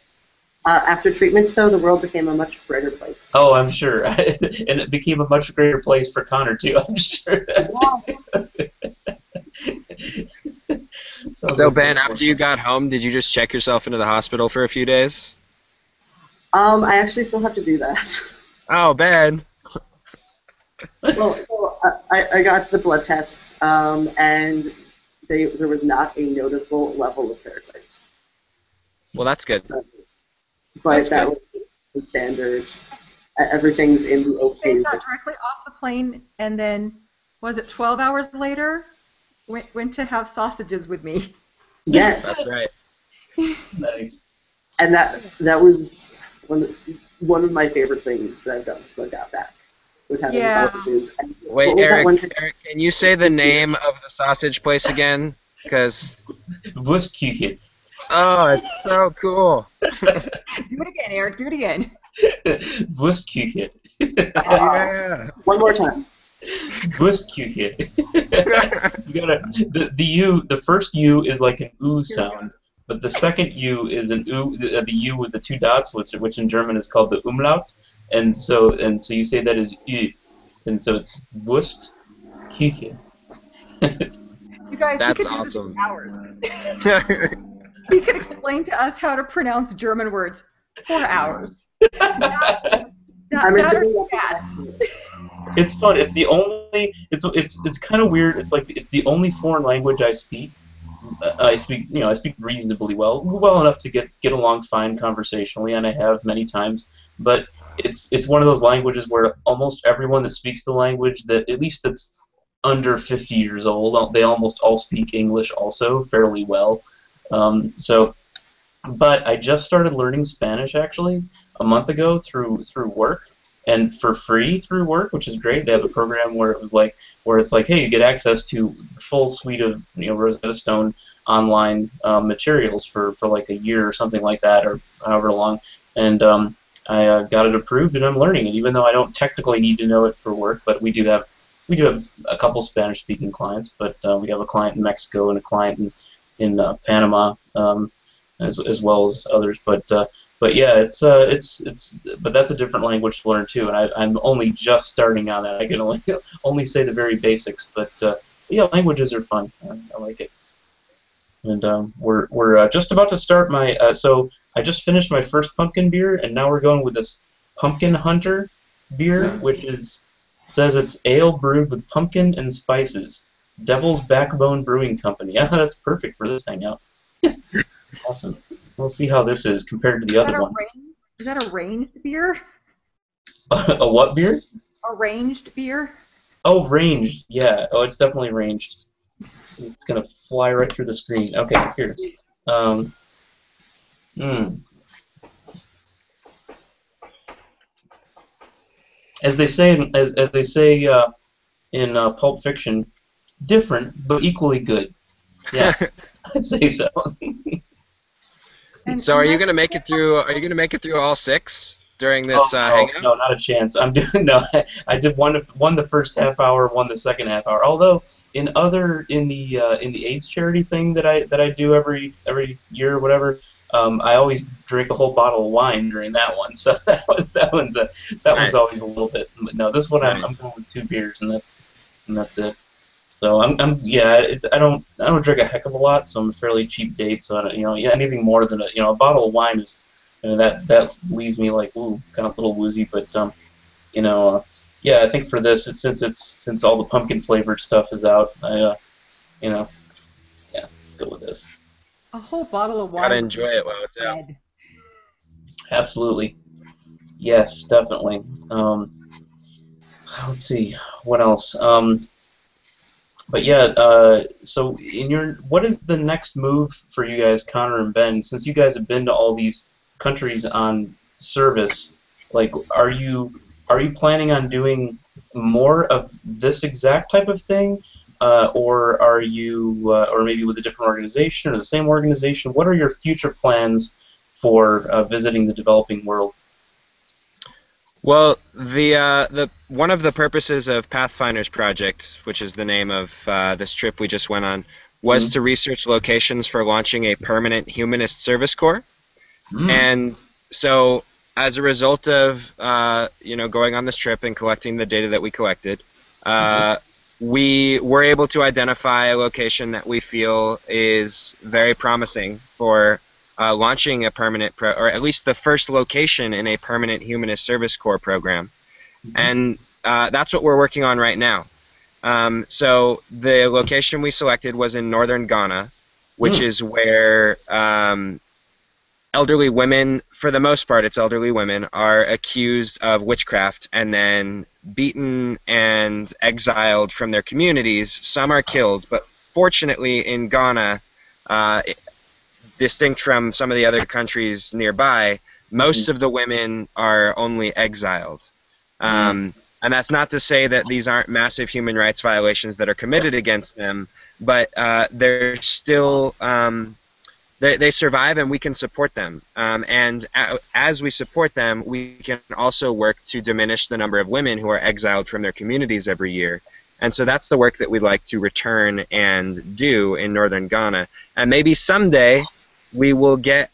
After treatment, though, the world became a much brighter place. Oh, I'm sure, and it became a much greater place for Conor too. I'm sure. So Ben, after you got home, did you just check yourself into the hospital for a few days? I actually still have to do that. Oh, Ben. Well, so I got the blood tests, and there was not a noticeable level of parasite. Well, that's good. But that was standard. Everything's in the okay. They got directly off the plane, and then, was it 12 hours later, went to have sausages with me. Yes. That's right. Nice. And that was one of my favorite things that I've done since I got back, was having sausages. And wait, Eric, can you say the name of the sausage place again? Because Wurstküche. Oh, it's so cool. Do it again, Eric. Do it again. Wurstküche. Yeah. One more time. Wurstküche. You gotta the first U is like an oo sound, but the second U is an oo, the U with the 2 dots, which in German is called the Umlaut, and so you say that as Ü, and so it's Wurstküche. You guys, that's he could awesome. Do this for hours. He could explain to us how to pronounce German words for hours. It's fun. It's the only. It's kind of weird. It's like it's the only foreign language I speak. I speak reasonably well enough to get along fine conversationally, and I have many times. But it's one of those languages where almost everyone that speaks the language, that at least that's under 50 years old, they almost all speak English also fairly well. But I just started learning Spanish actually a month ago through work, and for free through work, which is great. They have a program where it's like, hey, you get access to the full suite of Rosetta Stone online materials for like a year or something like that, or however long. And I got it approved, and I'm learning it, even though I don't technically need to know it for work. But we do have a couple Spanish-speaking clients, but we have a client in Mexico and a client in Panama, as well as others. But yeah, but that's a different language to learn too, and I'm only just starting on that. I can only say the very basics, but yeah, languages are fun. I like it. And we're just about to start my. So I just finished my first pumpkin beer, and now we're going with this Pumpkin Hunter beer, which says it's ale brewed with pumpkin and spices. Devil's Backbone Brewing Company. Yeah, that's perfect for this hangout. Awesome. We'll see how this is compared to the other one. Is that a ranged beer? A what beer? A ranged beer? Oh, ranged. Yeah. Oh, it's definitely ranged. It's gonna fly right through the screen. Okay, here. As they say in Pulp Fiction, different but equally good. Yeah, I'd say so. So are you gonna make it through? Are you gonna make it through all 6 during this hangout? No, not a chance. I did one the first half hour, one the second half hour. Although in the AIDS charity thing that I do every year or whatever, I always drink a whole bottle of wine during that one. So that one's always a little bit. But no, this one I'm going with 2 beers, and that's it. So I don't drink a heck of a lot, so I'm a fairly cheap date. So anything more than a bottle of wine is that leaves me like kind of a little woozy. But yeah, I think for this, since all the pumpkin flavored stuff is out, go with this. A whole bottle of wine. Gotta enjoy it while it's out. Absolutely. Yes, definitely. Let's see what else. But yeah, so what is the next move for you guys, Conor and Ben? Since you guys have been to all these countries on service, like, are you planning on doing more of this exact type of thing, or are you, or maybe with a different organization or the same organization? What are your future plans for visiting the developing world? Well, the one of the purposes of Pathfinder's Project, which is the name of this trip we just went on, was to research locations for launching a permanent humanist service corps. And so, as a result of going on this trip and collecting the data that we collected, we were able to identify a location that we feel is very promising for launching a permanent, or at least the first location in a permanent humanist service corps program. And that's what we're working on right now. So the location we selected was in northern Ghana, which is where elderly women, for the most part it's elderly women, are accused of witchcraft and then beaten and exiled from their communities. Some are killed, but fortunately in Ghana, distinct from some of the other countries nearby, most of the women are only exiled. And that's not to say that these aren't massive human rights violations that are committed against them, but they're still, they survive and we can support them. And as we support them, we can also work to diminish the number of women who are exiled from their communities every year. And so that's the work that we'd like to return and do in northern Ghana. And maybe someday we will get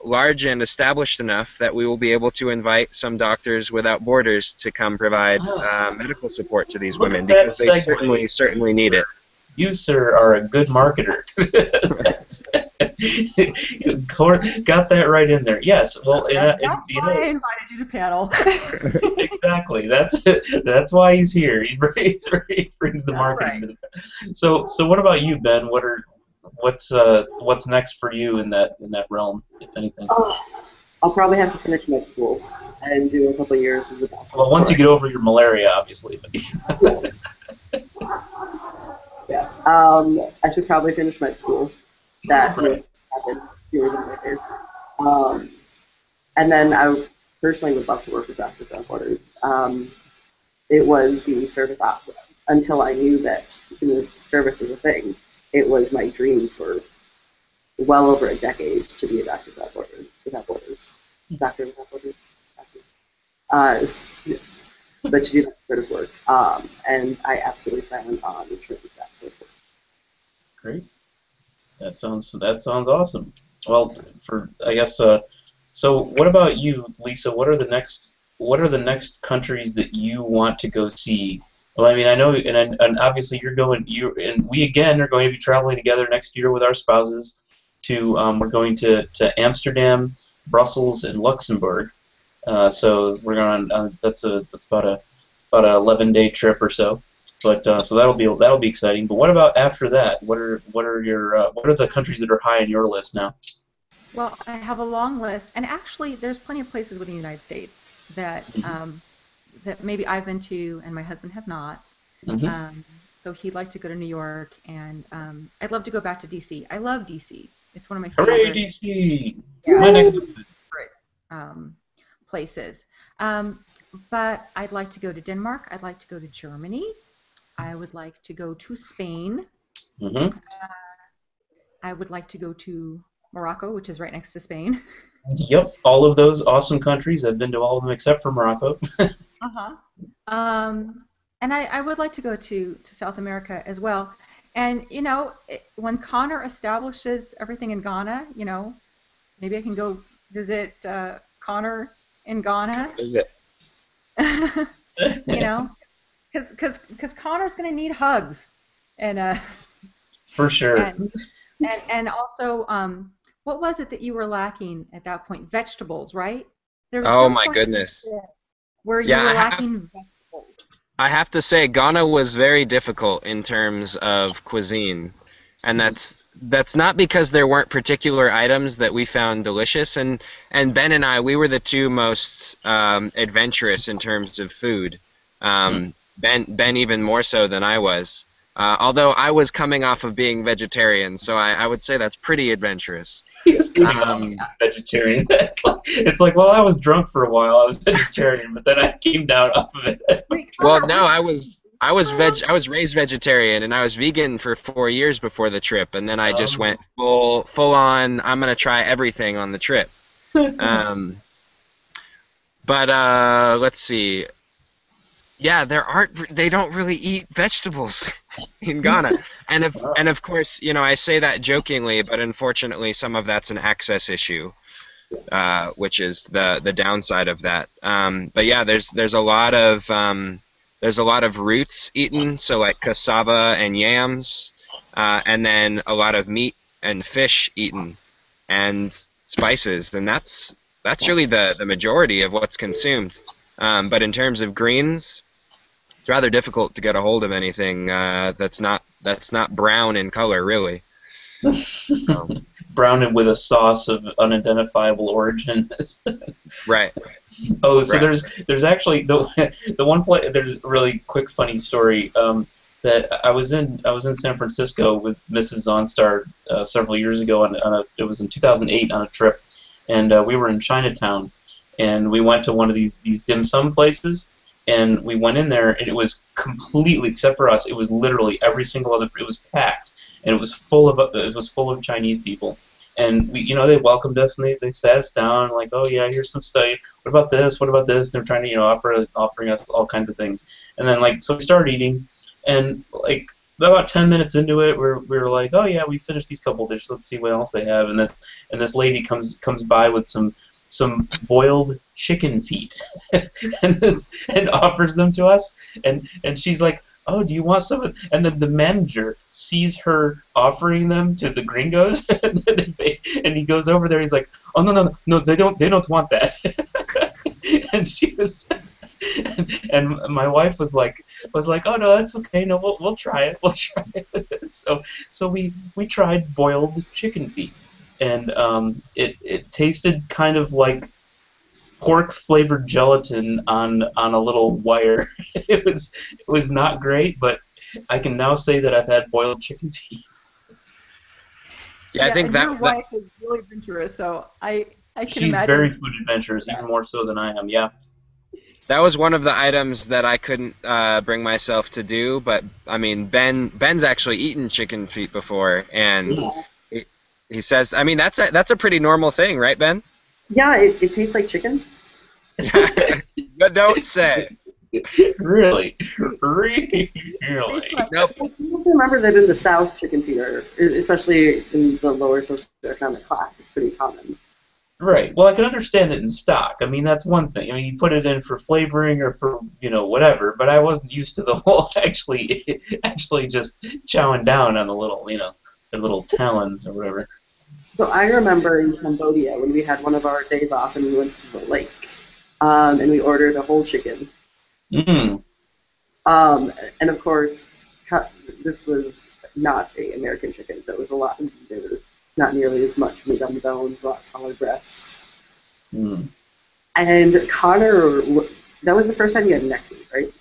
large and established enough that we will be able to invite some Doctors Without Borders to come provide medical support to these women, because they certainly need it. You, sir, are a good marketer. Got that right in there. Yes. Well, that's why I invited you to panel. Exactly. That's why he's here. He brings the marketing. Right. So what about you, Ben? What's next for you in that realm, if anything? I'll probably have to finish med school. and do a couple of years as a doctor. Well, once you get over your malaria, obviously. Yeah. I should probably finish med school. That would happen sooner than later. And then I personally would love to work with Doctors Without Borders. It was the service opera. Until I knew that this service was a thing, it was my dream for well over a decade to be a Doctor Without Borders. Doctor Without Borders. Yes. But to do that sort of work. And I absolutely plan on returning to that sort of work. Great. That sounds awesome. Well, I guess so what about you, Lisa? What are the next countries that you want to go see? Well, I mean, I know, and obviously and we again are going to be traveling together next year with our spouses to we're going to Amsterdam, Brussels, and Luxembourg. So we're going on. That's about a 11-day trip or so. But so that'll be exciting. But what about after that? What are the countries that are high on your list now? Well, I have a long list, and actually, there's plenty of places within the United States that that maybe I've been to and my husband has not. So he'd like to go to New York, and I'd love to go back to D.C. I love D.C. It's one of my favorite. Hooray, D.C. Yeah, my next places. But I'd like to go to Denmark. I'd like to go to Germany. I would like to go to Spain. I would like to go to Morocco, which is right next to Spain. Yep, all of those awesome countries. I've been to all of them except for Morocco. And I would like to go to South America as well. And, you know, when Conor establishes everything in Ghana, you know, maybe I can go visit Conor in Ghana. Visit. You know, because Conor's going to need hugs. And for sure. And also, what was it that you were lacking at that point? Vegetables, right? There was oh my goodness. Where you were lacking vegetables. I have to say, Ghana was very difficult in terms of cuisine, and that's not because there weren't particular items that we found delicious. And Ben and I, we were the two most adventurous in terms of food. Ben even more so than I was. Although I was coming off of being vegetarian, so I would say that's pretty adventurous. He was coming off vegetarian. It's like, well, I was drunk for a while. I was vegetarian, but then I came down off of it. Well, no, I was raised vegetarian, and I was vegan for 4 years before the trip, and then I just went full on. I'm gonna try everything on the trip. But let's see. Yeah, they don't really eat vegetables in Ghana. And of course, you know, I say that jokingly, but unfortunately some of that's an access issue, which is the downside of that. But yeah, there's a lot of roots eaten, so like cassava and yams, and then a lot of meat and fish eaten, and spices, and that's really the majority of what's consumed. But in terms of greens, it's rather difficult to get a hold of anything that's not brown in color, really. Brown and with a sauce of unidentifiable origin. Right. Oh, so there's actually the one place. There's a really quick funny story that I was in San Francisco with Mrs. Zaunstar several years ago it was in 2008 on a trip, and we were in Chinatown, and we went to one of these dim sum places. And we went in there, and it was completely, except for us, it was literally every single other. It was packed, and it was full of Chinese people. And we, you know, they welcomed us, and they sat us down, like, oh yeah, here's some stuff. What about this? What about this? They're trying to, you know, offering us all kinds of things. And then so we started eating, and like about 10 minutes into it, we were like, oh yeah, we finished these couple dishes. Let's see what else they have. And this lady comes by with some boiled chicken feet and offers them to us, and she's like, oh, do you want some of, and then the manager sees her offering them to the gringos, and he goes over there, he's like, oh, no, they don't want that. And she was, and my wife was like, oh no, that's okay, no, we'll try it. So we tried boiled chicken feet. And it tasted kind of like pork flavored gelatin on a little wire. It was not great, but I can now say that I've had boiled chicken feet. Yeah, I think and that your wife is really adventurous, so I can She's imagine. very food adventurous, even more so than I am. Yeah. that was one of the items that I couldn't bring myself to do. But I mean, Ben's actually eaten chicken feet before, and he says, I mean, that's a pretty normal thing, right, Ben? Yeah, it tastes like chicken. But don't say. Really? Nope. I remember that in the South, chicken feet are, especially in the lower socioeconomic class, it's pretty common. Right. Well, I can understand it in stock. I mean, that's one thing. I mean, you put it in for flavoring or for, whatever, but I wasn't used to the whole actually just chowing down on the little, the little talons or whatever. So I remember in Cambodia when we had one of our days off and we went to the lake, and we ordered a whole chicken. Mm. And of course, this was not an American chicken, so it was a lot. There was not nearly as much meat on the bones, a lot smaller breasts. Mm. And Conor, that was the first time he had neck meat, right?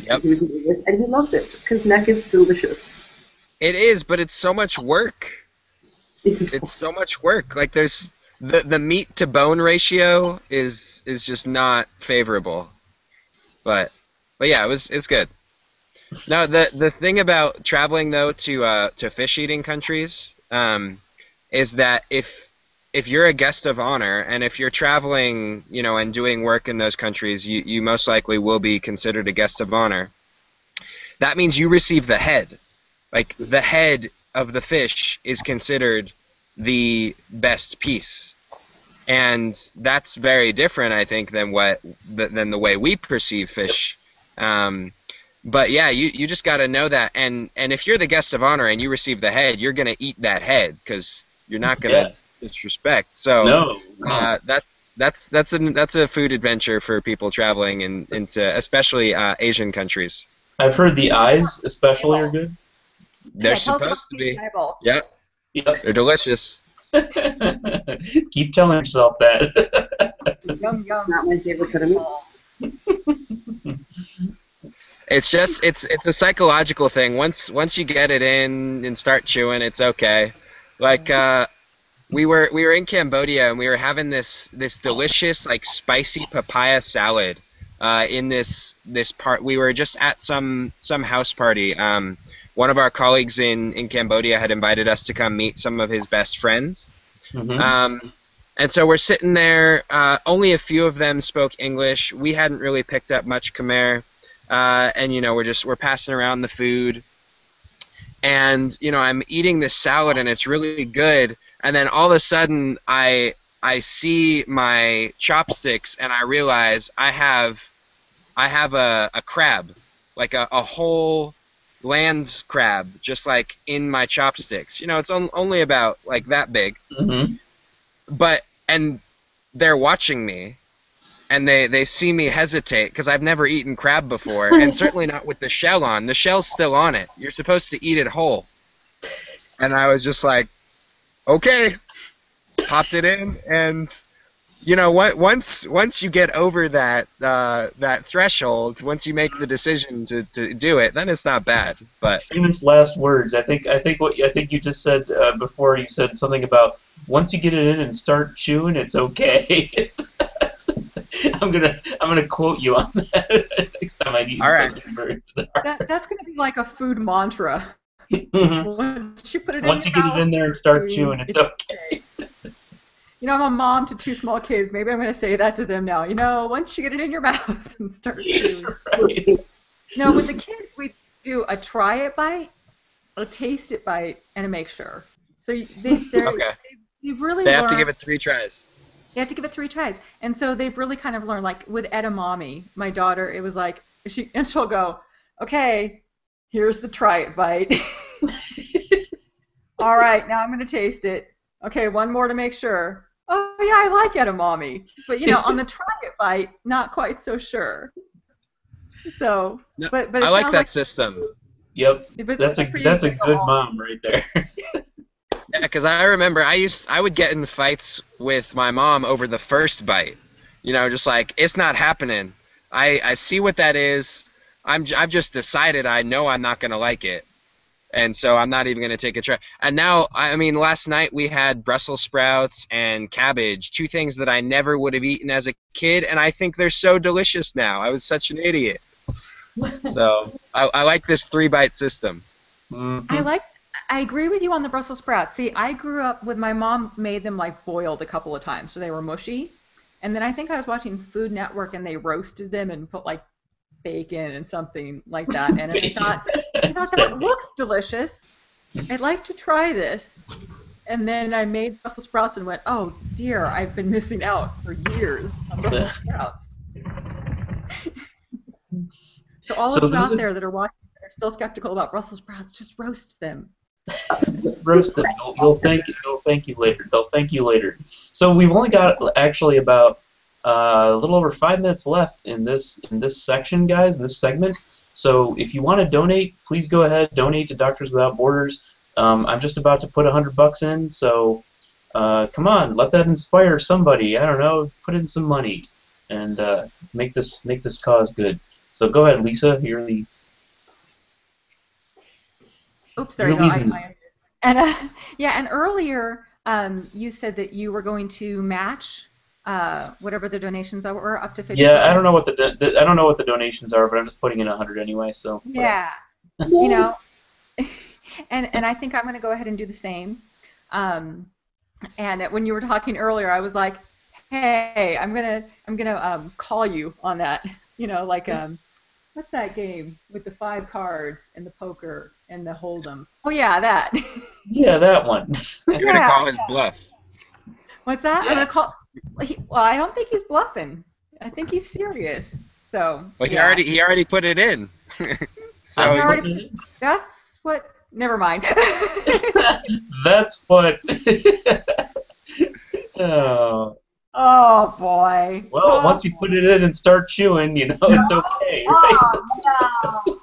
Yep. He was eating this, and he loved it because neck is delicious. It is, but it's so much work. It's so much work. Like there's the meat to bone ratio is just not favorable. But yeah, it's good. Now the thing about traveling though to fish eating countries is that if you're a guest of honor and if you're traveling, and doing work in those countries, you most likely will be considered a guest of honor. That means you receive the head. Like the head of the fish is considered the best piece, and that's very different, I think, than the way we perceive fish. But yeah, you just got to know that, and if you're the guest of honor and you receive the head, you're gonna eat that head because you're not gonna disrespect. So that's a food adventure for people traveling into especially Asian countries. I've heard the eyes especially are good. They're supposed to be. Yep. They're delicious. Keep telling yourself that. Yum yum. Not my favorite kind of meat. It's just it's a psychological thing. Once you get it in and start chewing, it's okay. Like we were in Cambodia and we were having this delicious like spicy papaya salad in this part. We were just at some house party. One of our colleagues in Cambodia had invited us to come meet some of his best friends. Mm-hmm. And so we're sitting there. Only a few of them spoke English. We hadn't really picked up much Khmer. And we're passing around the food. And I'm eating this salad and it's really good. And then all of a sudden I see my chopsticks and I realize I have a crab, like a whole land crab, just like in my chopsticks. It's only about like that big. Mm-hmm. And they're watching me, and they see me hesitate because I've never eaten crab before, and certainly not with the shell on. The shell's still on it. You're supposed to eat it whole. And I was just like, okay, popped it in, and once you get over that threshold, once you make the decision to do it, then it's not bad. But famous last words. I think you just said before. You said something about once you get it in and start chewing, it's okay. I'm gonna quote you on that next time I eat something very bizarre. That's gonna be like a food mantra. Once you put it once you get it in there and start chewing, it's okay. I'm a mom to 2 small kids. Maybe I'm going to say that to them now. Once you get it in your mouth and start chewing. Right. With the kids, we do a try it bite, a taste it bite, and a make sure. So they've really They have to give it 3 tries. You have to give it 3 tries. And so they've really kind of learned, like with edamame, my daughter, it was like, she'll go, okay, here's the try it bite. All right, now I'm going to taste it. Okay, one more to make sure. Oh yeah, I like edamame, but on the try it bite, not quite so sure. So, no, but I like that system. Yep, that's a good mom right there. Yeah, because I remember I would get in fights with my mom over the first bite. You know, just like, it's not happening. I see what that is. I've just decided I know I'm not going to like it. And so I'm not even going to take a try. And now, I mean, last night we had Brussels sprouts and cabbage, two things that I never would have eaten as a kid, and I think they're so delicious now. I was such an idiot. So I like this 3-bite system. I agree with you on the Brussels sprouts. See, I grew up with my mom made them like boiled a couple of times, so they were mushy. And then I think I was watching Food Network and they roasted them and put like bacon and something like that. And I thought that looks delicious. I'd like to try this. And then I made Brussels sprouts and went, oh dear, I've been missing out for years on Brussels sprouts. So all of you out there that are watching that are still skeptical about Brussels sprouts, just roast them. Roast them. They'll thank you later. They'll thank you later. So we've only got actually about a little over 5 minutes left in this section, guys. This segment. So if you want to donate, please go ahead. Donate to Doctors Without Borders. I'm just about to put $100 in. So come on, let that inspire somebody. I don't know. Put in some money and make this cause good. So go ahead, Lisa. You're the. Oops, sorry. No, and earlier you said that you were going to match whatever the donations were up to 50%. Yeah, I don't know what the donations are, but I'm just putting in 100 anyway. So. Yeah, you know, and I think I'm going to go ahead and do the same. And when you were talking earlier, I was like, hey, I'm gonna call you on that. You know, like what's that game with the 5 cards and the poker and the hold'em? Oh yeah, that. Yeah, that one. You're gonna call his bluff. What's that? Yeah. I'm gonna call. Well, I don't think he's bluffing. I think he's serious. So. Well, he already put it in. So that's what. Never mind. That's what. Oh. Oh boy. Well, once you put it in and start chewing, you know it's okay. Right? Oh, no.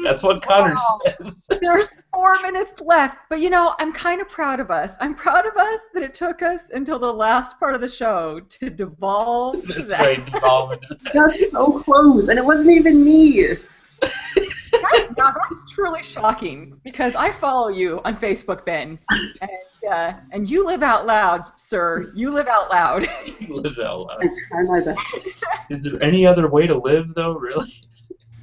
That's what Conor says. There's 4 minutes left, but you know, I'm kind of proud of us. I'm proud of us that it took us until the last part of the show to devolve to that. Right, devolve. That's so close, and it wasn't even me. That's truly shocking because I follow you on Facebook, Ben, and you live out loud, sir. You live out loud. He lives out loud. I try my best. Is there any other way to live, though? Really?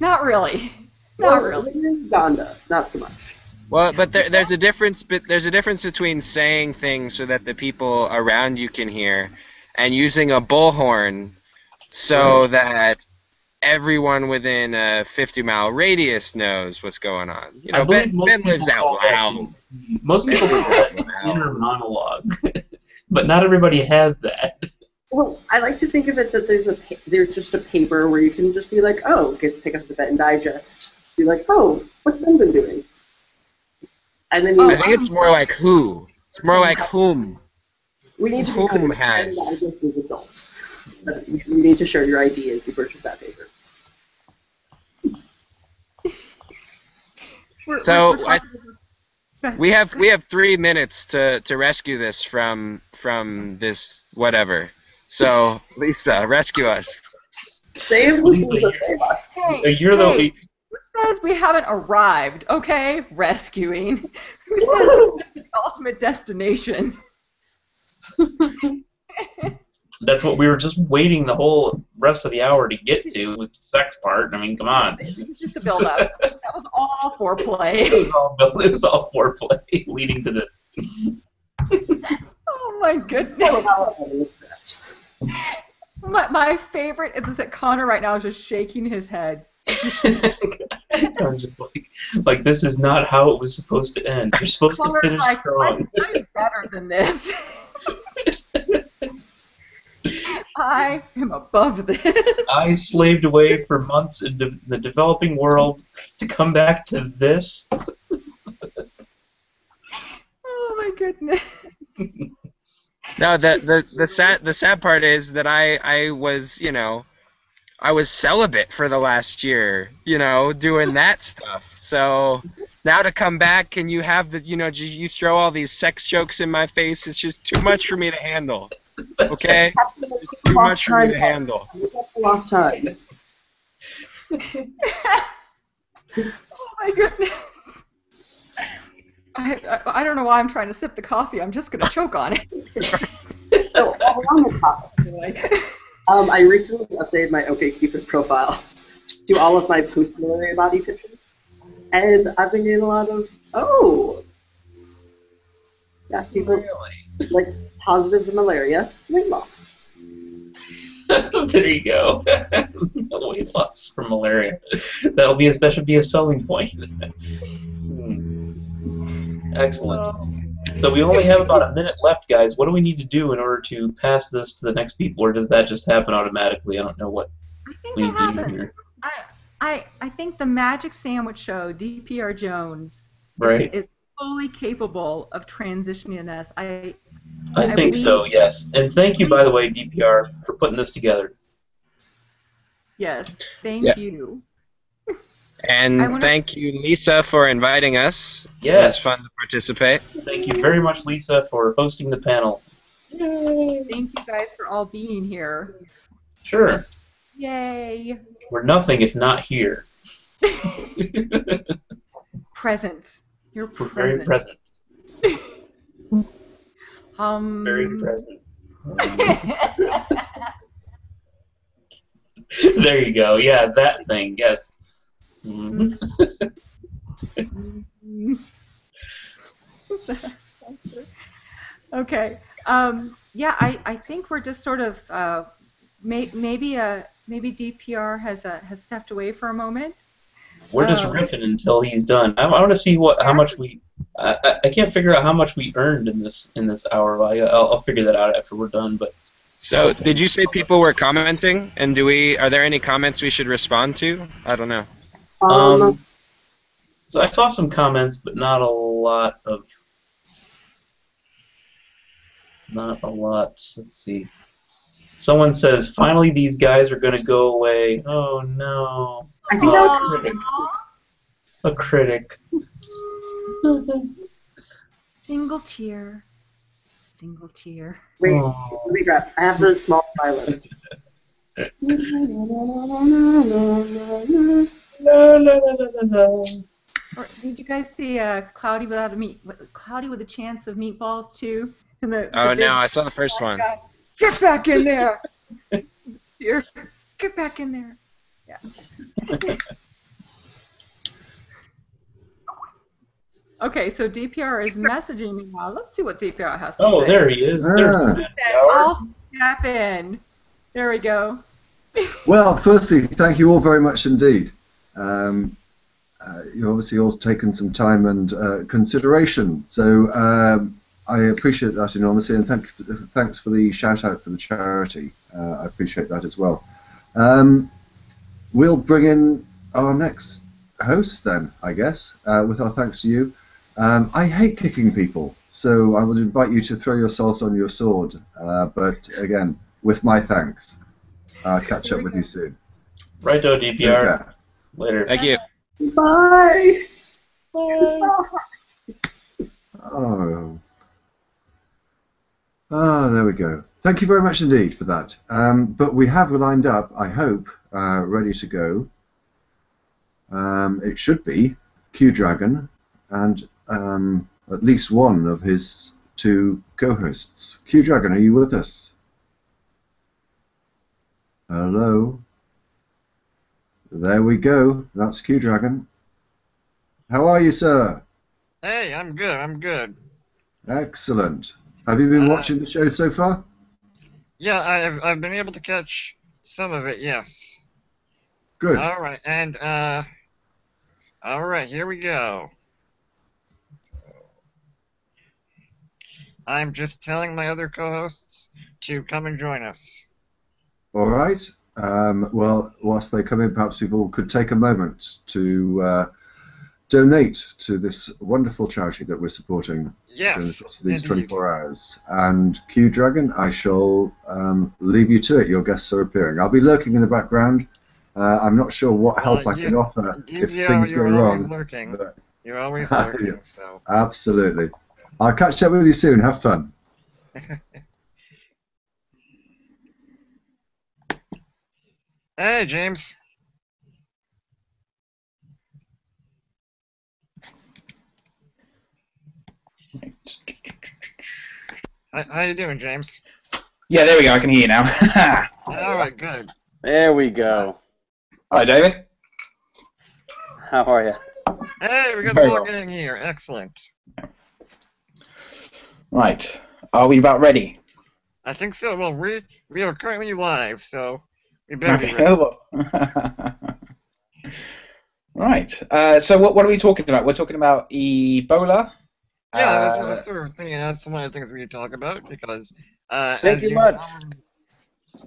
Not really. Not really. In Uganda, not so much. Well, but there's a difference. But there's a difference between saying things so that the people around you can hear, and using a bullhorn so that everyone within a 50-mile radius knows what's going on. You know, Ben lives out loud. Most people have that inner monologue, but not everybody has that. Well, I like to think of it that there's just a paper where you can just be like, oh, pick up the Bet and Digest. Be like, oh, what's Ben been doing? And then I think it's more like who. It's more like whom. We need to whom be has. Digest as adult. You need to share your ID as you purchase that paper. So we have 3 minutes to rescue this from this whatever. So Lisa, rescue us. Save Lisa, save us. Hey, who says we haven't arrived? Okay, rescuing. Who says it's the ultimate destination? That's what we were just waiting the whole rest of the hour to get to, was the sex part. I mean, come on. It was just a build-up. That was all foreplay. It was all foreplay leading to this. Oh my goodness. My favorite is that Conor right now is just shaking his head. I'm just like this is not how it was supposed to end. You're supposed to finish strong. I'm better than this. I am above this. I slaved away for months in the developing world to come back to this. Oh my goodness. No, the sad part is that I was, you know, I was celibate for the last year, you know, doing that stuff. So now to come back and you have the, you throw all these sex jokes in my face. It's just too much for me to handle. Okay? It's too much for me to handle. Lost time. Oh my goodness. I don't know why I'm trying to sip the coffee. I'm just going to choke on it. So, on the topic, I recently updated my OkCupid profile to all of my post-malaria body pictures. And I've been getting a lot of, yeah, people like positives of malaria, weight loss. There you go. Weight loss from malaria. That should be a selling point. Excellent. So we only have about a minute left, guys. What do we need to do in order to pass this to the next people, or does that just happen automatically? I don't know what we need to do here. I think the Magic Sandwich Show, dprjones, right, is fully capable of transitioning us. I think so, yes. And thank you, by the way, DPR, for putting this together. Yes, thank you. And thank you, Lisa, for inviting us. Yes. It was fun to participate. Thank you very much, Lisa, for hosting the panel. Yay. Thank you guys for all being here. Sure. Yay. We're nothing if not here. Present. You're We're present. very present. Very present. There you go. Yeah, that thing. Yes. Okay. Yeah, I think we're just sort of maybe DPR has stepped away for a moment. We're just riffing until he's done. I want to see how much we. I can't figure out how much we earned in this hour. I'll figure that out after we're done. But so, did you say people were commenting? And are there any comments we should respond to? I don't know. So I saw some comments, but not a lot. Let's see. Someone says, finally these guys are going to go away. Oh, no. I think that was a critic. Single tear. Single tear. Wait, regress. I have the small silence. Or did you guys see Cloudy with a Chance of Meatballs too? No, I saw the first one. God. Get back in there! Get back in there! Yeah. Okay, so DPR is messaging me now. Let's see what DPR has to say. Oh, there he is. I'll snap in. There we go. Well, firstly, thank you all very much indeed. You obviously all taken some time and consideration, so I appreciate that enormously, and thanks for the shout out for the charity. I appreciate that as well. We'll bring in our next host then, I guess, with our thanks to you. I hate kicking people, so I would invite you to throw yourselves on your sword, but again, with my thanks. I'll catch up with you soon. Righto, DPR. Later. Thank you. Bye. Oh. There we go. Thank you very much indeed for that. But we have lined up, I hope, ready to go. It should be Q-Dragon and at least one of his two co-hosts. Q-Dragon, are you with us? Hello. There we go. That's Q-Dragon. How are you, sir? Hey, I'm good. I'm good. Excellent. Have you been watching the show so far? Yeah, I've been able to catch some of it. Yes. Good. All right, and all right, here we go. I'm just telling my other co-hosts to come and join us. All right. Well, whilst they come in, perhaps people could take a moment to donate to this wonderful charity that we're supporting during the course of these 24 hours. And Q-Dragon, I shall leave you to it. Your guests are appearing. I'll be lurking in the background. I'm not sure what help I can offer if things go wrong. You're always lurking, so. Absolutely. I'll catch up with you soon. Have fun. Hey, James. How you doing, James? Yeah, there we go. I can hear you now. All right, good. There we go. Hi, David. How are you? Hey, we got the Very whole well. gang here. Excellent. Right. Are we about ready? I think so. Well, we are currently live, so we better be Okay. ready. Right. So what are we talking about? We're talking about Ebola. Yeah, that's sort of thing. That's one of the things we talk about because, Thank as you you much. know,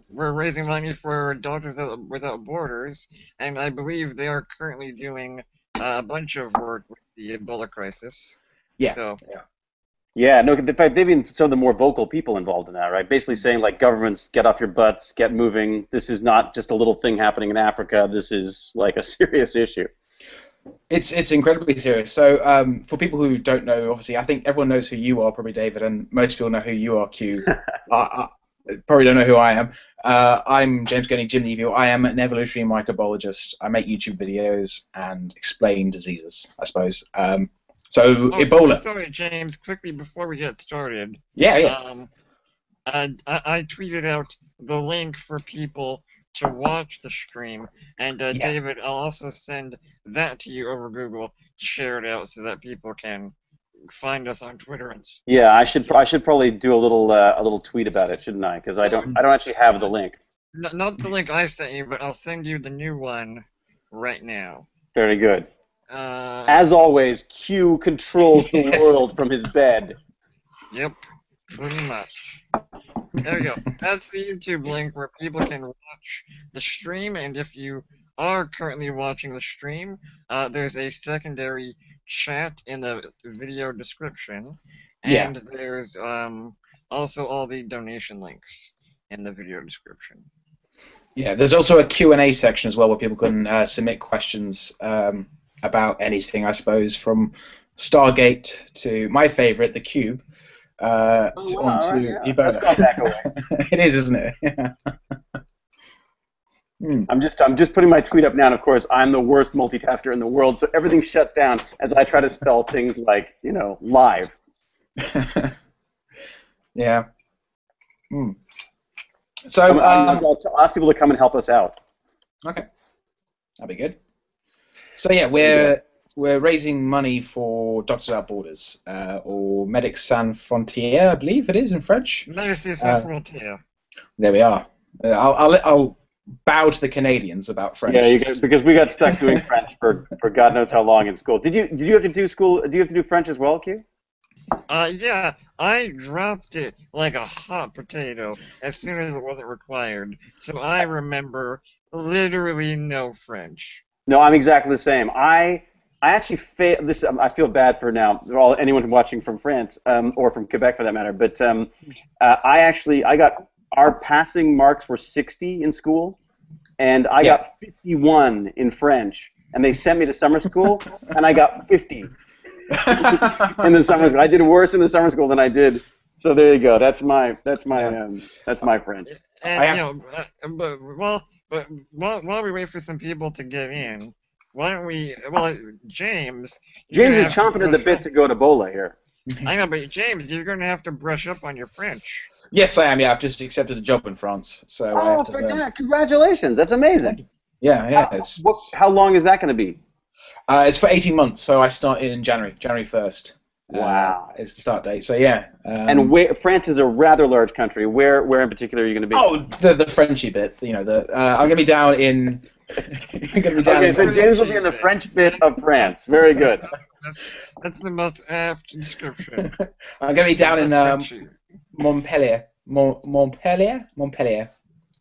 we're raising money for Doctors Without Borders, and I believe they are currently doing a bunch of work with the Ebola crisis. Yeah. So. Yeah, no, in fact, they've been some of the more vocal people involved in that, right? Basically saying, like, governments, get off your butts, get moving. This is not just a little thing happening in Africa. This is, like, a serious issue. It's incredibly serious. So for people who don't know, obviously, I think everyone knows who you are, probably David, and most people know who you are, Q. I probably don't know who I am. I'm James Gurney, Jim Neville. I am an evolutionary microbiologist. I make YouTube videos and explain diseases, I suppose. So Ebola. Sorry, James. Quickly before we get started. Yeah. I tweeted out the link for people to watch the stream, and David, I'll also send that to you over Google to share it out so that people can find us on Twitter and. Yeah, I should probably do a little tweet about it, shouldn't I? Because I don't actually have the link. Not the link I sent you, but I'll send you the new one right now. Very good. As always, Q controls the world from his bed. Yep, pretty much. There we go. That's the YouTube link where people can watch the stream, and if you are currently watching the stream, there's a secondary chat in the video description, and there's also all the donation links in the video description. Yeah, there's also a Q&A section as well where people can submit questions about anything, I suppose, from Stargate to my favourite, the Cube, onto Ebola. That's not back away. It is, isn't it? I'm just putting my tweet up now, and of course, I'm the worst multitasker in the world, so everything shuts down as I try to spell things like, live. Yeah. So I'll ask people to come and help us out. Okay, that'd be good. So yeah, we're raising money for Doctors Without Borders, or Medics Sans Frontières, I believe it is in French. Medics Sans Frontières. There we are. I'll bow to the Canadians about French. Yeah, because we got stuck doing French for God knows how long in school. Did you have to do school? Do you have to do French as well, Q? Yeah, I dropped it like a hot potato as soon as it wasn't required. So I remember literally no French. No, I'm exactly the same. I actually failed this. I feel bad for now. Anyone watching from France or from Quebec for that matter. But I got our passing marks were 60 in school, and I got 51 in French. And they sent me to summer school, and I got 50 in the summer school. I did worse in the summer school than I did. So there you go. That's my French. And, but while we wait for some people to get in, why don't we? Well, James. James is chomping at the bit to go to Ebola here. I know, but James, you're going to have to brush up on your French. Yes, I am. Yeah, I've just accepted a job in France. So. Congratulations! That's amazing. Yeah. How long is that going to be? It's for 18 months. So I start in January 1st. Wow. Is the start date. So yeah. And France is a rather large country. Where in particular are you going to be? Oh, the Frenchy bit. I'm going to be down in. So James will be in the French bit of France. Very good. That's the most apt description. I'm going to be down in Montpellier,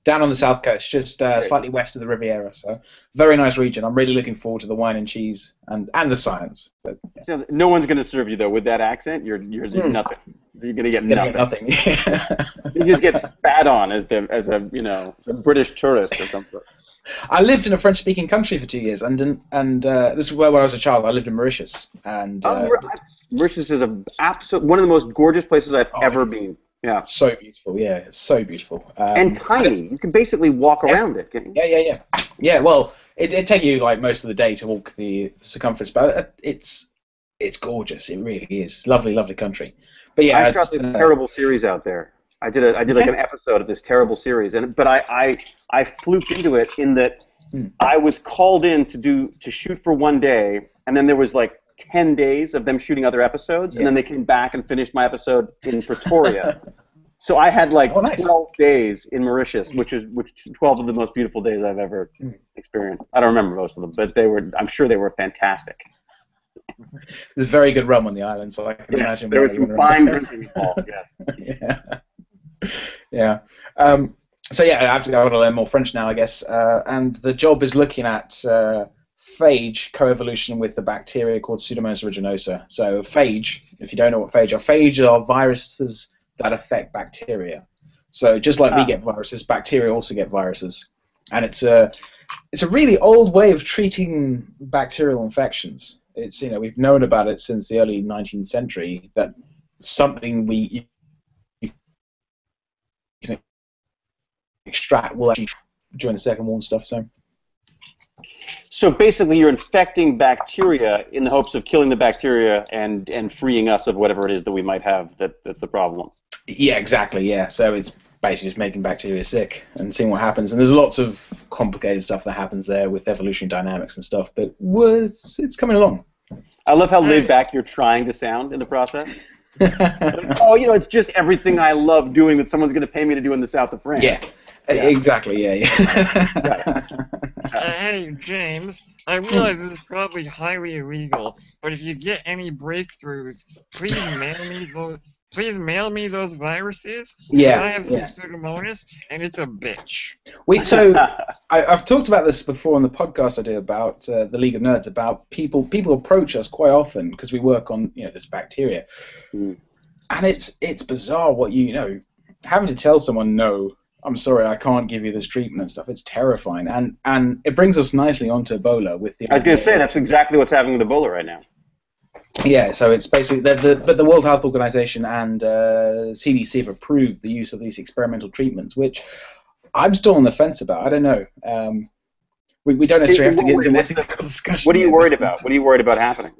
down on the south coast, just slightly west of the Riviera. So very nice region. I'm really looking forward to the wine and cheese and the science. But, So no one's going to serve you though with that accent. You're nothing. You're gonna get Gonna nothing. get nothing. You just get spat on as a British tourist or something. I lived in a French-speaking country for 2 years, and this is where when I was a child. I lived in Mauritius, and Mauritius is one of the most gorgeous places I've ever been. Yeah, so beautiful. Yeah, it's so beautiful. And tiny. You can basically walk around it. Can you? Yeah. Well, it'd take you like most of the day to walk the circumference, but it's gorgeous. It really is. Lovely, lovely country. But yeah, I shot this terrible series out there. I did like an episode of this terrible series, but I fluked into it in that I was called in to shoot for 1 day, and then there was like 10 days of them shooting other episodes, and then they came back and finished my episode in Pretoria. So I had like 12 days in Mauritius, which 12 of the most beautiful days I've ever experienced. I don't remember most of them, but I'm sure they were fantastic. There's very good rum on the island, so I can imagine. There was some fine drinking involved. Yes. Yeah. So yeah, I've got to learn more French now, I guess. And the job is looking at phage coevolution with the bacteria called Pseudomonas aeruginosa. So phage, if you don't know what phage are viruses that affect bacteria. So just like we get viruses, bacteria also get viruses, and it's a really old way of treating bacterial infections. It's we've known about it since the early 19th century. That something we can extract will actually during the Second War and stuff. So basically, you're infecting bacteria in the hopes of killing the bacteria and freeing us of whatever it is that we might have that's the problem. Yeah, exactly. Yeah, so it's basically just making bacteria sick and seeing what happens. And there's lots of complicated stuff that happes there with evolutionary dynamics and stuff, but it's coming along. I love how laid back you're trying to sound in the process. It's just everything I love doing that someone's going to pay me to do in the south of France. Yeah. Exactly, yeah. Right. Hey, James, I realize this is probably highly illegal, but if you get any breakthroughs, please mail me those viruses. Yeah. I have some Pseudomonas, and it's a bitch. So I've talked about this before on the podcast I do about the League of Nerds, about people approach us quite often because we work on this bacteria, and it's bizarre what having to tell someone no. I'm sorry, I can't give you this treatment and stuff. It's terrifying, and it brings us nicely onto Ebola with the. I was going to say that's exactly what's happening with Ebola right now. Yeah, so it's basically but the World Health Organization and CDC have approved the use of these experimental treatments, which I'm still on the fence about. I don't know. We don't necessarily have to get into an ethical discussion. What are you worried about? What are you worried about happening?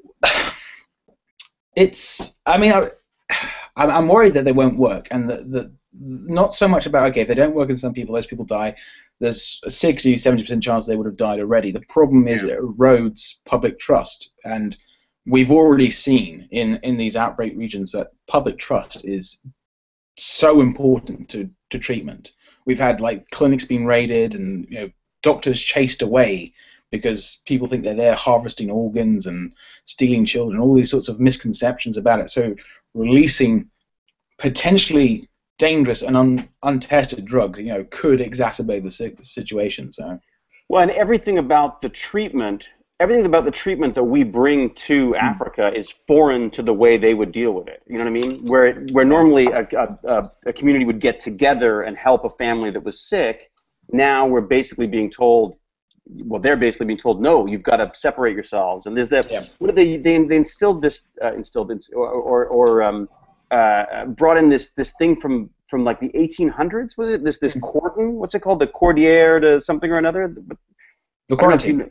I'm worried that they won't work, and not so much about, okay, if they don't work in some people, those people die, there's a 60-70% chance they would have died already. The problem is it erodes public trust, and we've already seen in these outbreak regions that public trust is so important to treatment. We've had clinics being raided and doctors chased away because people think they're there harvesting organs and stealing children, all these sorts of misconceptions about it. So releasing potentially dangerous and untested drugs, could exacerbate the situation. So, well, and everything about the treatment that we bring to Africa is foreign to the way they would deal with it. You know what I mean? Where normally a community would get together and help a family that was sick, now we're basically being told. Well, they're basically being told, no, you've got to separate yourselves. And there's what do they instilled this brought in this thing from like the 1800s, was it? This cordon, what's it called? The cordiere to something or another? The quarantine.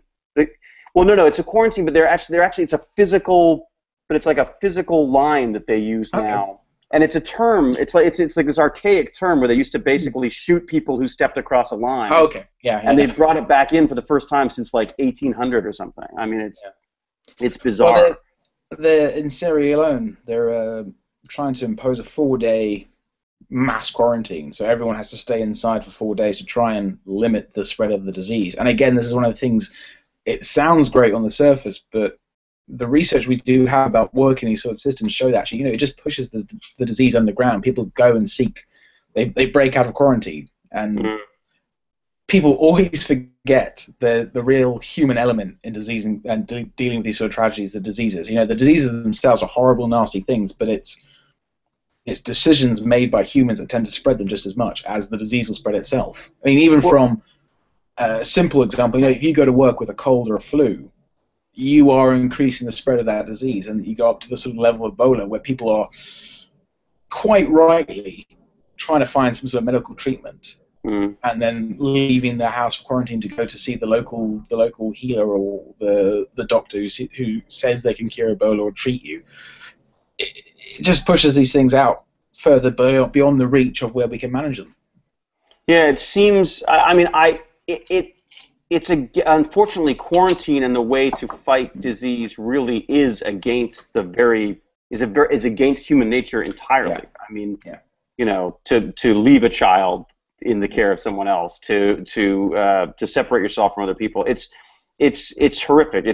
Well, no, it's a quarantine, but they're actually it's a physical, but it's like a physical line that they use now. And it's a term, it's like this archaic term where they used to basically shoot people who stepped across a line. Oh, okay. Yeah. And they brought it back in for the first time since like 1800 or something. I mean, it's bizarre. Well, in Syria alone, they're trying to impose a 4-day mass quarantine, so everyone has to stay inside for 4 days to try and limit the spread of the disease. And again, this is one of the things, it sounds great on the surface, but the research we do have about working these sort of systems show that actually, it just pushes the disease underground. People go and seek, they break out of quarantine, and people always forget the real human element in disease and dealing with these sort of tragedies, the diseases. The diseases themselves are horrible, nasty things, but it's decisions made by humans that tend to spread them just as much as the disease will spread itself. I mean, even from a simple example, if you go to work with a cold or a flu, you are increasing the spread of that disease, and you go up to the sort of level of Ebola where people are quite rightly trying to find some sort of medical treatment, and then leaving their house for quarantine to go to see the local healer or the doctor who says they can cure Ebola or treat you. It just pushes these things out further beyond the reach of where we can manage them. Yeah, it seems. It's unfortunately, quarantine and the way to fight disease really is against is against human nature entirely. Yeah. I mean, to leave a child in the care of someone else, to separate yourself from other people, it's horrific. I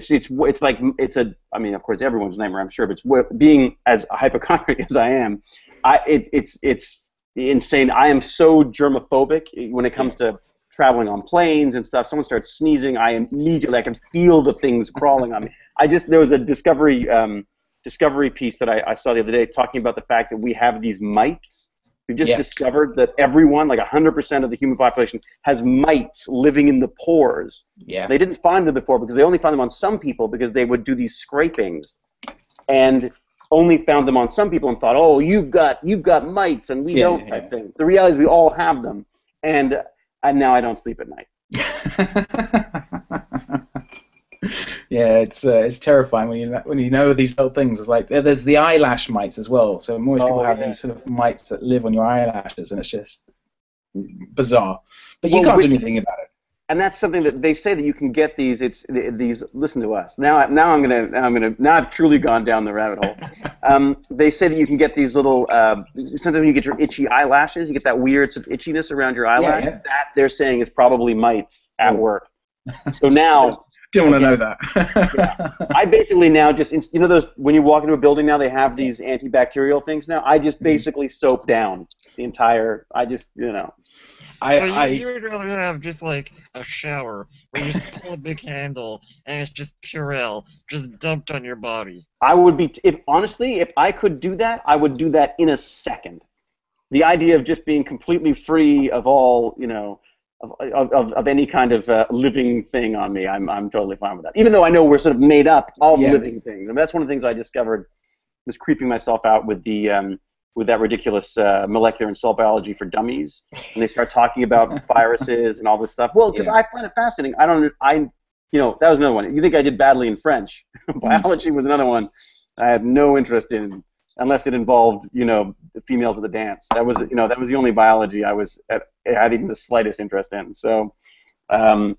mean, of course, everyone's nightmare, I'm sure, but being as hypochondriac as I am, it's insane. I am so germophobic when it comes to traveling on planes and stuff. Someone starts sneezing, I can feel the things crawling on me. There was a discovery piece that I saw the other day talking about the fact that we have these mites. We just discovered that everyone, like 100% of the human population, has mites living in the pores. Yeah. They didn't find them before because they only found them on some people because they would do these scrapings, and only found them on some people and thought, oh, you've got mites and we don't type thing. The reality is we all have them, and now I don't sleep at night. Yeah, it's terrifying when you know these little things. It's like there's the eyelash mites as well. So most people have these sort of mites that live on your eyelashes, and it's just bizarre. But you can't do anything about it. And that's something that they say that you can get these. These. Listen to us. Now I've truly gone down the rabbit hole. They say that you can get these little. Sometimes when you get your itchy eyelashes, you get that weird sort of itchiness around your eyelash. Yeah. That they're saying is probably mites at work. So now. Don't want to know that. Yeah. I basically now just, those, when you walk into a building now, they have these antibacterial things now. I just basically soap down the entire, So you would rather have just like a shower where you just pull a big handle and it's just Purell just dumped on your body. I would be, if I could do that, I would do that in a second. The idea of just being completely free of all, of any kind of living thing on me, I'm totally fine with that. Even though I know we're sort of made up of living things. I mean, that's one of the things I discovered was creeping myself out with with that ridiculous molecular and cell biology for dummies, and they start talking about viruses and all this stuff. Well, because I find it fascinating. That was another one. You think I did badly in French? Biology was another one I had no interest in, unless it involved, the females of the dance. That was the only biology I had even the slightest interest in. So, so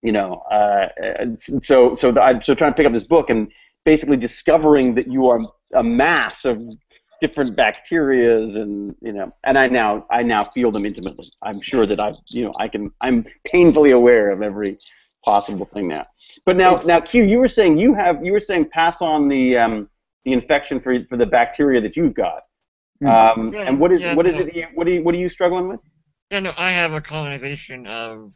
trying to pick up this book and basically discovering that you are a mass of different bacterias, and and I now feel them intimately. I'm sure that I'm painfully aware of every possible thing now. But now Q, you were saying pass on the infection for the bacteria that you've got. And what are you struggling with? Yeah, no, I have a colonization of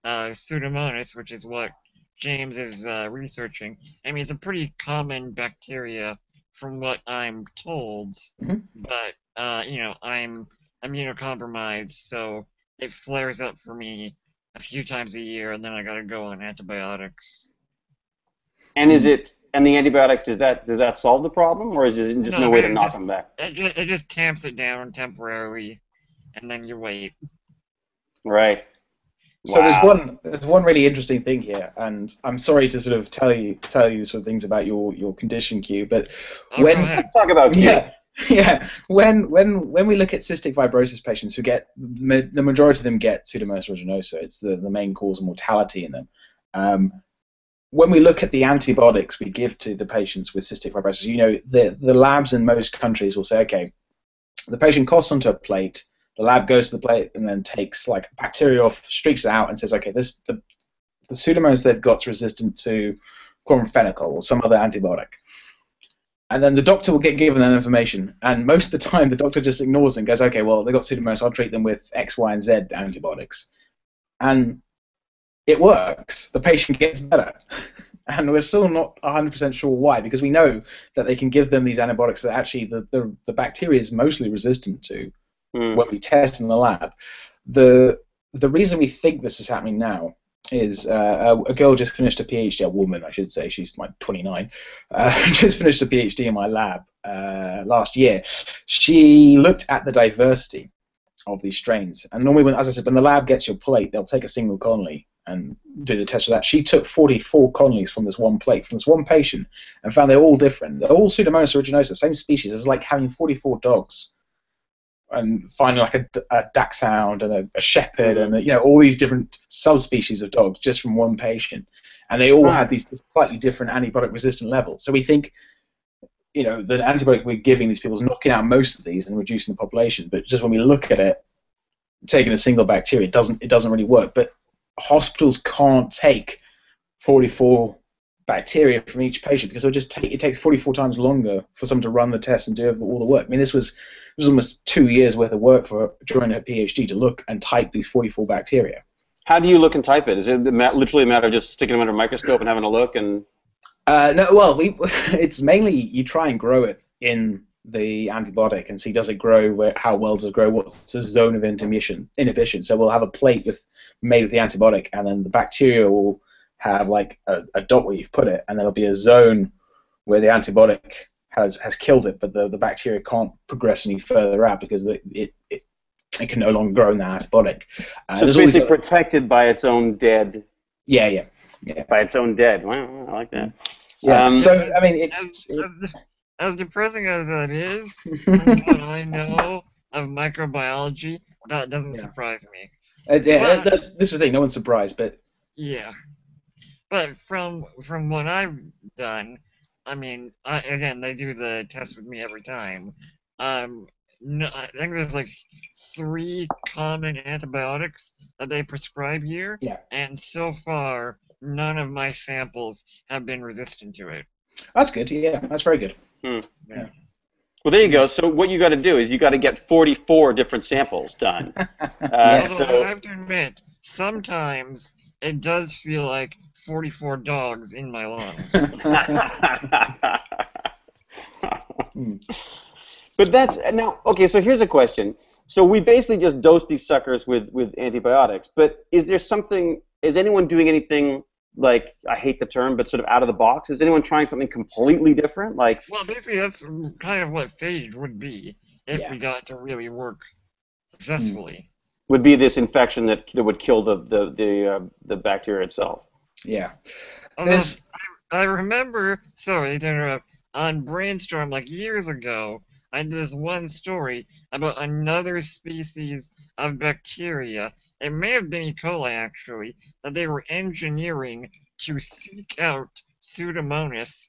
Pseudomonas, which is what James is researching. I mean, it's a pretty common bacteria from what I'm told, but I'm immunocompromised, so it flares up for me a few times a year, and then I gotta go on antibiotics. And the antibiotics, does that solve the problem, or is there just no way to knock them back? It just tamps it down temporarily, and then you wait. Right. So there's one really interesting thing here, and I'm sorry to sort of tell you sort of things about your condition, Q, but let's talk about Q. Yeah. When we look at cystic fibrosis patients who get, the majority of them get Pseudomonas aeruginosa. It's the main cause of mortality in them. When we look at the antibiotics we give to the patients with cystic fibrosis, the labs in most countries will say, okay, the patient coughs onto a plate, the lab goes to the plate and then takes like bacteria off, streaks it out, and says, okay, the Pseudomonas they've got is resistant to chloramphenicol or some other antibiotic. And then the doctor will get given that information, and most of the time the doctor just ignores it and goes, okay, well, they've got Pseudomonas, I'll treat them with X, Y, and Z antibiotics. And it works. The patient gets better. And we're still not 100% sure why, because we know that they can give them these antibiotics that actually the bacteria is mostly resistant to when we test in the lab. The reason we think this is happening now is a girl just finished a PhD, a woman I should say, she's like 29, just finished a PhD in my lab last year. She looked at the diversity of these strains, and normally, as I said, when the lab gets your plate, they'll take a single colony and do the test for that. She took 44 colonies from this one plate, from this one patient, and found they're all different. They're all Pseudomonas aeruginosa, same species. It's like having 44 dogs and finding like a dachshund and a shepherd and all these different subspecies of dogs just from one patient, and they all had these slightly different antibiotic resistant levels. So we think, the antibiotic we're giving these people is knocking out most of these and reducing the population. But just when we look at it, taking a single bacteria, it doesn't really work. But hospitals can't take 44 bacteria from each patient because it takes 44 times longer for someone to run the test and do all the work. I mean, this was almost 2 years worth of work during her PhD to look and type these 44 bacteria. How do you look and type it? Is it literally a matter of just sticking them under a microscope and having a look? And no, well, it's mainly you try and grow it in the antibiotic and see does it grow, how well does it grow, what's the zone of inhibition. So we'll have a plate made with the antibiotic, and then the bacteria will have like a dot where you've put it, and there'll be a zone where the antibiotic has killed it, but the bacteria can't progress any further out because it can no longer grow in that antibiotic. So it's basically protected by its own dead. Yeah. By its own dead. Wow, I like that. Yeah. So I mean, as depressing as that is, from what I know of microbiology, that doesn't surprise me. This is the thing. No one's surprised, but yeah. But from what I've done, I mean, again, they do the test with me every time. No, I think there's like 3 common antibiotics that they prescribe here, and so far, none of my samples have been resistant to it. That's good. Yeah, that's very good. Yeah. Well, there you go. So what you got to do is you got to get 44 different samples done. Although I have to admit, sometimes it does feel like 44 dogs in my lungs. But that's now okay. So here's a question. So we basically just dose these suckers with antibiotics. But is there something? Is anyone doing anything like, I hate the term, but sort of out of the box? Is anyone trying something completely different? Like, well, basically that's kind of what phage would be if we got to really work successfully. Would be this infection that would kill the bacteria itself. Yeah. I remember, sorry to interrupt, on Brainstorm like years ago, I did this one story about another species of bacteria. It may have been E. coli, actually, that they were engineering to seek out Pseudomonas,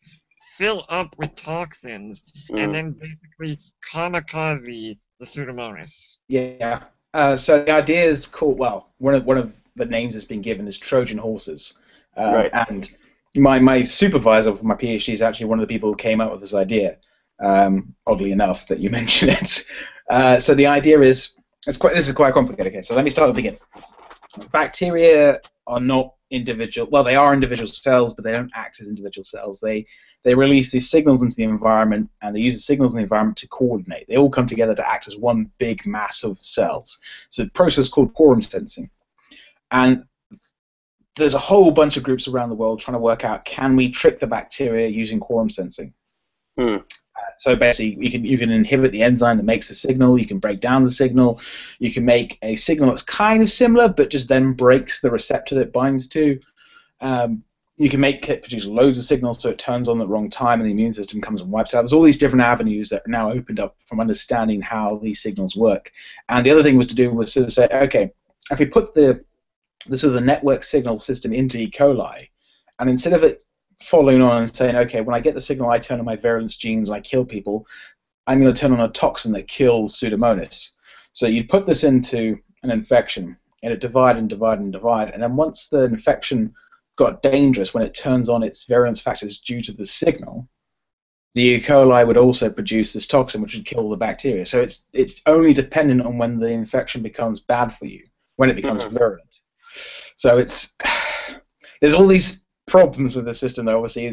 fill up with toxins, and then basically kamikaze the Pseudomonas. Yeah. So the idea is called, well, one of the names that's been given is Trojan horses. Right. And my supervisor for my PhD is actually one of the people who came up with this idea. Oddly enough, that you mention it. So the idea is, this is quite a complicated case. So let me start at the beginning. Bacteria are not individual. Well, they are individual cells, but they don't act as individual cells. They release these signals into the environment, and they use the signals in the environment to coordinate. They all come together to act as one big mass of cells. It's a process called quorum sensing. And there's a whole bunch of groups around the world trying to work out, can we trick the bacteria using quorum sensing? So basically, you can inhibit the enzyme that makes the signal. You can break down the signal. You can make a signal that's kind of similar, but just then breaks the receptor that it binds to. You can make it produce loads of signals so it turns on at the wrong time and the immune system comes and wipes out. There's all these different avenues that are now opened up from understanding how these signals work. And the other thing was to sort of say, okay, if we put the sort of the network signal system into E. coli, and instead of it following on and saying, okay, when I get the signal, I turn on my virulence genes and I kill people, I'm going to turn on a toxin that kills Pseudomonas. So you put this into an infection, and it divide and divide and divide, and then once the infection got dangerous, when it turns on its virulence factors due to the signal, the E. coli would also produce this toxin which would kill the bacteria. So it's only dependent on when the infection becomes bad for you, when it becomes virulent. So there's all these problems with the system, though. Obviously,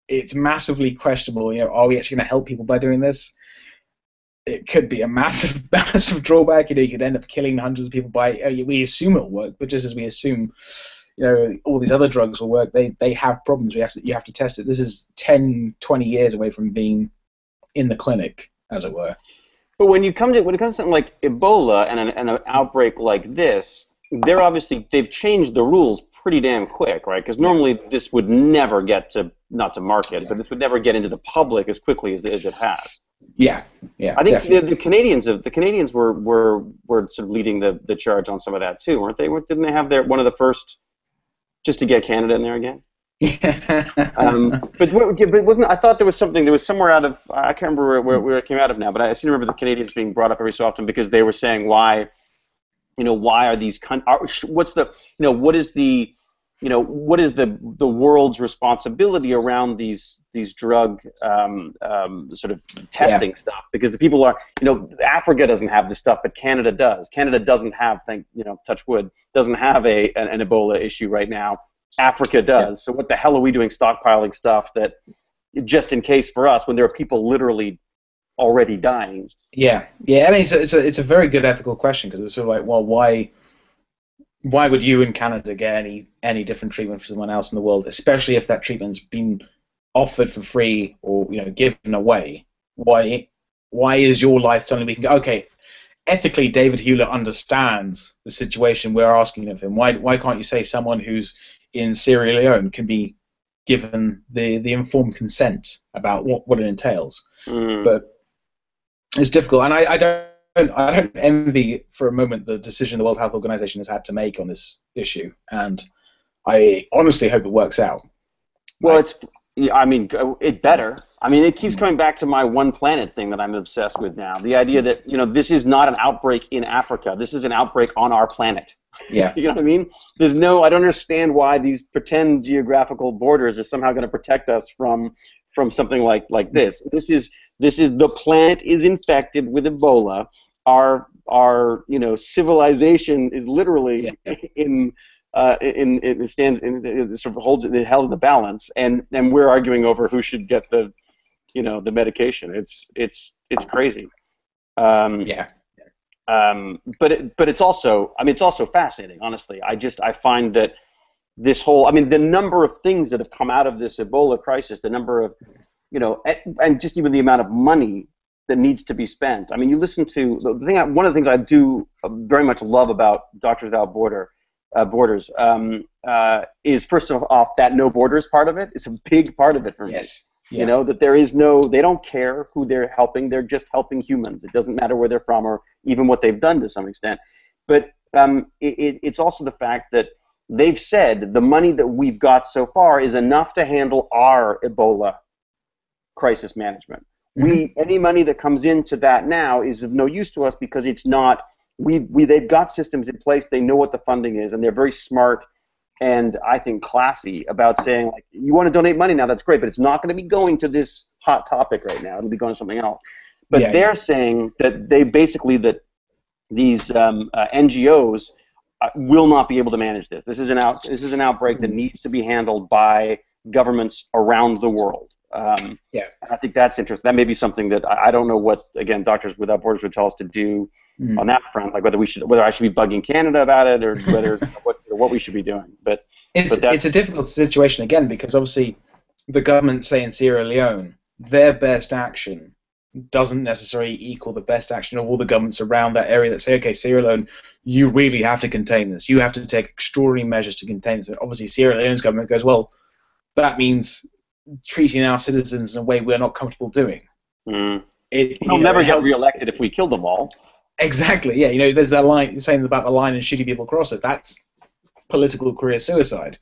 it's massively questionable. You know, are we actually going to help people by doing this? It could be a massive, massive drawback. You know, you could end up killing hundreds of people by. We assume it'll work, but just as we assume, you know, all these other drugs will work, they have problems. You have to test it. This is 10, 20 years away from being in the clinic, as it were. But when it comes to something like Ebola and an outbreak like this, they've changed the rules pretty damn quick, right? Because normally this would never get to, not to market, but this would never get into the public as quickly as it has. Yeah. I think the Canadians were sort of leading the charge on some of that too, weren't they? Didn't they have one of the first, just to get Canada in there again? But wasn't, I thought there was somewhere out of, I can't remember where it came out of now, but I seem to remember the Canadians being brought up every so often because they were saying why are these what is the world's responsibility around these drug sort of testing stuff, because the people are, Africa doesn't have this stuff, but Canada does. Canada doesn't have, touch wood, doesn't have an Ebola issue right now. Africa does. So what the hell are we doing stockpiling stuff that just in case for us when there are people literally already dying? Yeah. I mean, it's a very good ethical question, because it's sort of like, well, why would you in Canada get any different treatment from someone else in the world, especially if that treatment's been offered for free or given away? Why is your life suddenly we can go, okay, ethically David Hewlett understands the situation we're asking of him. Why can't you say someone who's in Sierra Leone can be given the informed consent about what it entails? But it's difficult, and I don't envy for a moment the decision the World Health Organization has had to make on this issue, and I honestly hope it works out. Well, it better. I mean, it keeps coming back to my one planet thing that I'm obsessed with now. The idea that, this is not an outbreak in Africa. This is an outbreak on our planet. Yeah. You know what I mean? I don't understand why these pretend geographical borders are somehow going to protect us from something like this. This is the planet is infected with Ebola. Our civilization is literally it stands in, it sort of holds it held in the balance, and we're arguing over who should get the medication. It's crazy. But it's also, it's also fascinating, honestly. I find that this whole, the number of things that have come out of this Ebola crisis, the number of, and just even the amount of money that needs to be spent. You listen to one of the things I do very much love about Doctors Without Borders is, first off, that no borders part of it is a big part of it for me. Yes. Yeah. That there is they don't care who they're helping. They're just helping humans. It doesn't matter where they're from or even what they've done to some extent. But it's also the fact that they've said the money that we've got so far is enough to handle our Ebola crisis management. Any money that comes into that now is of no use to us, because it's not. They've got systems in place. They know what the funding is, and they're very smart and I think classy about saying, like, you want to donate money now, that's great, but it's not going to be going to this hot topic right now. It'll be going to something else. But they're saying that that these NGOs will not be able to manage this. This is an outbreak that needs to be handled by governments around the world. I think that's interesting. That may be something that I don't know what, again, Doctors Without Borders would tell us to do on that front, like whether I should be bugging Canada about it, or whether what we should be doing. But it's a difficult situation again, because obviously the government, say in Sierra Leone, their best action doesn't necessarily equal the best action of all the governments around that area that say, okay, Sierra Leone, you really have to contain this. You have to take extraordinary measures to contain this. But obviously Sierra Leone's government goes, well, that means treating our citizens in a way we're not comfortable doing. They'll never get reelected if we kill them all. Exactly, yeah. There's that line saying about the line and shooting people across it. That's political career suicide.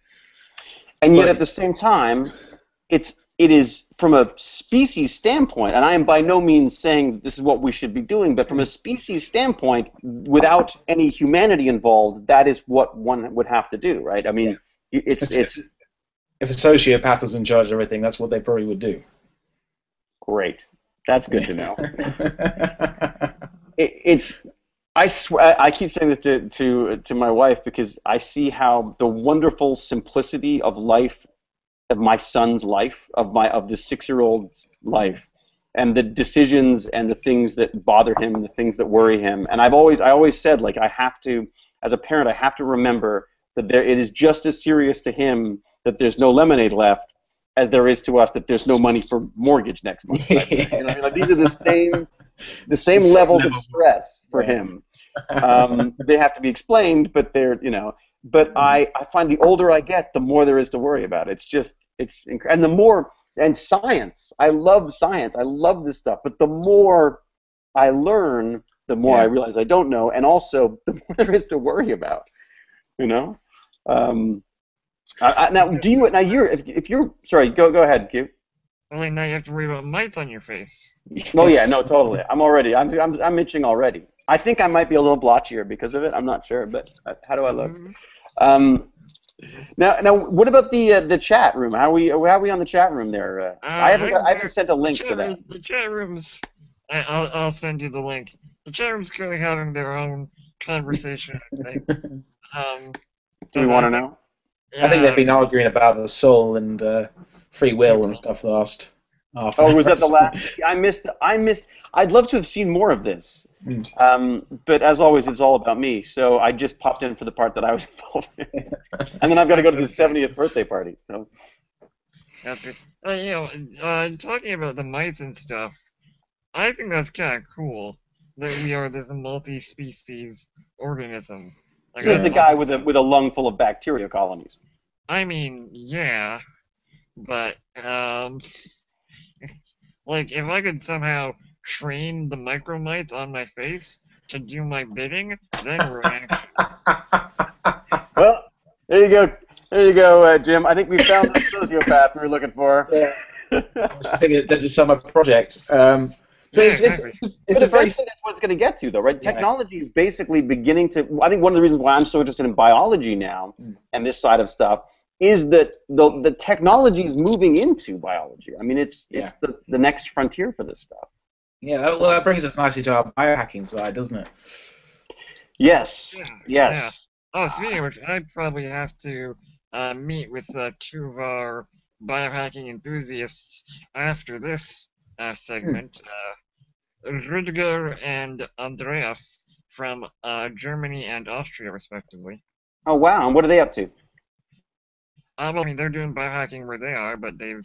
And yet at the same time, it is from a species standpoint, and I am by no means saying this is what we should be doing, but from a species standpoint, without any humanity involved, that is what one would have to do, right? It's if a sociopath was in charge of everything, that's what they probably would do. Great. That's good to know. I swear, I keep saying this to my wife because I see how the wonderful simplicity of life, of my son's life, of the 6-year-old's life, and the decisions and the things that bother him and the things that worry him. And I always said, like, I have to, as a parent, I have to remember that it is just as serious to him that there's no lemonade left as there is to us that there's no money for mortgage next month. You know what I mean? Like, these are the same levels of stress for him. They have to be explained, but they're, you know. But I find the older I get, the more there is to worry about. It's and the more, and science. I love science. I love this stuff. But the more I learn, the more I realize I don't know, and also the more there is to worry about. You know. Now, if you're sorry, go ahead, Q. Only now you have to worry about mites on your face. Oh yeah, no, totally. I'm itching already. I think I might be a little blotchier because of it. I'm not sure, but how do I look? Now, what about the chat room? How are we on the chat room there? I haven't sent a link to that. The chat rooms. I'll send you the link. The chat room's currently having their own conversation, I think. Do we want to know? I think they've been arguing about the soul and free will and stuff last half. Oh, was that the last? See, I missed. I'd love to have seen more of this. But as always, it's all about me. So I just popped in for the part that I was involved in, and then I've got to go to the 70th birthday party. So. Talking about the mites and stuff, I think that's kind of cool that we are this multi-species organism. This is the guy with a lung full of bacteria colonies. I mean, yeah, but like if I could somehow train the micromites on my face to do my bidding, then we're in action. Well, there you go, Jim. I think we found the sociopath we were looking for. Yeah. I was thinking there's a summer project. It's eventually that's what it's going to get to, though, right? Yeah. Technology is basically beginning to. I think one of the reasons why I'm so interested in biology now and this side of stuff is that the technology is moving into biology. I mean, it's the next frontier for this stuff. Yeah, well, that brings us nicely to our biohacking side, doesn't it? Yes. Yeah. Oh, speaking of which, I'd probably have to meet with 2 of our biohacking enthusiasts after this segment. Rüdiger and Andreas from Germany and Austria, respectively. Oh, wow. And what are they up to? Well, I mean, they're doing biohacking where they are, but they've,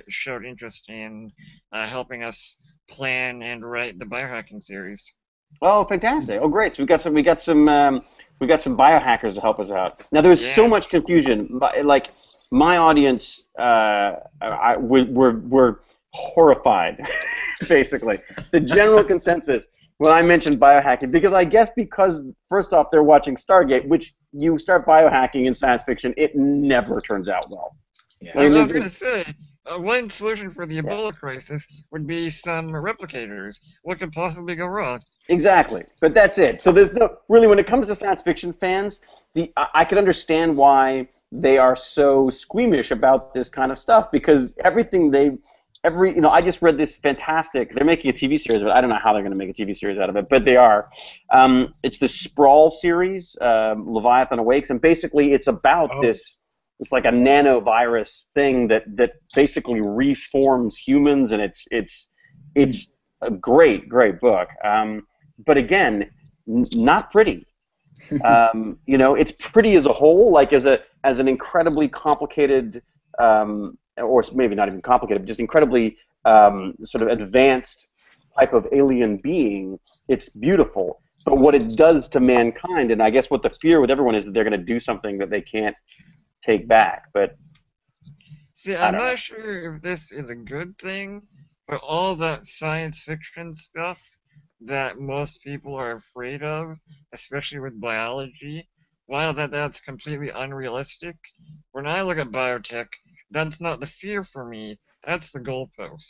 showed interest in helping us plan and write the biohacking series. Oh, fantastic! Oh, great. So we got some biohackers to help us out. Now, there's so much confusion. Like my audience, we're horrified. Basically, the general consensus when I mentioned biohacking, because first off they're watching Stargate, which you start biohacking in science fiction, it never turns out well. Yeah. I was going to say, one solution for the Ebola crisis would be some replicators. What could possibly go wrong? Exactly, but that's it. So there's no really, when it comes to science fiction fans, I can understand why they are so squeamish about this kind of stuff, because I just read this fantastic, they're making a TV series of it. I don't know how they're going to make a TV series out of it, but they are. It's the Sprawl series, Leviathan Awakes, and basically it's about this, it's like a nanovirus thing that basically reforms humans, and it's a great book. But again, not pretty. It's pretty as a whole, like as an incredibly complicated, or maybe not even complicated, but just incredibly sort of advanced type of alien being. It's beautiful, but what it does to mankind, and I guess what the fear with everyone is that they're going to do something that they can't take back. But see, I'm not sure if this is a good thing, but all that science fiction stuff that most people are afraid of, especially with biology, while that's completely unrealistic, when I look at biotech, that's not the fear for me, that's the goalpost.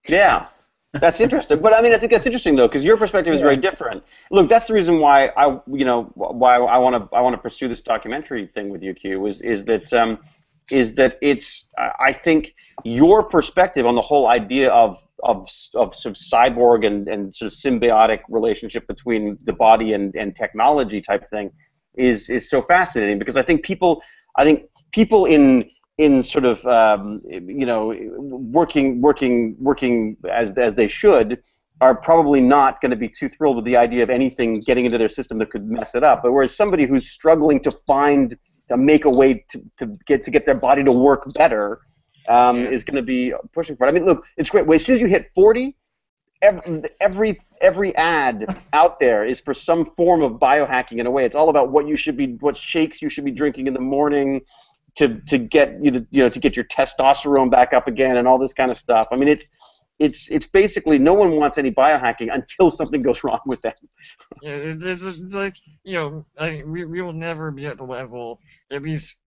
Yeah, that's interesting. But I mean, I think that's interesting though, because your perspective is very different. Look, that's the reason why I want to pursue this documentary thing with you, Q, is that it's I think your perspective on the whole idea of sort of cyborg and sort of symbiotic relationship between the body and technology type thing is so fascinating, because I think people in sort of working as they should are probably not going to be too thrilled with the idea of anything getting into their system that could mess it up. But whereas somebody who's struggling to make a way to get their body to work better is going to be pushing for it. I mean, look, it's great. As soon as you hit 40, every ad out there is for some form of biohacking in a way. It's all about what shakes you should be drinking in the morning to get to get your testosterone back up again and all this kind of stuff. I mean, it's basically no one wants any biohacking until something goes wrong with them. Yeah, it's like, we will never be at the level, at least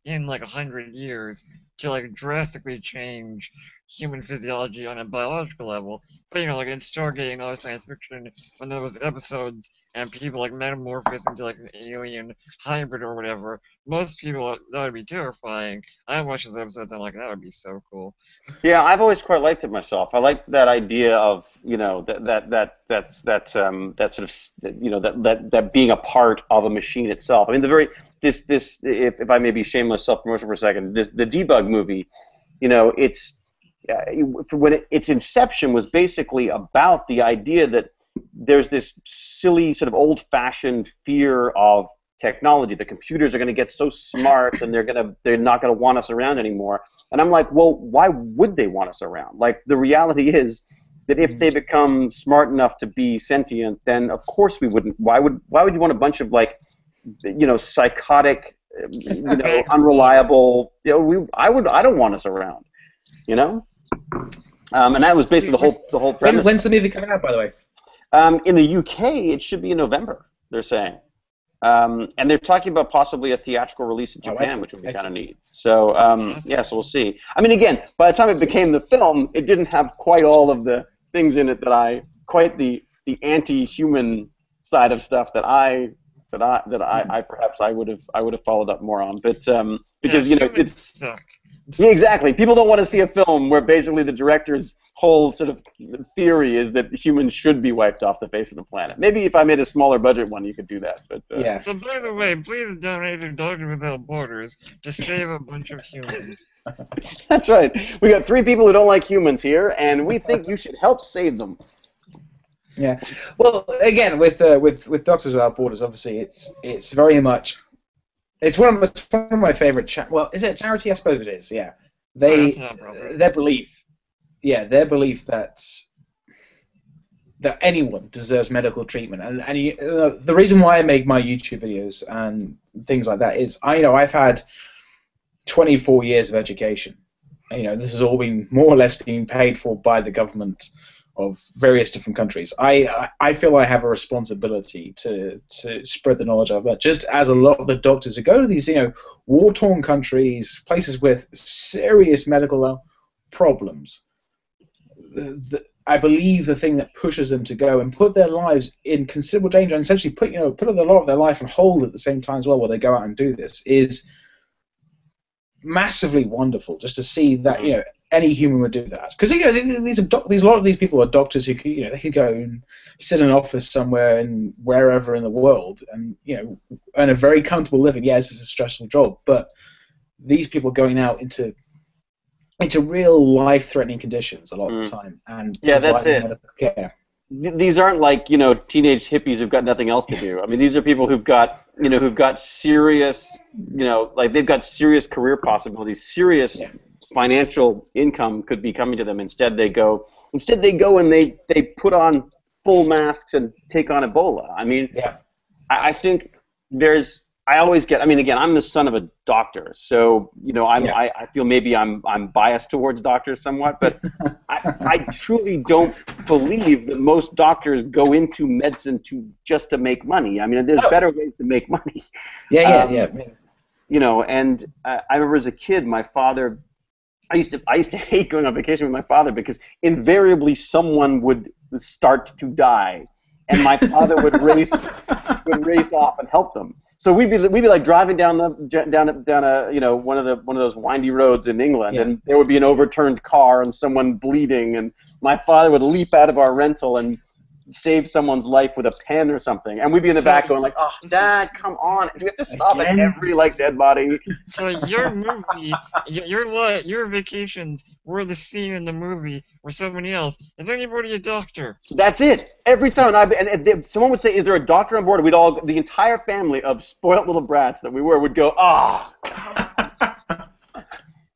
in like 100 years, to like drastically change human physiology on a biological level. But like in Stargate and other science fiction, when there was episodes and people like metamorphose into like an alien hybrid or whatever, most people, that would be terrifying. I watch those episodes and I'm like, that would be so cool. Yeah, I've always quite liked it myself. I like that idea of that being a part of a machine itself. I mean, if I may be shameless self-promotion for a second, the Debug movie, its inception was basically about the idea that there's this silly sort of old-fashioned fear of technology. The computers are going to get so smart and they're not going to want us around anymore. And I'm like, well, why would they want us around? Like, the reality is that if they become smart enough to be sentient, then of course we wouldn't. Why would you want a bunch of psychotic, unreliable? I don't want us around. And that was basically the whole premise. When's the movie coming out, by the way? In the UK, it should be in November, they're saying. And they're talking about possibly a theatrical release in Japan, which would be kind of neat. So, so we'll see. I mean, again, by the time it became the film, it didn't have quite all of the things in it quite the anti-human side of stuff that I perhaps I would have followed up more on. But because it's suck. Yeah, exactly. People don't want to see a film where basically the director's whole sort of theory is that humans should be wiped off the face of the planet. Maybe if I made a smaller budget one, you could do that. But yeah. So by the way, please donate to Doctors Without Borders to save a bunch of humans. That's right. We got 3 people who don't like humans here, and we think you should help save them. Yeah. Well, again, with Doctors Without Borders, obviously, it's very much. It's one of my favorite. Well, is it a charity? I suppose it is. Yeah. Their belief. Yeah, their belief that anyone deserves medical treatment, and the reason why I make my YouTube videos and things like that is I've had 24 years of education. This has all been more or less being paid for by the government of various different countries. I feel I have a responsibility to spread the knowledge of that, just as a lot of the doctors who go to these war-torn countries, places with serious medical problems. I believe the thing that pushes them to go and put their lives in considerable danger and essentially put a lot of their life on hold at the same time as well while they go out and do this is massively wonderful. Just to see that any human would do that, because a lot of these people are doctors who they can go and sit in an office somewhere and wherever in the world and earn a very comfortable living. Yes, it's a stressful job, but these people are going out into real life-threatening conditions a lot of the time, and yeah, that's it. Medical care. These aren't like teenage hippies who've got nothing else to do. I mean, these are people who've got serious they've got serious career possibilities, serious financial income could be coming to them. Instead they go and they put on full masks and take on Ebola. I mean, I think I always get. I mean, again, I'm the son of a doctor, so I feel maybe I'm biased towards doctors somewhat, but I truly don't believe that most doctors go into medicine just to make money. I mean, there's better ways to make money. Yeah. And I remember as a kid, my father. I used to hate going on vacation with my father because invariably someone would start to die and my father would race off and help them. So we'd be like driving down a one of those windy roads in England, and there would be an overturned car and someone bleeding, and my father would leap out of our rental and save someone's life with a pen or something, and we'd be in the back going like, "Oh, Dad, come on! Do we have to stop at every dead body?" So your movie, your vacations were the scene in the movie where somebody else. Is anybody a doctor? That's it. Every time, and if someone would say, "Is there a doctor on board?" We'd all, the entire family of spoiled little brats that we were, would go, "Ah."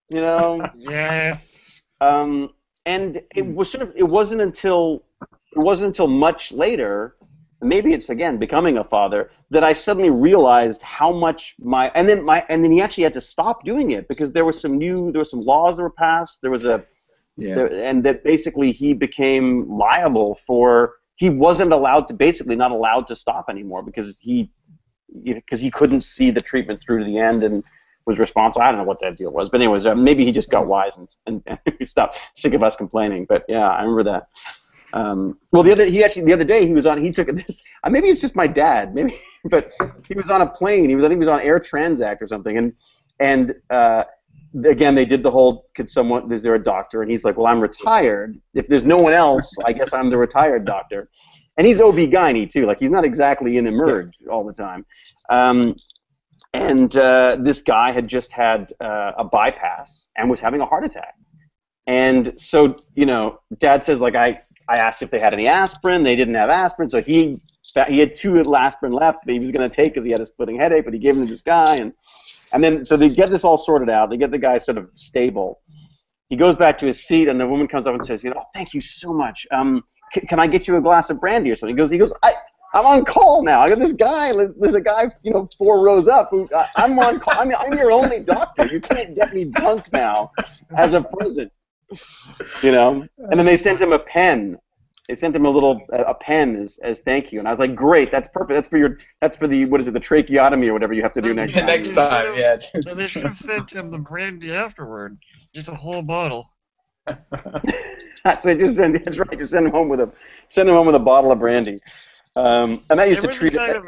Yes. And it was it wasn't until much later, maybe it's again becoming a father, that I suddenly realized how much and then he actually had to stop doing it because there were some laws that were passed. There was and that basically he became liable for. He wasn't not allowed to stop anymore because he couldn't see the treatment through to the end and was responsible. I don't know what that deal was, but anyways, maybe he just got wise and he stopped, sick of us complaining. But yeah, I remember that. Well, the other day he took this. Maybe it's just my dad, maybe, but he was on a plane. I think he was on Air Transact or something, and again they did the whole, is there a doctor? And he's like, well, I'm retired. If there's no one else, I guess I'm the retired doctor. And he's OB-GYN too. Like, he's not exactly in emerge all the time. And this guy had just had a bypass and was having a heart attack. And so, Dad says, like, I asked if they had any aspirin. They didn't have aspirin, so he had 2 aspirin left that he was going to take because he had a splitting headache, but he gave them to this guy. And then, so they get this all sorted out. They get the guy sort of stable. He goes back to his seat, and the woman comes up and says, thank you so much. Can I get you a glass of brandy or something? He goes, I'm on call now. I got this guy. There's a guy, 4 rows up. I'm on call. I'm your only doctor. You can't get me drunk now as a present. And then they sent him a pen. They sent him a pen as thank you. And I was like, great, that's perfect. That's for the what is it, the tracheotomy or whatever you have to do next time. Next time, yeah. So they should have sent him the brandy afterward, just a whole bottle. That's right. Just send him home with a bottle of brandy. And that used to treat it.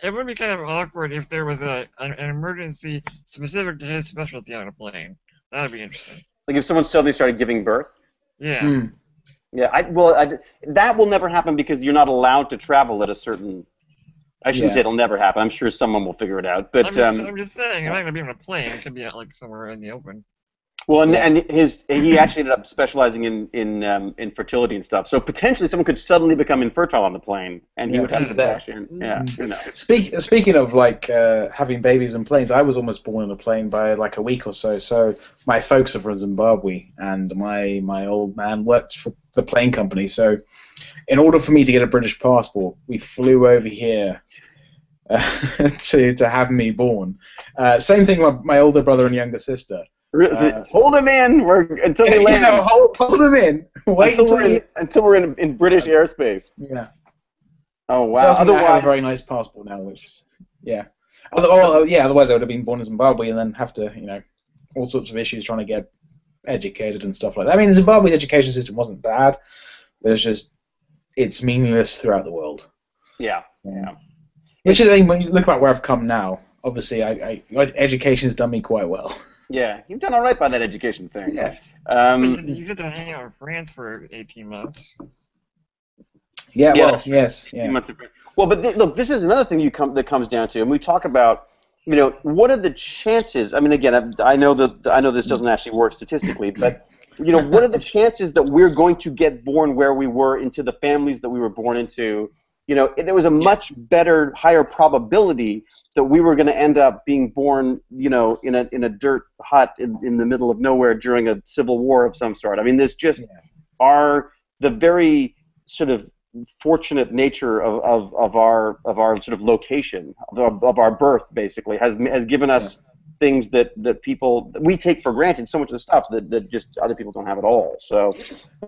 It would be kind of awkward if there was an emergency specific to his specialty on a plane. That would be interesting. Like if someone suddenly started giving birth? Yeah. Yeah, that will never happen because you're not allowed to travel at a certain... I shouldn't say it'll never happen. I'm sure someone will figure it out. But I'm just saying, you're not going to be on a plane. It could be like somewhere in the open. Well, and he actually ended up specializing in fertility and stuff. So potentially someone could suddenly become infertile on the plane, and he would have to dash in. Yeah, Speaking of having babies on planes, I was almost born on a plane by like a week or so. So my folks are from Zimbabwe, and my old man worked for the plane company. So in order for me to get a British passport, we flew over here to have me born. Same thing with my older brother and younger sister. Hold him in until we land. Hold him in. Wait until we're in British airspace. Yeah. Oh wow. Otherwise, I have a very nice passport now, which otherwise I would have been born in Zimbabwe and then have to, all sorts of issues trying to get educated and stuff like that. I mean, Zimbabwe's education system wasn't bad, but it's meaningless throughout the world. Yeah. Which is, when you look at where I've come now, obviously, education has done me quite well. Yeah, you've done all right by that education thing. Yeah. You get to hang out in France for 18 months. Yeah, well, yes. Yeah. Well, but look, this is another thing that comes down to, and we talk about, what are the chances? I mean, again, I know this doesn't actually work statistically, but what are the chances that we're going to get born where we were into the families that we were born into? There was a much better, higher probability that we were going to end up being born, in a dirt hut in the middle of nowhere during a civil war of some sort. I mean, there's just the very sort of fortunate nature of our sort of location of our birth basically has given us things that we take for granted, so much of the stuff that just other people don't have at all. So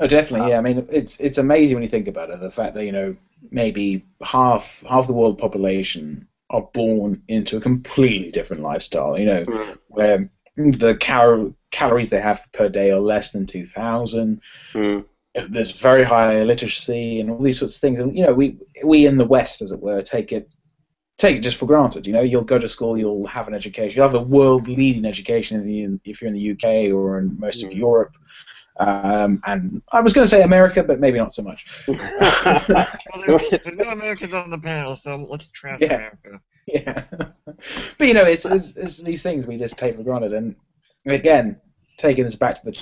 definitely, yeah. I mean, it's amazing when you think about it, the fact that maybe half the world population are born into a completely different lifestyle, where the calories they have per day are less than 2,000. there's very high literacy and all these sorts of things, and we in the West, as it were, take it just for granted. You'll go to school, you'll have an education, you'll have a world-leading education if you're in the UK or in most of Europe. And I was going to say America, but maybe not so much. Well, there's no Americans on the panel, so let's trash America. Yeah. But it's these things we just take for granted, and again, taking this back to the.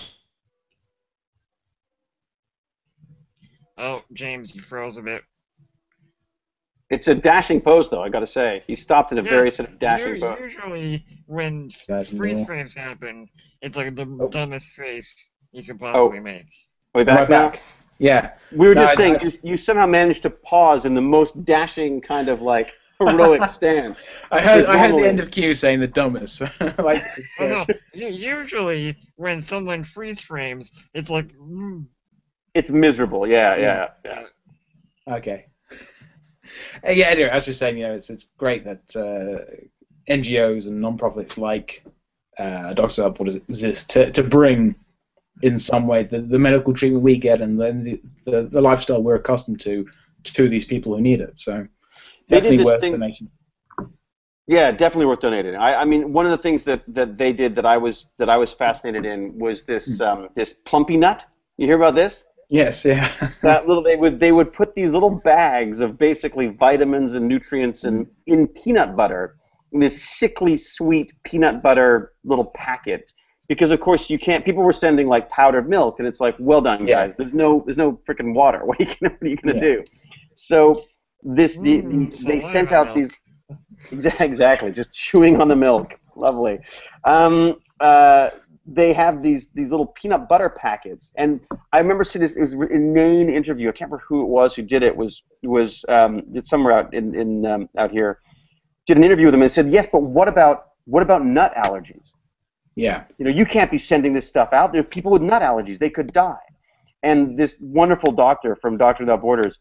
Oh, James, you froze a bit. It's a dashing pose, though, I got to say. He stopped in a very sort of dashing pose. Usually, when freeze frames happen, it's like the dumbest face you could possibly make. Are we back now? Yeah. We were just saying, you somehow managed to pause in the most dashing kind of like heroic stance. I heard the end of Q saying the dumbest. Usually, when someone freeze frames, it's like. It's miserable. Yeah. Okay. Yeah, anyway, I was just saying, it's great that NGOs and non-profits like Doctors Without Borders exist to bring, in some way, the medical treatment we get and then the lifestyle we're accustomed to these people who need it. So definitely worth donating. Yeah, definitely worth donating. I mean, one of the things that they did that I was fascinated in was this this plumpy nut. You hear about this? Yes, yeah. That little they would put these little bags of basically vitamins and nutrients in peanut butter, in this sickly sweet peanut butter little packet, because of course you can't. People were sending like powdered milk, and it's like, well done, guys. There's no freaking water. What are you gonna do? So they sent out these exactly just chewing on the milk. Lovely. They have these little peanut butter packets, and I remember seeing this. It was an inane interview. I can't remember who it was who did it. It's somewhere out out here. Did an interview with them and said, yes, but what about nut allergies? Yeah. You can't be sending this stuff out. There's people with nut allergies. They could die. And this wonderful doctor from Doctors Without Borders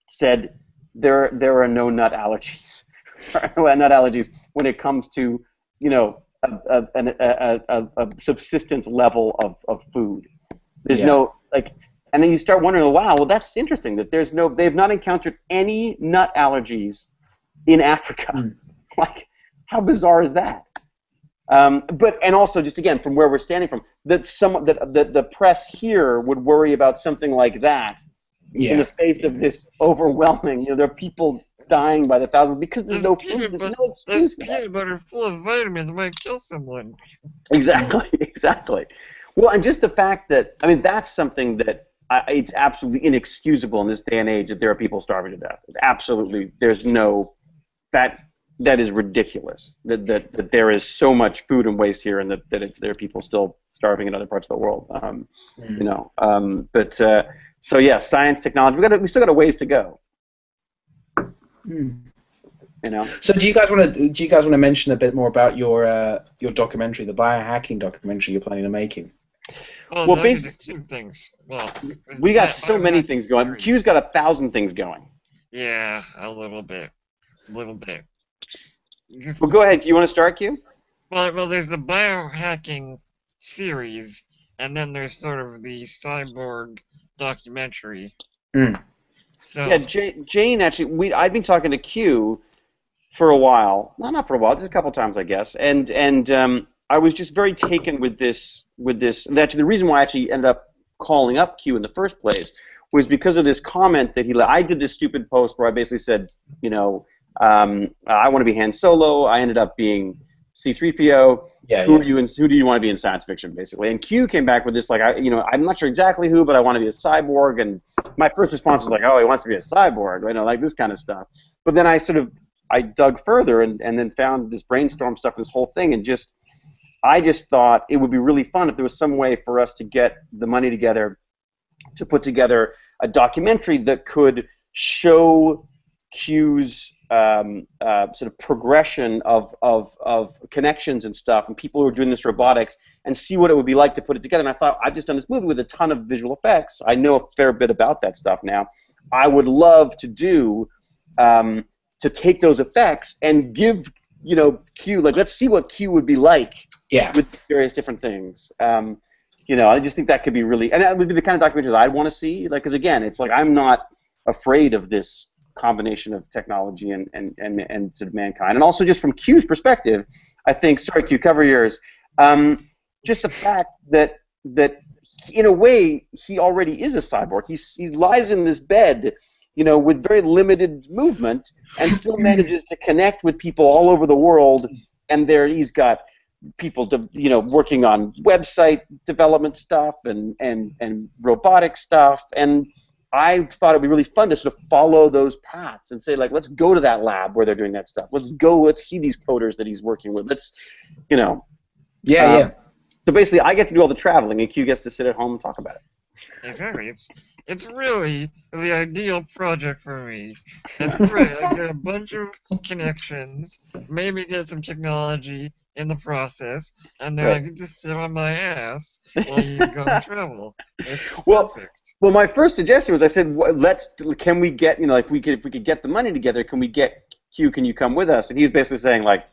said there are no nut allergies. Nut allergies when it comes to a subsistence level of food. There's no and then you start wondering, wow, well that's interesting that they've not encountered any nut allergies in Africa. Like, how bizarre is that? And also just again from where we're standing from, that the press here would worry about something like that in the face of this overwhelming. There are people dying by the thousands because there's no food. There's no excuse for that. Peanut butter full of vitamins might kill someone. Exactly. Well, and just the fact that, I mean, that's something that it's absolutely inexcusable in this day and age that there are people starving to death. It's absolutely, there's no, that is ridiculous. That there is so much food and waste here, and that there are people still starving in other parts of the world. So yeah, science, technology. We still got a ways to go. So do you guys want to mention a bit more about your documentary, the biohacking documentary you're planning on making? Well, basically 2 things. Well, we got so many things going. Q's got 1,000 things going. Yeah, a little bit. Well, go ahead. You want to start, Q? Well, there's the biohacking series, and then there's sort of the cyborg documentary. So, yeah, Jane actually. I've been talking to Q for a while. Not for a while, just a couple times, I guess. And I was just very taken with this. And actually, the reason why I actually ended up calling up Q in the first place was because of this comment that he left. I did this stupid post where I basically said, I want to be Han Solo. I ended up being C-3PO. Who do you want to be in science fiction, basically? And Q came back with this, like, I'm not sure exactly who, but I want to be a cyborg. And my first response was like, oh, he wants to be a cyborg, like this kind of stuff. But then I dug further and then found this brainstorm stuff, this whole thing, and I just thought it would be really fun if there was some way for us to get the money together to put together a documentary that could show Q's sort of progression of connections and stuff, and people who are doing this robotics, and see what it would be like to put it together. And I thought, I've just done this movie with a ton of visual effects. I know a fair bit about that stuff now. I would love to do to take those effects and give Q, like, let's see what Q would be like with various different things. You know, I just think that could be really, and that would be the kind of documentary that I'd want to see. Like, because again, it's like I'm not afraid of this combination of technology and sort of mankind, and also just from Q's perspective, I think. Sorry, Q, cover yours. Just the fact that in a way he already is a cyborg. He lies in this bed, you know, with very limited movement, and still manages to connect with people all over the world. And there he's got people, you know, working on website development stuff and robotic stuff. And I thought it'd be really fun to sort of follow those paths and say, like, let's go to that lab where they're doing that stuff. Let's see these coders that he's working with. Let's, you know. Yeah. So basically, I get to do all the traveling, and Q gets to sit at home and talk about it. Exactly. It's really the ideal project for me. It's great. I get a bunch of connections, maybe get some technology in the process, and then I get to sit on my ass while you go and travel. It's perfect. Well, my first suggestion was, I said, can we get, you know, if we could get the money together, can we get Q? Can you come with us? And he was basically saying, like,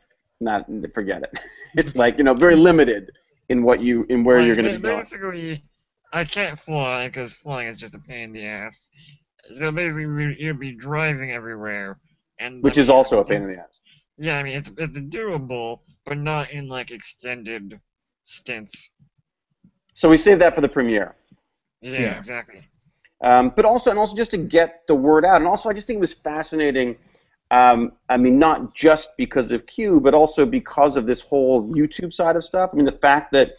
forget it. It's like, you know, very limited in where you're going to be going. Basically, I can't fly because flying is just a pain in the ass. So basically, you'd be driving everywhere, and which is also a pain in the ass. Yeah, I mean it's doable, but not in like extended stints. So we saved that for the premiere. Yeah. Exactly. But also just to get the word out, and also I just think it was fascinating. I mean, not just because of Q, but also because of this whole YouTube side of stuff. I mean, the fact that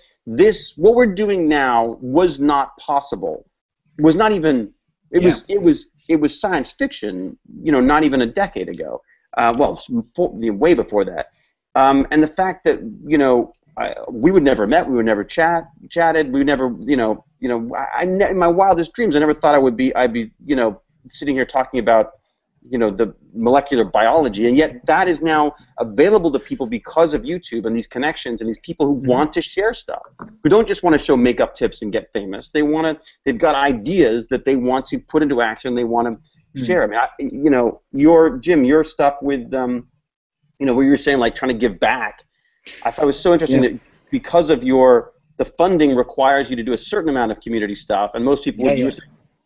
what we're doing now was not possible. Was not even. It was science fiction. You know, not even a decade ago. Way before that. And the fact that, you know, we would never met, we would never chatted, we would never, in my wildest dreams, I never thought I'd be, you know, sitting here talking about, you know, the molecular biology, and yet that is now available to people because of YouTube and these connections and these people who want to share stuff, who don't just want to show makeup tips and get famous. They've got ideas that they want to put into action. They want to share. I mean, you know, your stuff with, you know, where you were saying like trying to give back. I thought it was so interesting that because of the funding requires you to do a certain amount of community stuff, and most people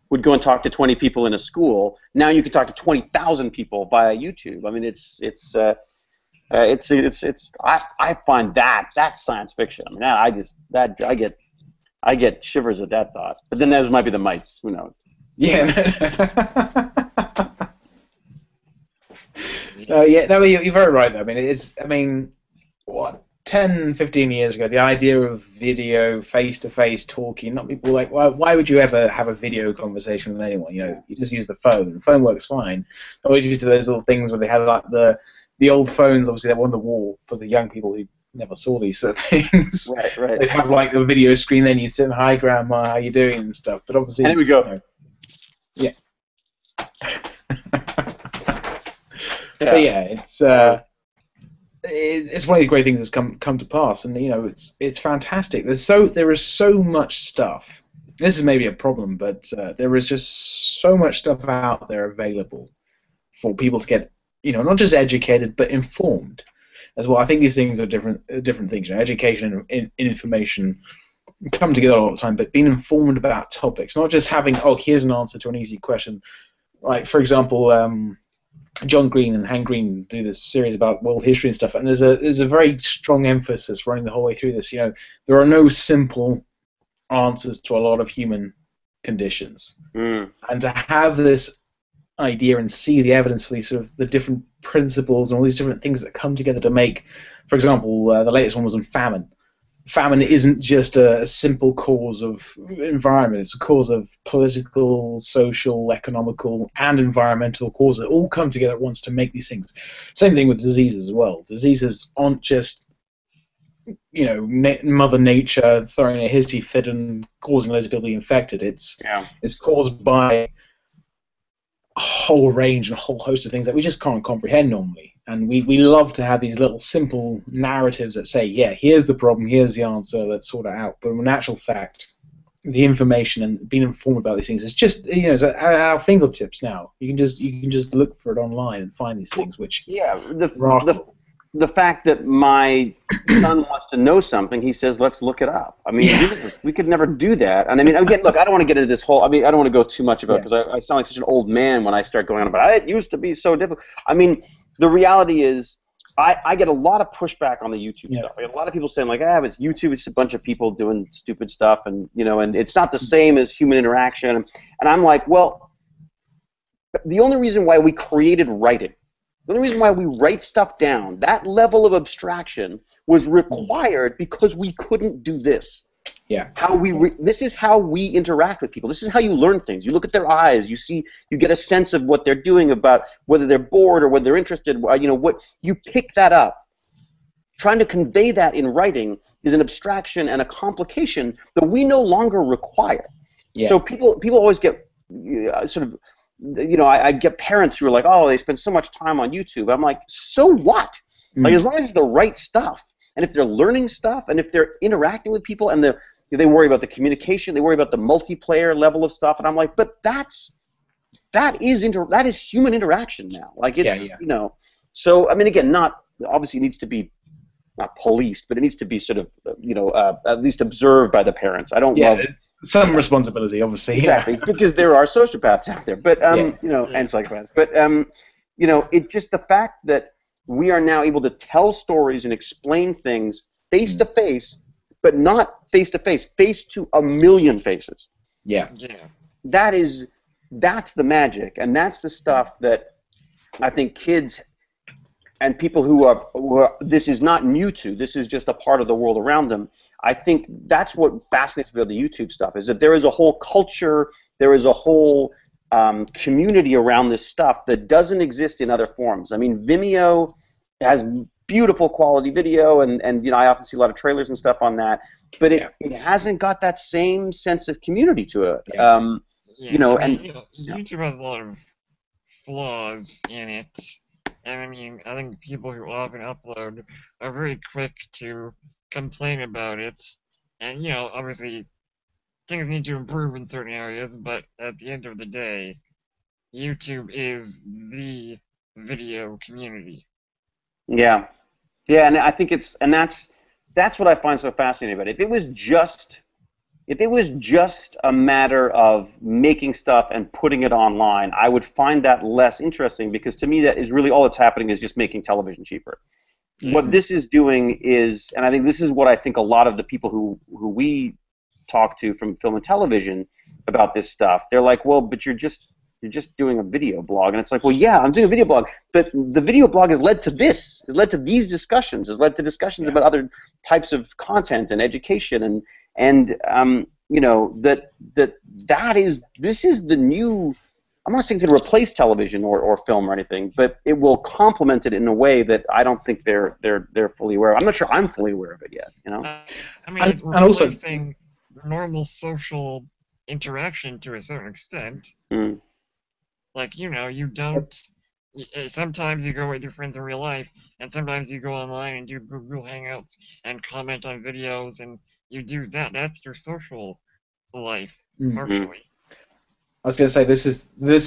would go and talk to 20 people in a school. Now you can talk to 20,000 people via YouTube. I mean, I find that's science fiction. I mean, I get shivers at that thought. But then those might be the mites. Who knows? Yeah. You're very right, though. I mean, what, 10, 15 years ago, the idea of video, face-to-face talking, not people like, why would you ever have a video conversation with anyone? You know, you just use the phone. The phone works fine. I always used to those little things where they had like the old phones, obviously, that were on the wall for the young people who never saw these sort of things. Right. They'd have like a video screen, then you'd say, hi, grandma, how you doing, and stuff. But obviously, and here we go. You know, yeah. It's one of these great things that's come to pass, and you know it's fantastic. There is so much stuff. This is maybe a problem, but there is just so much stuff out there available for people to get, you know, not just educated but informed as well. I think these things are different things. You know, education and information come together all the time, but being informed about topics, not just having here's an answer to an easy question. Like for example. John Green and Han Green do this series about world history and stuff, and there's a very strong emphasis running the whole way through this. You know, there are no simple answers to a lot of human conditions, and to have this idea and see the evidence for these sort of the different principles and all these different things that come together to make, for example, the latest one was on famine. Famine isn't just a simple cause of environment, it's a cause of political, social, economical, and environmental causes that all come together at once to make these things. Same thing with diseases as well. Diseases aren't just, you know, Mother Nature throwing a hissy fit and causing loads of people to be infected. It's caused by a whole range and a whole host of things that we just can't comprehend normally. And we love to have these little simple narratives that say, yeah, here's the problem, here's the answer, let's sort it out. But in actual fact, the information and being informed about these things is just, you know, it's at our fingertips now. You can just look for it online and find these things, which the the fact that my son wants to know something, he says, let's look it up. I mean, we could never do that. And I mean, again, look, I don't want to get into this whole, I mean, I don't want to go too much about it because I sound like such an old man when I start going on about it used to be so difficult. I mean, the reality is I get a lot of pushback on the YouTube stuff. I get a lot of people saying, like, it's YouTube, it's a bunch of people doing stupid stuff, and, you know, and it's not the same as human interaction. And I'm like, well, the only reason why we created writing, the only reason why we write stuff down, that level of abstraction was required because we couldn't do this. Yeah. This is how we interact with people. This is how you learn things. You look at their eyes. You get a sense of what they're doing, about whether they're bored or whether they're interested. You know, what you pick that up. Trying to convey that in writing is an abstraction and a complication that we no longer require. Yeah. So people always get sort of. You know, I get parents who are like, oh, they spend so much time on YouTube. I'm like, so what? Like, as long as it's the right stuff, and if they're learning stuff, and if they're interacting with people, and they worry about the communication, they worry about the multiplayer level of stuff, and I'm like, but that is human interaction now. Like, it's you know. So I mean, again, obviously it needs to be not policed, but it needs to be sort of, you know, at least observed by the parents. I don't love some responsibility, obviously. Exactly, because there are sociopaths out there, but you know, and psychopaths. But you know, it just the fact that we are now able to tell stories and explain things face to face, but not face to face, face to a million faces. Yeah. That's the magic, and that's the stuff that I think kids and people who are this is not new to, this is just a part of the world around them. I think that's what fascinates me about the YouTube stuff, is that there is a whole culture, there is a whole community around this stuff that doesn't exist in other forms. I mean, Vimeo has beautiful quality video, and you know, I often see a lot of trailers and stuff on that, but it hasn't got that same sense of community to it. You know, YouTube has a lot of flaws in it. And I mean, I think people who often upload are very quick to complain about it. And, you know, obviously, things need to improve in certain areas, but at the end of the day, YouTube is the video community. Yeah. Yeah, and I think that's what I find so fascinating about it. If it was just a matter of making stuff and putting it online, I would find that less interesting, because to me that is really all that's happening is just making television cheaper. What this is doing is, and I think this is what I think a lot of the people who we talk to from film and television about this stuff, they're like, well, but you're just doing a video blog. And it's like, well, yeah, I'm doing a video blog, but the video blog has led to this, has led to these discussions, has led to discussions about other types of content and education, and you know, this is the new. I'm not saying it's going to replace television or film or anything, but it will complement it in a way that I don't think they're fully aware of. I'm not sure I'm fully aware of it yet. You know. I mean, it's replacing normal social interaction to a certain extent. Like, you know, you don't. Sometimes you go with your friends in real life, and sometimes you go online and do Google Hangouts and comment on videos, and you do that. That's your social life, partially. I was going to say, this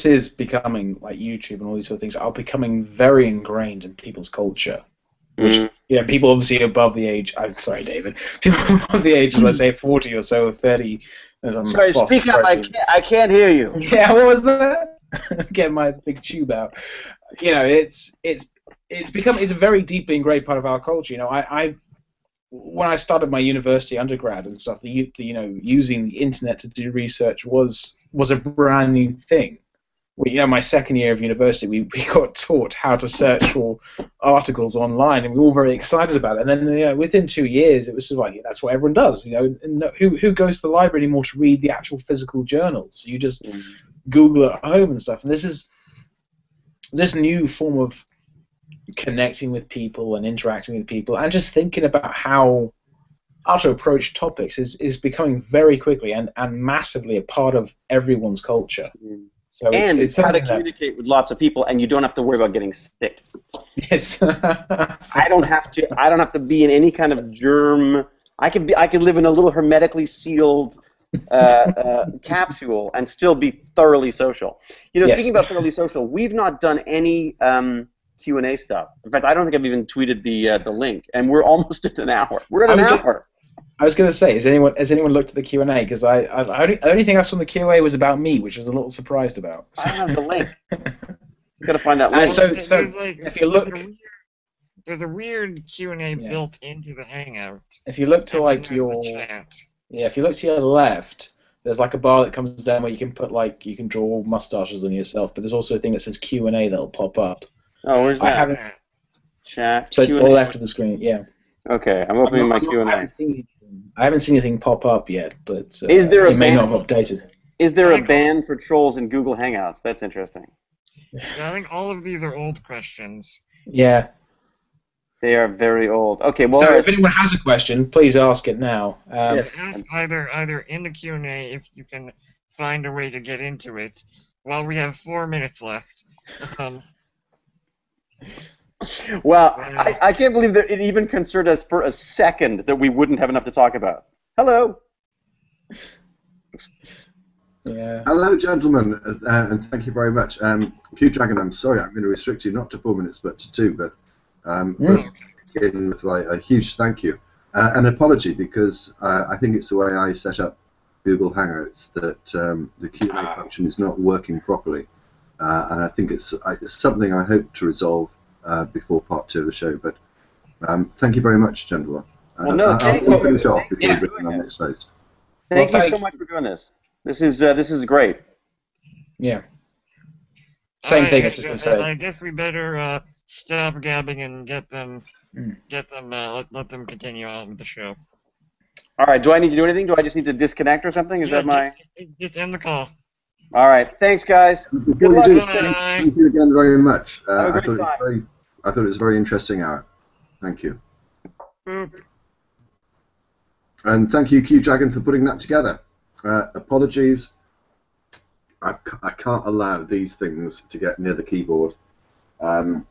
is becoming, like YouTube and all these sort of things, are becoming very ingrained in people's culture. Which, people obviously above the age. I'm sorry, David. People above the age of, let's say, 40 or so, 30. Sorry, speak up. I can't hear you. Yeah, what was that? Get my big tube out. You know, it's a very deeply ingrained part of our culture. You know, when I started my university undergrad and stuff, using the internet to do research was a brand new thing. My second year of university, we got taught how to search for articles online, and we were all very excited about it. And then within 2 years, it was sort of like, that's what everyone does. And who goes to the library anymore to read the actual physical journals? You just Google at home and stuff. And this new form of connecting with people and interacting with people and just thinking about how to approach topics is becoming very quickly and massively a part of everyone's culture. So it's how to communicate with lots of people, and you don't have to worry about getting sick. Yes. I don't have to be in any kind of germ. I could live in a little hermetically sealed capsule and still be thoroughly social. Speaking about thoroughly social, we've not done any Q&A stuff. In fact, I don't think I've even tweeted the link, and we're almost at an hour. We're at an hour. I was going to say, has anyone looked at the Q&A? Because the only thing I saw on the Q&A was about me, which I was a little surprised about. I don't have the link. Got to find that link. So if you look, there's a weird Q&A built into the Hangout. If you look to like if you look to your left, there's like a bar that comes down where you can put you can draw mustaches on yourself, but there's also a thing that says Q&A that'll pop up. Oh, where's that? I haven't. Chat. So it's to the left of the screen. Yeah. Okay, I'm opening my Q&A. I haven't seen anything pop up yet, but is there it may not have updated. Is there a ban for trolls in Google Hangouts? That's interesting. Yeah, I think all of these are old questions. Yeah. They are very old. Okay, well. So if anyone has a question, please ask it now. Ask either in the Q&A if you can find a way to get into it. While we have 4 minutes left. Well, I can't believe that it even concerned us for a second that we wouldn't have enough to talk about. Hello. Yeah. Hello, gentlemen, and thank you very much. Q-Dragon, I'm sorry, I'm going to restrict you not to 4 minutes, but to 2. But let's begin with a huge thank you. An apology, because I think it's the way I set up Google Hangouts that the Q&A function is not working properly. And I think it's something I hope to resolve before part 2 of the show. But thank you very much, gentlemen. Well, no, I'll finish off before we bring on next phase. Thank you so much for doing this. This is great. Yeah. Same thing. I was just going to say. I guess we better stop gabbing and let them continue on with the show. All right. Do I need to do anything? Do I just need to disconnect or something? Is that my? Just end the call. All right. Thanks, guys. Good luck. Thank you again very much. I thought it was a very interesting hour. Thank you. Boop. And thank you, Q-Dragon, for putting that together. Apologies. I can't allow these things to get near the keyboard. I've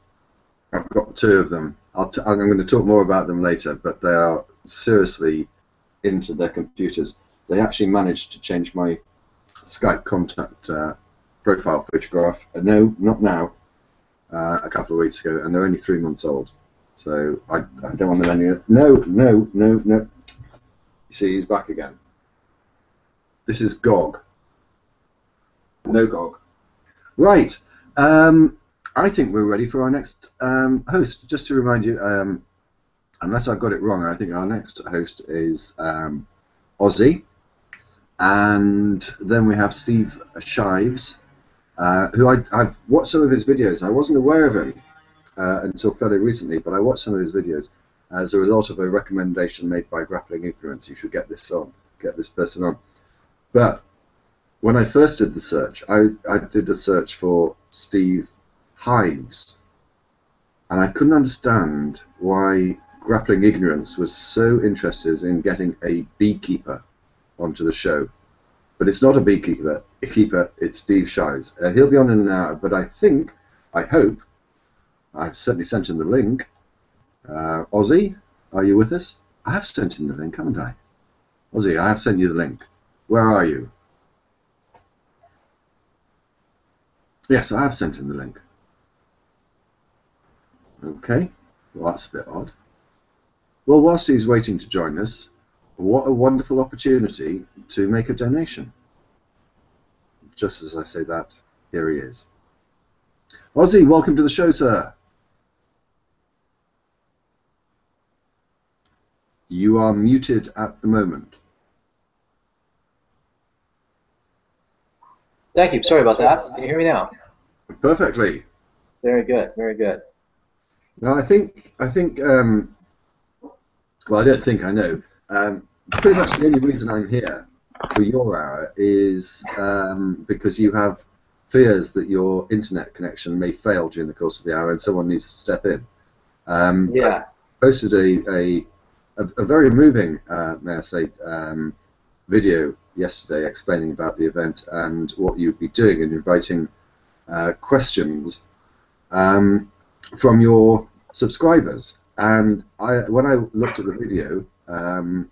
got 2 of them. I'm going to talk more about them later, but they are seriously into their computers. They actually managed to change my Skype contact profile photograph. No, not now. A couple of weeks ago, and they're only 3 months old. So I don't want them any. No. You see, he's back again. This is GOG. No GOG. Right. I think we're ready for our next host. Just to remind you, unless I've got it wrong, I think our next host is Ozzy. And then we have Steve Shives, who I've watched some of his videos. I wasn't aware of him until fairly recently, but I watched some of his videos as a result of a recommendation made by Grappling Ignorance. You should get this person on. But when I first did the search, I did a search for Steve Hives, and I couldn't understand why Grappling Ignorance was so interested in getting a beekeeper onto the show. But it's not a beekeeper, it's Steve Shives. He'll be on in an hour, but I hope, I've certainly sent him the link. Ozzy, are you with us? I have sent him the link, haven't I? Ozzy, I have sent you the link. Where are you? Yes, I have sent him the link. Okay, well that's a bit odd. Well, whilst he's waiting to join us, what a wonderful opportunity to make a donation. Just as I say that, here he is. Ozzy, welcome to the show, sir. You are muted at the moment. Thank you. Sorry about that. Can you hear me now? Perfectly. Very good. Very good. Now, I think. Well, I don't think I know. Pretty much the only reason I'm here for your hour is because you have fears that your internet connection may fail during the course of the hour, and someone needs to step in. Yeah. I posted a very moving, may I say, video yesterday explaining about the event and what you'd be doing and inviting questions from your subscribers. And when I looked at the video,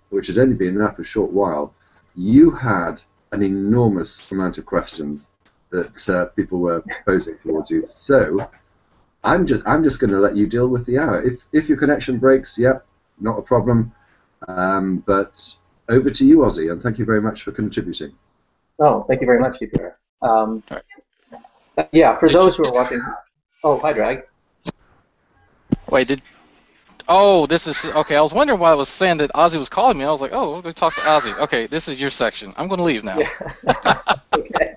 which had only been up a short while, you had an enormous amount of questions that people were posing towards you. So I'm just going to let you deal with the hour. If your connection breaks, yep, not a problem. But over to you, Ozzy, and thank you very much for contributing. Oh, thank you very much, DPR. Yeah, for those who are watching. Oh, hi, Drag. Wait, oh, this is okay. I was wondering why I was saying that Ozzy was calling me. I was like, oh, we're going to talk to Ozzy. Okay, this is your section. I'm going to leave now. Yeah. Okay.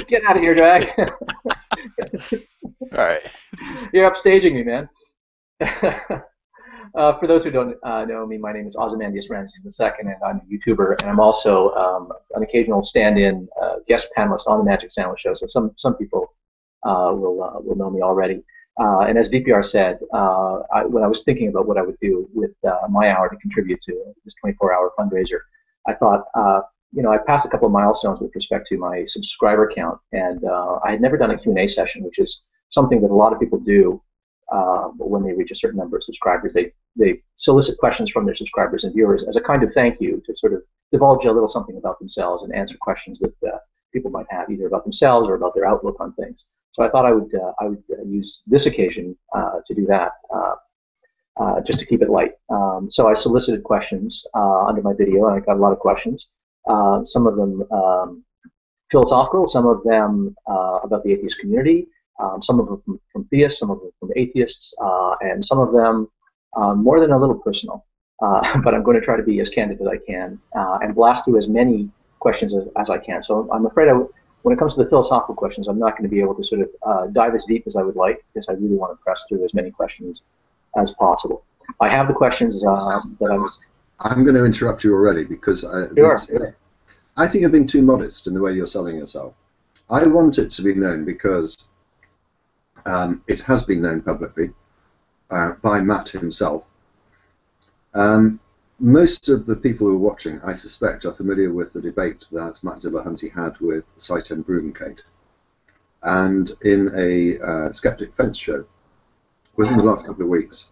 Get out of here, Drag. All right. You're upstaging me, man. For those who don't know me, my name is Ozymandias Ramses II, and I'm a YouTuber, and I'm also an occasional stand-in guest panelist on the Magic Sandwich Show. So some people will know me already. And as DPR said, when I was thinking about what I would do with my hour to contribute to this 24-hour fundraiser, I thought, I passed a couple of milestones with respect to my subscriber count, and I had never done a Q&A session, which is something that a lot of people do when they reach a certain number of subscribers. They solicit questions from their subscribers and viewers as a kind of thank you to sort of divulge a little something about themselves and answer questions that people might have either about themselves or about their outlook on things. So I thought I would use this occasion to do that, just to keep it light. So I solicited questions under my video, and I got a lot of questions. Some of them philosophical, some of them about the atheist community, some of them from theists, some of them from atheists, and some of them more than a little personal. But I'm going to try to be as candid as I can and blast through as many questions as I can. So I'm afraid when it comes to the philosophical questions, I'm not going to be able to sort of dive as deep as I would like, because I really want to press through as many questions as possible. I have the questions that I'm going to interrupt you already because I think you're being too modest in the way you're selling yourself. I want it to be known because it has been known publicly by Matt himself. Most of the people who are watching, I suspect, are familiar with the debate that Matt Dillahunty had with Saiten Brudenkate. And in a Skeptic Fence show within the last couple of weeks,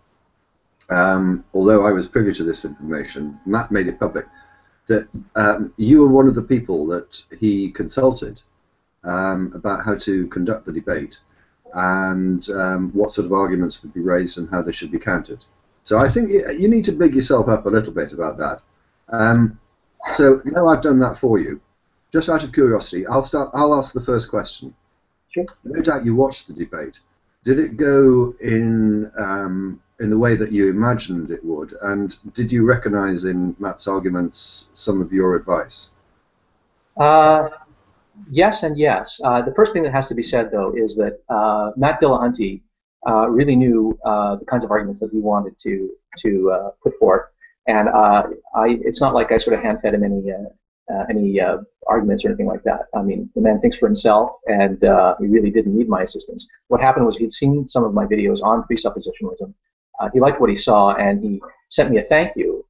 although I was privy to this information, Matt made it public that you were one of the people that he consulted about how to conduct the debate and what sort of arguments would be raised and how they should be countered. So I think you need to big yourself up a little bit about that. So now I've done that for you. Just out of curiosity, I'll ask the first question. Sure. No doubt you watched the debate. Did it go in the way that you imagined it would? And did you recognise in Matt's arguments some of your advice? Yes and yes. The first thing that has to be said, though, is that Matt Dillahunty really knew the kinds of arguments that he wanted to put forth, and it's not like I sort of hand-fed him any arguments or anything like that. I mean, the man thinks for himself, and he really didn't need my assistance. What happened was he'd seen some of my videos on presuppositionalism. He liked what he saw, and he sent me a thank you,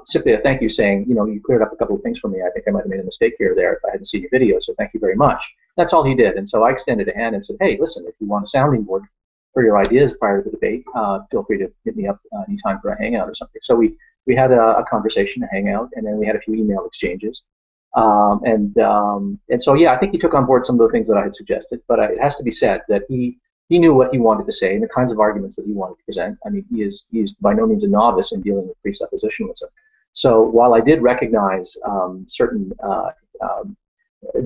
simply a thank you saying, you cleared up a couple of things for me. I think I might have made a mistake here or there if I hadn't seen your video, so thank you very much. That's all he did, and so I extended a hand and said, hey, listen, if you want a sounding board for your ideas prior to the debate, feel free to hit me up anytime for a hangout or something. So we had a conversation, a hangout, and then we had a few email exchanges. And so, yeah, I think he took on board some of the things that I had suggested, but it has to be said that he knew what he wanted to say and the kinds of arguments that he wanted to present. I mean, he's by no means a novice in dealing with presuppositionalism. So while I did recognize certain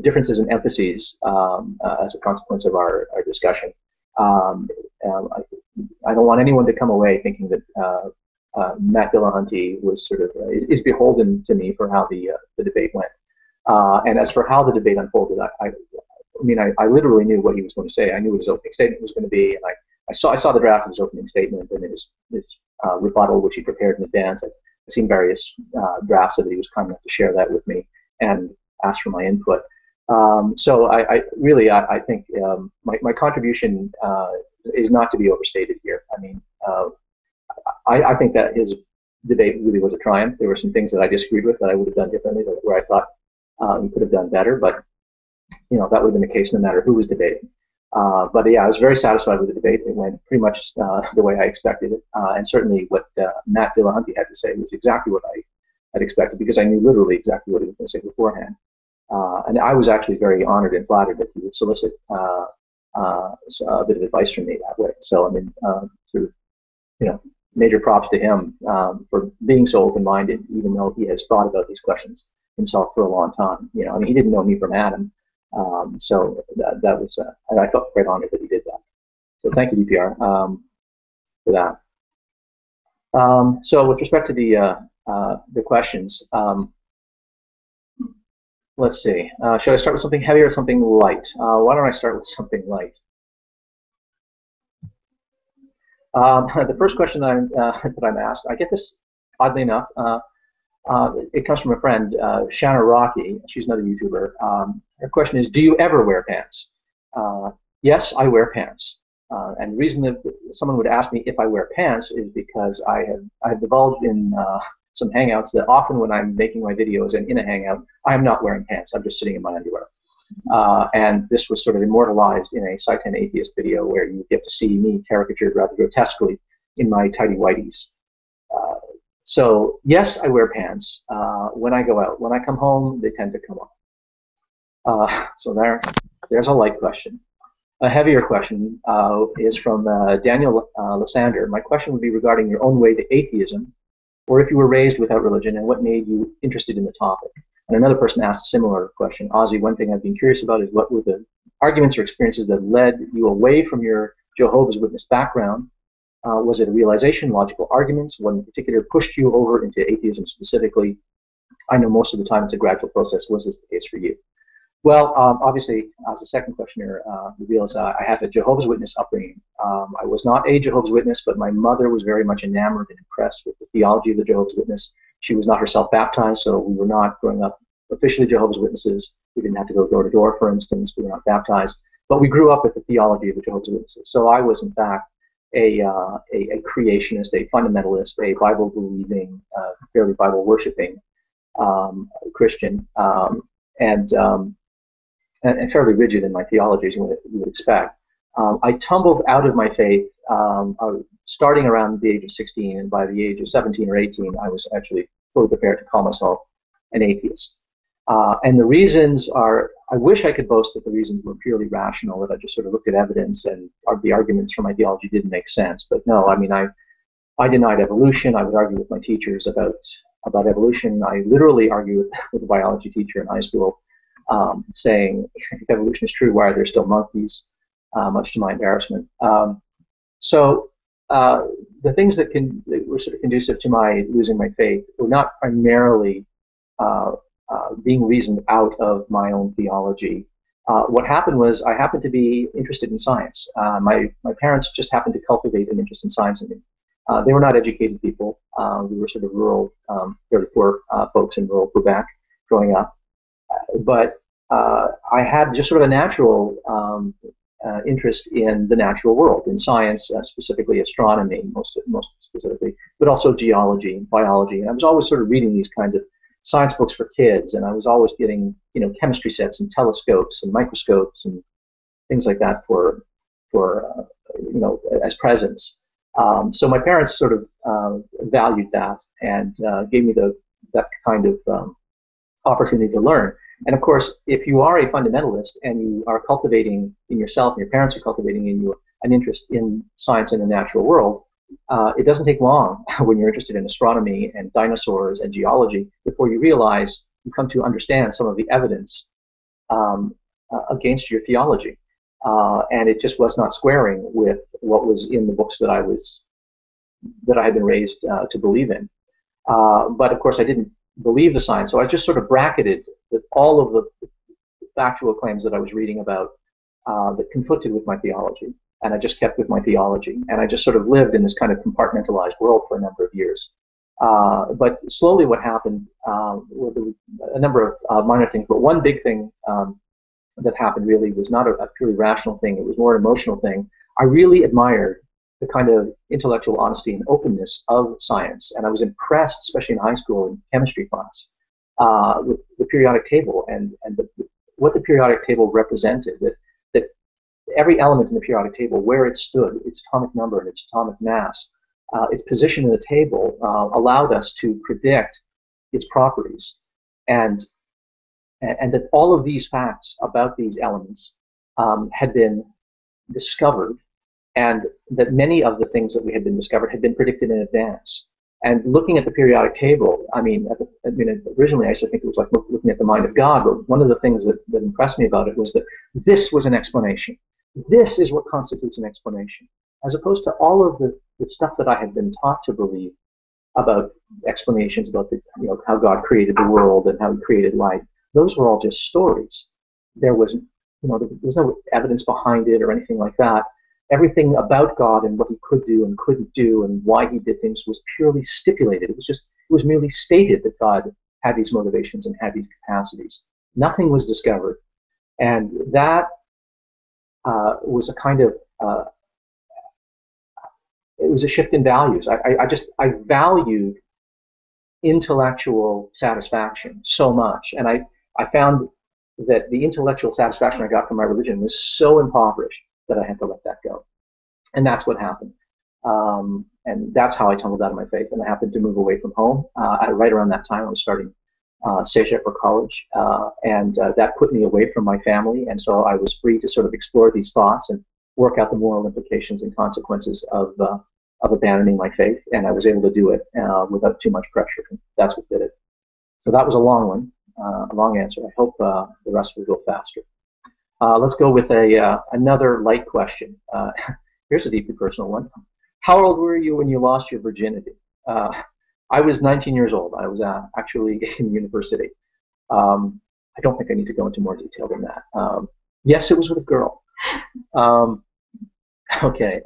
differences in emphases as a consequence of our discussion, I don't want anyone to come away thinking that Matt Dillahunty was sort of is beholden to me for how the debate went. And as for how the debate unfolded, I literally knew what he was going to say. I knew what his opening statement was going to be, and I saw the draft of his opening statement and his rebuttal, which he prepared in advance. I've seen various drafts of it. He was kind enough to share that with me and asked for my input. So I think my contribution is not to be overstated here. I mean, I think that his debate really was a triumph. There were some things that I disagreed with that I would have done differently, where I thought he could have done better, but that would have been the case no matter who was debating. But yeah, I was very satisfied with the debate. It went pretty much the way I expected it, and certainly what Matt Dillahunty had to say was exactly what I had expected, because I knew literally exactly what he was going to say beforehand. And I was actually very honored and flattered that he would solicit so a bit of advice from me that way. So I mean, sort of, major props to him for being so open-minded, even though he has thought about these questions himself for a long time. I mean, he didn't know me from Adam, so that was, and I felt quite honored that he did that. So thank you, DPR, for that. So with respect to the questions, let's see. Should I start with something heavy or something light? Why don't I start with something light? The first question that I'm asked, I get this oddly enough. It comes from a friend, Shanna Rocky. She's another YouTuber. Her question is, do you ever wear pants? Yes, I wear pants. And the reason that someone would ask me if I wear pants is because I have divulged in some hangouts that often when I'm making my videos and in a hangout, I am not wearing pants. I'm just sitting in my underwear. And this was sort of immortalized in a Sci-10 Atheist video where you get to see me caricatured rather grotesquely in my tidy whities. So yes, I wear pants when I go out. When I come home, they tend to come off. So there's a light question. A heavier question is from Daniel Lysander. My question would be regarding your own way to atheism, or if you were raised without religion, and what made you interested in the topic. And another person asked a similar question. Ozzy, one thing I've been curious about is what were the arguments or experiences that led you away from your Jehovah's Witness background? Was it a realization, logical arguments? What in particular pushed you over into atheism specifically? I know most of the time it's a gradual process. Was this the case for you? Well, obviously, as the second questioner reveals, I have a Jehovah's Witness upbringing. I was not a Jehovah's Witness, but my mother was very much enamored and impressed with the theology of the Jehovah's Witness. She was not herself baptized, so we were not growing up officially Jehovah's Witnesses. We didn't have to go door to door, for instance. We were not baptized. But we grew up with the theology of the Jehovah's Witnesses. So I was, in fact, a creationist, a fundamentalist, a Bible-believing, fairly Bible-worshipping Christian, and fairly rigid in my theology, as you would expect. I tumbled out of my faith starting around the age of 16, and by the age of 17 or 18, I was actually fully prepared to call myself an atheist. And the reasons are, I wish I could boast that the reasons were purely rational, that I just sort of looked at evidence and the arguments for my theology didn't make sense. But no, I mean, I denied evolution. I would argue with my teachers about evolution. I literally argued with a biology teacher in high school, saying, if evolution is true, why are there still monkeys? Much to my embarrassment. So the things that were sort of conducive to my losing my faith were not primarily being reasoned out of my own theology. What happened was I happened to be interested in science. My parents just happened to cultivate an interest in science in me. They were not educated people. We were sort of rural, fairly poor folks in rural Quebec growing up. But I had just sort of a natural interest in the natural world, in science, specifically astronomy, most specifically, but also geology and biology. And I was always sort of reading these kinds of science books for kids, and I was always getting, chemistry sets and telescopes and microscopes and things like that for as presents. So my parents sort of valued that and gave me that kind of opportunity to learn. And of course, if you are a fundamentalist and you are cultivating in yourself, and your parents are cultivating in you an interest in science and the natural world, it doesn't take long when you're interested in astronomy and dinosaurs and geology before you realize, you come to understand some of the evidence against your theology. And it just was not squaring with what was in the books that I had been raised to believe in. But of course, I didn't believe the science, so I just sort of bracketed with all of the factual claims that I was reading about that conflicted with my theology, and I just kept with my theology, and I just sort of lived in this kind of compartmentalized world for a number of years. But slowly what happened were a number of minor things, but one big thing that happened really was not a purely rational thing, it was more an emotional thing. I really admired the kind of intellectual honesty and openness of science, and I was impressed, especially in high school in chemistry class, with the periodic table and what the periodic table represented, that every element in the periodic table, where it stood, its atomic number and its atomic mass, its position in the table, allowed us to predict its properties, and that all of these facts about these elements had been discovered, and that many of the things that we had been discovered had been predicted in advance. And looking at the periodic table, originally I used to think it was like looking at the mind of God, but one of the things that impressed me about it was that this was an explanation. This is what constitutes an explanation, as opposed to all of the stuff that I had been taught to believe about explanations about how God created the world and how He created life. Those were all just stories. There was no evidence behind it or anything like that. Everything about God and what He could do and couldn't do and why He did things was purely stipulated. It was merely stated that God had these motivations and had these capacities. Nothing was discovered, and that was a kind of it was a shift in values. I valued intellectual satisfaction so much, and I found that the intellectual satisfaction I got from my religion was so impoverished that I had to let that go. And that's what happened. And that's how I tumbled out of my faith. And I happened to move away from home. Right around that time, I was starting Seychelles for college. And that put me away from my family. And so I was free to sort of explore these thoughts and work out the moral implications and consequences of abandoning my faith. And I was able to do it without too much pressure. That's what did it. So that was a long one, a long answer. I hope the rest will go faster. Let's go with another light question. Here's a deeply personal one. How old were you when you lost your virginity? I was 19 years old. I was actually in university. I don't think I need to go into more detail than that. Yes, it was with a girl. Okay.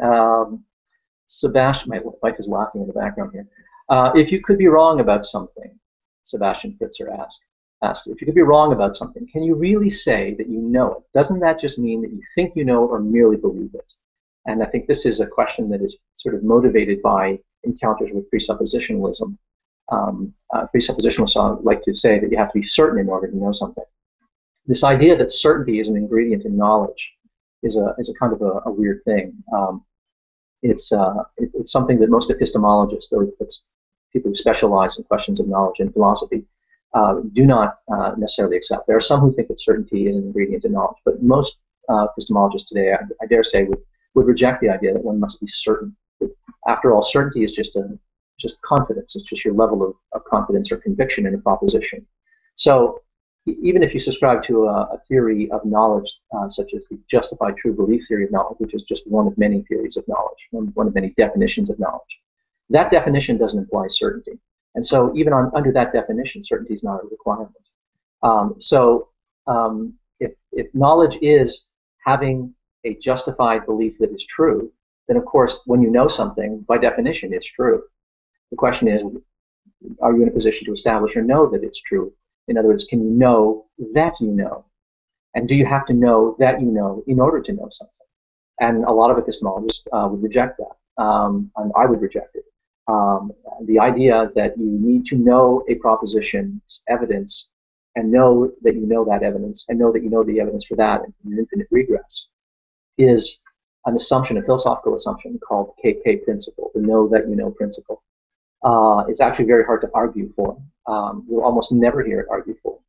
Sebastian, my wife is laughing in the background here. If you could be wrong about something, Sebastian Fritzer asked, if you could be wrong about something, can you really say that you know it? Doesn't that just mean that you think you know or merely believe it? And I think this is a question that is sort of motivated by encounters with presuppositionalism. Presuppositionalists like to say that you have to be certain in order to know something. This idea that certainty is an ingredient in knowledge is a kind of a weird thing. It's something that most epistemologists, that's people who specialize in questions of knowledge and philosophy, do not necessarily accept. There are some who think that certainty is an ingredient in knowledge, but most epistemologists today, I dare say, would reject the idea that one must be certain. After all, certainty is just confidence. It's just your level of confidence or conviction in a proposition. So even if you subscribe to a theory of knowledge, such as the justified true belief theory of knowledge, which is just one of many theories of knowledge, one of many definitions of knowledge, that definition doesn't imply certainty. And so even under that definition, certainty is not a requirement. If knowledge is having a justified belief that is true, then of course when you know something, by definition, it's true. The question is, are you in a position to establish or know that it's true? In other words, can you know that you know? And do you have to know that you know in order to know something? And a lot of epistemologists would reject that. And I would reject it. The idea that you need to know a proposition's evidence and know that you know that evidence and know that you know the evidence for that in infinite regress is an assumption, a philosophical assumption called the KK principle, the know that you know principle. It's actually very hard to argue for. You'll almost never hear it argued for.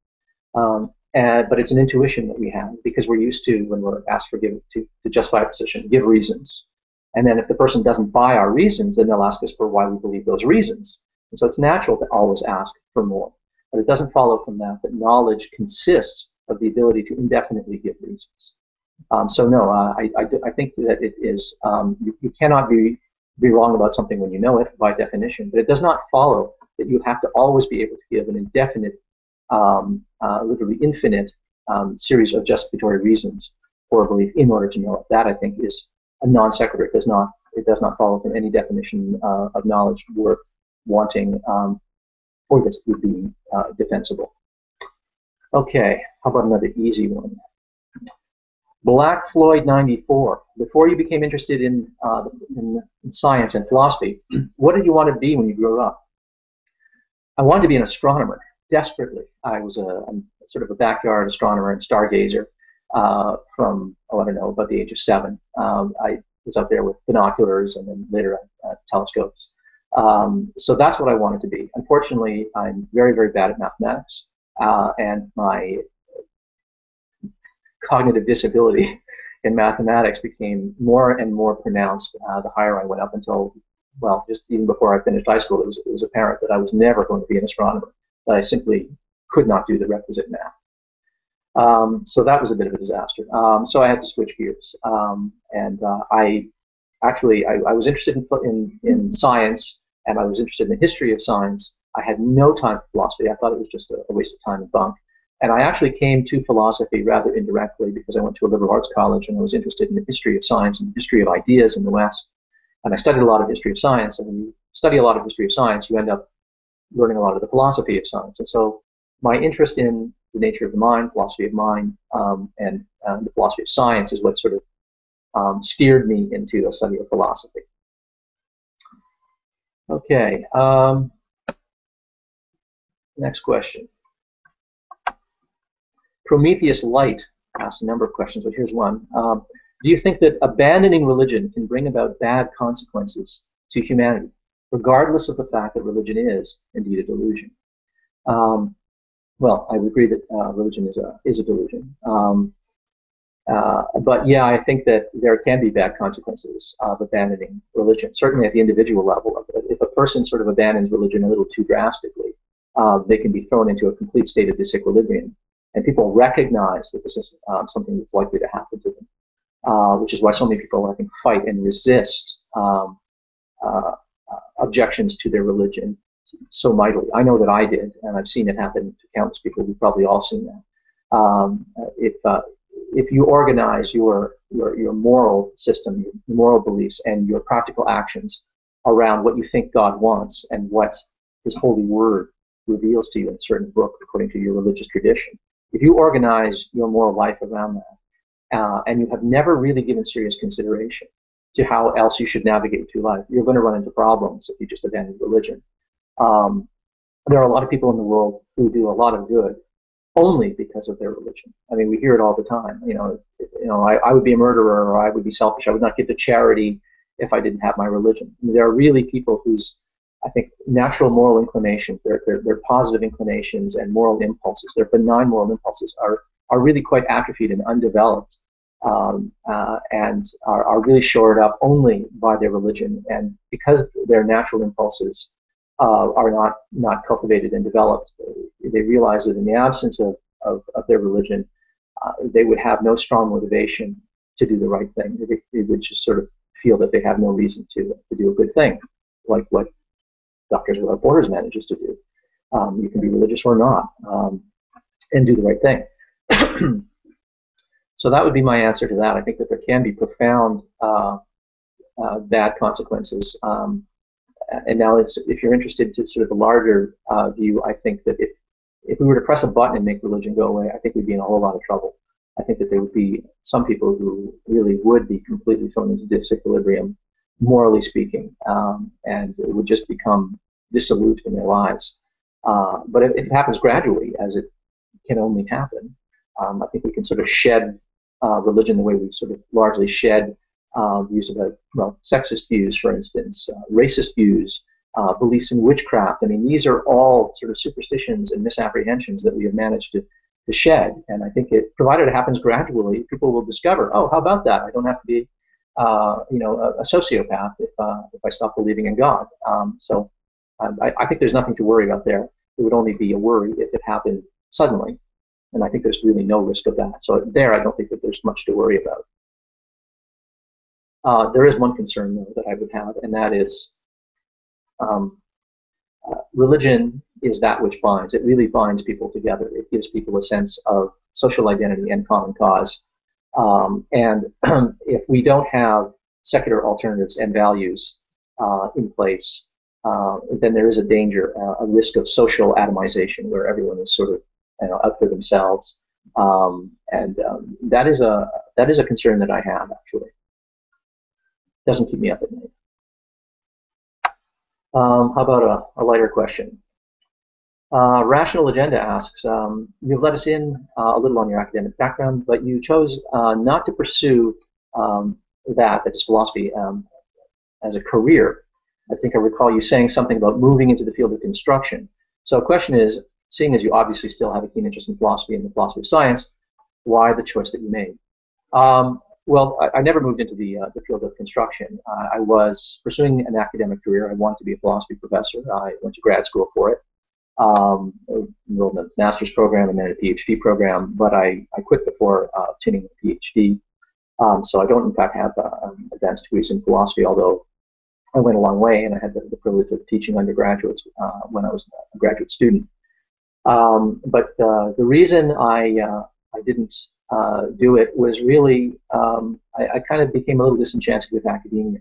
But it's an intuition that we have because we're used to, when we're asked to justify a position, give reasons. And then if the person doesn't buy our reasons, then they'll ask us for why we believe those reasons. And so it's natural to always ask for more. But it doesn't follow from that knowledge consists of the ability to indefinitely give reasons. So no, I think that it is, you cannot be wrong about something when you know it by definition, but it does not follow that you have to always be able to give an indefinite, literally infinite series of justificatory reasons for a belief in order to know it. That, I think, is a non sequitur. It does not follow from any definition of knowledge worth wanting or that would be defensible. Okay, how about another easy one? Black Floyd 94. Before you became interested in science and philosophy, what did you want to be when you grew up? I wanted to be an astronomer, desperately. I was sort of a backyard astronomer and stargazer from, I don't know, about the age of 7. I was up there with binoculars and then later telescopes. So that's what I wanted to be. Unfortunately, I'm very, very bad at mathematics, and my cognitive disability in mathematics became more and more pronounced the higher I went up until, well, just even before I finished high school, it was apparent that I was never going to be an astronomer, that I simply could not do the requisite math. So that was a bit of a disaster. So I had to switch gears. I was interested in science, and I was interested in the history of science. I had no time for philosophy. I thought it was just a waste of time and bunk. And I actually came to philosophy rather indirectly because I went to a liberal arts college and I was interested in the history of science and the history of ideas in the West. And I studied a lot of history of science. And when you study a lot of history of science, you end up learning a lot of the philosophy of science. And so my interest in the nature of the mind, philosophy of mind, and the philosophy of science is what sort of steered me into a study of philosophy. Okay. Next question. Prometheus Light asked a number of questions, but here's one. Do you think that abandoning religion can bring about bad consequences to humanity, regardless of the fact that religion is indeed a delusion? Well, I would agree that religion is a delusion. But yeah, I think that there can be bad consequences of abandoning religion, certainly at the individual level. If a person sort of abandons religion a little too drastically, they can be thrown into a complete state of disequilibrium. And people recognize that this is something that's likely to happen to them, which is why so many people, I think, fight and resist objections to their religion so mightily. I know that I did, and I've seen it happen to countless people. We've probably all seen that. If you organize your moral system, your moral beliefs, and your practical actions around what you think God wants and what His holy word reveals to you in a certain book according to your religious tradition, if you organize your moral life around that, and you have never really given serious consideration to how else you should navigate through life, you're going to run into problems if you just abandon religion. There are a lot of people in the world who do a lot of good only because of their religion. I mean, we hear it all the time. I would be a murderer, or I would be selfish. I would not give to charity if I didn't have my religion. I mean, there are really people whose, I think, natural moral inclinations, their positive inclinations and moral impulses, their benign moral impulses are really quite atrophied and undeveloped, and are really shored up only by their religion. And because their natural impulses are not cultivated and developed, they realize that in the absence of their religion, they would have no strong motivation to do the right thing. They would just sort of feel that they have no reason to do a good thing, like what Doctors Without Borders manages to do. You can be religious or not, and do the right thing. So that would be my answer to that. I think that there can be profound bad consequences. And now, if you're interested to sort of the larger view, I think that if we were to press a button and make religion go away, I think we'd be in a whole lot of trouble. I think that there would be some people who really would be completely thrown into disequilibrium, morally speaking, and it would just become dissolute in their lives. But if it happens gradually, as it can only happen, I think we can sort of shed religion the way we've sort of largely shed views about, sexist views, for instance, racist views, beliefs in witchcraft. I mean, these are all sort of superstitions and misapprehensions that we have managed to shed. And I think provided it happens gradually, people will discover, oh, how about that? I don't have to be, a sociopath if I stop believing in God. So I think there's nothing to worry about there. It would only be a worry if it happened suddenly. And I think there's really no risk of that. So there, I don't think that there's much to worry about. There is one concern, though, that I would have, and that is religion is that which binds. It really binds people together. It gives people a sense of social identity and common cause. And if we don't have secular alternatives and values in place, then there is a danger, a risk of social atomization, where everyone is sort of out for themselves. And that is a concern that I have, actually. Doesn't keep me up at night. How about a lighter question? Rational Agenda asks, you've let us in a little on your academic background, but you chose not to pursue that is philosophy, as a career. I think I recall you saying something about moving into the field of construction. So the question is, seeing as you obviously still have a keen interest in philosophy and the philosophy of science, why the choice that you made? Well, I never moved into the field of construction. I was pursuing an academic career. I wanted to be a philosophy professor. I went to grad school for it, enrolled in a master's program and then a PhD program, but I quit before obtaining a PhD. So I don't, in fact, have advanced degrees in philosophy, although I went a long way, and I had the privilege of teaching undergraduates when I was a graduate student. But the reason I didn't do it was really I kind of became a little disenchanted with academia.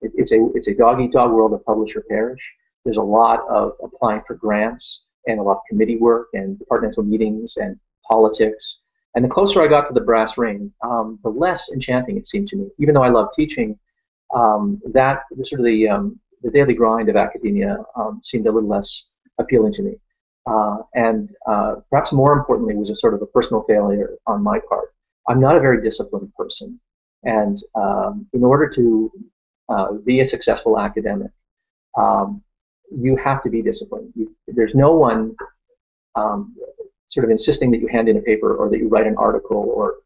It's a dog-eat-dog world of publish or perish. There's a lot of applying for grants and a lot of committee work and departmental meetings and politics. And the closer I got to the brass ring, the less enchanting it seemed to me. Even though I love teaching, that sort of the daily grind of academia seemed a little less appealing to me. And perhaps more importantly was a sort of a personal failure on my part. I'm not a very disciplined person, and in order to be a successful academic, you have to be disciplined. There's no one sort of insisting that you hand in a paper or that you write an article, or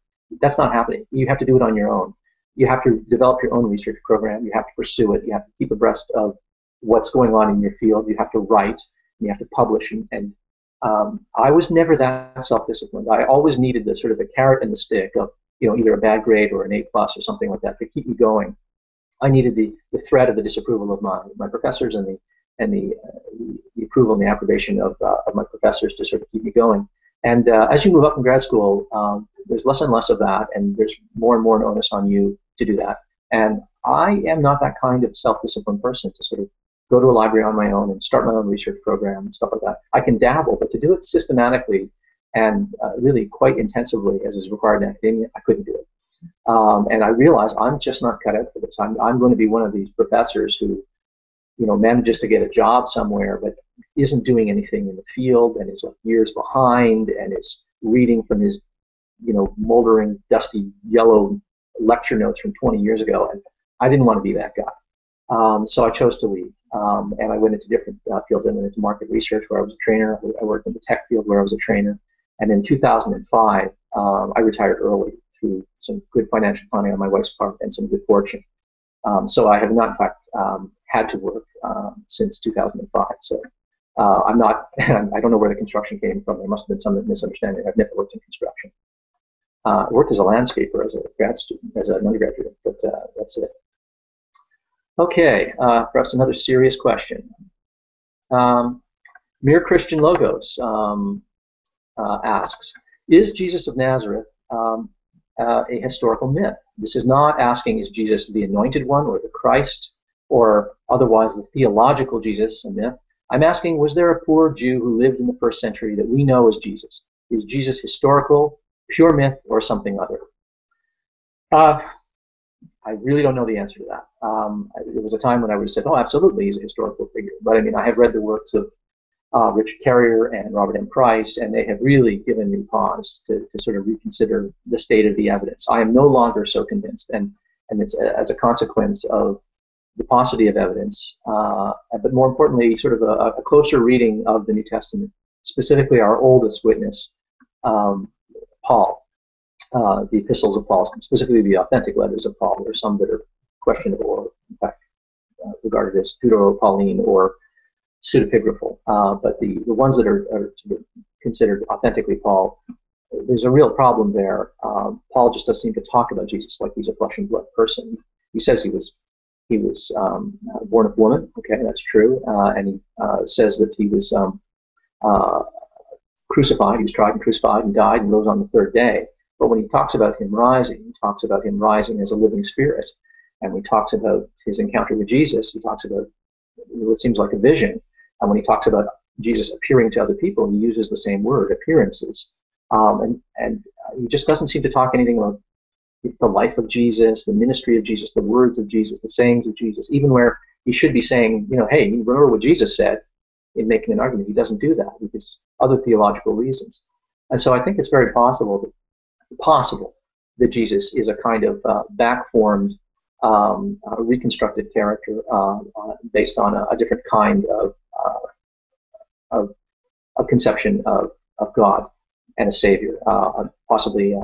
that's not happening. You have to do it on your own. You have to develop your own research program. You have to pursue it. You have to keep abreast of what's going on in your field. You have to write. You have to publish. And I was never that self-disciplined. I always needed the sort of the carrot and the stick of, either a bad grade or an A+ or something like that to keep me going. I needed the threat of the disapproval of my professors and the approval and the approbation of my professors to sort of keep me going. And as you move up in grad school, there's less and less of that, and there's more and more onus on you to do that. And I am not that kind of self-disciplined person to sort of go to a library on my own and start my own research program and stuff like that. I can dabble, but to do it systematically and really quite intensively, as is required in academia, I couldn't do it. And I realized I'm just not cut out for this. I'm going to be one of these professors who, manages to get a job somewhere, but isn't doing anything in the field and is like years behind and is reading from his, moldering, dusty, yellow lecture notes from 20 years ago. And I didn't want to be that guy. So I chose to leave. And I went into different fields. I went into market research, where I was a trainer. I worked in the tech field, where I was a trainer. And in 2005, I retired early through some good financial planning on my wife's part and some good fortune. So I have not, in fact, had to work since 2005. So I'm not, I don't know where the construction came from. There must have been some misunderstanding. I've never worked in construction. I worked as a landscaper as a grad student, as an undergraduate, but that's it. Okay, perhaps another serious question. Mere Christian Logos asks, is Jesus of Nazareth a historical myth? This is not asking, is Jesus the anointed one or the Christ or otherwise the theological Jesus a myth. I'm asking, was there a poor Jew who lived in the 1st century that we know as Jesus? Is Jesus historical, pure myth, or something other? I really don't know the answer to that. There was a time when I would have said, oh, absolutely, he's a historical figure. But I mean, I have read the works of Richard Carrier and Robert M. Price, and they have really given me pause to sort of reconsider the state of the evidence. I am no longer so convinced, and it's as a consequence of the paucity of evidence, but more importantly, sort of a closer reading of the New Testament, specifically our oldest witness, Paul. The epistles of Paul, specifically the authentic letters of Paul. There are some that are questionable, or in fact regarded as Deutero-Pauline or pseudepigraphal. But the ones that are sort of considered authentically Paul, there's a real problem there. Paul just doesn't seem to talk about Jesus like he's a flesh and blood person. He says he was born of woman. Okay, that's true, and he says that he was crucified. He was tried and crucified and died and rose on the 3rd day. But when he talks about him rising, he talks about him rising as a living spirit. And when he talks about his encounter with Jesus, he talks about what seems like a vision. And when he talks about Jesus appearing to other people, he uses the same word, appearances. And he just doesn't seem to talk anything about the life of Jesus, the ministry of Jesus, the words of Jesus, the sayings of Jesus, even where he should be saying, hey, remember what Jesus said in making an argument. He doesn't do that because other theological reasons. And so I think it's very possible that Jesus is a kind of back-formed, reconstructed character based on a different kind of conception of God and a Savior, possibly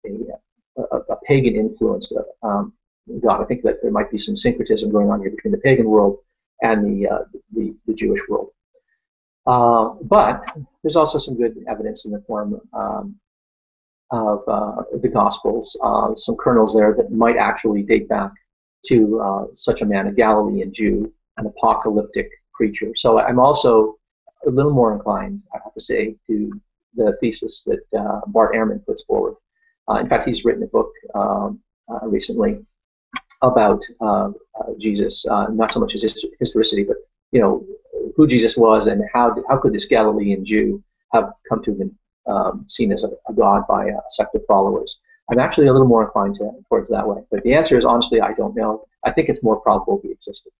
a pagan influenced God. I think that there might be some syncretism going on here between the pagan world and the Jewish world. But there's also some good evidence in the form of the Gospels, some kernels there that might actually date back to such a man, a Galilean Jew, an apocalyptic preacher. So I'm also a little more inclined, I have to say, to the thesis that Bart Ehrman puts forward. In fact, he's written a book recently about Jesus, not so much his historicity, but who Jesus was and how could this Galilean Jew have come to have been seen as a god by a sect of followers. I'm actually a little more inclined towards that way. But the answer is, honestly, I don't know. I think it's more probable he existed.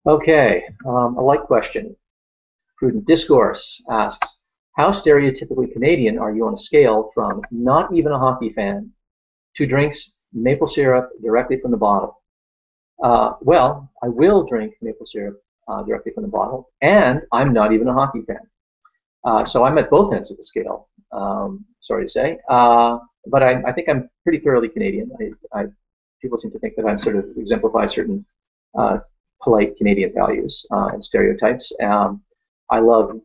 Okay, a like question. Prudent Discourse asks, how stereotypically Canadian are you on a scale from not even a hockey fan to drinks maple syrup directly from the bottle? Well, I will drink maple syrup directly from the bottle, and I'm not even a hockey fan. So I'm at both ends of the scale, sorry to say. But I think I'm pretty thoroughly Canadian. People seem to think that I'm sort of exemplify certain polite Canadian values and stereotypes. I love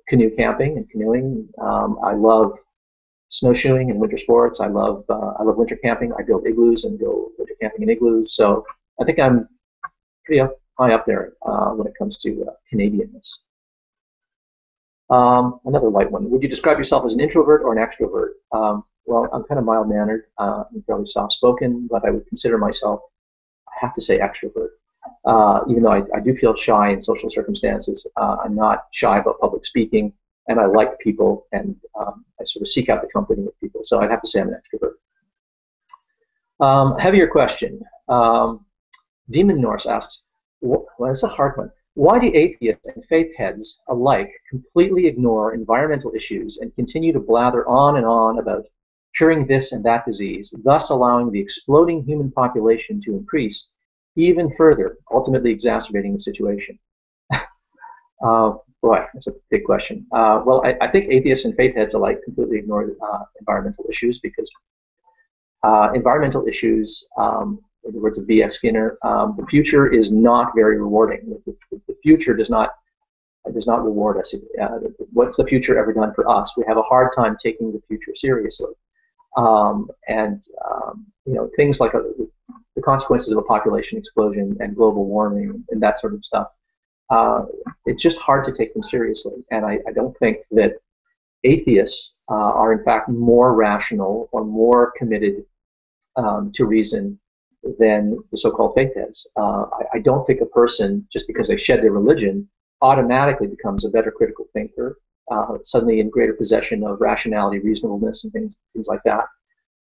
canoe camping and canoeing. I love snowshoeing and winter sports. I love winter camping. I build igloos and go winter camping in igloos. So I think I'm pretty high up there when it comes to Canadianness. Another light one. Would you describe yourself as an introvert or an extrovert? Well, I'm kind of mild-mannered and fairly soft-spoken, but I would consider myself, I have to say, extrovert. Even though I do feel shy in social circumstances, I'm not shy about public speaking, and I like people, and I sort of seek out the company with people. So I'd have to say I'm an extrovert. Heavier question. Demon Norse asks, well, it's a hard one. Why do atheists and faith heads alike completely ignore environmental issues and continue to blather on and on about curing this and that disease, thus allowing the exploding human population to increase even further, ultimately exacerbating the situation? Boy, that's a big question. Well, I think atheists and faith heads alike completely ignore environmental issues because environmental issues, in the words of V.S. Skinner, the future is not very rewarding. The future does not reward us. What's the future ever done for us? We have a hard time taking the future seriously. Things like the consequences of a population explosion and global warming and that sort of stuff, it's just hard to take them seriously. And I don't think that atheists are in fact more rational or more committed to reason than the so-called faith heads. I don't think a person, just because they shed their religion, automatically becomes a better critical thinker, suddenly in greater possession of rationality, reasonableness, and things like that.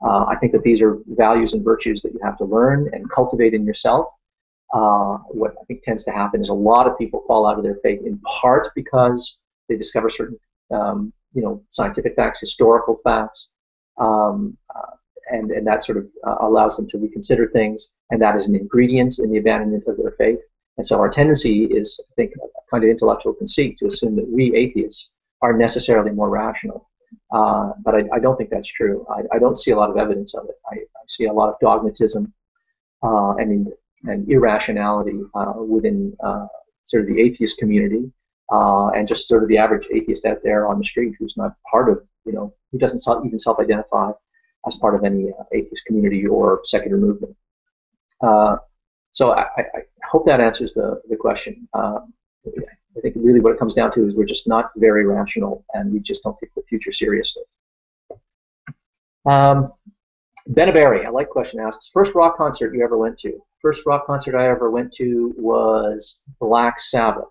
I think that these are values and virtues that you have to learn and cultivate in yourself. What I think tends to happen is a lot of people fall out of their faith in part because they discover certain, scientific facts, historical facts, and that sort of allows them to reconsider things, and that is an ingredient in the abandonment of their faith. And so our tendency is, I think, a kind of intellectual conceit to assume that we atheists are necessarily more rational. But I don't think that's true. I don't see a lot of evidence of it. I see a lot of dogmatism and irrationality within sort of the atheist community, and just sort of the average atheist out there on the street who's not part of, who doesn't even self-identify as part of any atheist community or secular movement. So I hope that answers the question. I think really what it comes down to is we're just not very rational, and we just don't take the future seriously. Benaberry, a like question, asks, first rock concert you ever went to? First rock concert I ever went to was Black Sabbath,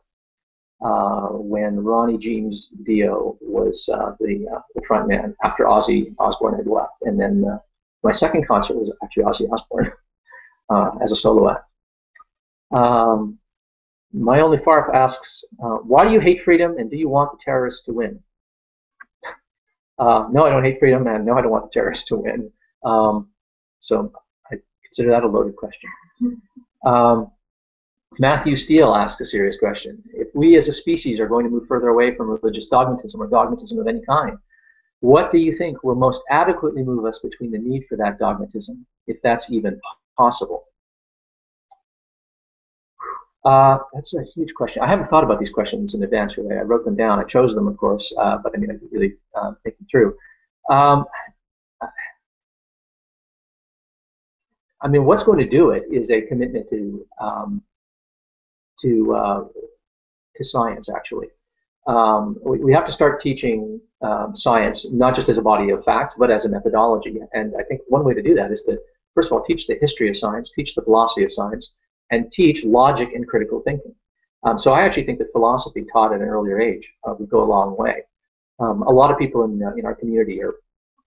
when Ronnie James Dio was the front man after Ozzy Osbourne had left. And then my second concert was actually Ozzy Osbourne as a solo act. My Only Farf asks, why do you hate freedom, and do you want the terrorists to win? No, I don't hate freedom, and no, I don't want the terrorists to win. So I consider that a loaded question. Matthew Steele asks a serious question. If we as a species are going to move further away from religious dogmatism or dogmatism of any kind, What do you think will most adequately move us between the need for that dogmatism, if that's even possible? That's a huge question. I haven't thought about these questions in advance, really. I wrote them down. I chose them, of course, but I mean, I didn't really think them through. I mean, what's going to do it is a commitment to science, actually. We have to start teaching science, not just as a body of facts, but as a methodology. And I think one way to do that is to, first of all, teach the history of science, teach the philosophy of science, and teach logic and critical thinking. So I actually think that philosophy taught at an earlier age would go a long way. A lot of people in our community are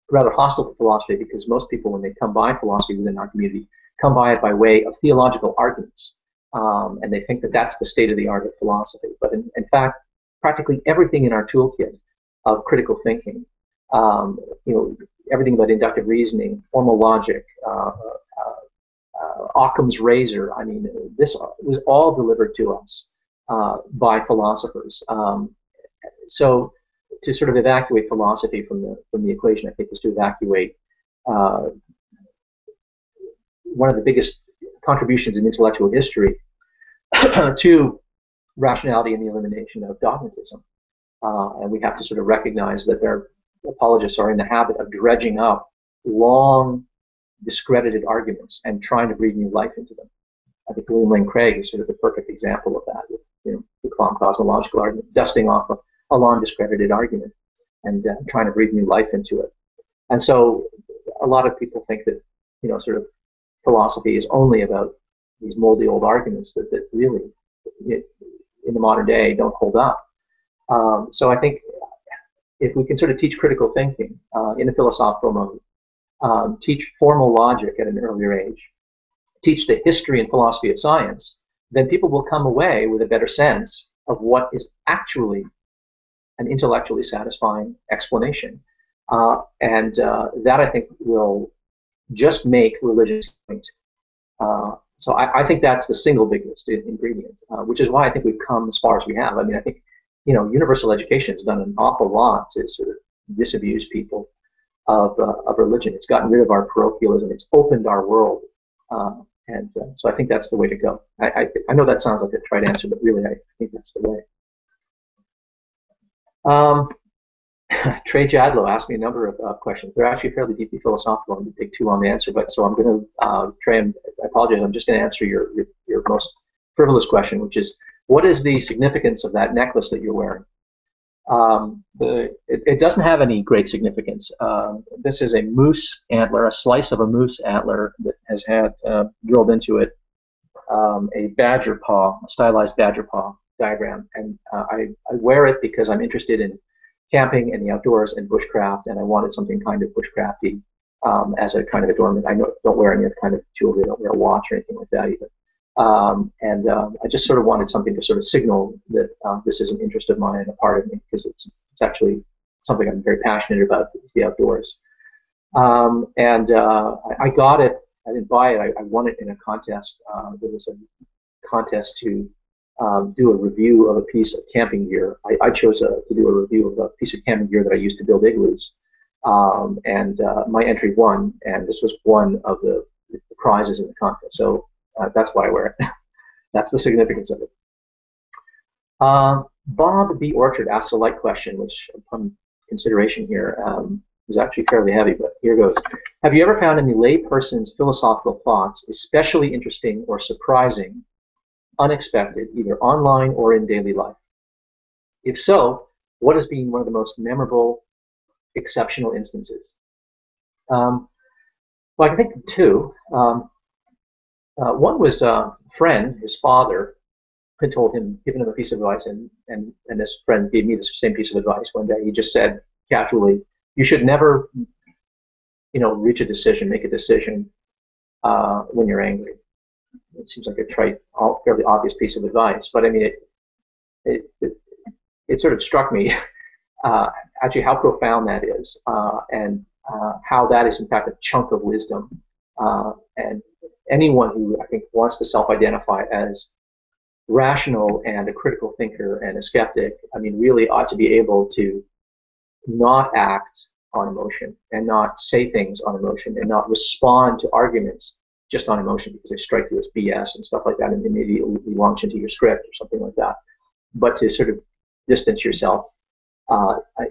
rather hostile to philosophy because most people, when they come by philosophy within our community, come by it by way of theological arguments. And they think that that's the state of the art of philosophy. But in fact, practically everything in our toolkit of critical thinking, everything about inductive reasoning, formal logic, Occam's razor, I mean, this was all delivered to us by philosophers. So to sort of evacuate philosophy from the equation, I think, is to evacuate one of the biggest contributions in intellectual history to rationality and the elimination of dogmatism. And we have to sort of recognize that their apologists are in the habit of dredging up long, discredited arguments and trying to breathe new life into them. I think William Lane Craig is sort of the perfect example of that, with the cosmological argument, dusting off a long, discredited argument and trying to breathe new life into it. And so a lot of people think that, sort of philosophy is only about these moldy old arguments that really, in the modern day, don't hold up. So I think if we can sort of teach critical thinking in a philosophical mode, teach formal logic at an earlier age, teach the history and philosophy of science, then people will come away with a better sense of what is actually an intellectually satisfying explanation. And that, I think, will just make religion distinct. So I think that's the single biggest ingredient, which is why I think we've come as far as we have. I mean, I think, universal education has done an awful lot to sort of disabuse people of religion. It's gotten rid of our parochialism. It's opened our world. And so I think that's the way to go. I know that sounds like a trite answer, but really I think that's the way. Trey Jadlow asked me a number of questions. They're actually fairly deeply philosophical and would take too long to answer, but so I'm going to, Trey, I apologize, I'm just going to answer your most frivolous question, which is, what is the significance of that necklace that you're wearing? It doesn't have any great significance. This is a moose antler, a slice of a moose antler that has had drilled into it a badger paw, a stylized badger paw diagram. And I wear it because I'm interested in camping and the outdoors and bushcraft, and I wanted something kind of bushcrafty as a kind of adornment. I don't wear any other kind of jewelry. I don't wear a watch or anything like that either. I just sort of wanted something to sort of signal that this is an interest of mine and a part of me, because it's actually something I'm very passionate about. It's the outdoors. I got it. I didn't buy it. I won it in a contest. There was a contest to do a review of a piece of camping gear. I chose to do a review of a piece of camping gear that I used to build igloos. My entry won, and this was one of the prizes in the contest. So that's why I wear it. That's the significance of it. Bob B. Orchard asks a light question, which upon consideration here is actually fairly heavy, but here goes. Have you ever found any layperson's philosophical thoughts especially interesting or surprising, unexpected, either online or in daily life? If so, what has been one of the most memorable, exceptional instances? Well, I can think of two. One was a friend, his father, had given him a piece of advice, and this friend gave me the same piece of advice one day. He just said casually, you should never, make a decision when you're angry. It seems like a trite, fairly obvious piece of advice, but I mean, it sort of struck me actually how profound that is, and how that is in fact a chunk of wisdom. And anyone who, I think, wants to self-identify as rational and a critical thinker and a skeptic, I mean, really ought to be able to not act on emotion, and not say things on emotion, and not respond to arguments just on emotion because they strike you as BS and stuff like that, and immediately launch into your script or something like that. But to sort of distance yourself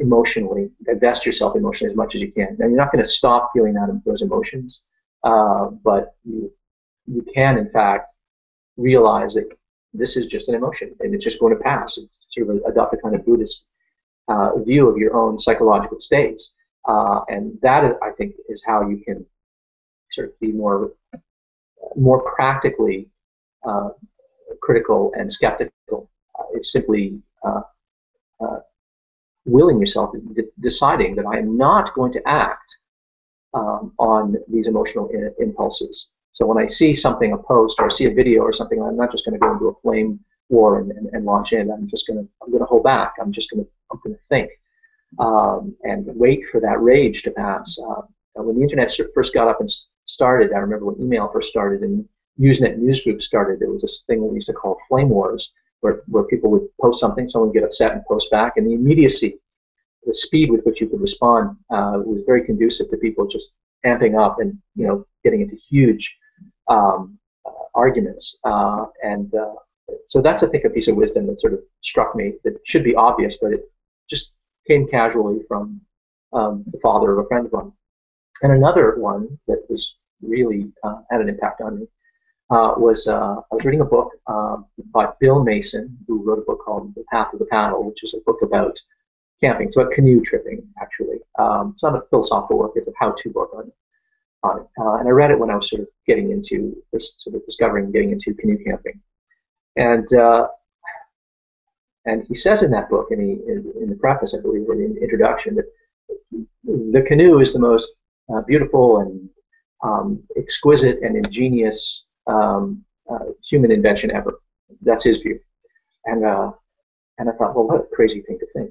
emotionally, divest yourself emotionally as much as you can. And you're not going to stop feeling those emotions, but you can, in fact, realize that this is just an emotion and it's just going to pass. It's sort of adopt a kind of Buddhist view of your own psychological states. And that, I think, is how you can sort of be more practically critical and skeptical. It's simply willing yourself, deciding that I am not going to act on these emotional impulses. So when I see something, a post, or I see a video or something, I'm not just going to go into a flame war and launch in. I'm going to hold back. I'm going to think and wait for that rage to pass. When the internet first got up and started, I remember when email first started and Usenet newsgroups started, there was this thing that we used to call flame wars, where people would post something, someone would get upset and post back, and the immediacy, the speed with which you could respond was very conducive to people just amping up and getting into huge arguments. So that's, I think, a piece of wisdom that sort of struck me that should be obvious, but it just came casually from the father of a friend of mine. And another one that was really had an impact on me was I was reading a book by Bill Mason, who wrote a book called The Path of the Paddle, which is a book about camping. It's about canoe tripping, actually. It's not a philosophical work, it's a how-to book on it. And I read it when I was sort of getting into, discovering getting into canoe camping. And he says in that book, in the preface, I believe, or in the introduction, that the canoe is the most beautiful and exquisite and ingenious human invention ever. That's his view. And I thought, well, what a crazy thing to think,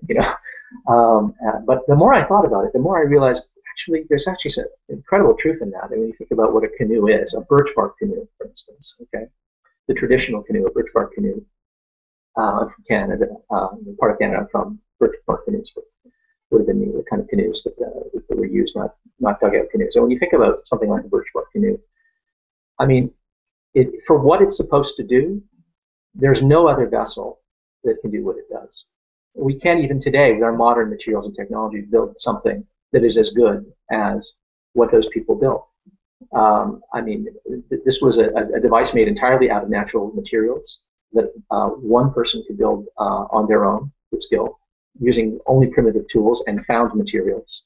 but the more I thought about it, the more I realized, actually, there's actually some incredible truth in that. And when you think about what a canoe is, a birch bark canoe, for instance, okay, the traditional canoe, a birch bark canoe, from Canada, part of Canada, I'm from, birch bark canoes would have been the kind of canoes that were used, not dugout canoes. So when you think about something like a birch bark canoe, I mean, for what it's supposed to do, there's no other vessel that can do what it does. We can't even today, with our modern materials and technology, build something that is as good as what those people built. I mean, this was a device made entirely out of natural materials that one person could build on their own with skill, using only primitive tools and found materials.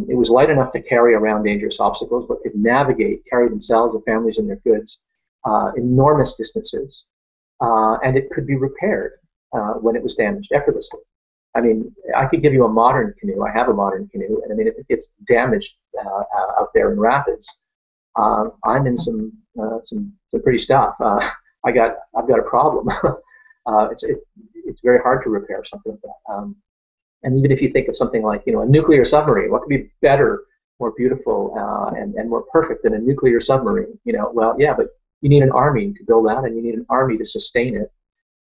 It was light enough to carry around dangerous obstacles, but could carry themselves, the families, and their goods enormous distances, and it could be repaired when it was damaged effortlessly. I mean, I could give you a modern canoe. I have a modern canoe, and I mean, if it gets damaged out there in rapids, I'm in some pretty stuff. I've got a problem. It's very hard to repair something like that. And even if you think of something like a nuclear submarine, what could be better, more beautiful, and more perfect than a nuclear submarine? Well, yeah, but you need an army to build that, and you need an army to sustain it.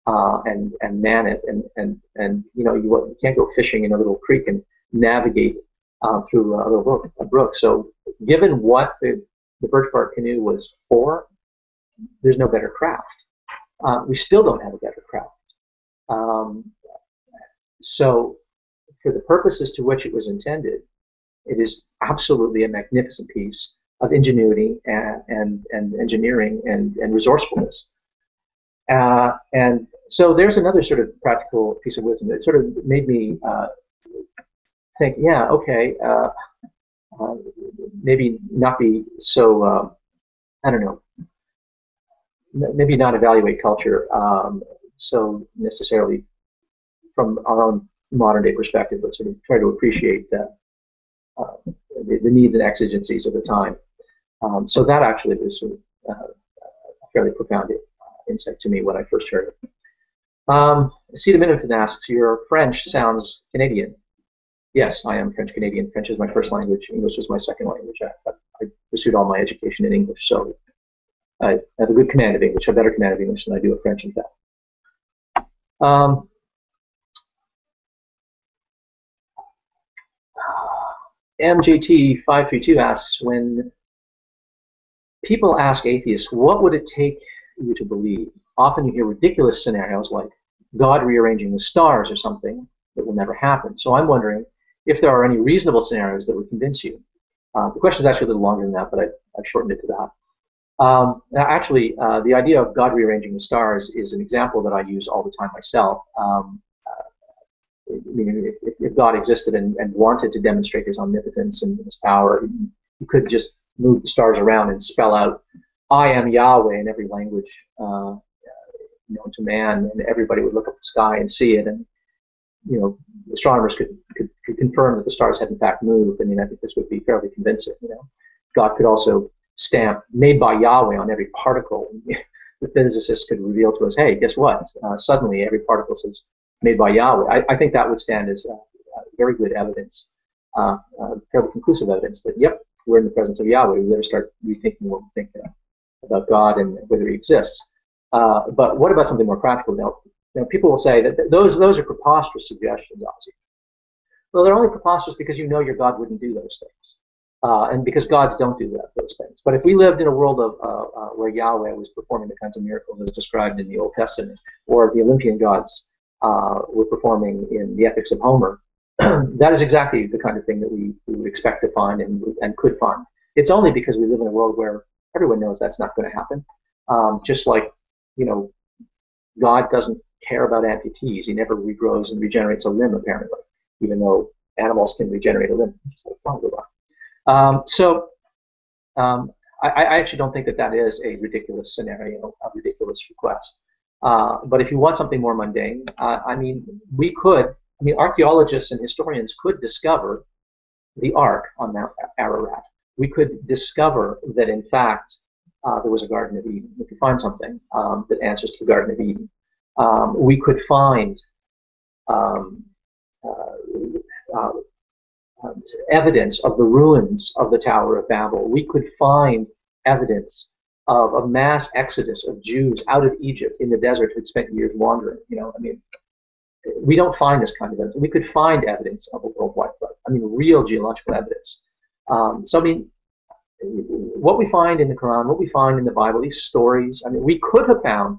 And man it, and you can't go fishing in a little creek and navigate through a brook. So, given what the birch bark canoe was for, there's no better craft. We still don't have a better craft. So, for the purposes to which it was intended, it is absolutely a magnificent piece of ingenuity and engineering and resourcefulness. And so there's another sort of practical piece of wisdom that sort of made me think, yeah, okay, maybe not be so, I don't know, maybe not evaluate culture so necessarily from our own modern day perspective, but sort of try to appreciate the needs and exigencies of the time. So that actually was sort of a fairly profound insight to me when I first heard it. Cedar Minifin asks, your French sounds Canadian. Yes, I am French Canadian. French is my first language. English is my second language. I pursued all my education in English, so I have a good command of English, a better command of English than I do of French, in fact. MJT532 asks, when people ask atheists, what would it take you to believe? Often you hear ridiculous scenarios like God rearranging the stars or something that will never happen. So I'm wondering if there are any reasonable scenarios that would convince you. The question is actually a little longer than that, but I've shortened it to that. Actually, the idea of God rearranging the stars is an example that I use all the time myself. Meaning, if God existed and wanted to demonstrate his omnipotence and his power, he could just move the stars around and spell out, I am Yahweh, in every language known to man, and everybody would look up the sky and see it, and astronomers could confirm that the stars had in fact moved. I mean, I think this would be fairly convincing. God could also stamp "made by Yahweh" on every particle. The physicists could reveal to us, hey, guess what? Suddenly every particle says "made by Yahweh." I think that would stand as very good evidence, fairly conclusive evidence that, yep, we're in the presence of Yahweh. We better start rethinking what we think about God and whether he exists. But what about something more practical? Now people will say that those are preposterous suggestions, obviously. Well, they're only preposterous because your God wouldn't do those things. And because gods don't do those things. But if we lived in a world of where Yahweh was performing the kinds of miracles as described in the Old Testament, or the Olympian gods were performing in the epics of Homer, that is exactly the kind of thing that we would expect to find and could find. It's only because we live in a world where everyone knows that's not going to happen. Just like, God doesn't care about amputees. He never regrows and regenerates a limb, apparently, even though animals can regenerate a limb. Just like I actually don't think that is a ridiculous scenario, a ridiculous request. But if you want something more mundane, archaeologists and historians could discover the Ark on Mount Ararat. We could discover that, in fact, there was a Garden of Eden. We could find something that answers to the Garden of Eden. We could find evidence of the ruins of the Tower of Babel. We could find evidence of a mass exodus of Jews out of Egypt in the desert who'd spent years wandering. We don't find this kind of evidence. We could find evidence of a worldwide flood. Real geological evidence. What we find in the Quran, what we find in the Bible, these stories, we could have found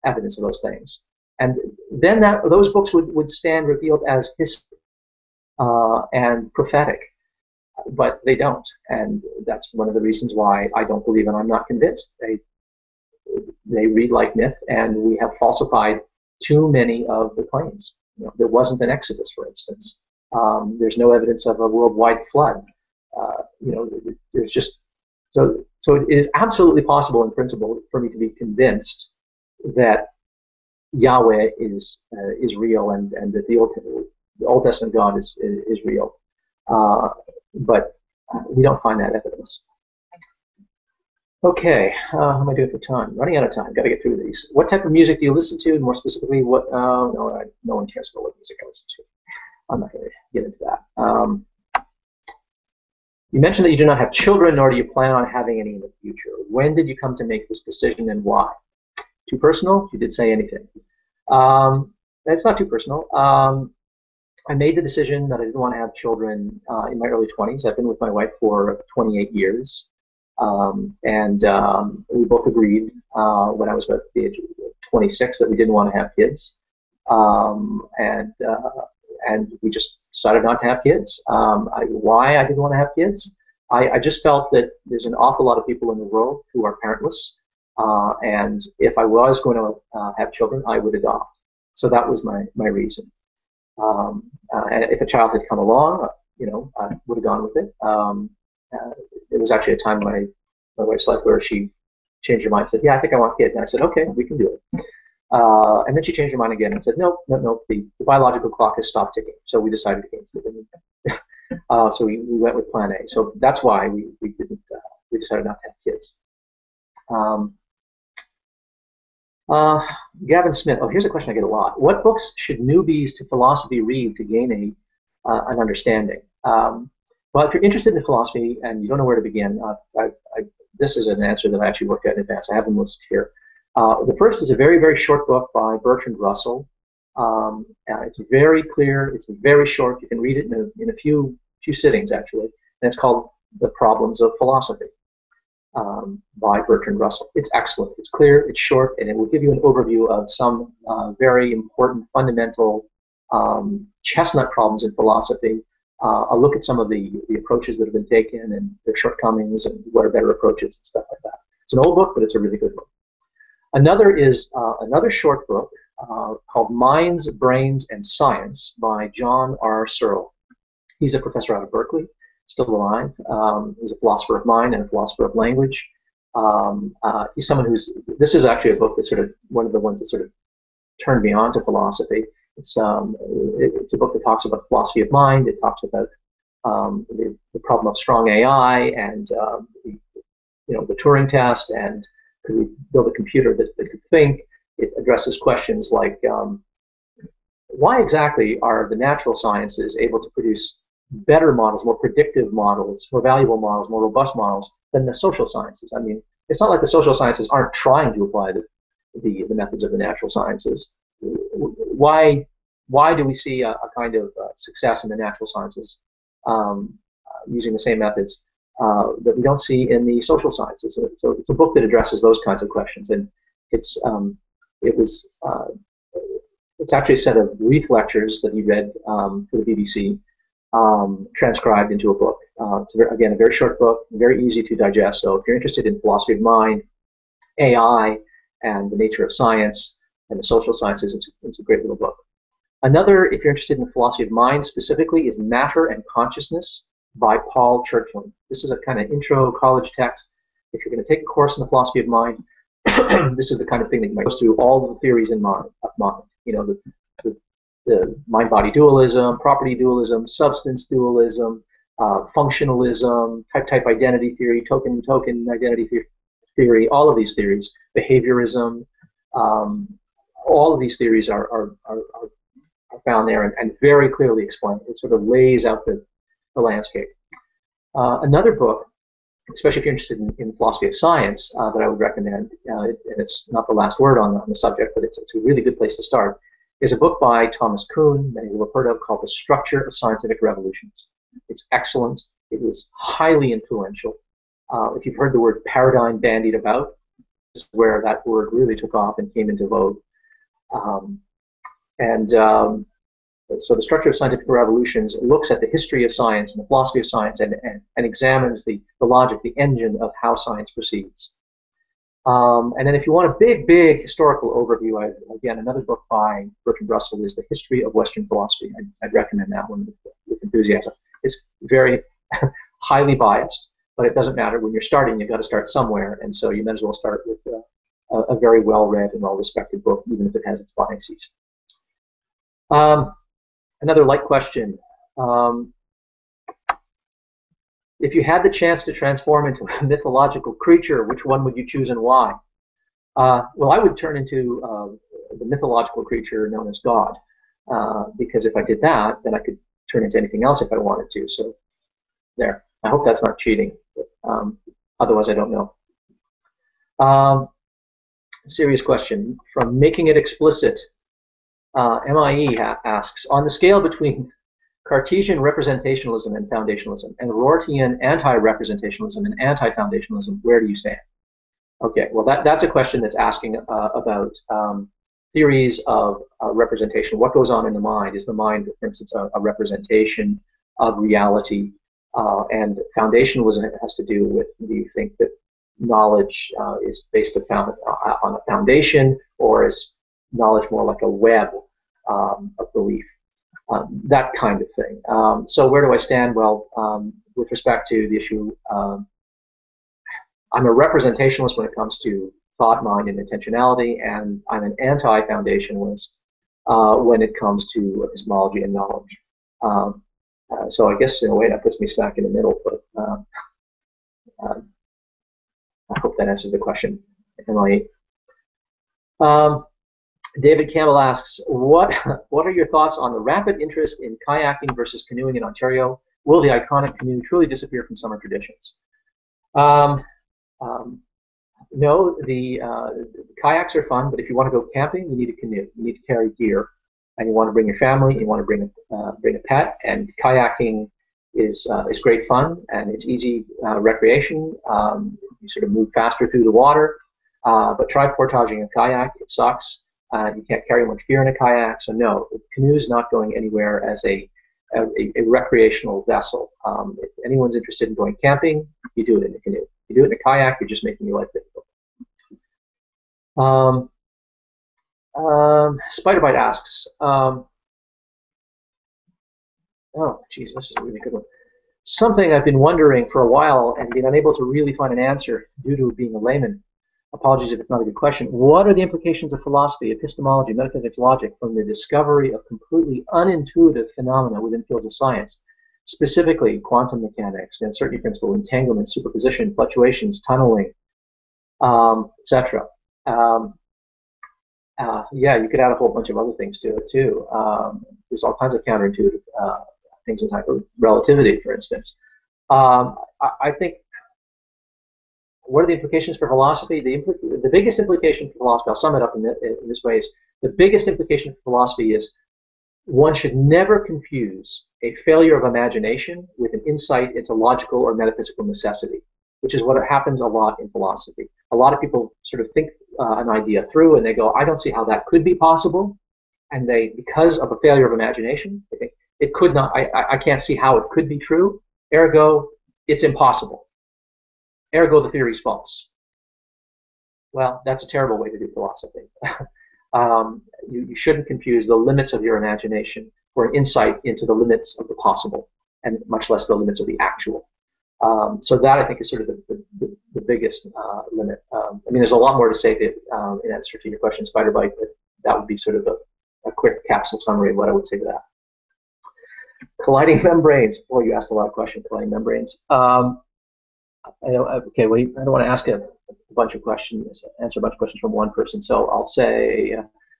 evidence of those things. And then those books would stand revealed as history and prophetic. But they don't. And that's one of the reasons why I don't believe, and I'm not convinced. They read like myth, and we have falsified too many of the claims. There wasn't an exodus, for instance. There's no evidence of a worldwide flood. There's just so it is absolutely possible in principle for me to be convinced that Yahweh is real and that the Old Testament God is real, but we don't find that evidence. Okay, how am I doing for time? Running out of time. Got to get through these. What type of music do you listen to? And more specifically, what? No one cares about what music I listen to. I'm not going to get into that. You mentioned that you do not have children, nor do you plan on having any in the future. When did you come to make this decision, and why? Too personal? You did say anything. That's not too personal. I made the decision that I didn't want to have children in my early 20s. I've been with my wife for 28 years. And we both agreed when I was about the age of 26 that we didn't want to have kids. And we just decided not to have kids. Why I didn't want to have kids? I just felt that there's an awful lot of people in the world who are parentless. And if I was going to have children, I would adopt. So that was my reason. And if a child had come along, I would have gone with it. There was actually a time in my wife's life where she changed her mind and said, yeah, I think I want kids. And I said, okay, we can do it. And then she changed her mind again and said, no, the biological clock has stopped ticking. So we decided against it. So we went with plan A. So that's why we decided not to have kids. Gavin Smith. Oh, here's a question I get a lot. What books should newbies to philosophy read to gain an understanding? Well, if you're interested in philosophy and you don't know where to begin, this is an answer that I actually worked out in advance. I have them listed here. The first is a very, very short book by Bertrand Russell. It's very clear. It's very short. You can read it in a few few sittings actually, and it's called The Problems of Philosophy by Bertrand Russell. It's excellent. It's clear, it's short, and it will give you an overview of some very important, fundamental chestnut problems in philosophy. I'll look at some of the approaches that have been taken and their shortcomings and what are better approaches and stuff like that. It's an old book, but it's a really good book. Another is another short book called Minds, Brains, and Science by John R. Searle. He's a professor out of Berkeley, still alive. He's a philosopher of mind and a philosopher of language. He's someone who's, this is actually a book that's sort of one of the ones that sort of turned me on to philosophy. It's a book that talks about philosophy of mind. It talks about the problem of strong AI and the Turing test, and could we build a computer that could think. It addresses questions like why exactly are the natural sciences able to produce better models, more predictive models, more valuable models, more robust models than the social sciences? I mean, it's not like the social sciences aren't trying to apply the methods of the natural sciences. Why do we see a kind of success in the natural sciences using the same methods that we don't see in the social sciences? So it's a book that addresses those kinds of questions, and it's actually a set of brief lectures that he read for the BBC, transcribed into a book. It's again a very short book, very easy to digest. So if you're interested in philosophy of mind, AI, and the nature of science and the social sciences, it's a great little book. Another, if you're interested in the philosophy of mind specifically, is Matter and Consciousness by Paul Churchland. This is a kind of intro college text. If you're going to take a course in the philosophy of mind, this is the kind of thing that goes through all the theories in mind. You know, the mind-body dualism, property dualism, substance dualism, functionalism, type identity theory, token identity theory, all of these theories, behaviorism, all of these theories are found there and very clearly explained. It sort of lays out the landscape. Another book, especially if you're interested in philosophy of science, that I would recommend, and it's not the last word on the subject, but it's a really good place to start, is a book by Thomas Kuhn, many will have heard of, called The Structure of Scientific Revolutions. It's excellent. It was highly influential. If you've heard the word paradigm bandied about, this is where that word really took off and came into vogue. So The Structure of Scientific Revolutions looks at the history of science and the philosophy of science and examines the logic, the engine of how science proceeds. And then if you want a big historical overview, again, another book by Bertrand Russell is The History of Western Philosophy. I'd recommend that one with enthusiasm. It's very highly biased, but it doesn't matter. When you're starting, you've got to start somewhere, and so you might as well start with a very well-read and well-respected book, even if it has its biases. Another light question. If you had the chance to transform into a mythological creature, which one would you choose and why? Well, I would turn into the mythological creature known as God, because if I did that, then I could turn into anything else if I wanted to. So there. I hope that's not cheating. But, otherwise, I don't know. Serious question from Making It Explicit. MIE asks, on the scale between Cartesian representationalism and foundationalism and Rortian anti-representationalism and anti-foundationalism, where do you stand? Okay, well that's a question that's asking about theories of representation. What goes on in the mind? Is the mind, for instance, a representation of reality? And foundationalism has to do with, do you think that knowledge is based on a foundation, or is knowledge more like a web of belief? That kind of thing. So where do I stand? Well, with respect to the issue, I'm a representationalist when it comes to thought, mind, and intentionality, and I'm an anti-foundationalist when it comes to epistemology and knowledge. So I guess in a way that puts me smack in the middle, but I hope that answers the question. David Campbell asks, what are your thoughts on the rapid interest in kayaking versus canoeing in Ontario? Will the iconic canoe truly disappear from summer traditions? No, the kayaks are fun, but if you want to go camping, you need a canoe. You need to carry gear, and you want to bring your family, you want to bring a pet, and kayaking is great fun, and it's easy recreation. You sort of move faster through the water, but try portaging a kayak. It sucks. You can't carry much gear in a kayak, so no, the canoe is not going anywhere as a recreational vessel. If anyone's interested in going camping, you do it in a canoe. You do it in a kayak, you're just making your life difficult. Spiderbite asks, oh, geez, this is a really good one. Something I've been wondering for a while and been unable to really find an answer due to being a layman. Apologies if it's not a good question. What are the implications of philosophy, epistemology, metaphysics, logic from the discovery of completely unintuitive phenomena within fields of science, specifically quantum mechanics, uncertainty principle, entanglement, superposition, fluctuations, tunneling, etc.? Yeah, you could add a whole bunch of other things to it too. There's all kinds of counterintuitive things in type of relativity, for instance. I think, what are the implications for philosophy? The biggest implication for philosophy, I'll sum it up in this way, is the biggest implication for philosophy is one should never confuse a failure of imagination with an insight into logical or metaphysical necessity, which is what happens a lot in philosophy. A lot of people sort of think an idea through and they go, I don't see how that could be possible. And they, because of a failure of imagination, they think, it could not, I can't see how it could be true, ergo, it's impossible. Ergo, the theory is false. Well, that's a terrible way to do philosophy. You shouldn't confuse the limits of your imagination for an insight into the limits of the possible, and much less the limits of the actual. So that, I think, is sort of the biggest limit. I mean, there's a lot more to say in answer to your question, Spiderbite, but that would be sort of a quick capsule summary of what I would say to that. Colliding membranes. Boy, you asked a lot of questions, colliding membranes. Okay, well, I don't want to ask a bunch of questions, answer a bunch of questions from one person. So I'll say,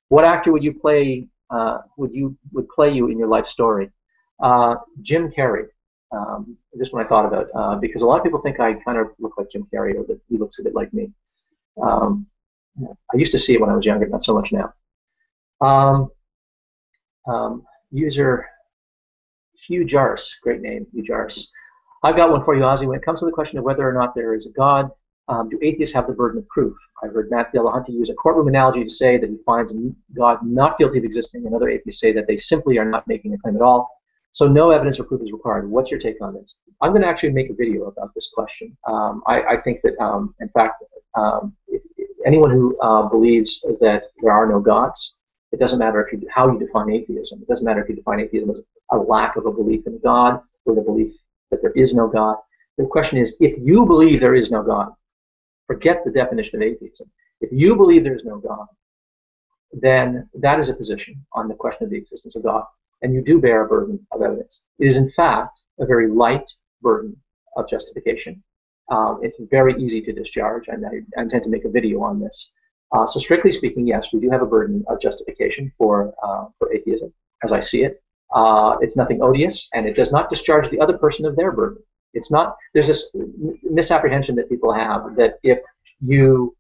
what actor would you play? Would play you in your life story? Jim Carrey. This one I thought about because a lot of people think I kind of look like Jim Carrey, or that he looks a bit like me. I used to see it when I was younger, not so much now. User Hugh Jars, great name, Hugh Jars. I've got one for you, Ozzy. When it comes to the question of whether or not there is a God, do atheists have the burden of proof? I heard Matt Dillahunty use a courtroom analogy to say that he finds God not guilty of existing, and other atheists say that they simply are not making a claim at all. So no evidence or proof is required. What's your take on this? I'm going to actually make a video about this question. I think that, in fact, anyone who believes that there are no gods, it doesn't matter how you define atheism. It doesn't matter if you define atheism as a lack of a belief in God or the belief that there is no God. The question is, if you believe there is no God, forget the definition of atheism. If you believe there is no God, then that is a position on the question of the existence of God, and you do bear a burden of evidence. It is, in fact, a very light burden of justification. It's very easy to discharge, and I intend to make a video on this. So strictly speaking, yes, we do have a burden of justification for atheism, as I see it. It's nothing odious, and it does not discharge the other person of their burden. It's not. There's this misapprehension that people have that if you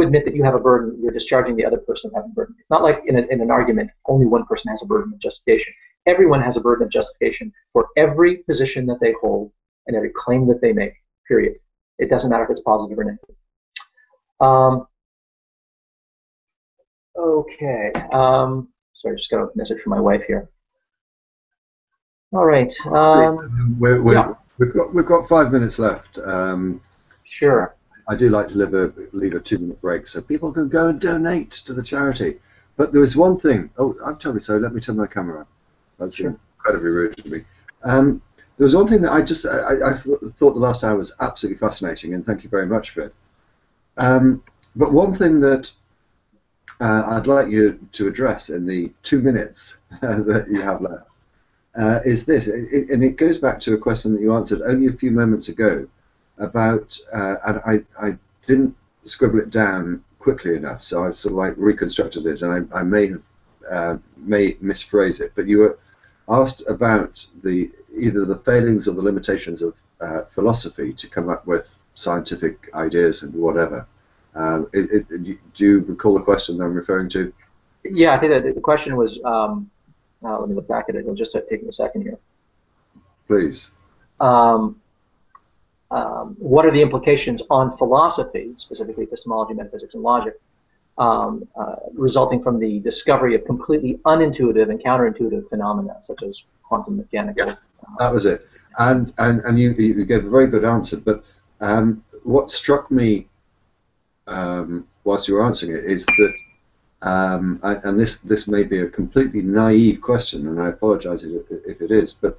admit that you have a burden, you're discharging the other person of having a burden. It's not like in an argument, only one person has a burden of justification. Everyone has a burden of justification for every position that they hold and every claim that they make, period. It doesn't matter if it's positive or negative. Okay. Sorry, just got a message from my wife here. All right. We've got 5 minutes left. Sure. I do like to leave a 2-minute break so people can go and donate to the charity. But there was one thing. Oh, I'm totally sorry. Let me turn my camera on. That's incredibly rude of me. There was one thing that I thought the last hour was absolutely fascinating, and thank you very much for it. But one thing that I'd like you to address in the 2 minutes that you have left is this, and it goes back to a question that you answered only a few moments ago about, and I didn't scribble it down quickly enough, so I've sort of like reconstructed it, and I may misphrase it, but you were asked about either the failings or the limitations of philosophy to come up with scientific ideas and whatever. Do you recall the question that I'm referring to? Yeah, I think that the question was, let me look back at it. It'll just take me a second here. Please. What are the implications on philosophy, specifically epistemology, metaphysics, and logic, resulting from the discovery of completely unintuitive and counterintuitive phenomena, such as quantum mechanics? Yeah, that was it. And you gave a very good answer. But what struck me whilst you were answering it is that, and this may be a completely naive question, and I apologise if it is, but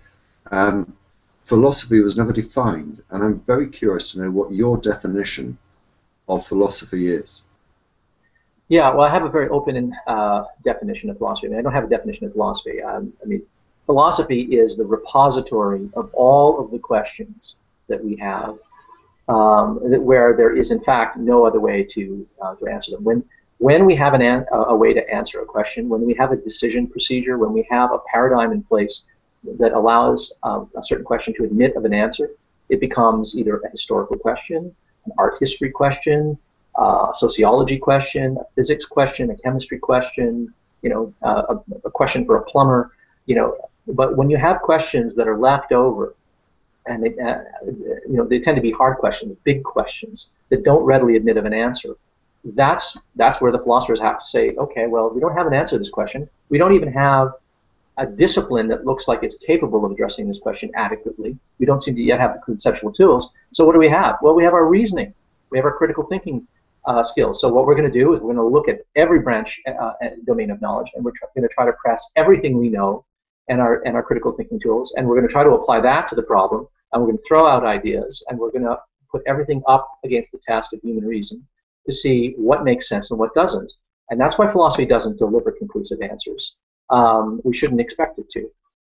philosophy was never defined, and I'm very curious to know what your definition of philosophy is. Yeah, well, I have a very open definition of philosophy. I mean, I don't have a definition of philosophy. I mean, philosophy is the repository of all of the questions that we have, where there is, in fact, no other way to answer them. When we have a way to answer a question, when we have a decision procedure, when we have a paradigm in place that allows a certain question to admit of an answer, it becomes either a historical question, an art history question, a sociology question, a physics question, a chemistry question, a question for a plumber, But when you have questions that are left over, and they tend to be hard questions, big questions that don't readily admit of an answer, that's where the philosophers have to say, okay, well, we don't have an answer to this question. We don't even have a discipline that looks like it's capable of addressing this question adequately. We don't seem to yet have the conceptual tools. So what do we have? Well, we have our reasoning. We have our critical thinking skills. So what we're going to do is we're going to look at every branch domain of knowledge, and we're going to try to press everything we know and our critical thinking tools, and we're going to try to apply that to the problem, and we're going to throw out ideas, and we're going to put everything up against the test of human reason to see what makes sense and what doesn't. And that's why philosophy doesn't deliver conclusive answers. We shouldn't expect it to.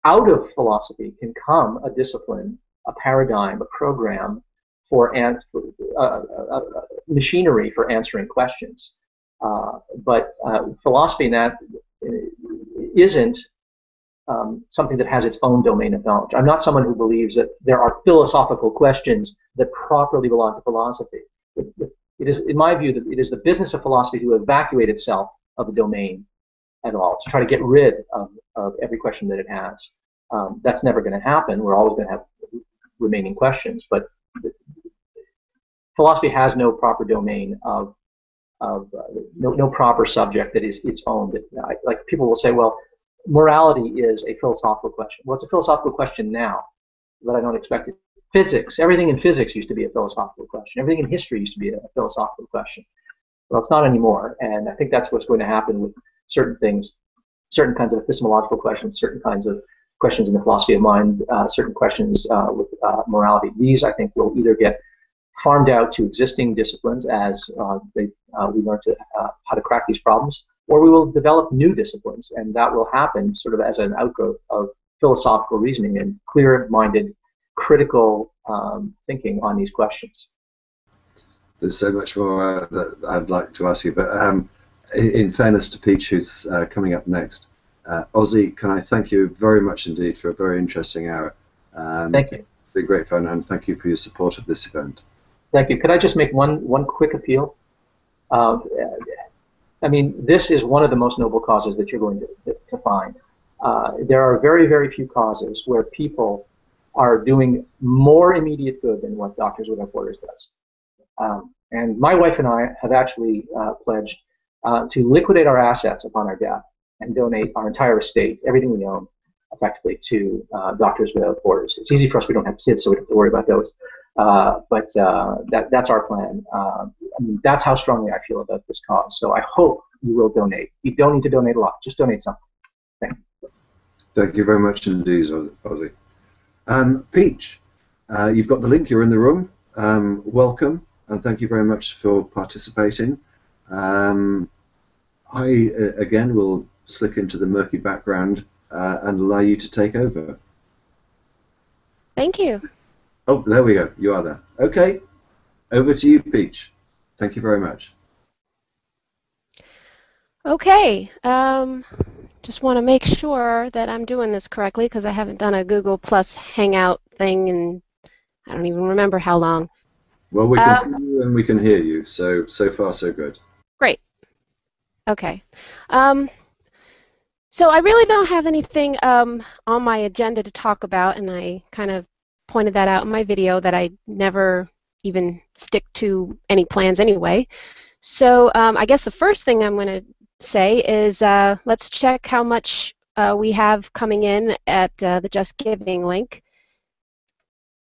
Out of philosophy can come a discipline, a paradigm, a program for machinery for answering questions. But philosophy in that isn't something that has its own domain of knowledge. I'm not someone who believes that there are philosophical questions that properly belong to philosophy. It is, in my view, that it is the business of philosophy to evacuate itself of the domain at all, to try to get rid of every question that it has. That's never going to happen. We're always going to have remaining questions, but philosophy has no proper domain of no proper subject that is its own. Like people will say, well, morality is a philosophical question. Well, it's a philosophical question now, but I don't expect it. Physics, everything in physics used to be a philosophical question. Everything in history used to be a philosophical question. Well, it's not anymore, and I think that's what's going to happen with certain things, certain kinds of epistemological questions, certain kinds of questions in the philosophy of mind, certain questions with morality. These, I think, will either get farmed out to existing disciplines as we learn how to crack these problems, or we will develop new disciplines, and that will happen sort of as an outgrowth of philosophical reasoning and clear-minded, critical thinking on these questions. There's so much more that I'd like to ask you, but in fairness to Peach, who's coming up next, Ozzy, can I thank you very much indeed for a very interesting hour. Thank you. It's been great fun, and thank you for your support of this event. Thank you. Could I just make one quick appeal? I mean, this is one of the most noble causes that you're going to find. There are very, very few causes where people are doing more immediate good than what Doctors Without Borders does. And my wife and I have actually pledged to liquidate our assets upon our death and donate our entire estate, everything we own, effectively to Doctors Without Borders. It's easy for us. We don't have kids, so we don't have to worry about those. But that's our plan. I mean, that's how strongly I feel about this cause. So I hope you will donate. You don't need to donate a lot. Just donate something. Thank you. Thank you very much indeed, Ozzy. Peach, you've got the link. You're in the room. Welcome, and thank you very much for participating. I, again, will slip into the murky background and allow you to take over. Thank you. Oh, there we go. You are there. Okay. Over to you, Peach. Thank you very much. Okay. Just want to make sure that I'm doing this correctly because I haven't done a Google Plus Hangout thing and I don't even remember how long. Well, we can see you and we can hear you, so far so good. Great. Okay. So I really don't have anything on my agenda to talk about, and I kind of pointed that out in my video that I never even stick to any plans anyway. So I guess the first thing I'm going to say is let's check how much we have coming in at the Just Giving link,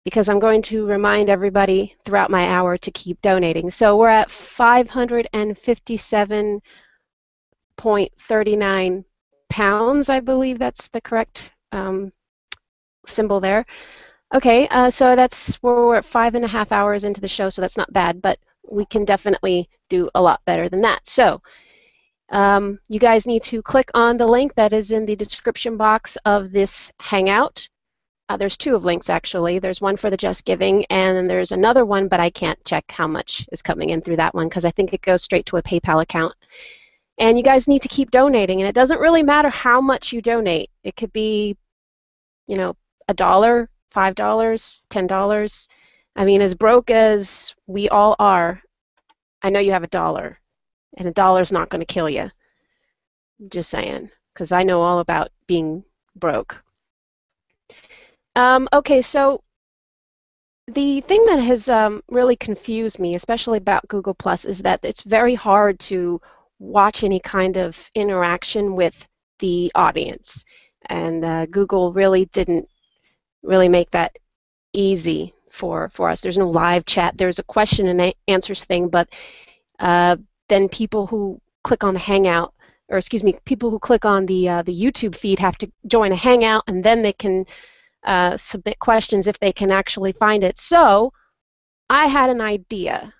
because I'm going to remind everybody throughout my hour to keep donating. So we're at 557.39 pounds, I believe that's the correct symbol there. Okay, so we're at 5.5 hours into the show, so that's not bad, but we can definitely do a lot better than that. So you guys need to click on the link that is in the description box of this Hangout. There's two of links, actually. There's one for the Just Giving, and then there's another one, but I can't check how much is coming in through that one because I think it goes straight to a PayPal account. And you guys need to keep donating, and it doesn't really matter how much you donate. It could be, you know, $1, $5, $10. I mean, as broke as we all are, I know you have $1, and $1 is not going to kill you. Just saying, because I know all about being broke. Okay, so the thing that has really confused me, especially about Google Plus, is that it's very hard to watch any kind of interaction with the audience, and Google really didn't really make that easy for us. There's no live chat. There's a question and answers thing, but then people who click on the Hangout, or excuse me, people who click on the YouTube feed have to join a Hangout, and then they can submit questions if they can actually find it. So I had an idea.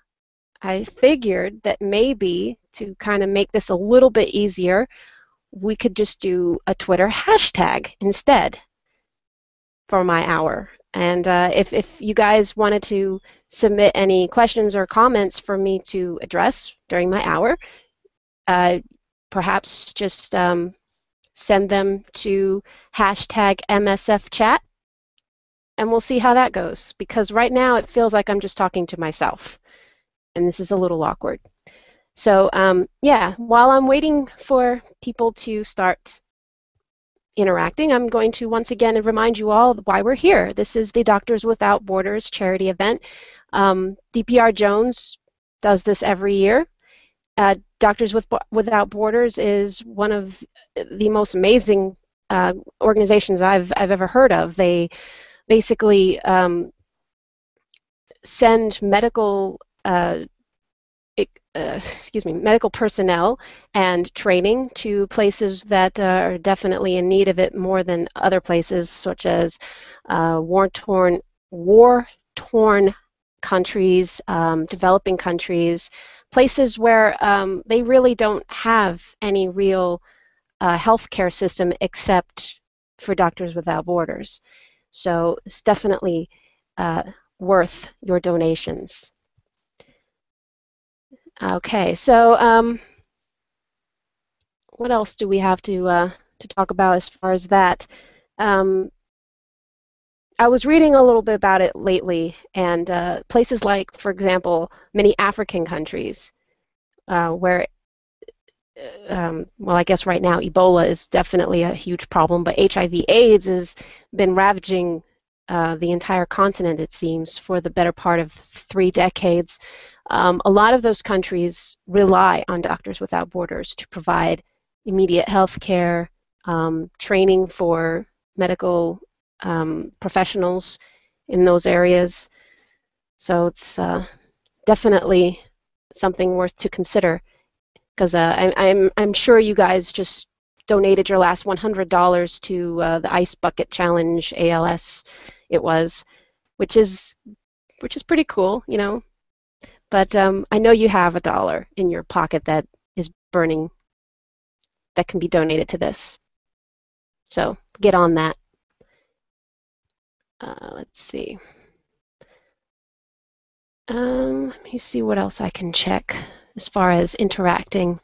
I figured that maybe to kind of make this a little bit easier, we could just do a Twitter hashtag instead for my hour. And if you guys wanted to submit any questions or comments for me to address during my hour, perhaps just send them to hashtag MSF chat, and we'll see how that goes, because right now it feels like I'm just talking to myself, and this is a little awkward. So yeah, while I'm waiting for people to start interacting, I'm going to once again remind you all why we're here. This is the Doctors Without Borders charity event. dprjones does this every year. Doctors Without Borders is one of the most amazing organizations I've ever heard of. They basically send medical medical personnel and training to places that are definitely in need of it more than other places, such as war-torn countries, developing countries, places where they really don't have any real healthcare system except for Doctors Without Borders. So it's definitely worth your donations. Okay, so what else do we have to talk about as far as that? I was reading a little bit about it lately, and places like, for example, many African countries where, well, I guess right now Ebola is definitely a huge problem, but HIV/AIDS has been ravaging the entire continent, it seems, for the better part of 3 decades. A lot of those countries rely on Doctors Without Borders to provide immediate health care, training for medical professionals in those areas. So it's definitely something worth to consider, because I'm sure you guys just donated your last $100 to the Ice Bucket Challenge, ALS it was, which is pretty cool, you know. But I know you have $1 in your pocket that is burning, that can be donated to this. So get on that. Let's see. Let me see what else I can check as far as interacting.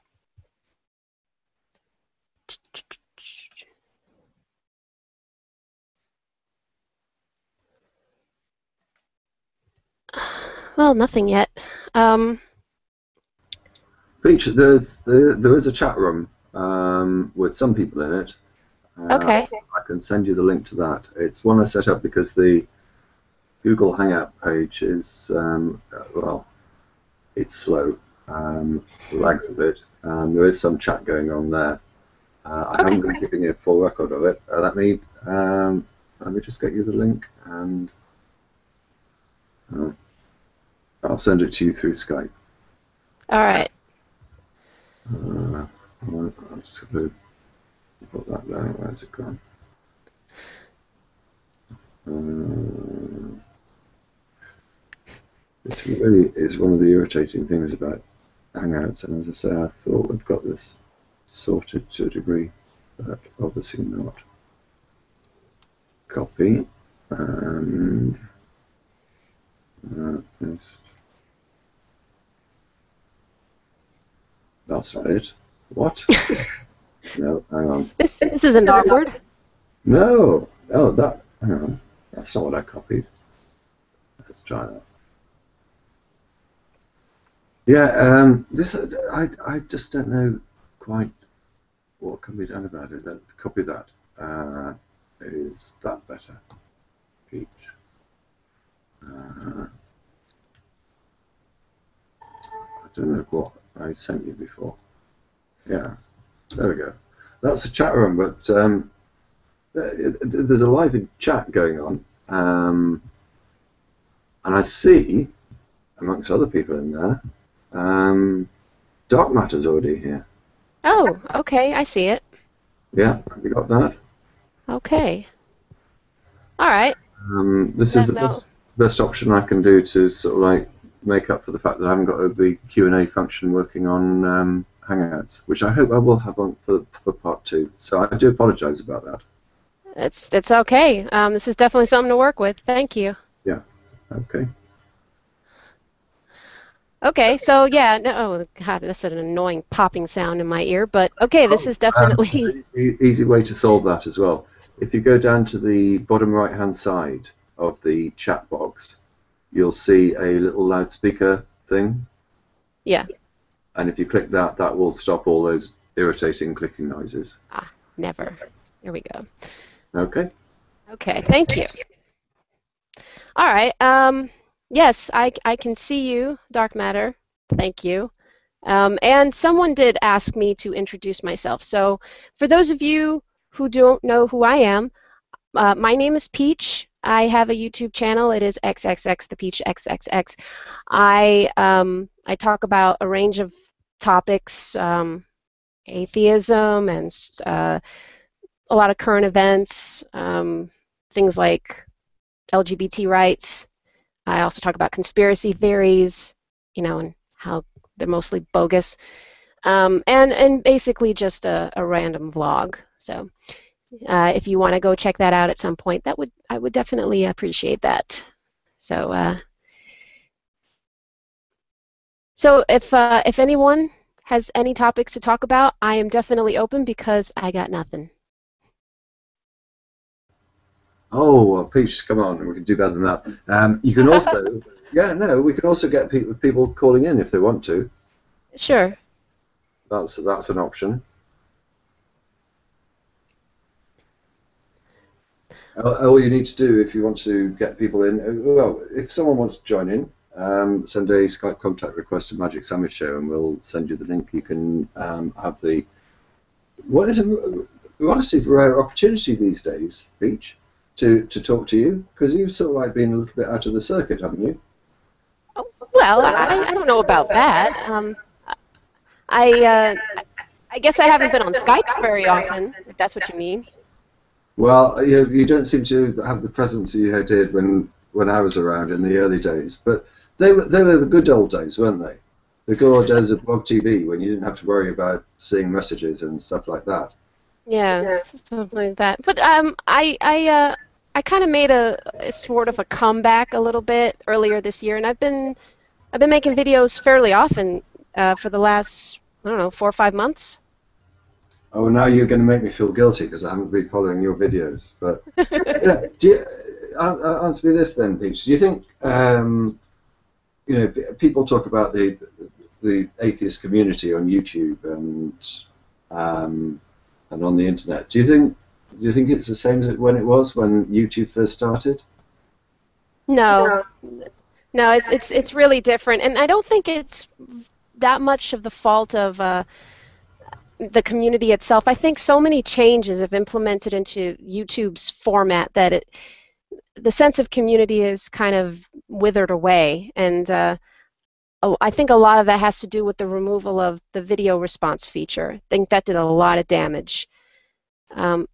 Well, nothing yet. Peach, there is a chat room with some people in it. Okay. I can send you the link to that. It's one I set up because the Google Hangout page is, well, it's slow, lags a bit. There is some chat going on there. I haven't been keeping a full record of it. Let me just get you the link, and I'll send it to you through Skype. All right. I'm just going to put that down. Where's it gone? This really is one of the irritating things about Hangouts, and as I say, I thought we'd got this sorted to a degree, but obviously not. Copy, and that's not it. What? No, hang on. This isn't awkward. No, that. Hang on. That's not what I copied. Let's try that. Yeah, this I just don't know quite what can be done about it. Copy that. Is that better? Peach. I don't know what I sent you before. Yeah, there we go. That's a chat room, but there's a live chat going on, and I see, amongst other people in there, Dark Matter's already here. Oh, okay, I see it. Yeah, have you got that? Okay. All right. This is the best option I can do to sort of like make up for the fact that I haven't got the Q&A function working on Hangouts, which I hope I will have on for part 2. So I do apologise about that. It's okay. This is definitely something to work with. Thank you. Yeah. Okay. Okay, so yeah, no, oh God, that's an annoying popping sound in my ear, but okay, this is definitely... Easy way to solve that as well. If you go down to the bottom right-hand side of the chat box, you'll see a little loudspeaker thing. Yeah. And if you click that, that will stop all those irritating clicking noises. Ah, never. There we go. Okay. Okay, thank you. All right, yes, I can see you, Dark Matter. Thank you. And someone did ask me to introduce myself. So for those of you who don't know who I am, my name is Peach. I have a YouTube channel. It is XXX, the Peach XXX. I talk about a range of topics, atheism and a lot of current events, things like LGBT rights. I also talk about conspiracy theories, you know, and how they're mostly bogus, and basically just a random vlog. So if you want to go check that out at some point, I would definitely appreciate that. So if anyone has any topics to talk about, I am definitely open because I got nothing. Oh, well, Peach, come on, we can do better than that. You can also, yeah, no, we can also get people calling in if they want to. Sure. That's an option. All you need to do if you want to get people in, well, if someone wants to join in, send a Skype contact request to Magic Sandwich Show, and we'll send you the link. You can have the. What is a honestly rare opportunity these days, Peach? To talk to you, because you've sort of like been a little bit out of the circuit, haven't you? Well, I don't know about that. I guess I haven't been on Skype very often, if that's what you mean. Well, you don't seem to have the presence you did when I was around in the early days, but they were the good old days, weren't they? The good old days of Blog TV when you didn't have to worry about seeing messages and stuff like that. Yeah, something like that. But I kind of made a sort of a comeback a little bit earlier this year, and I've been making videos fairly often for the last, I don't know, 4 or 5 months. Oh, now you're going to make me feel guilty because I haven't been following your videos. But yeah, answer me this then, Peach. Do you think people talk about the atheist community on YouTube and and on the internet. Do you think it's the same as when it was when YouTube first started? No, no, it's really different, and I don't think it's that much of the fault of the community itself. I think so many changes have implemented into YouTube's format that the sense of community is kind of withered away, and I think a lot of that has to do with the removal of the video response feature. I think that did a lot of damage.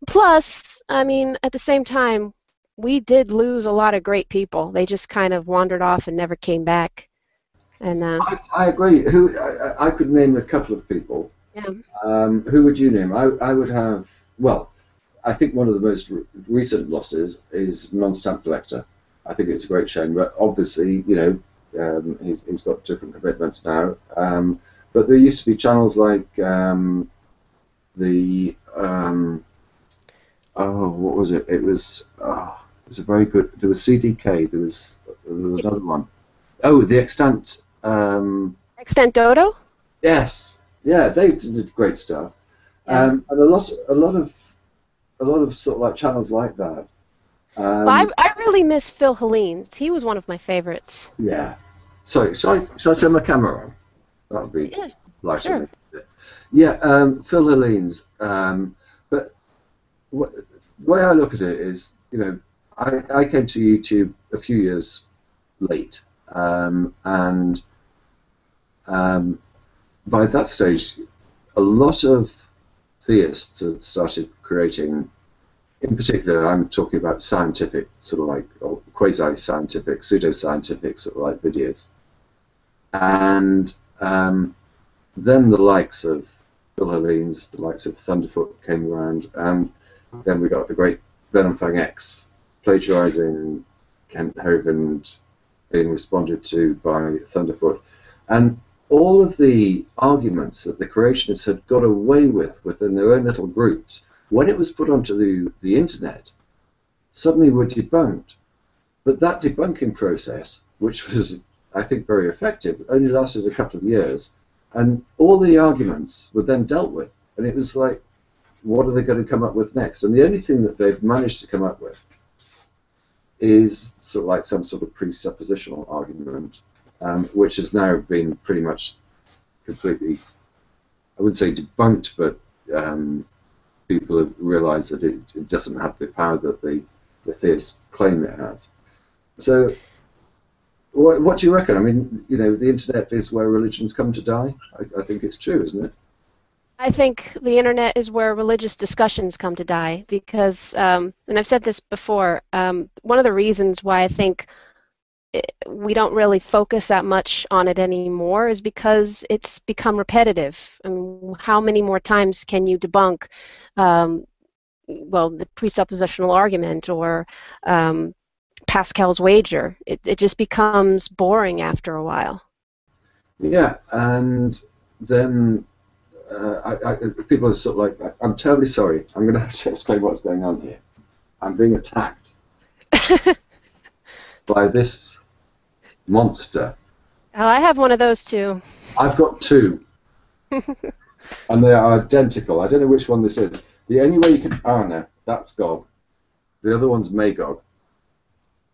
Plus, I mean, at the same time, we did lose a lot of great people. They just kind of wandered off and never came back. And I agree. I could name a couple of people. Yeah. Who would you name? I would have. Well, I think one of the most recent losses is Non-Stamp Collector. I think it's a great shame, but obviously, you know, he's got different commitments now. But there used to be channels like what was it? It was a very good. There was CDK. There was another one. Oh, the Extant. Extant Dodo. Yes. Yeah, they did great stuff. Yeah. And a lot of sort of like channels like that. Well, I really miss Phil Hellenes. He was one of my favorites. Yeah. Sorry, shall I turn my camera on? That would be lighter. Sure. Yeah, Phil Hellenes. But the way I look at it is, you know, I came to YouTube a few years late, and by that stage, a lot of theists had started creating. In particular, I'm talking about scientific, sort of like, or quasi-scientific, pseudo-scientific sort of like videos. And then the likes of Phil Hellenes, the likes of Thunderfoot came around, and then we got the great Venom Fang X plagiarizing Kent Hovind being responded to by Thunderfoot. And all of the arguments that the creationists had got away with within their own little groups, when it was put onto the internet, suddenly were debunked. But that debunking process, which was, I think, very effective, only lasted a couple of years, and all the arguments were then dealt with. And it was like, what are they going to come up with next? And the only thing that they've managed to come up with is sort of like some sort of presuppositional argument, which has now been pretty much completely, I wouldn't say debunked, but people have realized that it doesn't have the power that the theists claim it has. So, what do you reckon? I mean, you know, the internet is where religions come to die. I think it's true, isn't it? I think the internet is where religious discussions come to die because, and I've said this before, one of the reasons why I think we don't really focus that much on it anymore is because it's become repetitive. I mean, how many more times can you debunk, well, the presuppositional argument or Pascal's wager? It just becomes boring after a while. Yeah, and then people are sort of like, I'm terribly sorry, I'm going to have to explain what's going on here. I'm being attacked by this monster. Oh, I have one of those too. I've got two, and they are identical. I don't know which one this is. The only way you can... Oh, no, that's Gog. The other one's Magog.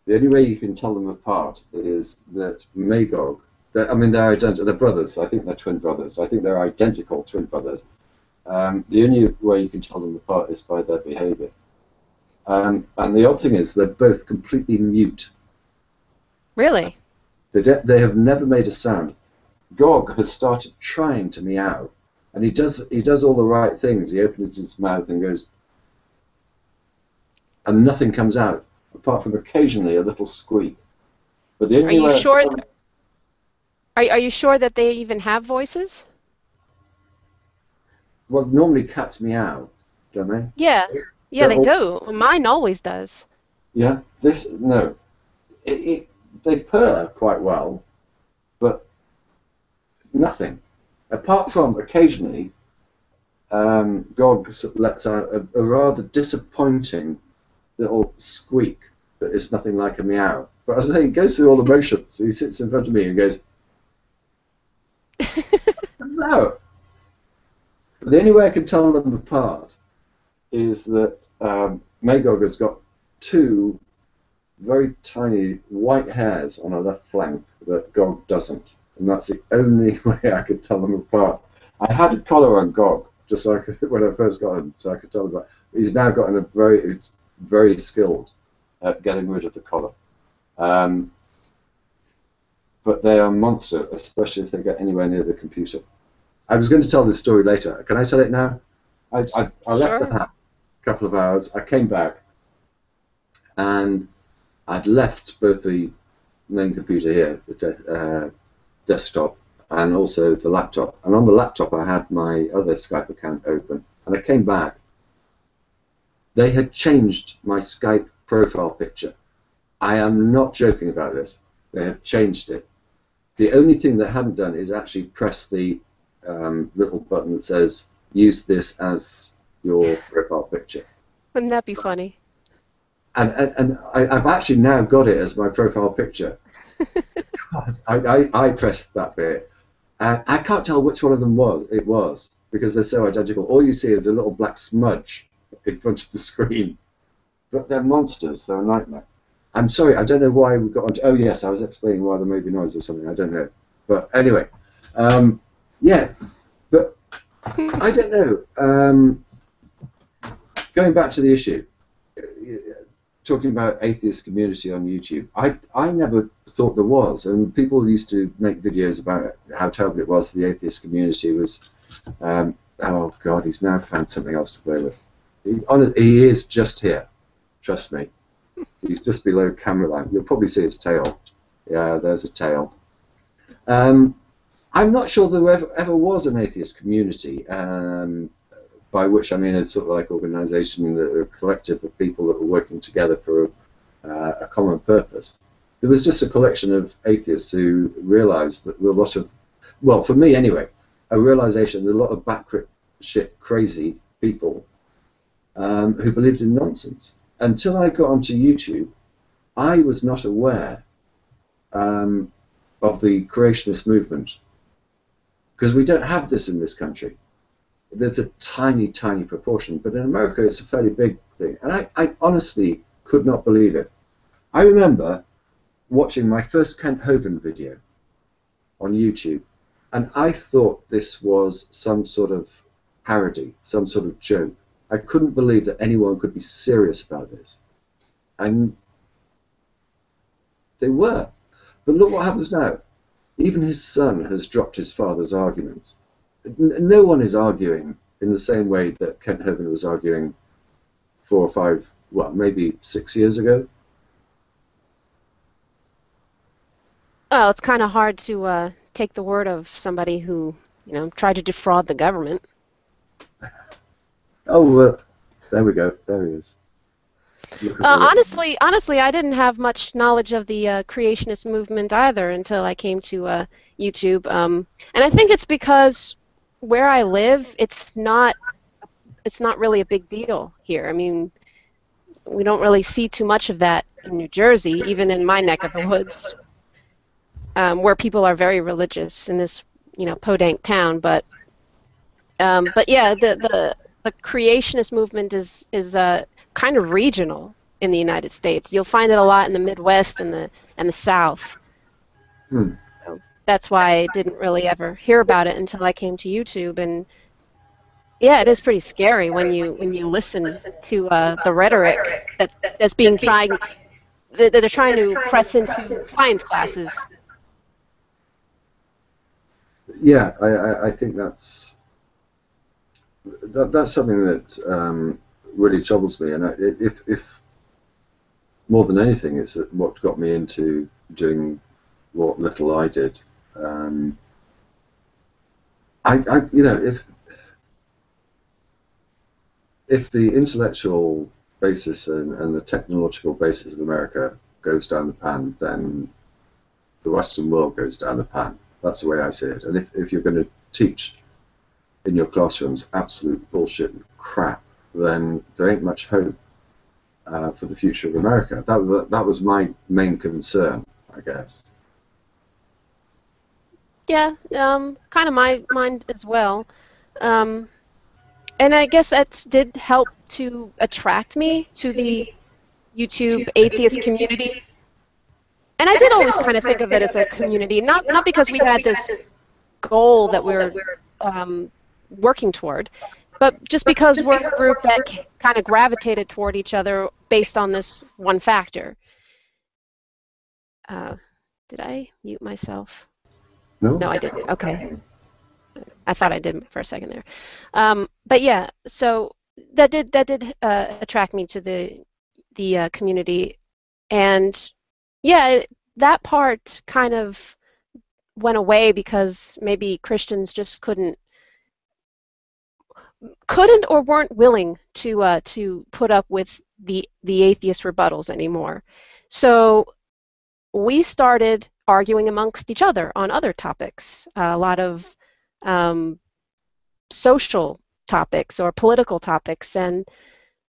The only way you can tell them apart is that Magog... I mean, they're identical. They're brothers. I think they're twin brothers. I think they're identical twin brothers. The only way you can tell them apart is by their behavior. And the odd thing is they're both completely mute. Really? They have never made a sound. Gog has started trying to meow, and he does all the right things. He opens his mouth and goes, and nothing comes out apart from occasionally a little squeak. But the only way Are you sure that they even have voices? Well, normally cats meow, don't they? Yeah, they do. Mine always does. Yeah, no. They purr quite well, but nothing. Apart from occasionally, Gog lets out a rather disappointing little squeak that is nothing like a meow. But as I say, he goes through all the motions. He sits in front of me and goes, comes out. But the only way I can tell them apart is that Magog has got two very tiny white hairs on her left flank that Gog doesn't. And that's the only way I could tell them apart. I had a collar on Gog, just so I could, when I first got him, so I could tell him apart. He's now gotten it's very skilled at getting rid of the collar. But they are a monster, especially if they get anywhere near the computer. I was going to tell this story later. Can I tell it now? I left the hat a couple of hours. I came back, and I'd left both the main computer here, the desktop, and also the laptop. And on the laptop, I had my other Skype account open. And I came back. They had changed my Skype profile picture. I am not joking about this. They have changed it. The only thing they hadn't done is actually press the little button that says, use this your profile picture. Wouldn't that be funny? And I've actually now got it as my profile picture. I pressed that bit. I can't tell which one of them it was because they're so identical. All you see is a little black smudge in front of the screen. But they're monsters. They're a nightmare. I'm sorry, I don't know why we got onto... Oh, yes, I was explaining why there may be noise or something. I don't know. But anyway, yeah. But I don't know. Going back to the issue, talking about atheist community on YouTube, I never thought there was. And people used to make videos about how terrible it was. The atheist community was... oh, God, he's now found something else to play with. He is just here. Trust me. He's just below camera line. You'll probably see his tail. Yeah, there's a tail. I'm not sure there ever was an atheist community, by which I mean a sort of like organisation, a collective of people that were working together for a common purpose. There was just a collection of atheists who realised that there were a lot of, well, for me anyway, a realisation that a lot of batshit crazy people who believed in nonsense. Until I got onto YouTube, I was not aware of the creationist movement because we don't have this in this country. There's a tiny, tiny proportion, but in America it's a fairly big thing. And I honestly could not believe it. I remember watching my first Kent Hovind video on YouTube, and I thought this was some sort of parody, some sort of joke. I couldn't believe that anyone could be serious about this. And they were. But look what happens now. Even his son has dropped his father's arguments. No one is arguing in the same way that Kent Hovind was arguing 4 or 5, well, maybe 6 years ago. Well, it's kind of hard to take the word of somebody who, tried to defraud the government. Oh, there we go. There he is. Honestly, I didn't have much knowledge of the creationist movement either until I came to YouTube, and I think it's because where I live, it's not really a big deal here. I mean, we don't really see too much of that in New Jersey, even in my neck of the woods, where people are very religious in this, podunk town. But yeah, the creationist movement is kind of regional in the United States. You'll find it a lot in the Midwest and the South. So that's why I didn't really ever hear about it until I came to YouTube. And yeah, it is pretty scary when you listen to the rhetoric that's being that they're trying to press into science classes. Yeah, I think that's something that really troubles me, and if more than anything, it's what got me into doing what little I did. If the intellectual basis and the technological basis of America goes down the pan, then the Western world goes down the pan. That's the way I see it. And if you're going to teach in your classrooms absolute bullshit and crap, then there ain't much hope for the future of America. That was my main concern, I guess. Yeah, kind of my mind as well. and I guess that did help to attract me to the YouTube atheist community. And I did always kind of think of it as a community, not because we had this goal that we were working toward, but just because we're a group that kind of gravitated toward each other based on this one factor. Did I mute myself? No. No, I didn't. Okay. I thought I did for a second there. But yeah, so that did attract me to the community, and yeah, that part kind of went away because maybe Christians just couldn't or weren't willing to put up with the atheist rebuttals anymore. So we started arguing amongst each other on other topics, a lot of social topics or political topics, and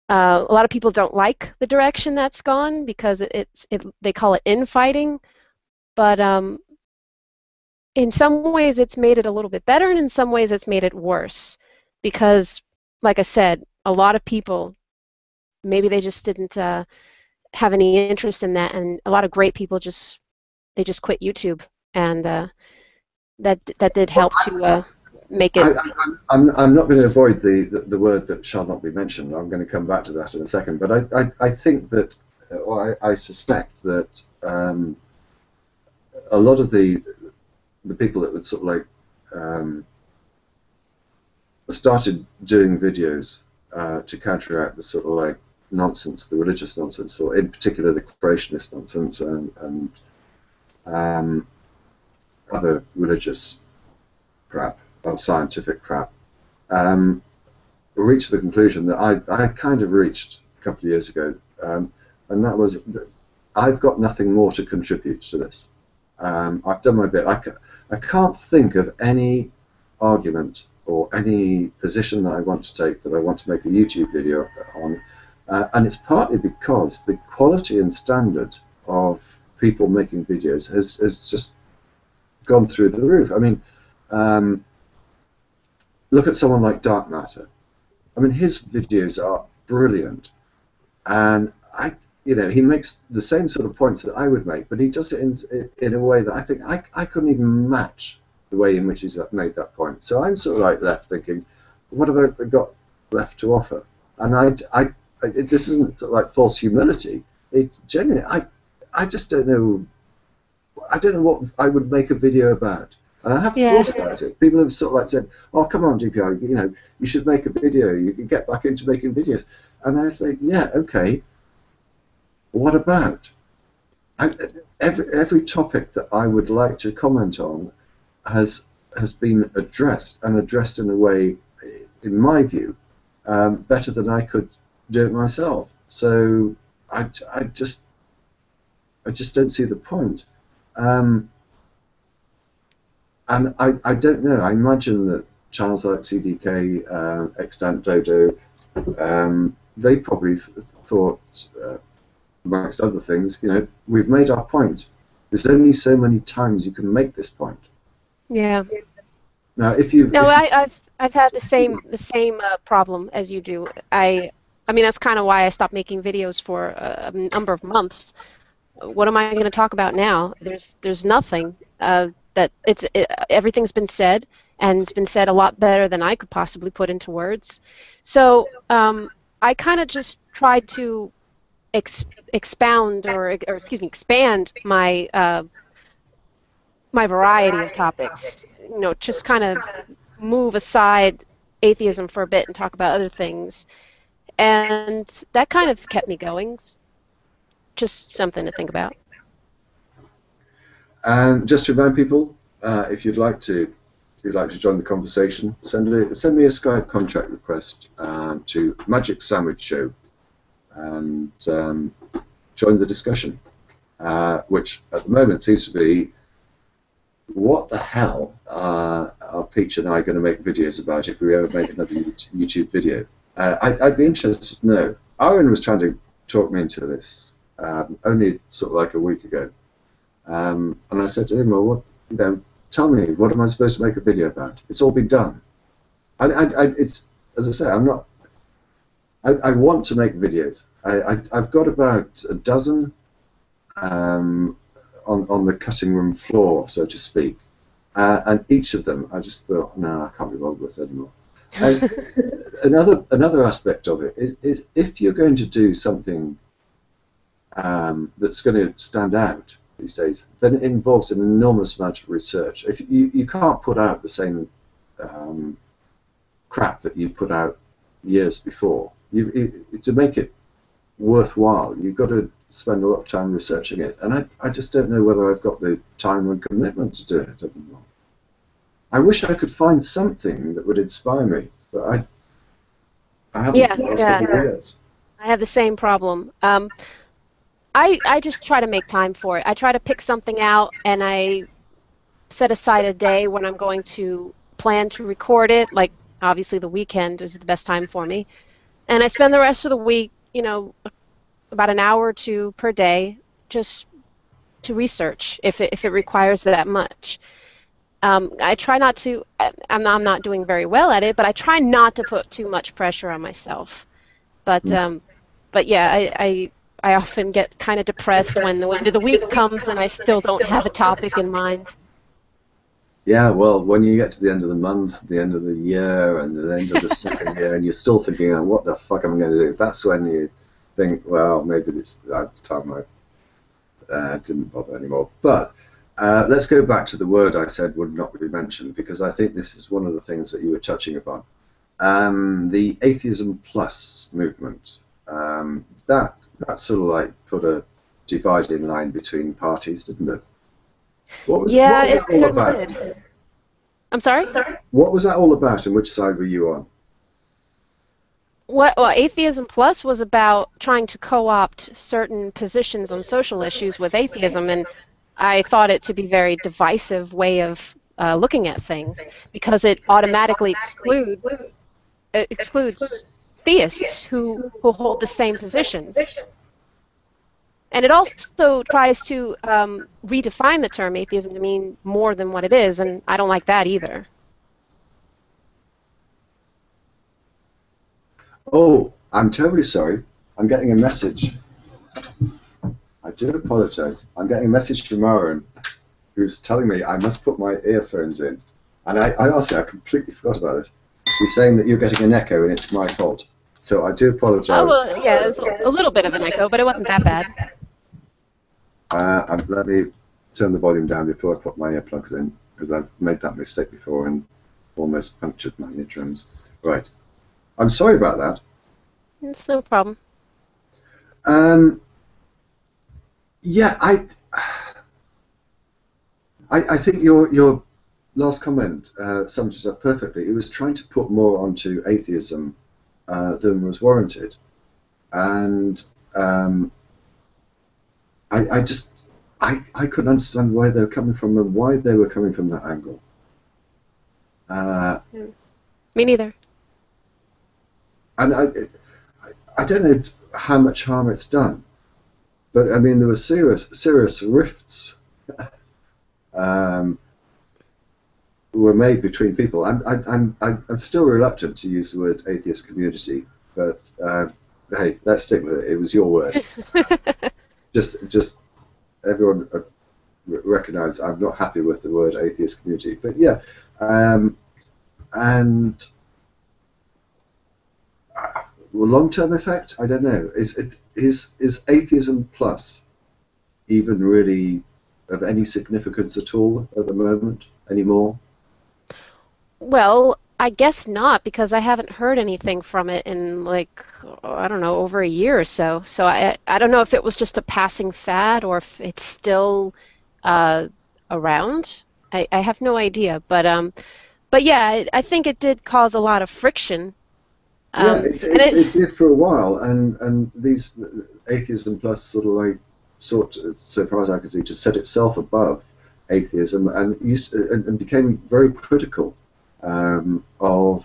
a lot of people don't like the direction that's gone because they call it infighting, but in some ways it's made it a little bit better, and in some ways it's made it worse because, like I said, a lot of people, maybe they just didn't have any interest in that, and a lot of great people just quit YouTube, and that did help to make it. I'm not going to avoid the word that shall not be mentioned. I'm going to come back to that in a second. But I think that, or I suspect that a lot of the people that would sort of like started doing videos to counteract the sort of like nonsense, the religious nonsense, or in particular the creationist nonsense and other religious crap, or scientific crap, reached the conclusion that I kind of reached a couple of years ago, and that was that I've got nothing more to contribute to this. I've done my bit. I can't think of any argument or any position that I want to take that I want to make a YouTube video on, and it's partly because the quality and standard of people making videos has just gone through the roof. I mean, look at someone like Dark Matter. I mean, his videos are brilliant, and he makes the same sort of points that I would make, but he does it in a way that I think I couldn't even match the way in which he's made that point. So I'm sort of like left thinking, what have I got left to offer? And this isn't sort of like false humility. It's genuine. I just don't know. I don't know what I would make a video about. And I have thought about it. People have sort of like said, "Oh, come on, DPI, you should make a video. You can get back into making videos." And I think, yeah, okay. What about? Every topic that I would like to comment on has been addressed, and addressed in a way, in my view, better than I could do it myself. So I just don't see the point. And I don't know. I imagine that channels like CDK, Extant Dodo, they probably thought, amongst other things, we've made our point. There's only so many times you can make this point. Yeah. Now, I've had the same problem as you do. I mean, that's kind of why I stopped making videos for a number of months. What am I going to talk about now? There's nothing. Everything's been said, and it's been said a lot better than I could possibly put into words. So I kind of just tried to expand my my variety of topics. Just kind of move aside atheism for a bit and talk about other things, and that kind of kept me going. Just something to think about. And just to remind people, if you'd like to join the conversation, send me a Skype contract request to Magic Sandwich Show, and join the discussion, which at the moment seems to be, what the hell are Peach and I going to make videos about if we ever make another YouTube video? I'd be interested to know. Aaron was trying to talk me into this only sort of like a week ago. And I said to him, well, tell me, what am I supposed to make a video about? It's all been done. It's as I say, I'm not. I want to make videos. I've got about a dozen on the cutting room floor, so to speak, and each of them, I just thought, no, I can't be bothered with it anymore. And another aspect of it is if you're going to do something that's going to stand out these days, then it involves an enormous amount of research. If you can't put out the same crap that you put out years before. To make it worthwhile, you've got to spend a lot of time researching it, and I just don't know whether I've got the time and commitment to do it anymore. I wish I could find something that would inspire me, but I haven't for the last couple of years. I have the same problem. I just try to make time for it. I try to pick something out, and I set aside a day when I'm going to plan to record it. Like, obviously, the weekend is the best time for me. And I spend the rest of the week, you know, about an hour or two per day just to research if it requires that much. I try not to, I'm not doing very well at it, but I try not to put too much pressure on myself. But yeah, I often get kind of depressed when the end of the week comes and I still don't have a topic in mind. Yeah, well, when you get to the end of the month, the end of the year, and the end of the second year, and you're still thinking, oh, what the fuck am I going to do? That's when you think, well, maybe it's at the time I didn't bother anymore. But let's go back to the word I said would not be mentioned, because I think this is one of the things that you were touching upon. The Atheism Plus movement. That sort of like put a dividing line between parties, didn't it? What was it all about? I'm sorry? What was that all about, and which side were you on? Well, Atheism Plus was about trying to co-opt certain positions on social issues with atheism, and I thought it to be a very divisive way of looking at things, because it automatically excludes theists who hold the same positions. And it also tries to redefine the term atheism to mean more than what it is, and I don't like that either. Oh, I'm terribly sorry. I'm getting a message. I do apologize. I'm getting a message from Aaron, who's telling me I must put my earphones in. And I honestly, I completely forgot about this. He's saying that you're getting an echo and it's my fault. So I do apologize. Oh, well, yeah, there's a little bit of an echo, but it wasn't that bad. Let me turn the volume down before I put my earplugs in, because I've made that mistake before and almost punctured my eardrums. Right. I'm sorry about that. It's no problem. Yeah, I think your last comment summed it up perfectly. It was trying to put more onto atheism than was warranted, and I couldn't understand where they were coming from and why they were coming from that angle. Me neither. And I don't know how much harm it's done, but I mean there were serious rifts were made between people. I'm still reluctant to use the word atheist community, but hey, let's stick with it. It was your word. just everyone recognise I'm not happy with the word atheist community, but yeah, and long-term effect, I don't know. Is atheism plus even really of any significance at all at the moment anymore? Well, I guess not, because I haven't heard anything from it in, like, I don't know, over a year or so. So I don't know if it was just a passing fad or if it's still around. I have no idea. But yeah, I think it did cause a lot of friction. Yeah, it did for a while, and these atheism plus sort of like so far as I can see, to set itself above atheism and became very critical of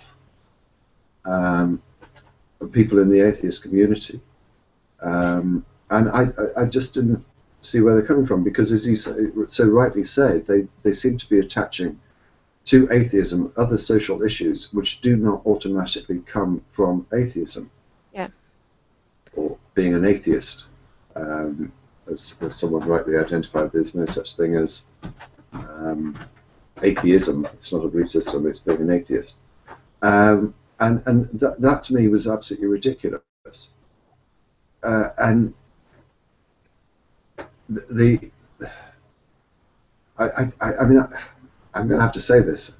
people in the atheist community, and I just didn't see where they're coming from, because as you so rightly said, they seem to be attaching to atheism other social issues which do not automatically come from atheism. Yeah. Or being an atheist. As someone rightly identified, there's no such thing as atheism. It's not a belief system, it's being an atheist. And that to me was absolutely ridiculous. And I mean, I'm going to have to say this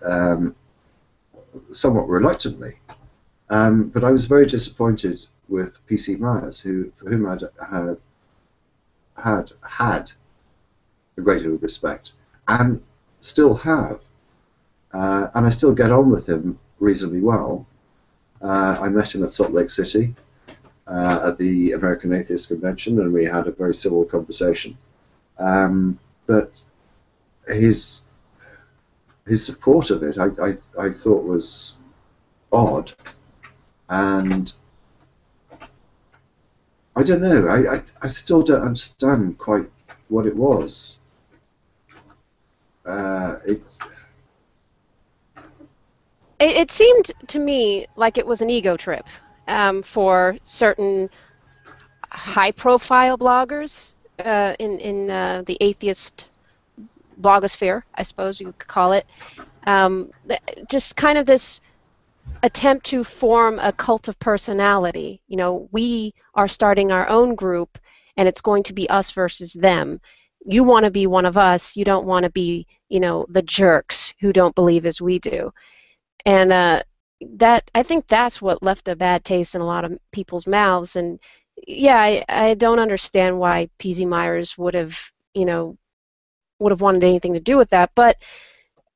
somewhat reluctantly, but I was very disappointed with PC Myers, for whom I'd had a great deal of respect, and still have, and I still get on with him reasonably well. I met him at Salt Lake City at the American Atheist Convention, and we had a very civil conversation. But his support of it, I thought was odd, and I don't know. I still don't understand quite what it was. It seemed to me like it was an ego trip for certain high-profile bloggers in the atheist blogosphere, I suppose you could call it. Just kind of this attempt to form a cult of personality. You know, we are starting our own group, and it's going to be us versus them. You want to be one of us. You don't want to be, you know, the jerks who don't believe as we do. And that, I think that's what left a bad taste in a lot of people's mouths. And yeah, I don't understand why PC Myers would have, you know, wanted anything to do with that. But,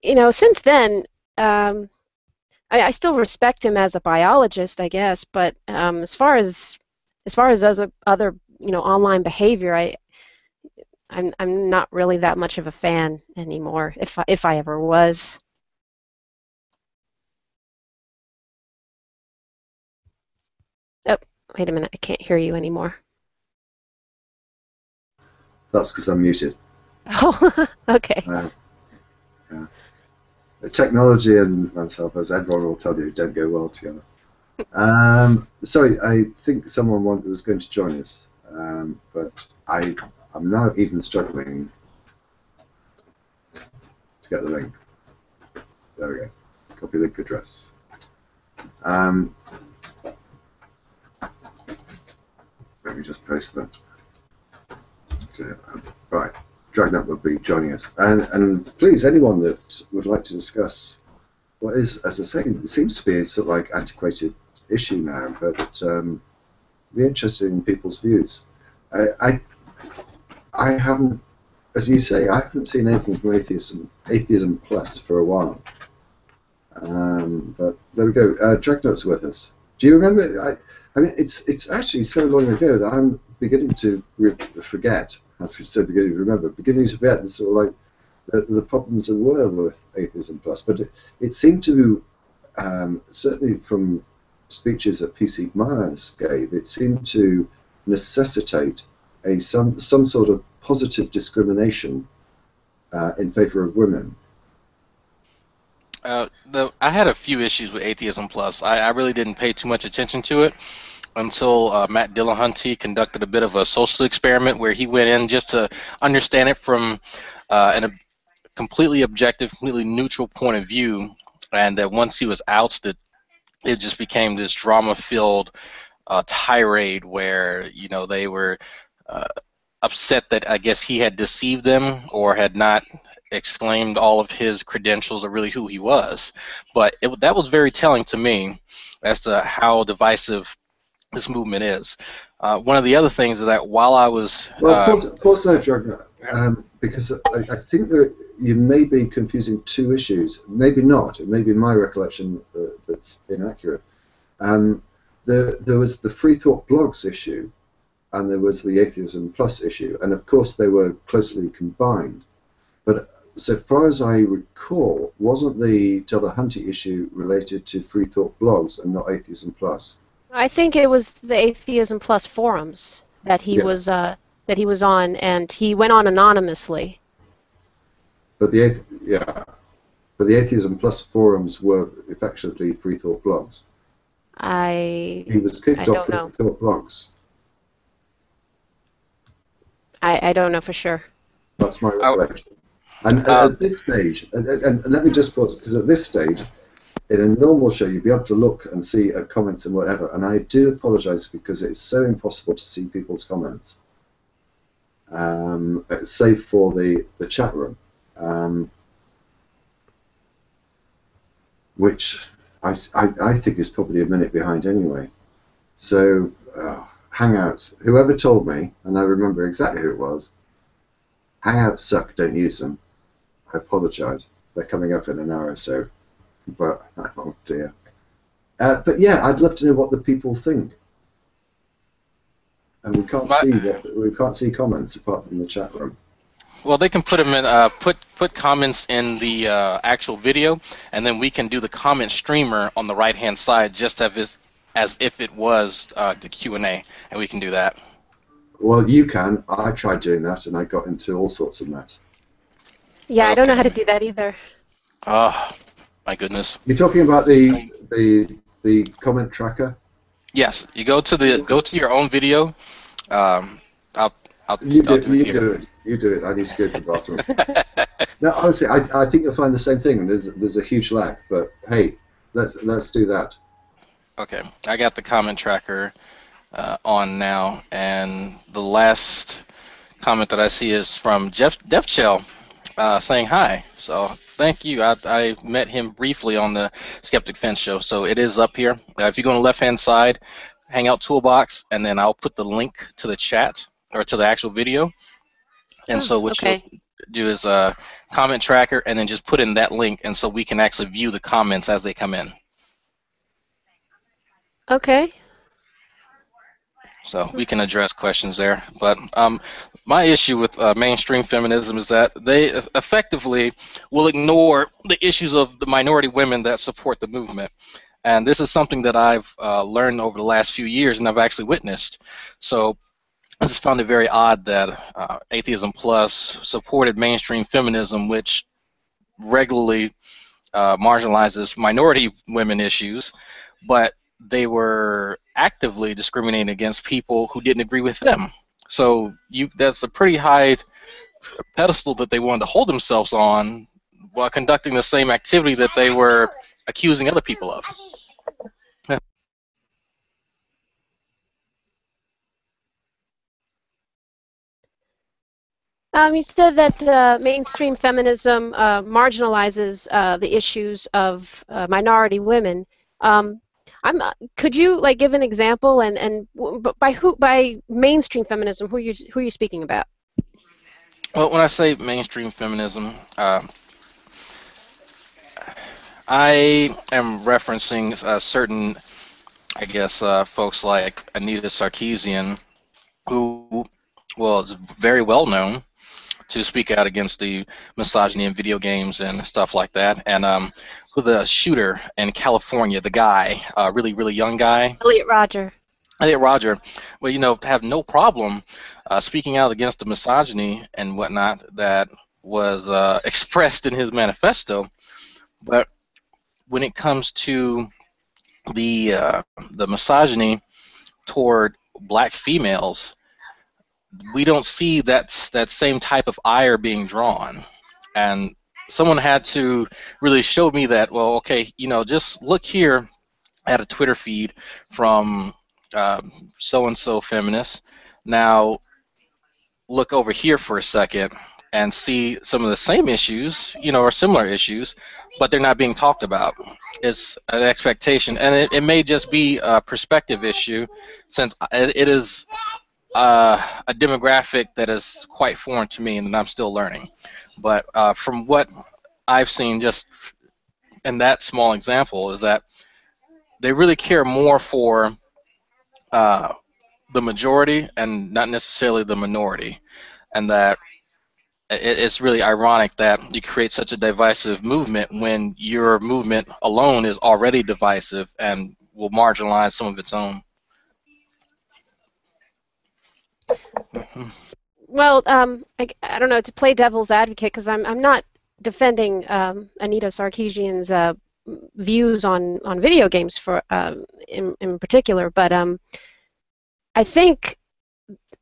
you know, since then, I still respect him as a biologist, I guess. But as far as other you know, online behavior, I'm not really that much of a fan anymore, if I ever was. Oh, wait a minute, I can't hear you anymore. That's because I'm muted. Oh, okay. Yeah. The technology and myself, as everyone will tell you, don't go well together. Sorry, I think someone was going to join us, but I'm now even struggling to get the link. There we go. Copy link address. Let me just paste that. Right, Dragnauct will be joining us, and please, anyone that would like to discuss what is, as I say, it seems to be a sort of like antiquated issue now, but be interested in people's views. I haven't, as you say, I haven't seen anything from Atheism Plus for a while. But there we go. Dragnauct's with us. Do you remember? I mean, it's actually so long ago that I'm beginning to forget. As I said, beginning to remember, beginning to forget the sort of like the problems there were with Atheism Plus. But it seemed to, certainly from speeches that PC Myers gave, it seemed to necessitate some sort of positive discrimination in favor of women. I had a few issues with Atheism Plus. I really didn't pay too much attention to it until Matt Dillahunty conducted a bit of a social experiment where he went in just to understand it from a completely objective, completely neutral point of view, and that once he was ousted, it just became this drama-filled tirade where, you know, they were upset that I guess he had deceived them or had not exclaimed all of his credentials or really who he was. But that was very telling to me as to how divisive this movement is. One of the other things is that while I was... pause there, Dragnauct, because I think that you may be confusing two issues. Maybe not. It may be my recollection that's inaccurate. There was the Free Thought Blogs issue, and there was the Atheism Plus issue, and of course they were closely combined. But so far as I recall, wasn't the Dillahunty issue related to Free Thought Blogs and not Atheism Plus? I think it was the Atheism Plus forums that he was on, and he went on anonymously. But But the Atheism Plus forums were effectively free thought blogs. He was kicked off free thought blogs. I don't know for sure. That's my recollection. And at this stage, and let me just pause, because at this stage, in a normal show, you'd be able to look and see comments and whatever, and I do apologise because it's so impossible to see people's comments, save for the chat room, which I think is probably a minute behind anyway. So, Hangouts, whoever told me, and I remember exactly who it was, Hangouts suck, don't use them. I apologise. They're coming up in an hour or so. But, oh dear. But yeah, I'd love to know what the people think. And we can't see comments apart from the chat room. Well, they can put them in, put comments in the actual video, and then we can do the comment streamer on the right-hand side, just as if it was the Q&A, and we can do that. Well, you can. I tried doing that, and I got into all sorts of mess. Yeah, okay. I don't know how to do that either. Oh, my goodness. You're talking about the comment tracker? Yes. You go to your own video. You do it. I need to go to the bathroom. No, honestly, I think you'll find the same thing. There's a huge lag, but hey, let's do that. Okay, I got the comment tracker on now, and the last comment that I see is from DefChell saying hi. So thank you. I met him briefly on the Skeptic Fence show, so it is up here. If you go on the left-hand side, Hangout Toolbox, and then I'll put the link to the chat or to the actual video. And so what you'll do is comment tracker, and then just put in that link, and so we can actually view the comments as they come in. Okay. So we can address questions there. But my issue with mainstream feminism is that they effectively will ignore the issues of the minority women that support the movement. And this is something that I've learned over the last few years, and I've actually witnessed. So I just found it very odd that Atheism Plus supported mainstream feminism, which regularly marginalizes minority women issues, but they were actively discriminating against people who didn't agree with them. So that's a pretty high pedestal that they wanted to hold themselves on while conducting the same activity that they were accusing other people of. You said that mainstream feminism marginalizes the issues of minority women. Could you give an example and by mainstream feminism, who are you speaking about? Well, when I say mainstream feminism, I am referencing certain, I guess, folks like Anita Sarkeesian, who, well, is very well known to speak out against the misogyny in video games and stuff like that, and who the shooter in California, the guy, really young guy, Elliot Rodger. Well, have no problem speaking out against the misogyny and whatnot that was expressed in his manifesto, but when it comes to the misogyny toward black females, we don't see that same type of ire being drawn. And someone had to really show me that, well, okay, just look here at a Twitter feed from so-and-so feminist. Now look over here for a second and see some of the same issues, or similar issues, but they're not being talked about. It's an expectation, and it may just be a perspective issue, since it is a demographic that is quite foreign to me and I'm still learning. But from what I've seen just in that small example is that they really care more for the majority and not necessarily the minority, and that it's really ironic that you create such a divisive movement when your movement alone is already divisive and will marginalize some of its own. Well, I don't know, to play devil's advocate, because I'm not defending Anita Sarkeesian's views on video games for in particular, but I think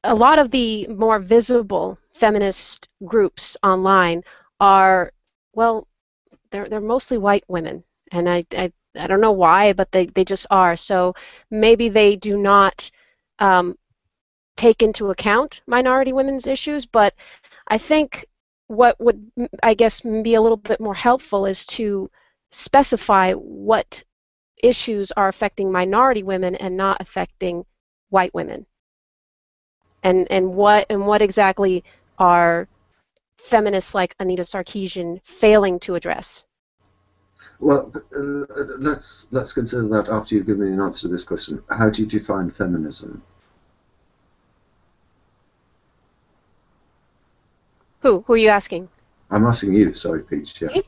a lot of the more visible feminist groups online are, well, they're mostly white women, and I don't know why, but they just are. So maybe they do not take into account minority women's issues, but I think what would, I guess, be a little bit more helpful is to specify what issues are affecting minority women and not affecting white women, and what exactly are feminists like Anita Sarkeesian failing to address. Well, let's consider that after you've given me an answer to this question. How do you define feminism? Who are you asking? I'm asking you. Sorry, Peach. Yeah.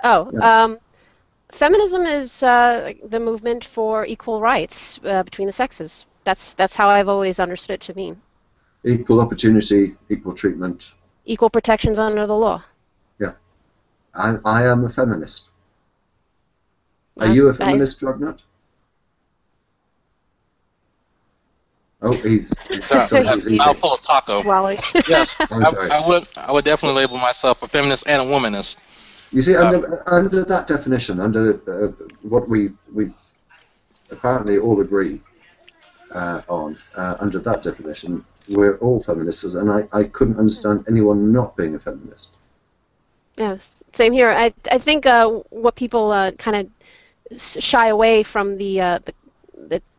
Oh, Yeah. Feminism is the movement for equal rights between the sexes. That's how I've always understood it to mean. Equal opportunity, equal treatment. Equal protections under the law. Yeah. I am a feminist. Are you a feminist, Dragnauct? Oh, he's mouthful of taco. Wally. Yes, I'm sorry. I would definitely label myself a feminist and a womanist. You see, under that definition, under what we apparently all agree on, under that definition, we're all feminists, and I couldn't understand anyone not being a feminist. Yes, same here. I think what people kind of shy away from the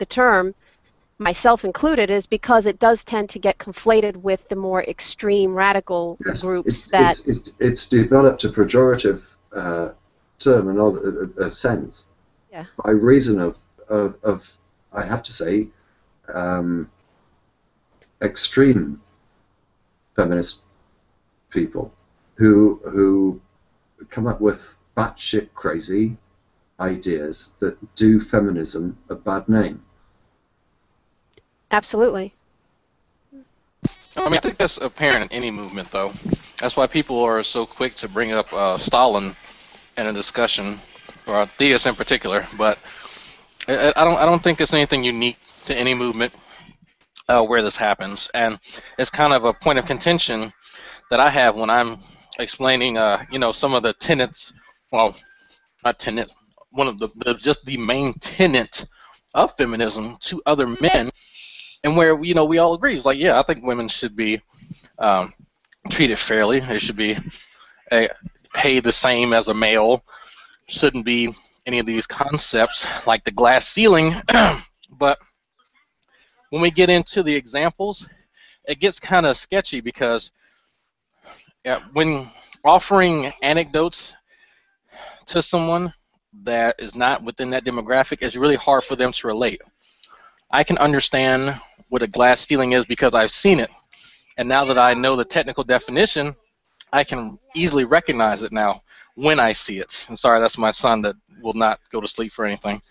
term, myself included, is because it does tend to get conflated with the more extreme radical groups it's developed a pejorative term and a sense by reason of I have to say extreme feminist people who come up with batshit crazy ideas that do feminism a bad name. Absolutely. I mean, I think that's apparent in any movement, though. That's why people are so quick to bring up Stalin in a discussion, or theists in particular. But I don't think it's anything unique to any movement where this happens, and it's kind of a point of contention that I have when I'm explaining, some of the tenets. Well, not tenets. One of just the main tenet of feminism to other men, and where we all agree. It's like, yeah, I think women should be treated fairly. They should be paid the same as a male. Shouldn't be any of these concepts like the glass ceiling. But when we get into the examples, it gets kind of sketchy because when offering anecdotes to someone that is not within that demographic, it's really hard for them to relate. I can understand what a glass ceiling is because I've seen it, and now that I know the technical definition, I can easily recognize it now when I see it. And sorry, that's my son that will not go to sleep for anything.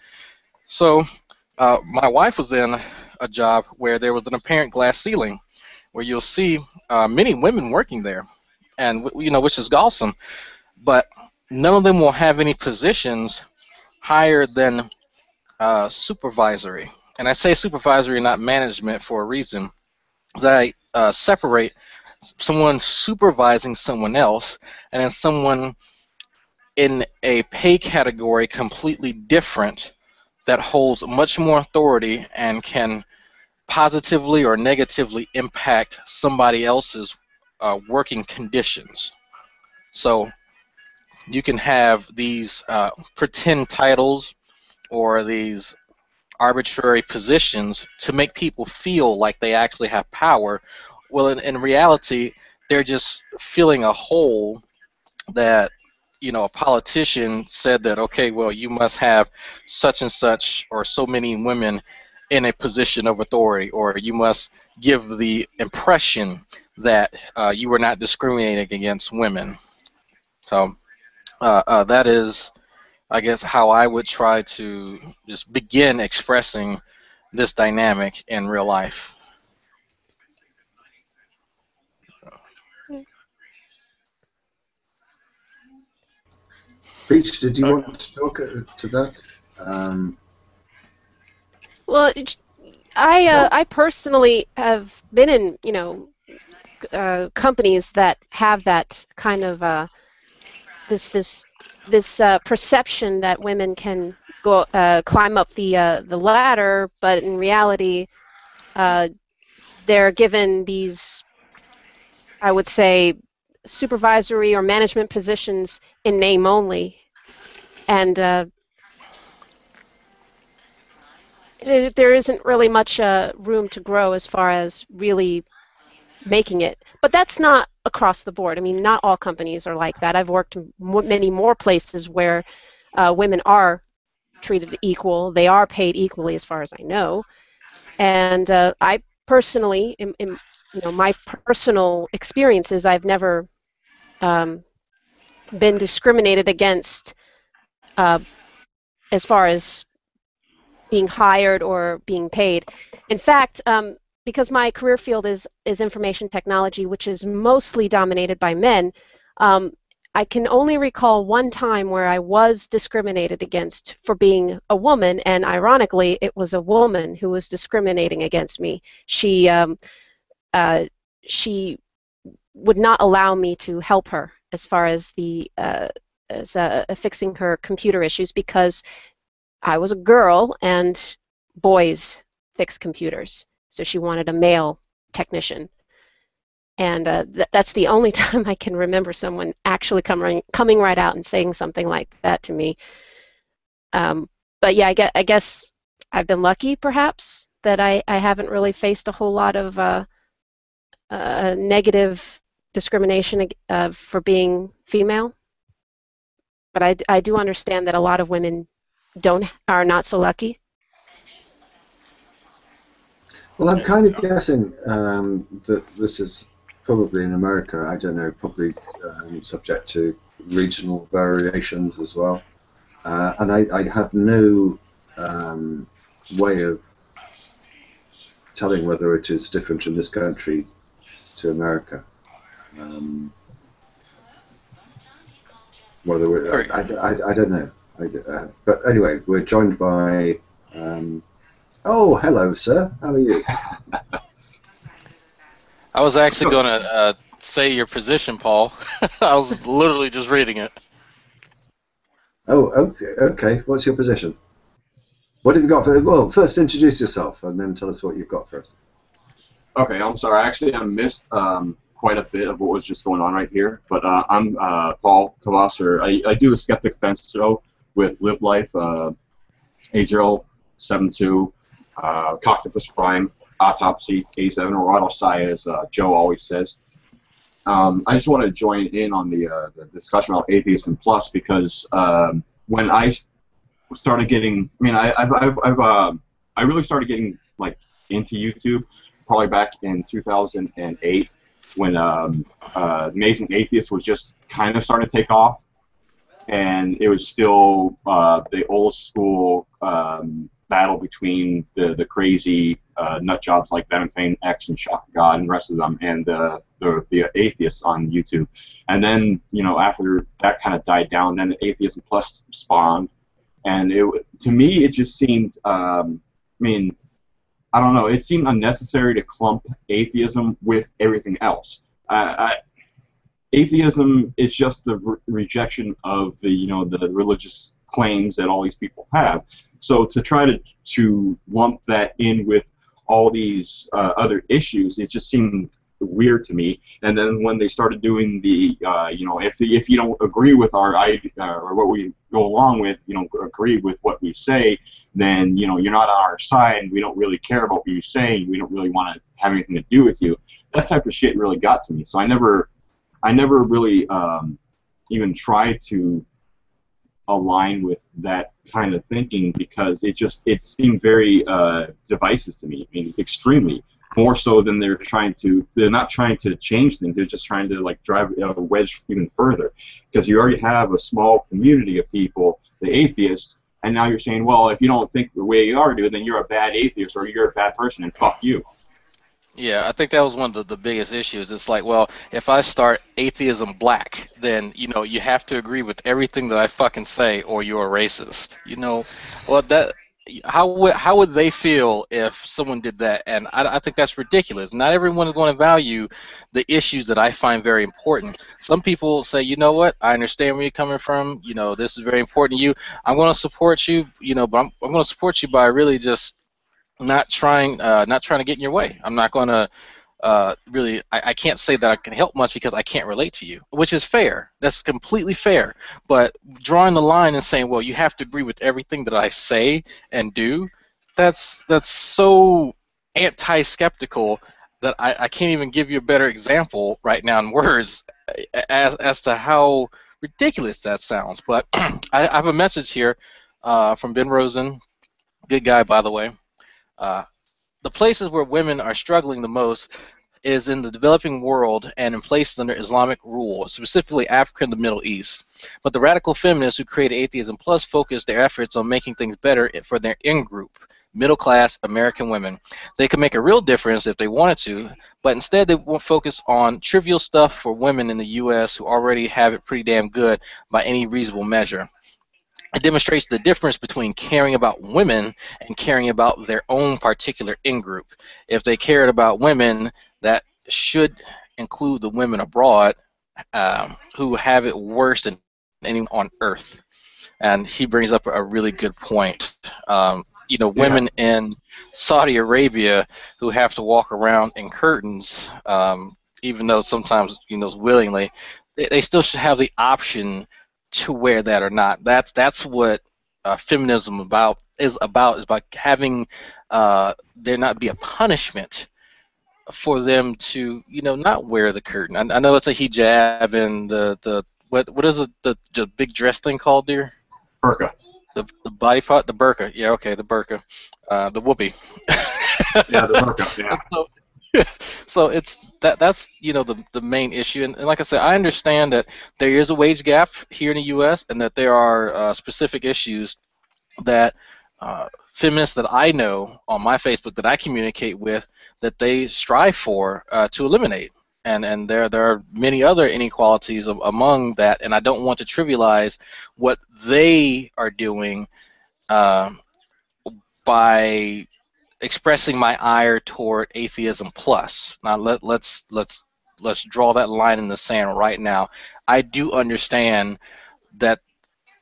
So my wife was in a job where there was an apparent glass ceiling, where you'll see many women working there, and which is awesome, but none of them will have any positions higher than supervisory. And I say supervisory, not management, for a reason. Because I separate someone supervising someone else and then someone in a pay category completely different that holds much more authority and can positively or negatively impact somebody else's working conditions. So you can have these pretend titles or these arbitrary positions to make people feel like they actually have power. Well, in reality, they're just filling a hole that, a politician said that, okay, well, you must have such and such or so many women in a position of authority, or you must give the impression that you are not discriminating against women. So that is, I guess, how I would try to just begin expressing this dynamic in real life. Peach, did you want to talk to that? Well, I personally have been in, companies that have that kind of this perception that women can go climb up the ladder, but in reality, they're given these, I would say, supervisory or management positions in name only, and there isn't really much room to grow as far as really making it. But that's not across the board. I mean, not all companies are like that. I've worked in many more places where women are treated equal. They are paid equally, as far as I know. And I personally, in my personal experiences, I've never been discriminated against as far as being hired or being paid. In fact, because my career field is information technology, which is mostly dominated by men, I can only recall one time where I was discriminated against for being a woman, and ironically, it was a woman who was discriminating against me. She would not allow me to help her as far as fixing her computer issues because I was a girl and boys fix computers. So she wanted a male technician. And that's the only time I can remember someone actually coming right out and saying something like that to me. But yeah, I guess I've been lucky, perhaps, that I haven't really faced a whole lot of negative discrimination for being female. But I do understand that a lot of women are not so lucky. Well, I'm kind of guessing that this is probably in America, I don't know, probably subject to regional variations as well. And I have no way of telling whether it is different in this country to America. Whether I don't know. But anyway, we're joined by... oh, hello, sir. How are you? I was actually going to say your position, Paul. I was literally just reading it. Oh, okay. Okay. What's your position? What have you got for? Well, first introduce yourself, and then tell us what you've got for us. Okay, I'm sorry. Actually, I missed quite a bit of what was just going on right here. But I'm Paul Kavasser. I do a Skeptic Fence show with Live Life, 8072, Coctopus Prime, Autopsy, A7, or Autopsy, as Joe always says. I just want to join in on the discussion about atheism plus because when I started getting, I mean, I really started getting like into YouTube probably back in 2008 when Amazing Atheist was just kind of starting to take off, and it was still the old school battle between the crazy nut jobs like Venom Fane X and Shock God and the rest of them, and the atheists on YouTube. And then, you know, after that kind of died down, then the Atheism Plus spawned, and to me it just seemed, I mean, I don't know, it seemed unnecessary to clump atheism with everything else. Atheism is just the rejection of the, you know, the religious claims that all these people have. So to try to lump that in with all these other issues, it just seemed weird to me. And then when they started doing the, you know, if you don't agree with our idea or what we go along with, you don't agree with what we say, then, you know, you're not on our side, and we don't really care about what you say, and we don't really want to have anything to do with you. That type of shit really got to me. So I never really even tried to align with that kind of thinking because it seemed very divisive to me. I mean, extremely more so than they're not trying to change things. They're just trying to like drive a wedge even further, because you already have a small community of people, the atheists, and now you're saying, well, if you don't think the way you are, dude, then you're a bad atheist or you're a bad person and fuck you. Yeah, I think that was one of the biggest issues. It's like, well, if I start atheism black, then, you have to agree with everything that I fucking say or you're a racist. Well, how would they feel if someone did that? And I think that's ridiculous. Not everyone is going to value the issues that I find very important. Some people say, you know what, I understand where you're coming from. This is very important to you. I'm going to support you, but I'm going to support you by really just not trying to get in your way. I'm not going to really. I can't say that I can help much because I can't relate to you, which is fair. That's completely fair. But drawing the line and saying, well, you have to agree with everything that I say and do, that's so anti-skeptical that I can't even give you a better example right now in words as to how ridiculous that sounds. But I have a message here from Ben Rosen, good guy, by the way. The places where women are struggling the most is in the developing world and in places under Islamic rule, specifically Africa and the Middle East. But the radical feminists who created Atheism Plus focus their efforts on making things better for their in-group, middle-class American women. They could make a real difference if they wanted to, but instead they won't focus on trivial stuff for women in the U.S. who already have it pretty damn good by any reasonable measure. It demonstrates the difference between caring about women and caring about their own particular in-group. If they cared about women, that should include the women abroad who have it worse than anyone on earth. And he brings up a really good point. Women in Saudi Arabia who have to walk around in curtains, even though sometimes, willingly, they still should have the option to wear that or not. That's what feminism is about having there not be a punishment for them to not wear the curtain. I know it's a hijab and the what is it, the big dress thing called, dear? Burqa. The body part, the burqa. Yeah, okay, the burqa, the whoopee. Yeah, the burqa. Yeah. So that's the main issue, and like I said, I understand that there is a wage gap here in the U.S. and that there are specific issues that feminists that I know on my Facebook that I communicate with that they strive for to eliminate, and there are many other inequalities among that, and I don't want to trivialize what they are doing by expressing my ire toward Atheism Plus. Now let's draw that line in the sand right now. I do understand that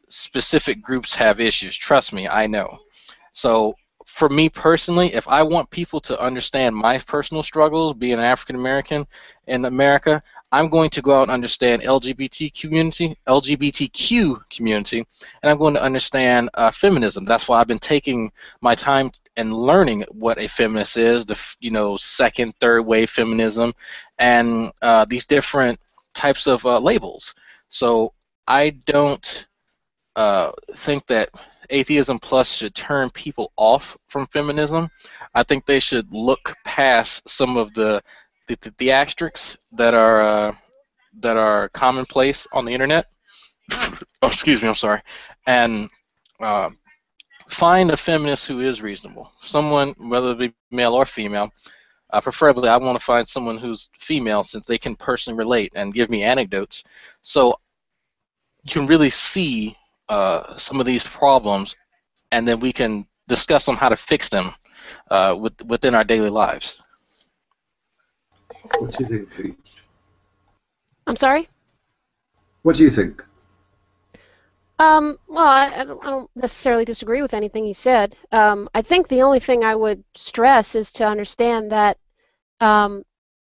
specific groups have issues. Trust me, I know. So for me personally, if I want people to understand my personal struggles, being an African American in America, I'm going to go out and understand LGBTQ community, and I'm going to understand feminism. That's why I've been taking my time and learning what a feminist is, the second, third wave feminism, and these different types of labels. So I don't think that Atheism Plus should turn people off from feminism. I think they should look past some of the asterisks that are commonplace on the internet. Oh, excuse me, I'm sorry. And find a feminist who is reasonable. Someone, whether it be male or female. Preferably, I want to find someone who's female, since they can personally relate and give me anecdotes. So you can really see some of these problems, and then we can discuss on how to fix them within our daily lives. What do you think, Pete? I'm sorry? What do you think? Well, I don't necessarily disagree with anything he said. I think the only thing I would stress is to understand that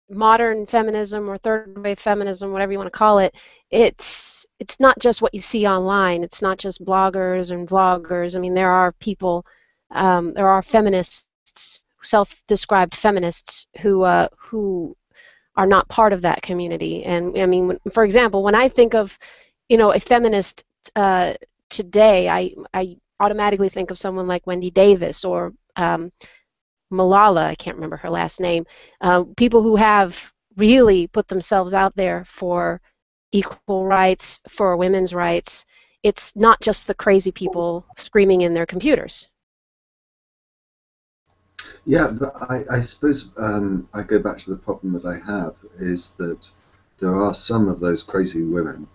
modern feminism or third wave feminism, whatever you want to call it, it's not just what you see online. It's not just bloggers and vloggers. I mean, there are people, there are feminists, self-described feminists who are not part of that community. And I mean, for example, when I think of, a feminist today, I automatically think of someone like Wendy Davis or Malala, I can't remember her last name, people who have really put themselves out there for equal rights, for women's rights. It's not just the crazy people screaming in their computers. Yeah, but I suppose I go back to the problem that I have is that there are some of those crazy women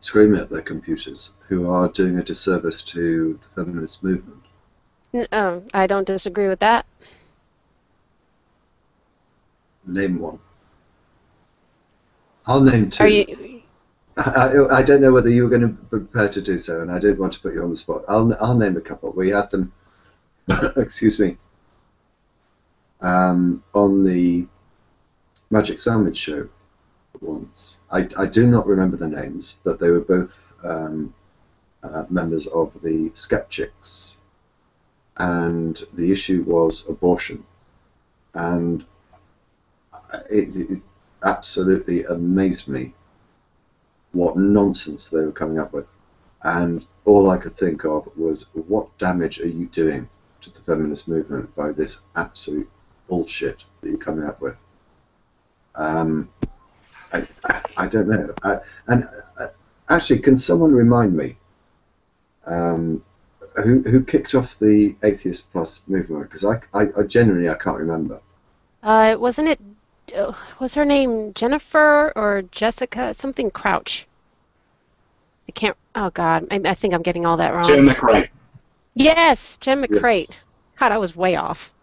screaming at their computers who are doing a disservice to the feminist movement. I don't disagree with that. Name one. I'll name two. Are you? I don't know whether you were going to be prepared to do so, and I didn't want to put you on the spot. I'll name a couple. We had them, excuse me, on the Magic Sandwich show once. I do not remember the names, but they were both members of the Skeptics, and the issue was abortion, and it absolutely amazed me what nonsense they were coming up with, and all I could think of was, what damage are you doing to the feminist movement by this absolute bullshit that you're coming up with? I don't know. Actually, can someone remind me who kicked off the Atheist Plus movement? Because I genuinely can't remember. Wasn't it? Was her name Jennifer or Jessica? Something Crouch. I can't. Oh God, I think I'm getting all that wrong. Jen McCrate. Yes, Jen McCrate. Yes. God, I was way off.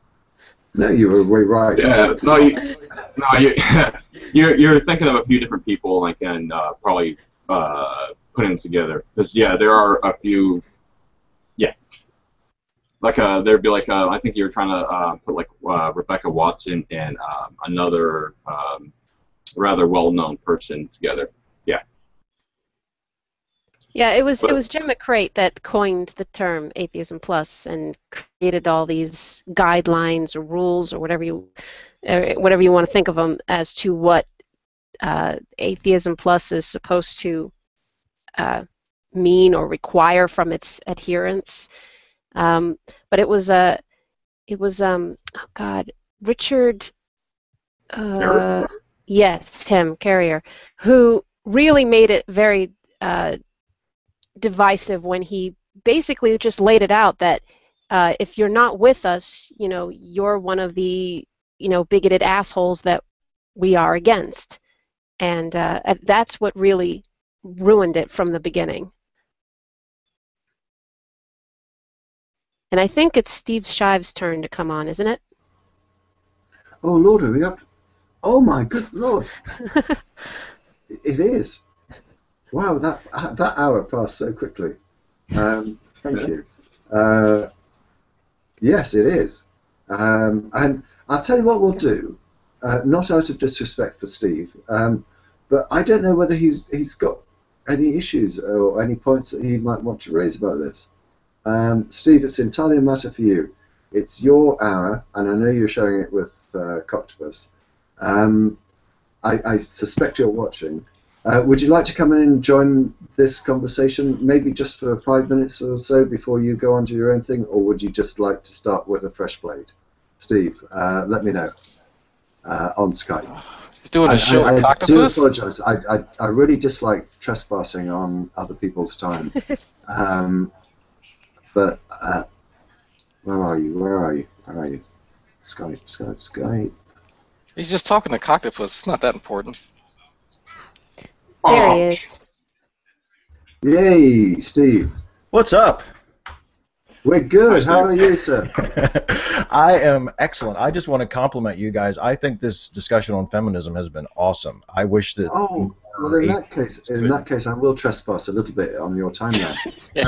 No, you were way right. Yeah, you're thinking of a few different people, and I can probably put them together. Because yeah, there are a few. Yeah, like there'd be like I think you were trying to put like Rebecca Watson and another rather well-known person together. Yeah. Yeah, it was Jen McCrate that coined the term Atheism Plus and created all these guidelines or rules or whatever you want to think of them as to what Atheism Plus is supposed to mean or require from its adherents. But it was oh God, Richard, yes, Tim Carrier, who really made it very divisive when he basically just laid it out that if you're not with us, you're one of the bigoted assholes that we are against, and that's what really ruined it from the beginning. And I think it's Steve Shives' turn to come on, isn't it? Oh Lord, are we up? Oh my good Lord! It is. Wow, that hour passed so quickly. Thank you. Yes, it is. And I'll tell you what we'll do. Not out of disrespect for Steve, but I don't know whether he's got any issues or any points that he might want to raise about this. Steve, it's entirely a matter for you. It's your hour, and I know you're sharing it with Coctopus. I suspect you're watching. Would you like to come in and join this conversation, maybe just for 5 minutes or so before you go on to your own thing, or would you just like to start with a fresh blade? Steve, let me know on Skype. He's doing a show with Coctopus? I do apologise. I really dislike trespassing on other people's time. But where are you? Where are you? Where are you? Skype. He's just talking to Coctopus. It's not that important. There he is. Yay, Steve. What's up? We're good. How are you, sir? I am excellent. I just want to compliment you guys. I think this discussion on feminism has been awesome. I wish that. Oh, well, in that case, I will trespass a little bit on your time now.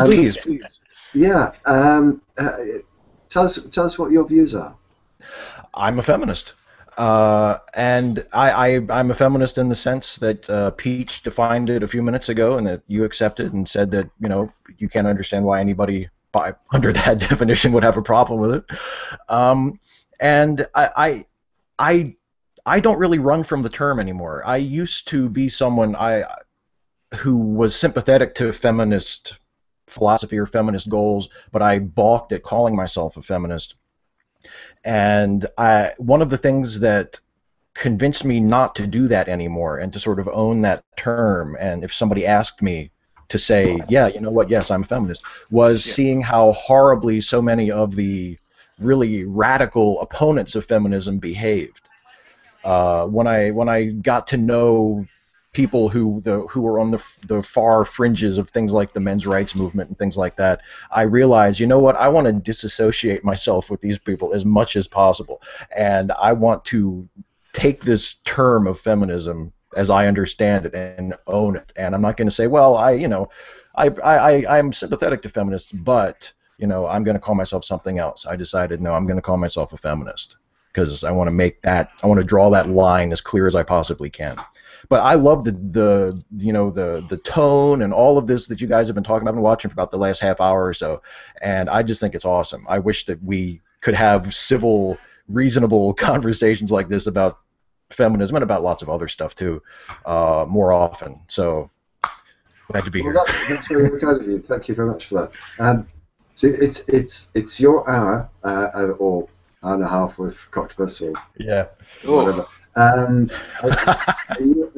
Please. Yeah. Tell us what your views are. I'm a feminist. And I'm a feminist in the sense that Peach defined it a few minutes ago, and that you accepted and said that you can't understand why anybody under that definition would have a problem with it. And I don't really run from the term anymore. I used to be someone who was sympathetic to feminist philosophy or feminist goals, but I balked at calling myself a feminist. And one of the things that convinced me not to do that anymore and to sort of own that term, and if somebody asked me to say, yeah, you know what, yes, I'm a feminist, was seeing how horribly so many of the really radical opponents of feminism behaved. When I got to know people who were on the far fringes of things like the men's rights movement and things like that, I realized, you know what, I want to disassociate myself with these people as much as possible, and I want to take this term of feminism as I understand it and own it. And I'm not going to say, well, I'm sympathetic to feminists, but I'm going to call myself something else. I decided, no, I'm going to call myself a feminist because I want to draw that line as clear as I possibly can. But I love the tone and all of this that you guys have been talking about. I've been watching for about the last half hour or so, and I just think it's awesome. I wish that we could have civil, reasonable conversations like this about feminism and about lots of other stuff too, more often. So glad to be here. That's very kind of you. Thank you very much for that. So it's your hour or hour and a half with Coctopus or whatever. Are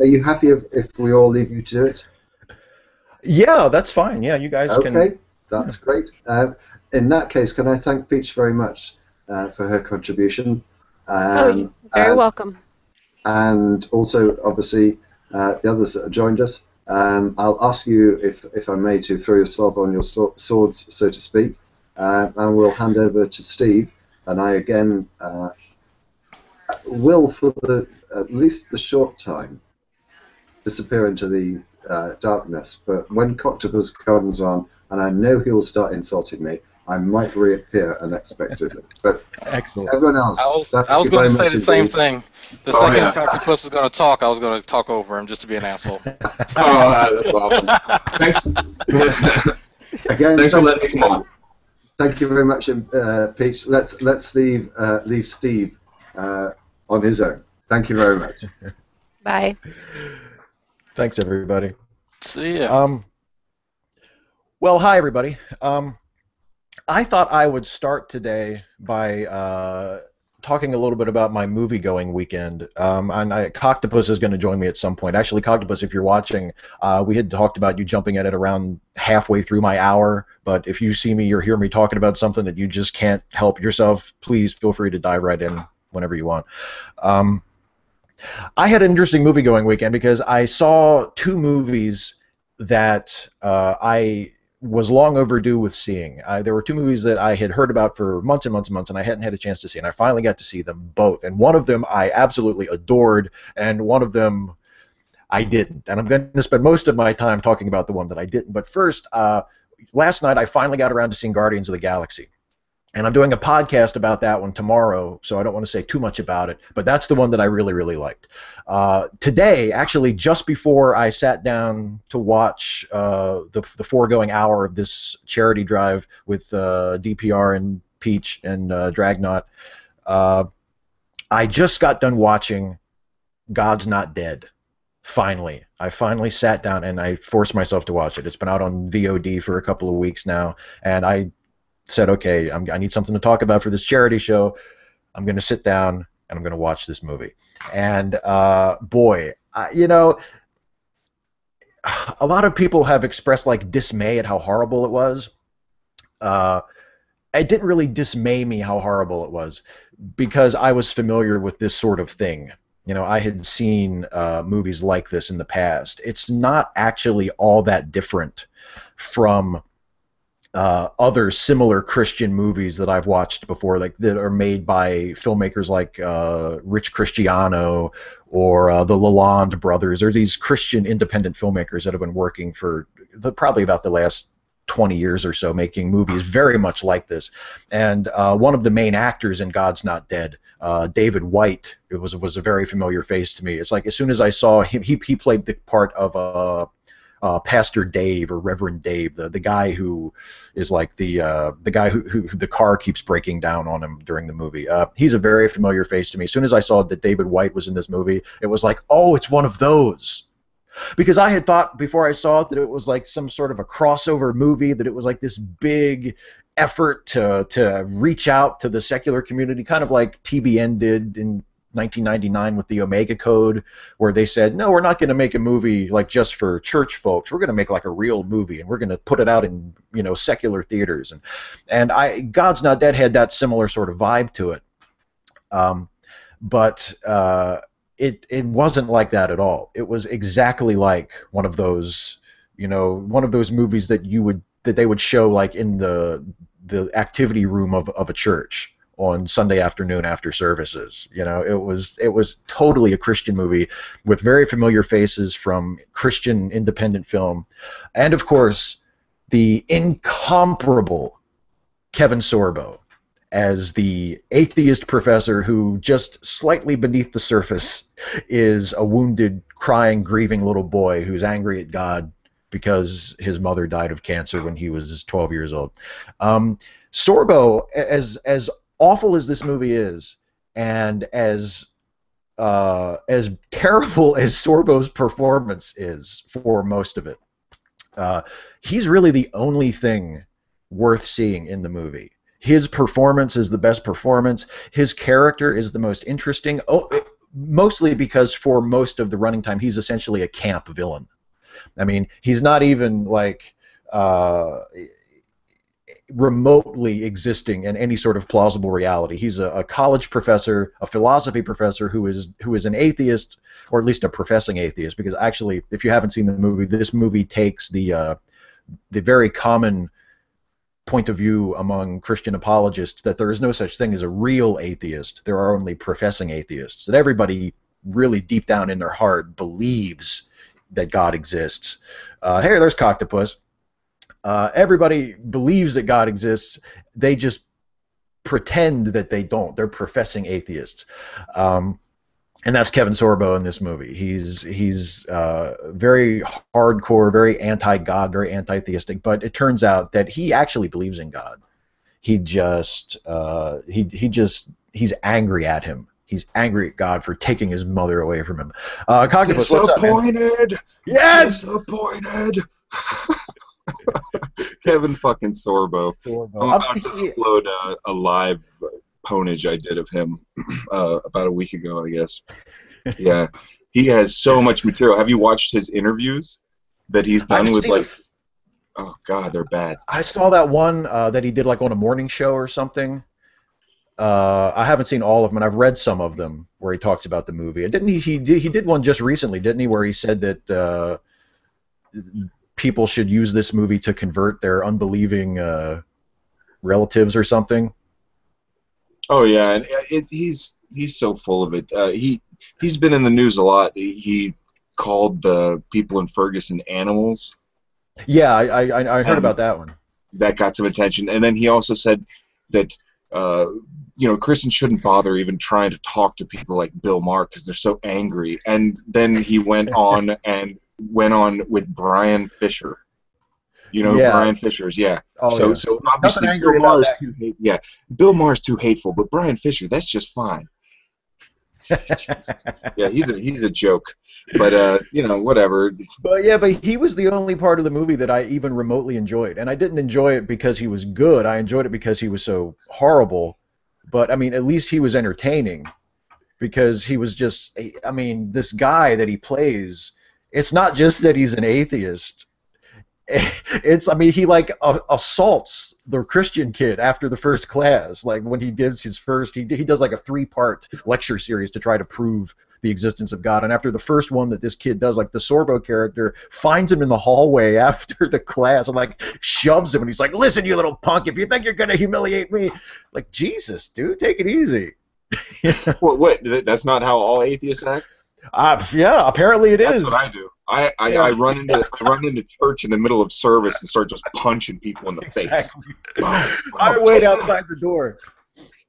you happy if we all leave you to do it? Yeah, that's fine. Yeah, you guys can. Okay, that's great. In that case, can I thank Peach very much for her contribution? You're very welcome. And also, obviously, the others that have joined us. I'll ask you, if I may, to throw yourself on your swords, so to speak, and we'll hand over to Steve. And I again will, for at least the short time, disappear into the darkness. But when Coctopus comes on, and I know he will start insulting me, I might reappear unexpectedly. But excellent. Everyone else, I was going to say the same thing. The second Coctopus was going to talk, I was going to talk over him just to be an asshole. That's awesome. Thanks. Again, thanks for letting me come on. Thank you very much, Peach. Let's leave Steve on his own. Thank you very much. Bye. Thanks, everybody. See ya. Well, hi, everybody. I thought I would start today by talking a little bit about my movie-going weekend. And Coctopus is going to join me at some point. Actually, Coctopus, if you're watching, we had talked about you jumping in at around halfway through my hour. But if you see me or hear me talking about something that you just can't help yourself, please feel free to dive right in whenever you want. I had an interesting movie-going weekend because I saw two movies that I was long overdue with seeing. There were two movies that I had heard about for months and months and months, and I hadn't had a chance to see, and I finally got to see them both. And one of them I absolutely adored, and one of them I didn't. And I'm going to spend most of my time talking about the one that I didn't. But first, last night I finally got around to seeing Guardians of the Galaxy. And I'm doing a podcast about that one tomorrow, so I don't want to say too much about it, but that's the one that I really, really liked. Today, actually, just before I sat down to watch the foregoing hour of this charity drive with DPR and Peach and Dragnauct, I just got done watching God's Not Dead. Finally. I finally sat down and I forced myself to watch it. It's been out on VOD for a couple of weeks now, and I said, okay, I need something to talk about for this charity show. I'm going to sit down and I'm going to watch this movie. And boy, you know, a lot of people have expressed like dismay at how horrible it was. It didn't really dismay me how horrible it was because I was familiar with this sort of thing. You know, I had seen movies like this in the past. It's not actually all that different from other similar Christian movies that I've watched before, like that are made by filmmakers like Rich Cristiano or the Lalonde brothers. There's these Christian independent filmmakers that have been working for probably about the last 20 years or so, making movies very much like this. And one of the main actors in God's Not Dead, David White, it was a very familiar face to me. It's like as soon as I saw him, he played the part of Pastor Dave or Reverend Dave, the guy who is like the guy who the car keeps breaking down on him during the movie. He's a very familiar face to me. As soon as I saw that David White was in this movie, it was like, oh, it's one of those. Because I had thought before I saw it that it was like some sort of a crossover movie, that it was like this big effort to reach out to the secular community, kind of like TBN did in 1999 with the Omega Code, where they said, no, we're not going to make a movie like just for church folks. We're going to make like a real movie, and we're going to put it out in, you know, secular theaters. And God's Not Dead had that similar sort of vibe to it. But it wasn't like that at all. It was exactly like one of those, you know, one of those movies that they would show like in the activity room of a church on Sunday afternoon after services. You know, it was totally a Christian movie with very familiar faces from Christian independent film, and of course the incomparable Kevin Sorbo as the atheist professor who, just slightly beneath the surface, is a wounded, crying, grieving little boy who's angry at God because his mother died of cancer when he was 12 years old. Sorbo, as awful as this movie is, and as terrible as Sorbo's performance is for most of it, he's really the only thing worth seeing in the movie. His performance is the best performance. His character is the most interesting, mostly because for most of the running time, he's essentially a camp villain. I mean, he's not even like remotely existing in any sort of plausible reality. He's a college professor, a philosophy professor who is an atheist, or at least a professing atheist, because actually, if you haven't seen the movie, this movie takes the very common point of view among Christian apologists that there is no such thing as a real atheist. There are only professing atheists. That everybody really deep down in their heart believes that God exists. Hey, there's Coctopus. Everybody believes that God exists. They just pretend that they don't. They're professing atheists. And that's Kevin Sorbo in this movie. He's very hardcore, very anti-God, very anti-theistic. But it turns out that he actually believes in God. He just he's angry at him. He's angry at God for taking his mother away from him. Coctopus, what's up, man? Disappointed. Yes. Disappointed. Kevin fucking Sorbo. I'm about to upload a live ponage I did of him about a week ago, I guess. Yeah, he has so much material. Have you watched his interviews that he's done with like? Oh God, they're bad. I saw that one that he did like on a morning show or something. I haven't seen all of them, and I've read some of them where he talks about the movie. And didn't he did one just recently, didn't he, where he said that people should use this movie to convert their unbelieving relatives or something? Oh yeah, and he's so full of it. He's been in the news a lot. He called the people in Ferguson animals. Yeah, I heard about that one. That got some attention, and then he also said that Christians shouldn't bother even trying to talk to people like Bill Maher because they're so angry. And then he went on with Brian Fisher. You know who Brian Fisher is? Yeah. Oh, so obviously Bill Maher's too hateful, but Brian Fisher, that's just fine. Yeah, he's a joke. But whatever. But he was the only part of the movie that I even remotely enjoyed. And I didn't enjoy it because he was good. I enjoyed it because he was so horrible. But I mean, at least he was entertaining, because he was just, I mean, this guy that he plays, it's not just that he's an atheist. I mean, he like assaults the Christian kid after the first class. Like when he gives his first, he does like a 3-part lecture series to try to prove the existence of God. And after the first one that this kid does, like the Sorbo character finds him in the hallway after the class and like shoves him, and he's like, "Listen, you little punk, if you think you're gonna humiliate me," like, Jesus, dude, take it easy. Well, what? That's not how all atheists act? Yeah, apparently it is. That's what I do. I run into church in the middle of service and start just punching people in the face. I wait outside the door.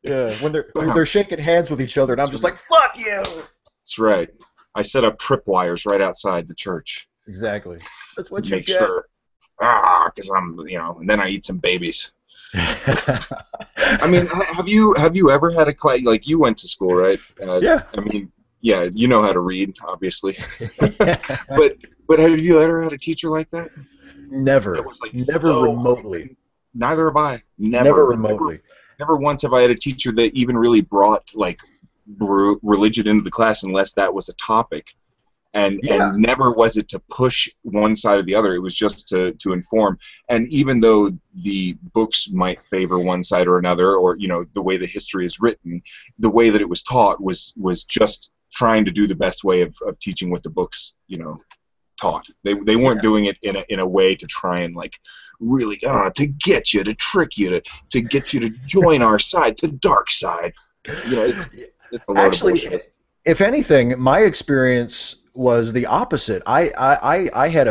Yeah, when they're shaking hands with each other, and I'm just like, "Fuck you." That's right. I set up tripwires right outside the church. Exactly. That's what you make get. Sure. Because I'm, and then I eat some babies. I mean, have you ever had a class, like, you went to school, right? Yeah. I mean, yeah, you know how to read, obviously. but have you ever had a teacher like that? Never. That was like never remotely. Neither have I. Never remotely. Never once have I had a teacher that even really brought like religion into the class unless that was a topic. And never was it to push one side or the other. It was just to inform. And even though the books might favor one side or another, or the way the history is written, the way that it was taught was just trying to do the best way of teaching what the books taught. They weren't doing it in a way to try and really to get you, to trick you, to get you to join our side, the dark side. It's a load of bullshit. If anything, my experience was the opposite. I had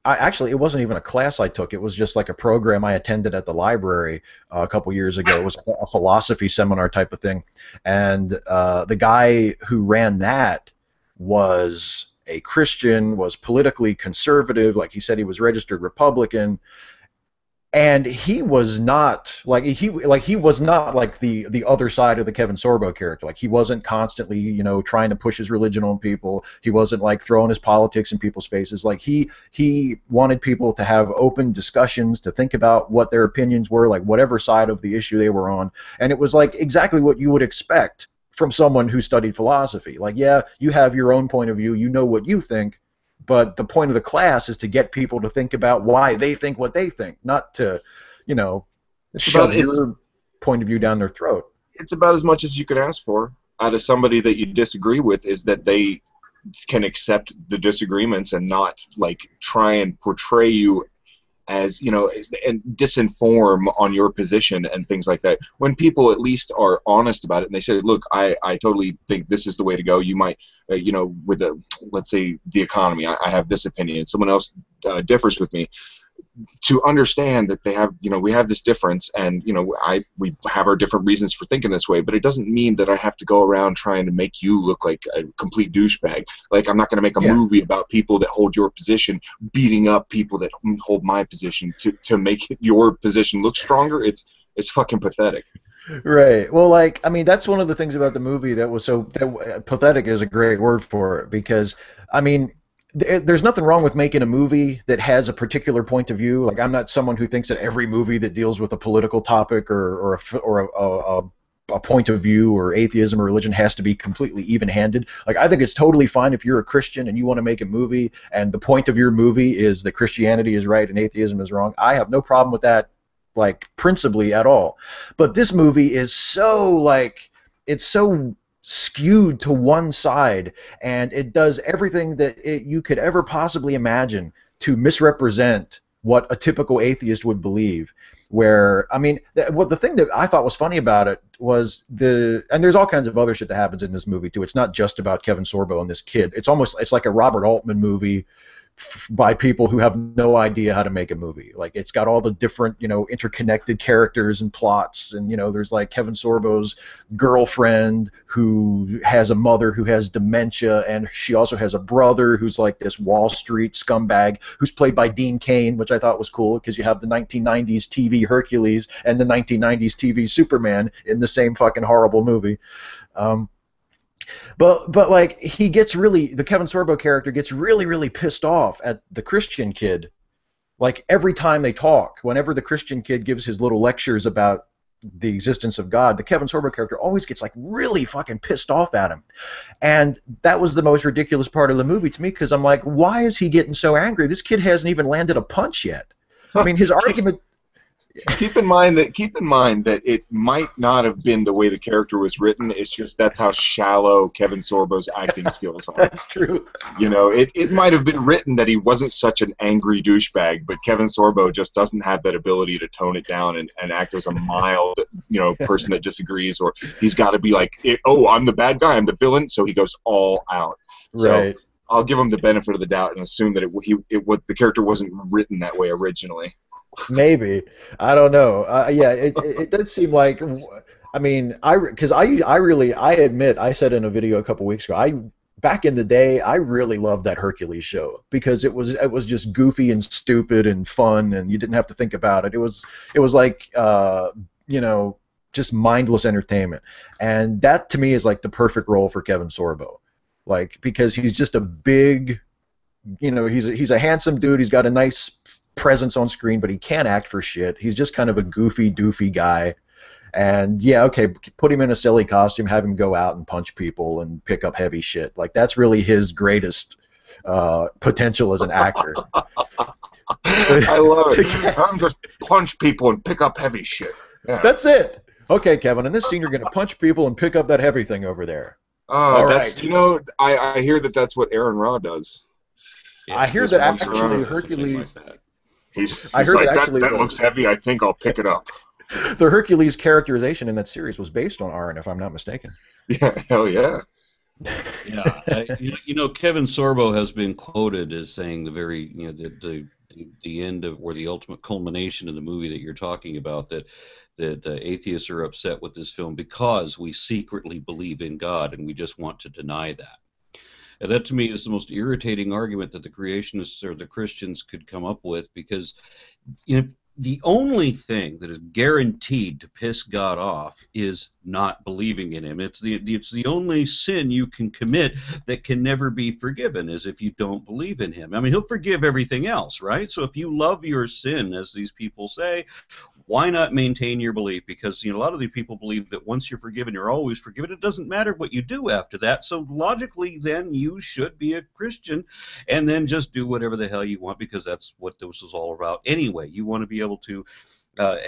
actually, it wasn't even a class I took. It was just like a program I attended at the library a couple years ago. It was a philosophy seminar type of thing. And the guy who ran that was a Christian, was politically conservative. Like he said, he was registered Republican. And he was not he was not like the other side of the Kevin Sorbo character. Like he wasn't constantly trying to push his religion on people. He wasn't like throwing his politics in people's faces. Like he wanted people to have open discussions, to think about what their opinions were, like whatever side of the issue they were on. And it was like exactly what you would expect from someone who studied philosophy. Like, yeah, you have your own point of view, you know what you think, but the point of the class is to get people to think about why they think what they think, not to, shove your point of view down their throat. It's about as much as you could ask for out of somebody that you disagree with, is that they can accept the disagreements and not try and portray you as and disinform on your position and things like that. When people at least are honest about it and they say, look, I totally think this is the way to go. You might with let's say the economy, I have this opinion, someone else differs with me, to understand that they have we have this difference, and we have our different reasons for thinking this way, but it doesn't mean that I have to go around trying to make you look like a complete douchebag. Like, I'm not going to make a movie about people that hold your position beating up people that hold my position to make your position look stronger. It's fucking pathetic. Right. Well, I mean, that's one of the things about the movie that was pathetic is a great word for it, because I mean, there's nothing wrong with making a movie that has a particular point of view. Like, I'm not someone who thinks that every movie that deals with a political topic or a point of view or atheism or religion has to be completely even-handed. Like, I think it's totally fine if you're a Christian and you want to make a movie and the point of your movie is that Christianity is right and atheism is wrong. I have no problem with that, principally at all. But this movie is so, it's so skewed to one side, and it does everything that you could ever possibly imagine to misrepresent what a typical atheist would believe. Where, I mean, the thing that I thought was funny about it was and there's all kinds of other shit that happens in this movie too. It's not just about Kevin Sorbo and this kid. It's like a Robert Altman movie by people who have no idea how to make a movie. Like, it's got all the different, interconnected characters and plots, and there's like Kevin Sorbo's girlfriend who has a mother who has dementia, and she also has a brother who's like this Wall Street scumbag who's played by Dean Cain, which I thought was cool because you have the 1990s TV Hercules and the 1990s TV Superman in the same fucking horrible movie. But the Kevin Sorbo character gets really pissed off at the Christian kid. Like, every time they talk, whenever the Christian kid gives his little lectures about the existence of God, the Kevin Sorbo character always gets really fucking pissed off at him. And that was the most ridiculous part of the movie to me, because I'm like, why is he getting so angry? This kid hasn't even landed a punch yet. I mean, his argument... Keep in mind that it might not have been the way the character was written. It's just that's how shallow Kevin Sorbo's acting skills are. That's true. It might have been written that he wasn't such an angry douchebag, but Kevin Sorbo just doesn't have that ability to tone it down and act as a mild, person that disagrees, or he's got to be like, oh, I'm the bad guy, I'm the villain, so he goes all out. Right. So I'll give him the benefit of the doubt and assume that the character wasn't written that way originally. Maybe. I don't know. Yeah, it does seem like, I mean, I admit, I said in a video a couple weeks ago, back in the day, I really loved that Hercules show because it was just goofy and stupid and fun, and you didn't have to think about it. It was like, just mindless entertainment. And that, to me, is like the perfect role for Kevin Sorbo. Like, because he's just a big, he's a handsome dude, he's got a nice presence on screen, but he can't act for shit. He's just kind of a goofy, doofy guy, And yeah, okay, put him in a silly costume, have him go out and punch people and pick up heavy shit. Like that's really his greatest potential as an actor. I love it. I'm just punch people and pick up heavy shit. Yeah. That's it. Okay, Kevin, in this scene you're going to punch people and pick up that heavy thing over there. Oh, that's right. I hear that's what Aronra does. Yeah, I hear that actually Hercules. He's like, that looks heavy. I think I'll pick it up. The Hercules characterization in that series was based on Aaron, if I'm not mistaken. Yeah, hell yeah. Yeah, Kevin Sorbo has been quoted as saying the end of, or the ultimate culmination of the movie that you're talking about, that the atheists are upset with this film because we secretly believe in God and we just want to deny that. And that to me is the most irritating argument that the creationists or the Christians could come up with, because the only thing that is guaranteed to piss God off is not believing in him. It's the only sin you can commit that can never be forgiven, is if you don't believe in him. I mean, he'll forgive everything else, right? So if you love your sin, as these people say, why not maintain your belief? Because a lot of these people believe that once you're forgiven, you're always forgiven. It doesn't matter what you do after that. So logically, then you should be a Christian and then just do whatever the hell you want, because that's what this is all about anyway. You want to be able to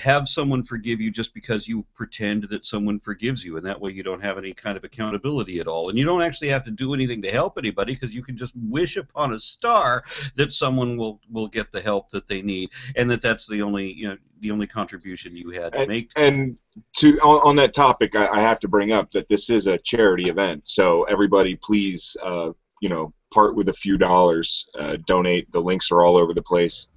have someone forgive you just because you pretend that someone forgives you, and that way you don't have any kind of accountability at all. And you don't actually have to do anything to help anybody, because you can just wish upon a star that someone will get the help that they need, and that's the only contribution you had to make. And on that topic, I have to bring up that this is a charity event, so everybody please part with a few dollars, donate. The links are all over the place.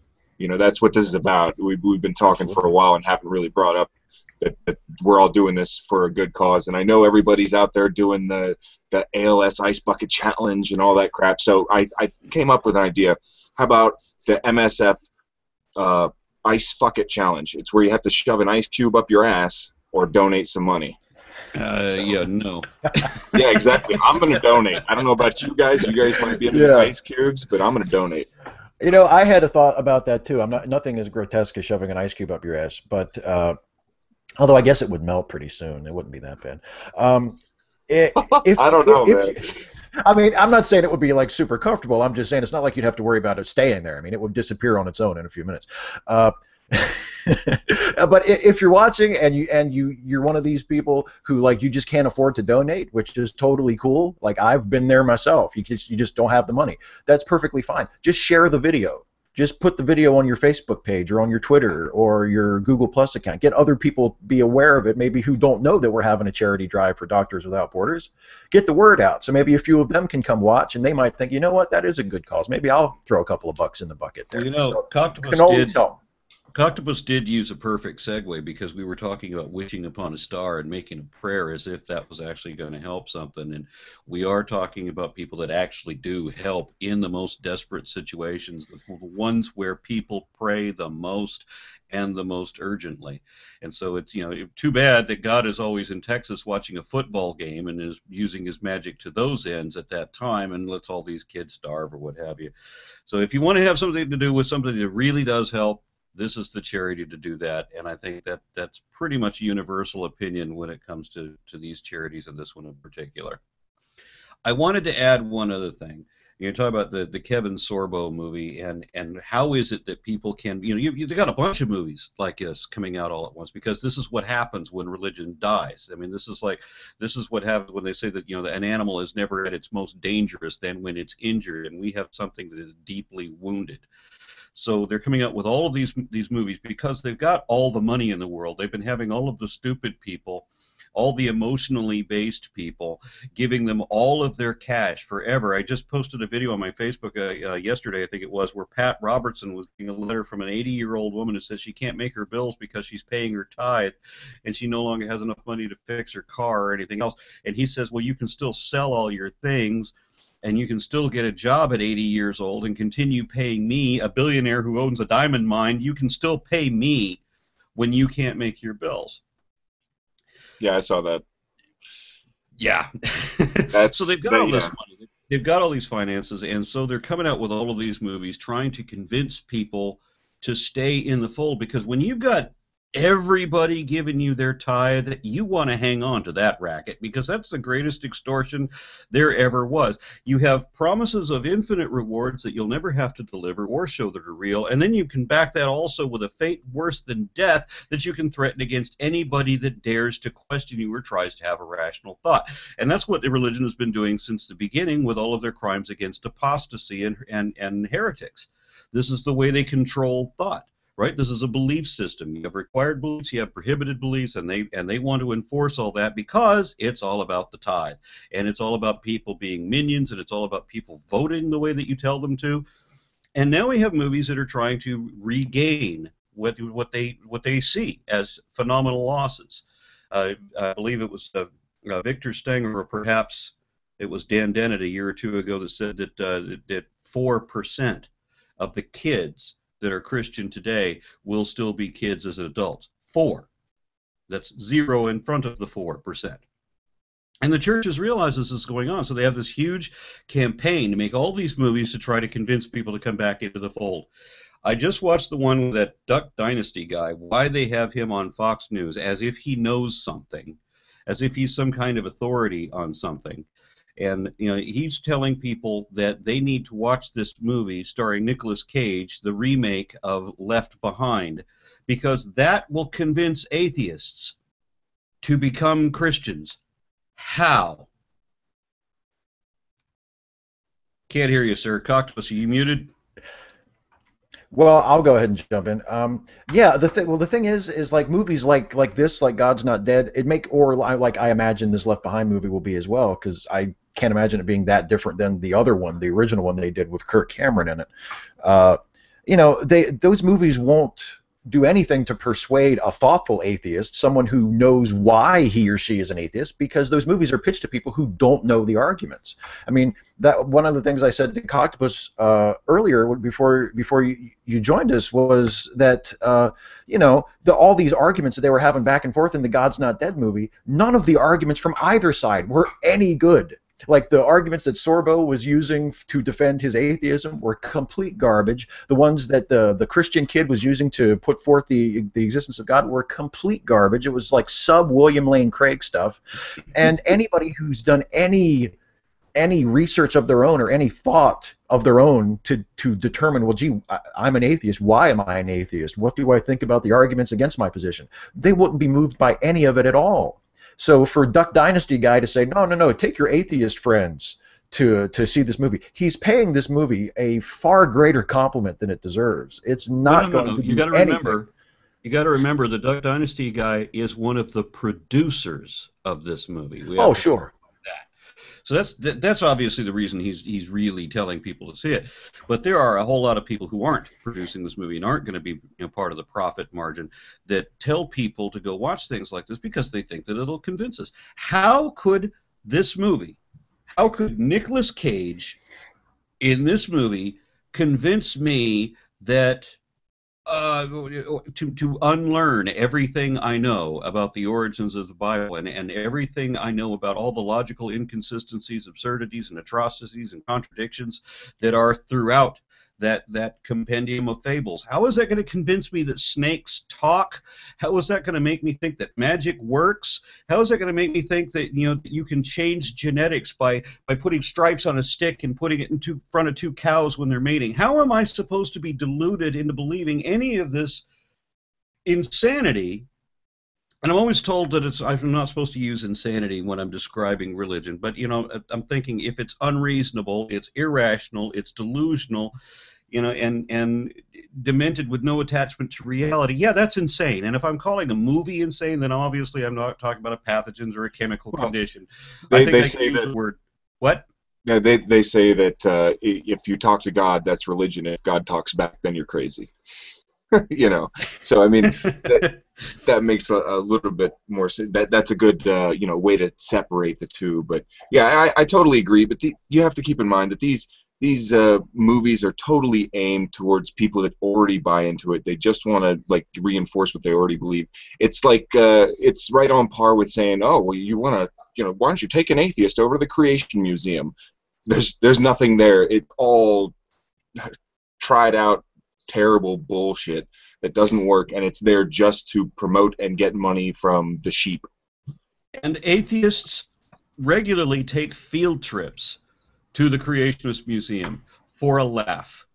That's what this is about. We've been talking for a while and haven't really brought up that we're all doing this for a good cause. And I know everybody's out there doing the ALS Ice Bucket Challenge and all that crap. So I came up with an idea. How about the MSF Ice Bucket Challenge? It's where you have to shove an ice cube up your ass or donate some money. Yeah, no. Yeah, exactly. I'm going to donate. I don't know about you guys. You guys might be into the ice cubes, but I'm going to donate. I had a thought about that too. Nothing as grotesque as shoving an ice cube up your ass, but although I guess it would melt pretty soon, it wouldn't be that bad. I don't know, man. I mean, I'm not saying it would be like super comfortable. I'm just saying it's not like you'd have to worry about it staying there. I mean, it would disappear on its own in a few minutes. But if you're watching and you're one of these people who you just can't afford to donate, which is totally cool. Like I've been there myself. You just don't have the money. That's perfectly fine. Just share the video. Just put the video on your Facebook page or on your Twitter or your Google Plus account. Get other people be aware of it, maybe who don't know that we're having a charity drive for Doctors Without Borders. Get the word out. So maybe a few of them can come watch, and they might think, you know what, that is a good cause. Maybe I'll throw a couple of bucks in the bucket there. Coctopus did use a perfect segue, because we were talking about wishing upon a star and making a prayer as if that was actually going to help something. And we are talking about people that actually do help in the most desperate situations, the ones where people pray the most and the most urgently. And so it's too bad that God is always in Texas watching a football game and is using his magic to those ends at that time and lets all these kids starve or what have you. So if you want to have something to do with something that really does help, this is the charity to do that, and I think that's pretty much universal opinion when it comes to these charities, and this one in particular. I wanted to add one other thing. You talk about the Kevin Sorbo movie, and how is it that people can, you've got a bunch of movies like this coming out all at once, because this is what happens when religion dies. I mean, this is what happens when they say that an animal is never at its most dangerous than when it's injured, and we have something that is deeply wounded. So they're coming out with all of these movies because they've got all the money in the world. They've been having all of the stupid people, all the emotionally based people, giving them all of their cash forever. I just posted a video on my Facebook yesterday, I think it was, where Pat Robertson was getting a letter from an 80-year-old woman who says she can't make her bills because she's paying her tithe and she no longer has enough money to fix her car or anything else. And he says, well, you can still sell all your things and you can still get a job at 80 years old and continue paying me, a billionaire who owns a diamond mine. You can still pay me when you can't make your bills. Yeah, I saw that. Yeah. So they've got all this money. They've got all these finances, and so they're coming out with all of these movies trying to convince people to stay in the fold, because when you've got everybody giving you their tithe, you want to hang on to that racket because that's the greatest extortion there ever was. You have promises of infinite rewards that you'll never have to deliver or show that are real, and then you can back that also with a fate worse than death that you can threaten against anybody that dares to question you or tries to have a rational thought. And that's what the religion has been doing since the beginning with all of their crimes against apostasy and heretics. This is the way they control thought. Right? This is a belief system. You have required beliefs, you have prohibited beliefs, and they want to enforce all that because it's all about the tithe, and it's all about people being minions, and it's all about people voting the way that you tell them to. And now we have movies that are trying to regain what they see as phenomenal losses. I believe it was Victor Stenger, or perhaps it was Dan Dennett a year or two ago, that said that 4% of the kids that are Christian today will still be kids as adults. 4. That's 0 in front of the 4%. And the churches realize this is going on, so they have this huge campaign to make all these movies to try to convince people to come back into the fold. I just watched the one with that Duck Dynasty guy, why they have him on Fox News, as if he knows something, as if he's some kind of authority on something. And he's telling people that they need to watch this movie starring Nicolas Cage, the remake of Left Behind, because that will convince atheists to become Christians. How? Can't hear you, sir. Coctopus, are you muted? Well, I'll go ahead and jump in. Yeah, the thing is like movies like this, like God's Not Dead, or like I imagine this Left Behind movie will be as well, because I can't imagine it being that different than the other one, the original one they did with Kirk Cameron in it. Those movies won't do anything to persuade a thoughtful atheist, someone who knows why he or she is an atheist, because those movies are pitched to people who don't know the arguments. I mean, that one of the things I said to Coctopus earlier before you joined us was that all these arguments that they were having back and forth in the God's Not Dead movie, none of the arguments from either side were any good. Like the arguments that Sorbo was using to defend his atheism were complete garbage. The ones that the Christian kid was using to put forth the existence of God were complete garbage. It was like sub-William Lane Craig stuff. And anybody who's done any research of their own or any thought of their own to determine, well, gee, I'm an atheist. Why am I an atheist? What do I think about the arguments against my position? They wouldn't be moved by any of it at all. So for Duck Dynasty guy to say, no, take your atheist friends to see this movie, he's paying this movie a far greater compliment than it deserves. It's not going to do anything. You got to remember the Duck Dynasty guy is one of the producers of this movie. Oh, sure. So that's obviously the reason he's really telling people to see it. But there are a whole lot of people who aren't producing this movie and aren't going to be part of the profit margin that tell people to go watch things like this because they think that it'll convince us. How could this movie, how could Nicolas Cage in this movie convince me that to unlearn everything I know about the origins of the Bible and everything I know about all the logical inconsistencies, absurdities, and atrocities and contradictions that are throughout that compendium of fables? How is that going to convince me that snakes talk? How is that going to make me think that magic works? How is that going to make me think that you can change genetics by putting stripes on a stick and putting it in front of two cows when they're mating? How am I supposed to be deluded into believing any of this insanity? And I'm always told that I'm not supposed to use insanity when I'm describing religion, but I'm thinking if it's unreasonable, it's irrational, it's delusional, and demented with no attachment to reality, yeah, that's insane. And if I'm calling a movie insane, then obviously I'm not talking about a pathogens or a chemical condition. They say that the word what? Yeah, they say that if you talk to God, that's religion. If God talks back, then you're crazy. So I mean that makes a little bit more sense. That's a good way to separate the two. But yeah, I totally agree. But you have to keep in mind that these movies are totally aimed towards people that already buy into it. They just want to reinforce what they already believe. It's like it's right on par with saying, oh, well, you want to why don't you take an atheist over to the Creation Museum? There's nothing there. It's all tried out terrible bullshit that doesn't work, and it's there just to promote and get money from the sheep. And atheists regularly take field trips to the Creationist Museum for a laugh.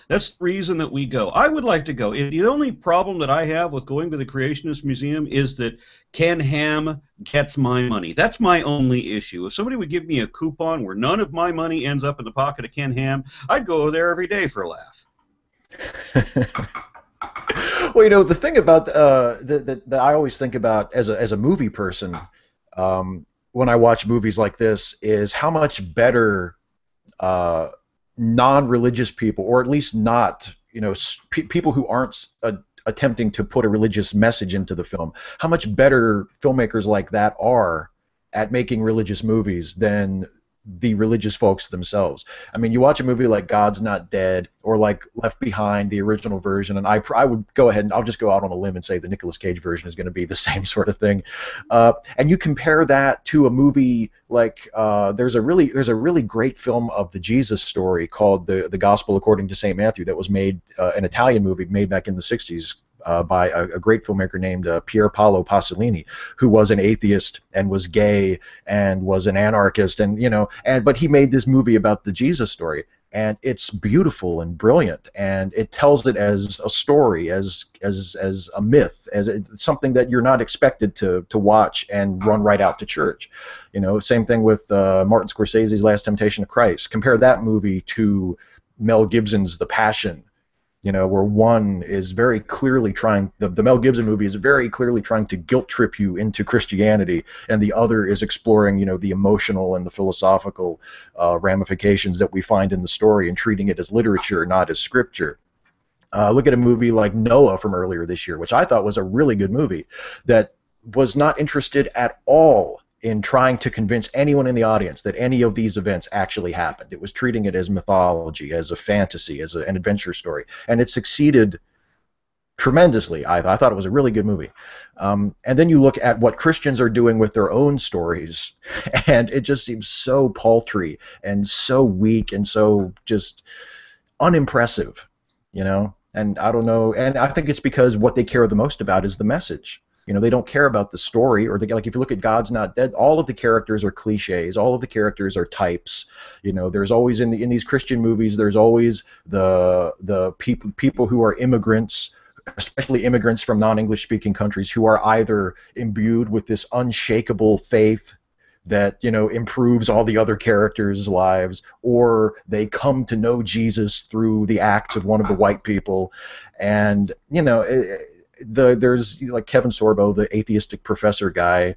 That's the reason that we go. I would like to go. The only problem that I have with going to the Creationist Museum is that Ken Ham gets my money. That's my only issue. If somebody would give me a coupon where none of my money ends up in the pocket of Ken Ham, I'd go there every day for a laugh. Well, you know, the thing about that I always think about as a movie person when I watch movies like this is how much better non-religious people, or at least not, you know, people who aren't attempting to put a religious message into the film, how much better filmmakers like that are at making religious movies than the religious folks themselves. I mean, you watch a movie like God's Not Dead or like Left Behind, the original version, and I would go ahead and I'll just go out on a limb and say the Nicolas Cage version is going to be the same sort of thing. And you compare that to a movie like there's a really great film of the Jesus story called the Gospel According to St. Matthew that was made, an Italian movie made back in the 60s. By a great filmmaker named Pier Paolo Pasolini, who was an atheist and was gay and was an anarchist, and but he made this movie about the Jesus story, and it's beautiful and brilliant, and it tells it as a story, as a myth, as something that you're not expected to watch and run right out to church. You know, same thing with Martin Scorsese's Last Temptation of Christ. Compare that movie to Mel Gibson's The Passion. You know, where one is very clearly trying, the Mel Gibson movie is very clearly trying to guilt trip you into Christianity, and the other is exploring, you know, the emotional and the philosophical ramifications that we find in the story and treating it as literature, not as scripture. Look at a movie like Noah from earlier this year, which I thought was a really good movie that was not interested at all in trying to convince anyone in the audience that any of these events actually happened. It was treating it as mythology, as a fantasy, as an adventure story, and it succeeded tremendously. I thought it was a really good movie. And then you look at what Christians are doing with their own stories, and it just seems so paltry and so weak and so just unimpressive, you know? And I don't know, and I think it's because what they care the most about is the message. You know, they don't care about the story, or like if you look at God's Not Dead, all of the characters are cliches, all of the characters are types. You know, there's always in these Christian movies, there's always the people who are immigrants, especially immigrants from non-English speaking countries, who are either imbued with this unshakable faith that, you know, improves all the other characters' lives, or they come to know Jesus through the acts of one of the white people, and you know. There's like Kevin Sorbo, the atheistic professor guy.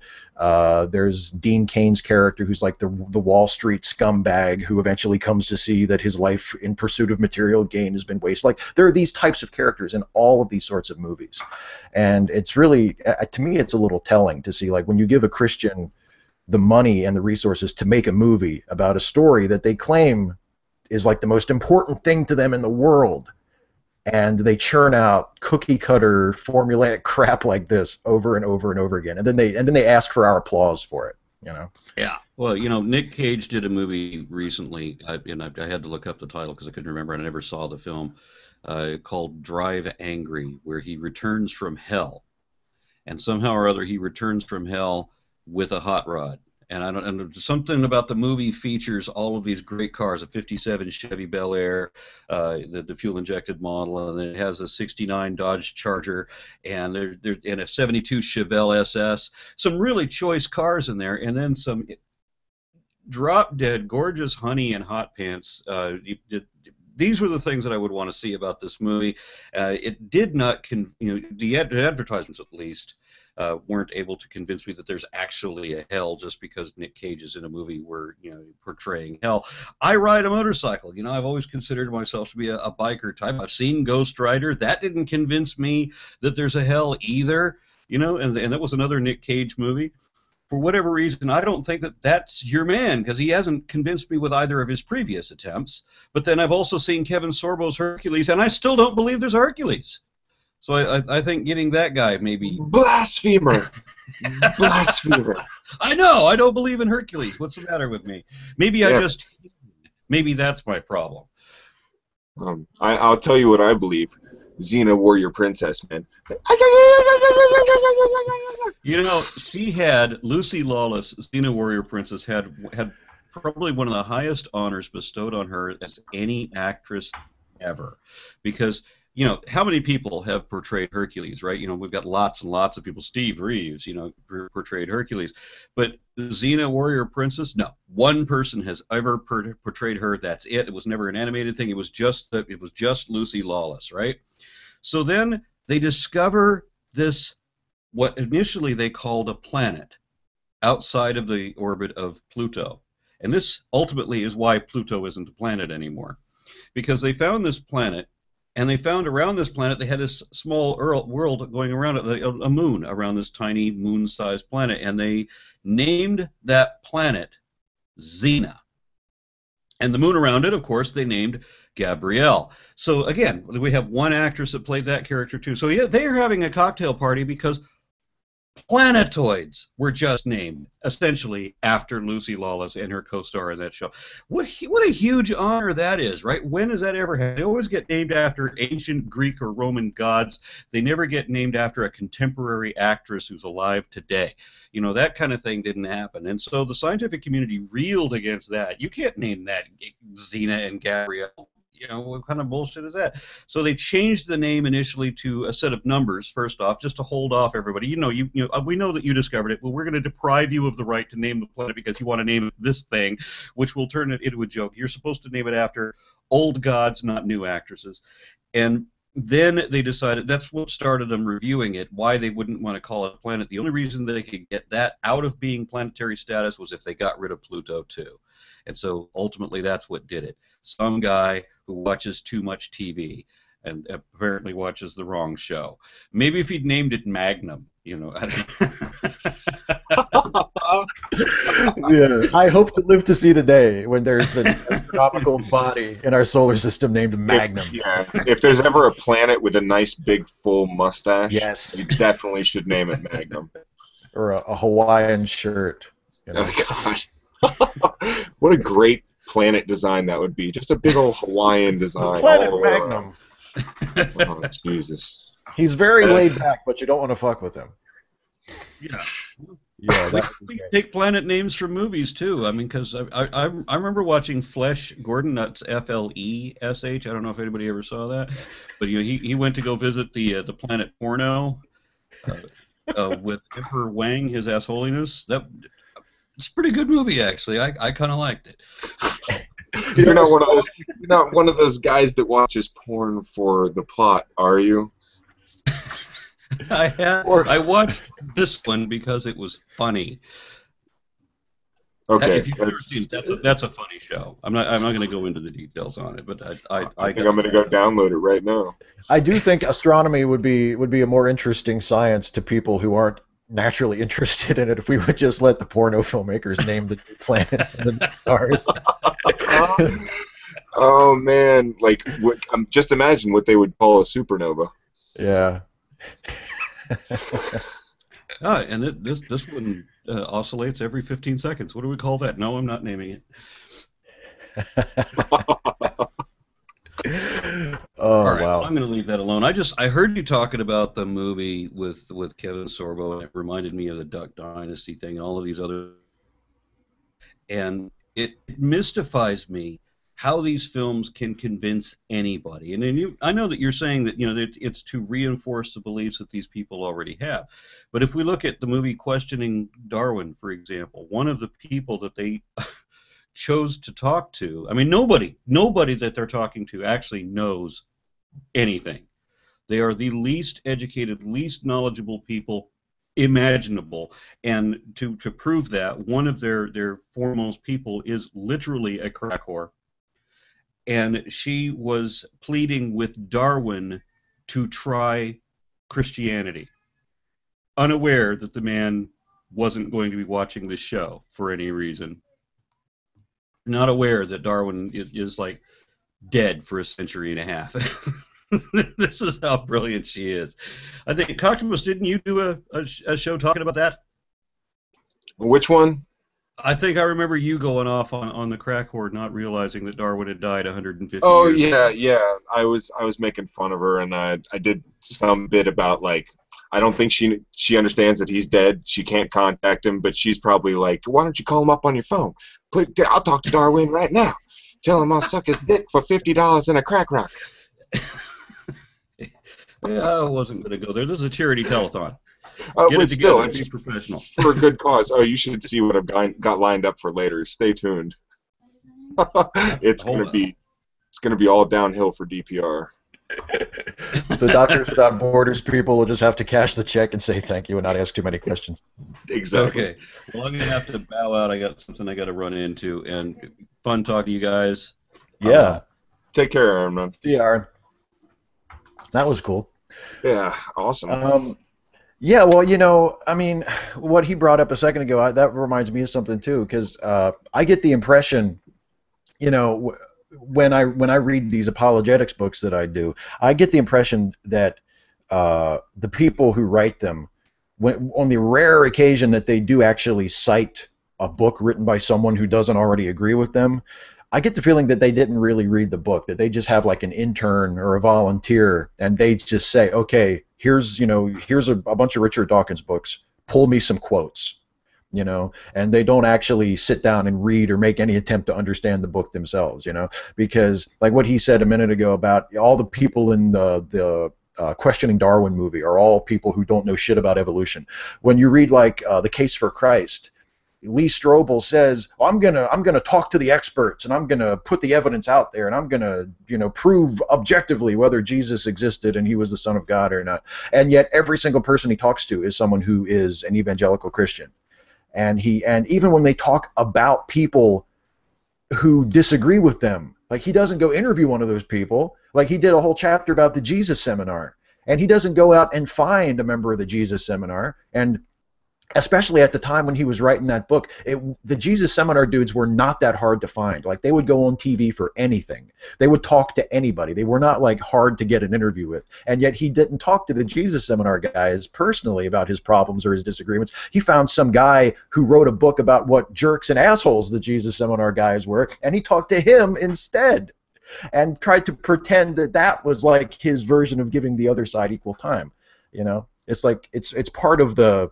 There's Dean Cain's character, who's like the Wall Street scumbag who eventually comes to see that his life in pursuit of material gain has been wasted. Like, there are these types of characters in all of these sorts of movies, and it's really, to me, it's a little telling to see, like, when you give a Christian the money and the resources to make a movie about a story that they claim is like the most important thing to them in the world, and they churn out cookie-cutter, formulaic crap like this over and over and over again, and then they ask for our applause for it. You know? Yeah. Well, you know, Nick Cage did a movie recently, and I had to look up the title because I couldn't remember, and I never saw the film, called Drive Angry, where he returns from hell, and somehow or other he returns from hell with a hot rod. And something about the movie features all of these great cars, a 57 Chevy Bel Air, the fuel-injected model, and it has a 69 Dodge Charger, and and a 72 Chevelle SS. Some really choice cars in there, and then some drop-dead gorgeous honey and hot pants. These were the things that I would want to see about this movie. It did not, the advertisements at least, weren't able to convince me that there's actually a hell just because Nick Cage is in a movie where, you know, portraying hell. I ride a motorcycle. You know, I've always considered myself to be a biker type. I've seen Ghost Rider. That didn't convince me that there's a hell either, you know, and that was another Nick Cage movie. For whatever reason, I don't think that that's your man, because he hasn't convinced me with either of his previous attempts. But then I've also seen Kevin Sorbo's Hercules, and I still don't believe there's Hercules. So I think getting that guy maybe... Blasphemer! Blasphemer! I know! I don't believe in Hercules. What's the matter with me? Maybe maybe that's my problem. I'll tell you what I believe. Xena Warrior Princess, man. You know, she had Lucy Lawless, Xena Warrior Princess, had probably one of the highest honors bestowed on her as any actress ever, because you know how many people have portrayed Hercules, right? You know, we've got lots and lots of people. Steve Reeves, you know, portrayed Hercules, but Xena Warrior Princess, no, one person has ever portrayed her. That's it. It was never an animated thing. It was just Lucy Lawless, right? So then they discover this, what initially they called a planet outside of the orbit of Pluto. And this ultimately is why Pluto isn't a planet anymore. Because they found this planet, and they found around this planet they had this small world going around it, a moon around this tiny moon-sized planet, and they named that planet Xena. And the moon around it, of course, they named Gabrielle. So again, we have one actress that played that character too. So yeah, they are having a cocktail party because planetoids were just named essentially after Lucy Lawless and her co-star in that show. What a huge honor that is, right? When has that ever happened? They always get named after ancient Greek or Roman gods. They never get named after a contemporary actress who's alive today. You know, that kind of thing didn't happen. And so the scientific community reeled against that. You can't name that Xena and Gabrielle. You know, what kind of bullshit is that? So they changed the name initially to a set of numbers, first off, just to hold off everybody. You know, we know that you discovered it, but we're going to deprive you of the right to name the planet because you want to name it this thing, which will turn it into a joke. You're supposed to name it after old gods, not new actresses. And then they decided, that's what started them reviewing it, why they wouldn't want to call it a planet. The only reason they could get that out of being planetary status was if they got rid of Pluto too. And so ultimately that's what did it. Some guy who watches too much TV and apparently watches the wrong show. Maybe if he'd named it Magnum, you know. Yeah, I hope to live to see the day when there's an astronomical body in our solar system named Magnum. If there's ever a planet with a nice big full mustache, yes, you definitely should name it Magnum. Or a Hawaiian shirt. You know? Oh gosh. What a great planet design that would be. Just a big old Hawaiian design. Planet Magnum. Oh, Jesus. He's very laid back, but you don't want to fuck with him. Yeah. Yeah, we take planet names from movies too. I mean, because I remember watching Flesh Gordon. That's F-L-E-S-H. I don't know if anybody ever saw that, but you know, he went to go visit the planet Porno with Emperor Wang, His Ass Holiness. It's a pretty good movie, actually. I kind of liked it. You're not one of those guys that watches porn for the plot, are you? I watched this one because it was funny. Okay, if you've never seen it, that's a funny show. I'm not going to go into the details on it, but I think I'm going to go download it right now. I do think astronomy would be a more interesting science to people who aren't naturally interested in it if we would just let the porno filmmakers name the planets and the stars. Oh man, like just imagine what they would call a supernova. Yeah. And this one oscillates every 15 seconds. What do we call that? No, I'm not naming it. Oh, all right, wow. I'm going to leave that alone. I heard you talking about the movie with Kevin Sorbo, and it reminded me of the Duck Dynasty thing and all of these other. And it mystifies me how these films can convince anybody. And then I know that you're saying that that it's to reinforce the beliefs that these people already have. But if we look at the movie Questioning Darwin, for example, one of the people that they chose to talk to, I mean, nobody that they're talking to actually knows anything. They are the least educated, least knowledgeable people imaginable. And to prove that, one of their foremost people is literally a crack whore. And she was pleading with Darwin to try Christianity, unaware that the man wasn't going to be watching this show for any reason. Not aware that Darwin is like dead for a century and a half. This is how brilliant she is. I think, Coctopus, didn't you do a show talking about that? Which one? I think I remember you going off on the crack horde, not realizing that Darwin had died 150 Oh years ago. yeah. I was making fun of her, and I did some bit about like I don't think she understands that he's dead. She can't contact him, but she's probably like, why don't you call him up on your phone? I'll talk to Darwin right now. Tell him I'll suck his dick for $50 in a crack rock. Yeah, I wasn't going to go there. This is a charity telethon. Get But it still, together. it's Be professional. for a good cause. Oh, you should see what I've got lined up for later. Stay tuned. It's gonna be all downhill for DPR. The Doctors Without Borders people will just have to cash the check and say thank you and not ask too many questions. Exactly. Okay. Well, I'm going to have to bow out. I got something I got to run into. And fun talking to you guys. Yeah. Take care, Aaron, man. See you, Aaron. That was cool. Yeah, awesome. Yeah, well, you know, I mean, what he brought up a second ago, that reminds me of something too, because I get the impression, you know, when I read these apologetics books that I do, I get the impression that the people who write them, on the rare occasion that they do actually cite a book written by someone who doesn't already agree with them, I get the feeling that they didn't really read the book, that they just have like an intern or a volunteer, and they just say, okay, here's a bunch of Richard Dawkins books, pull me some quotes, you know, and they don't actually sit down and read or make any attempt to understand the book themselves, you know, because like what he said a minute ago about all the people in the Questioning Darwin movie are all people who don't know shit about evolution. When you read like The Case for Christ, Lee Strobel says, I'm gonna talk to the experts, and I'm gonna put the evidence out there, and I'm gonna, you know, prove objectively whether Jesus existed and he was the Son of God or not. And yet every single person he talks to is someone who is an evangelical Christian. And even when they talk about people who disagree with them, like he doesn't go interview one of those people. Like he did a whole chapter about the Jesus Seminar, and he doesn't go out and find a member of the Jesus Seminar. And especially at the time when he was writing that book, the Jesus Seminar dudes were not that hard to find. Like they would go on TV for anything. They would talk to anybody. They were not like hard to get an interview with. And yet he didn't talk to the Jesus Seminar guys personally about his problems or his disagreements. He found some guy who wrote a book about what jerks and assholes the Jesus Seminar guys were, and he talked to him instead and tried to pretend that that was like his version of giving the other side equal time. You know, it's like it's part of the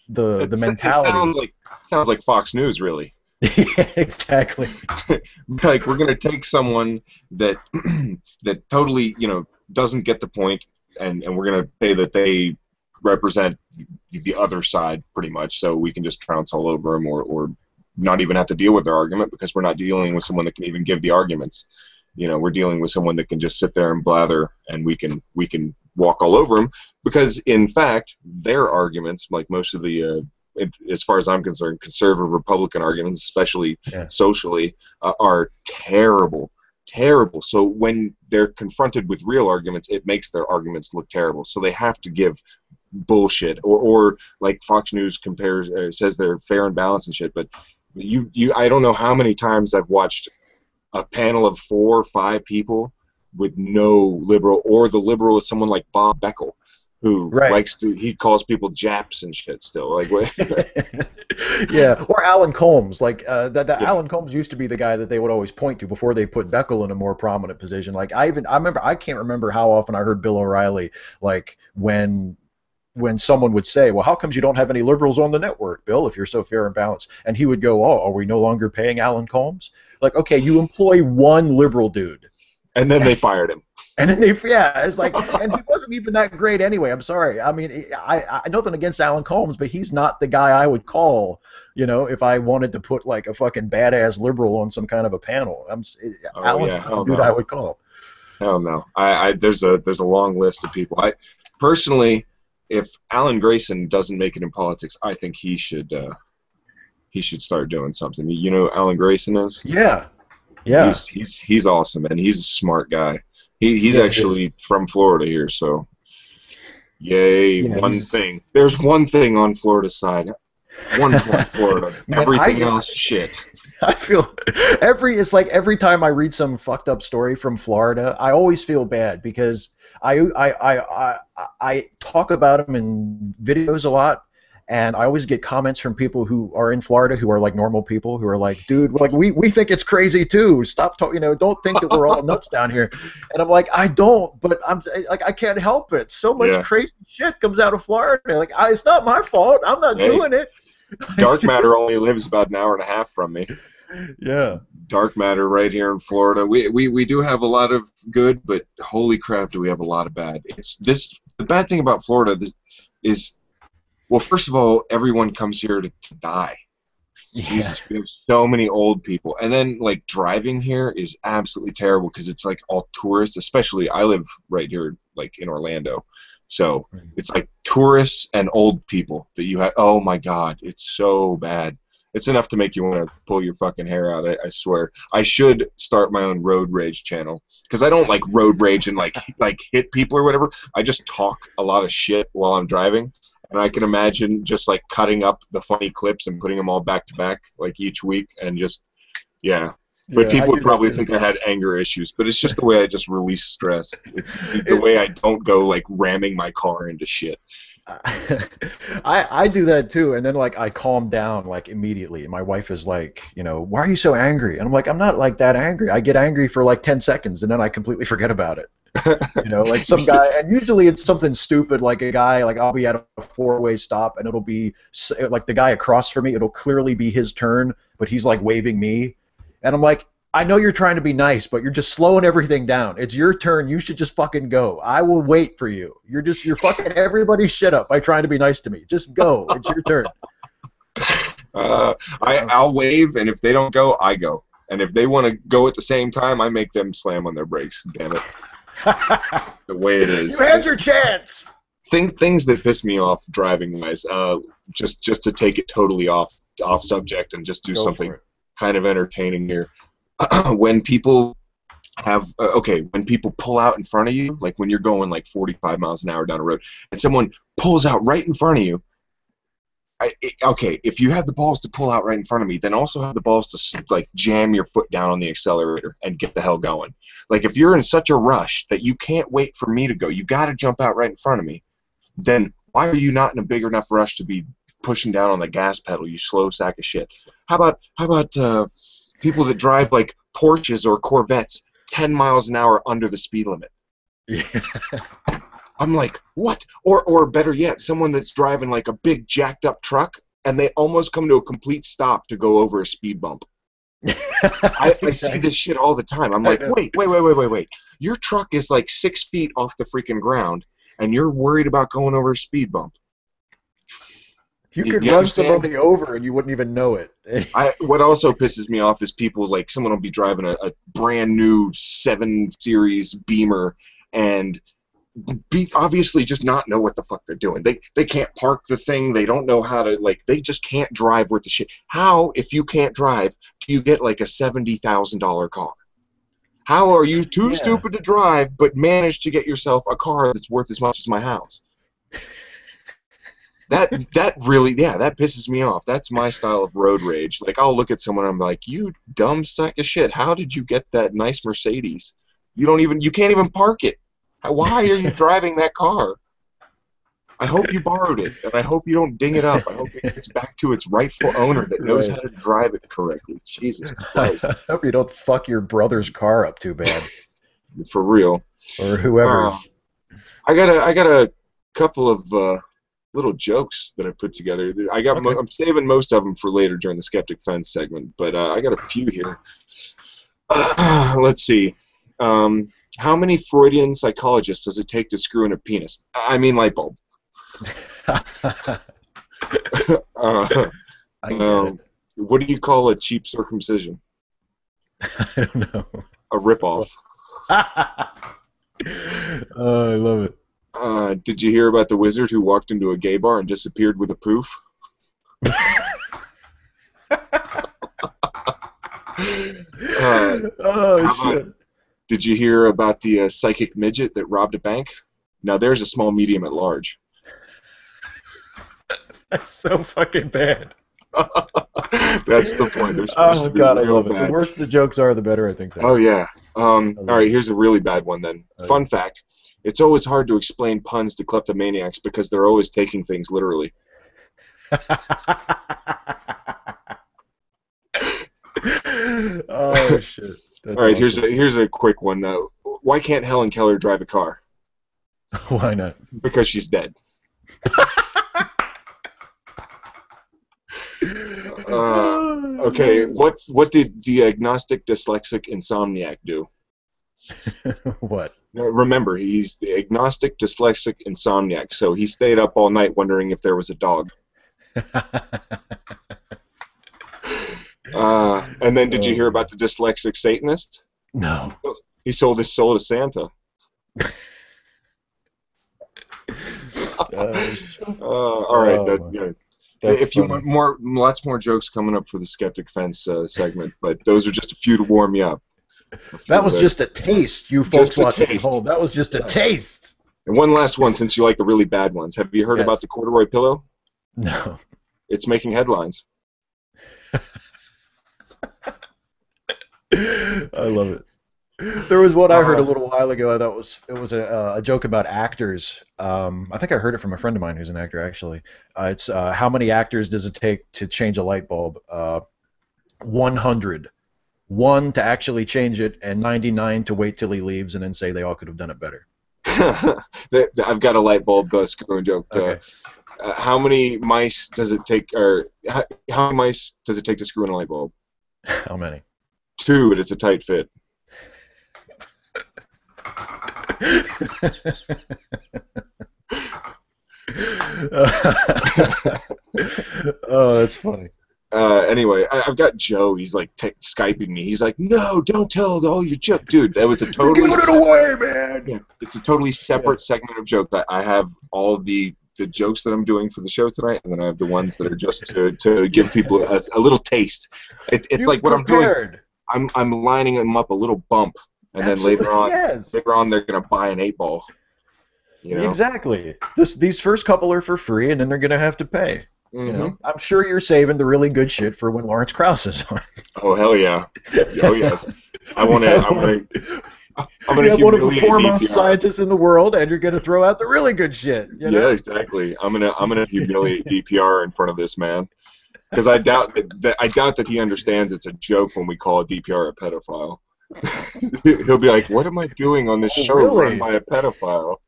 mentality. It sounds like Fox News, really. Yeah, exactly. Like we're gonna take someone that that totally, you know, doesn't get the point, and we're gonna say that they represent the other side pretty much, so we can just trounce all over them, or not even have to deal with their argument because we're not dealing with someone that can even give the arguments. You know, we're dealing with someone that can just sit there and blather, and we can walk all over them, because in fact their arguments, like most of the as far as I'm concerned, conservative Republican arguments, especially socially, are terrible. So when they're confronted with real arguments, it makes their arguments look terrible. So they have to give bullshit, or like Fox News says they're fair and balanced and shit. But I don't know how many times I've watched a panel of 4 or 5 people with no liberal, or the liberal is someone like Bob Beckel, who he calls people Japs and shit still. Like what? Yeah, or Alan Colmes. Like Alan Colmes used to be the guy that they would always point to before they put Beckel in a more prominent position. Like I can't remember how often I heard Bill O'Reilly, like when someone would say, well, how comes you don't have any liberals on the network, Bill, if you're so fair and balanced? And he would go, oh, are we no longer paying Alan Colmes? Like, okay, you employ one liberal dude. And then they fired him. And then it's like, and he wasn't even that great anyway. I'm sorry. I mean, I nothing against Alan Colmes, but he's not the guy I would call, you know, if I wanted to put like a fucking badass liberal on some kind of a panel. Alan's not the dude I would call. Hell no. There's a long list of people. Personally, if Alan Grayson doesn't make it in politics, I think he should start doing something. You know who Alan Grayson is? Yeah. He's awesome, and he's a smart guy. He's actually from Florida here, so yay. One thing. There's one thing on Florida's side. One point Florida. Everything else shit. I feel it's like every time I read some fucked up story from Florida, I always feel bad because I talk about them in videos a lot, And I always get comments from people who are in Florida who are like normal people who are like, dude, like we think it's crazy too. Stop talking, don't think that we're all nuts down here. And I'm like, I don't, but I'm like, I can't help it. So much crazy shit comes out of Florida. Like, it's not my fault. I'm not doing it. Dark matter only lives about an hour and a half from me. Yeah. Dark matter right here in Florida. We do have a lot of good, but holy crap, do we have a lot of bad. The bad thing about Florida is, well, first of all, everyone comes here to die. Yeah. Jesus, we have so many old people. And then, like, driving here is absolutely terrible because it's, like, all tourists, especially I live right here, like, in Orlando. So it's, like, tourists and old people that you have. Oh, my God, it's so bad. It's enough to make you want to pull your fucking hair out, I swear. I should start my own road rage channel because I don't, like, road rage and, like hit people or whatever. I just talk a lot of shit while I'm driving. And I can imagine just, like, cutting up the funny clips and putting them all back to back, like, each week, and just, yeah. But people would probably think I had anger issues, but it's just the way I just release stress. It's the way I don't go, like, ramming my car into shit. I do that too, and then, like, I calm down, like, immediately. And my wife is like, why are you so angry? And I'm like, I'm not, like, that angry. I get angry for, like, 10 seconds, and then I completely forget about it. Like some guy, and usually it's something stupid, like a guy, like I'll be at a four-way stop, and it'll be like the guy across from me, it'll clearly be his turn, but he's like waving me, and I'm like, I know you're trying to be nice, but you're just slowing everything down. It's your turn. You should just fucking go. I will wait for you. You're fucking everybody's shit up by trying to be nice to me. Just go. It's your turn. I'll wave, and if they don't go, I go. And if they want to go at the same time, I make them slam on their brakes. Damn it. The way it is. You had your chance. Things that piss me off driving wise, just to take it totally off subject and just do something kind of entertaining here. When people have when people pull out in front of you, like when you're going like 45 miles an hour down a road, and someone pulls out right in front of you. If you have the balls to pull out right in front of me, then also have the balls to, like, jam your foot down on the accelerator and get the hell going. Like, if you're in such a rush that you can't wait for me to go, you got to jump out right in front of me, then why are you not in a big enough rush to be pushing down on the gas pedal, you slow sack of shit? How about people that drive, like, Porsches or Corvettes 10 miles an hour under the speed limit? Yeah. I'm like, what? Or better yet, someone that's driving like a big jacked up truck and they almost come to a complete stop to go over a speed bump. I see this shit all the time. I'm like, wait. Your truck is like 6 feet off the freaking ground and you're worried about going over a speed bump. You could run somebody over and you wouldn't even know it. What also pisses me off is people, like, someone will be driving a brand new 7 Series Beamer and obviously just not know what the fuck they're doing. They can't park the thing. They don't know how to, like, they just can't drive worth the shit. How, if you can't drive, do you get like a $70,000 car? How are you too stupid to drive but manage to get yourself a car that's worth as much as my house? That really, that pisses me off. That's my style of road rage. Like, I'll look at someone and I'm like, you dumb sack of shit. How did you get that nice Mercedes? You can't even park it. Why are you driving that car? I hope you borrowed it, and I hope you don't ding it up. I hope it gets back to its rightful owner that knows how to drive it correctly. Jesus Christ. I hope you don't fuck your brother's car up too bad. For real. Or whoever's. I got a couple of little jokes that I put together. I'm saving most of them for later during the Skeptic Fence segment, but I got a few here. Let's see. How many Freudian psychologists does it take to screw in a penis? I mean light bulb. What do you call a cheap circumcision? I don't know. A ripoff. Oh, I love it. Did you hear about the wizard who walked into a gay bar and disappeared with a poof? Oh, shit. Did you hear about the psychic midget that robbed a bank? Now there's a small medium at large. That's so fucking bad. That's the point. Oh, God, I love it. The worse the jokes are, the better, I think. Oh, yeah. All right, here's a really bad one then. Fun fact. It's always hard to explain puns to kleptomaniacs because they're always taking things literally. Oh shit! That's All right, awesome. here's a quick one. Why can't Helen Keller drive a car? Why not? Because she's dead. Okay, what did the agnostic dyslexic insomniac do? What? Remember, he's the agnostic dyslexic insomniac, so he stayed up all night wondering if there was a dog. And then, did you hear about the dyslexic Satanist? No. He sold his soul to Santa. All right. If you want more, lots more jokes coming up for the Skeptic Fence segment, but those are just a few to warm you up. That was just a taste, you folks watching at home. That was just a taste. And one last one, since you like the really bad ones. Have you heard about the corduroy pillow? No. It's making headlines. I love it. There was one I heard a little while ago. I thought it was a joke about actors. I think I heard it from a friend of mine who's an actor, actually. It's how many actors does it take to change a light bulb? 100. 1 to actually change it, and 99 to wait till he leaves and then say they all could have done it better. I've got a light bulb screwing joke. Okay. How many mice does it take, or how many mice does it take to screw in a light bulb? How many? 2, and it's a tight fit. Oh, that's funny. Anyway, I've got Joe. He's like Skyping me. He's like, "No, don't tell all your jokes, dude." That was a totally You're giving it away, man. Yeah, it's a totally separate segment of jokes. I have all the jokes that I'm doing for the show tonight, and then I have the ones that are just to give people a little taste. It's like what I'm doing. I'm lining them up a little bump, and then later on they're gonna buy an 8-ball. You know? Exactly. These first couple are for free, and then they're gonna have to pay. Mm-hmm. You know? I'm sure you're saving the really good shit for when Lawrence Krauss is on. Oh hell yeah! Oh yes. I'm gonna you have one of the foremost DPR. scientists in the world, and you're gonna throw out the really good shit. You know? Yeah, exactly. I'm gonna humiliate DPR in front of this man, because I doubt that he understands it's a joke when we call a DPR a pedophile. He'll be like, "What am I doing on this show run by a pedophile?"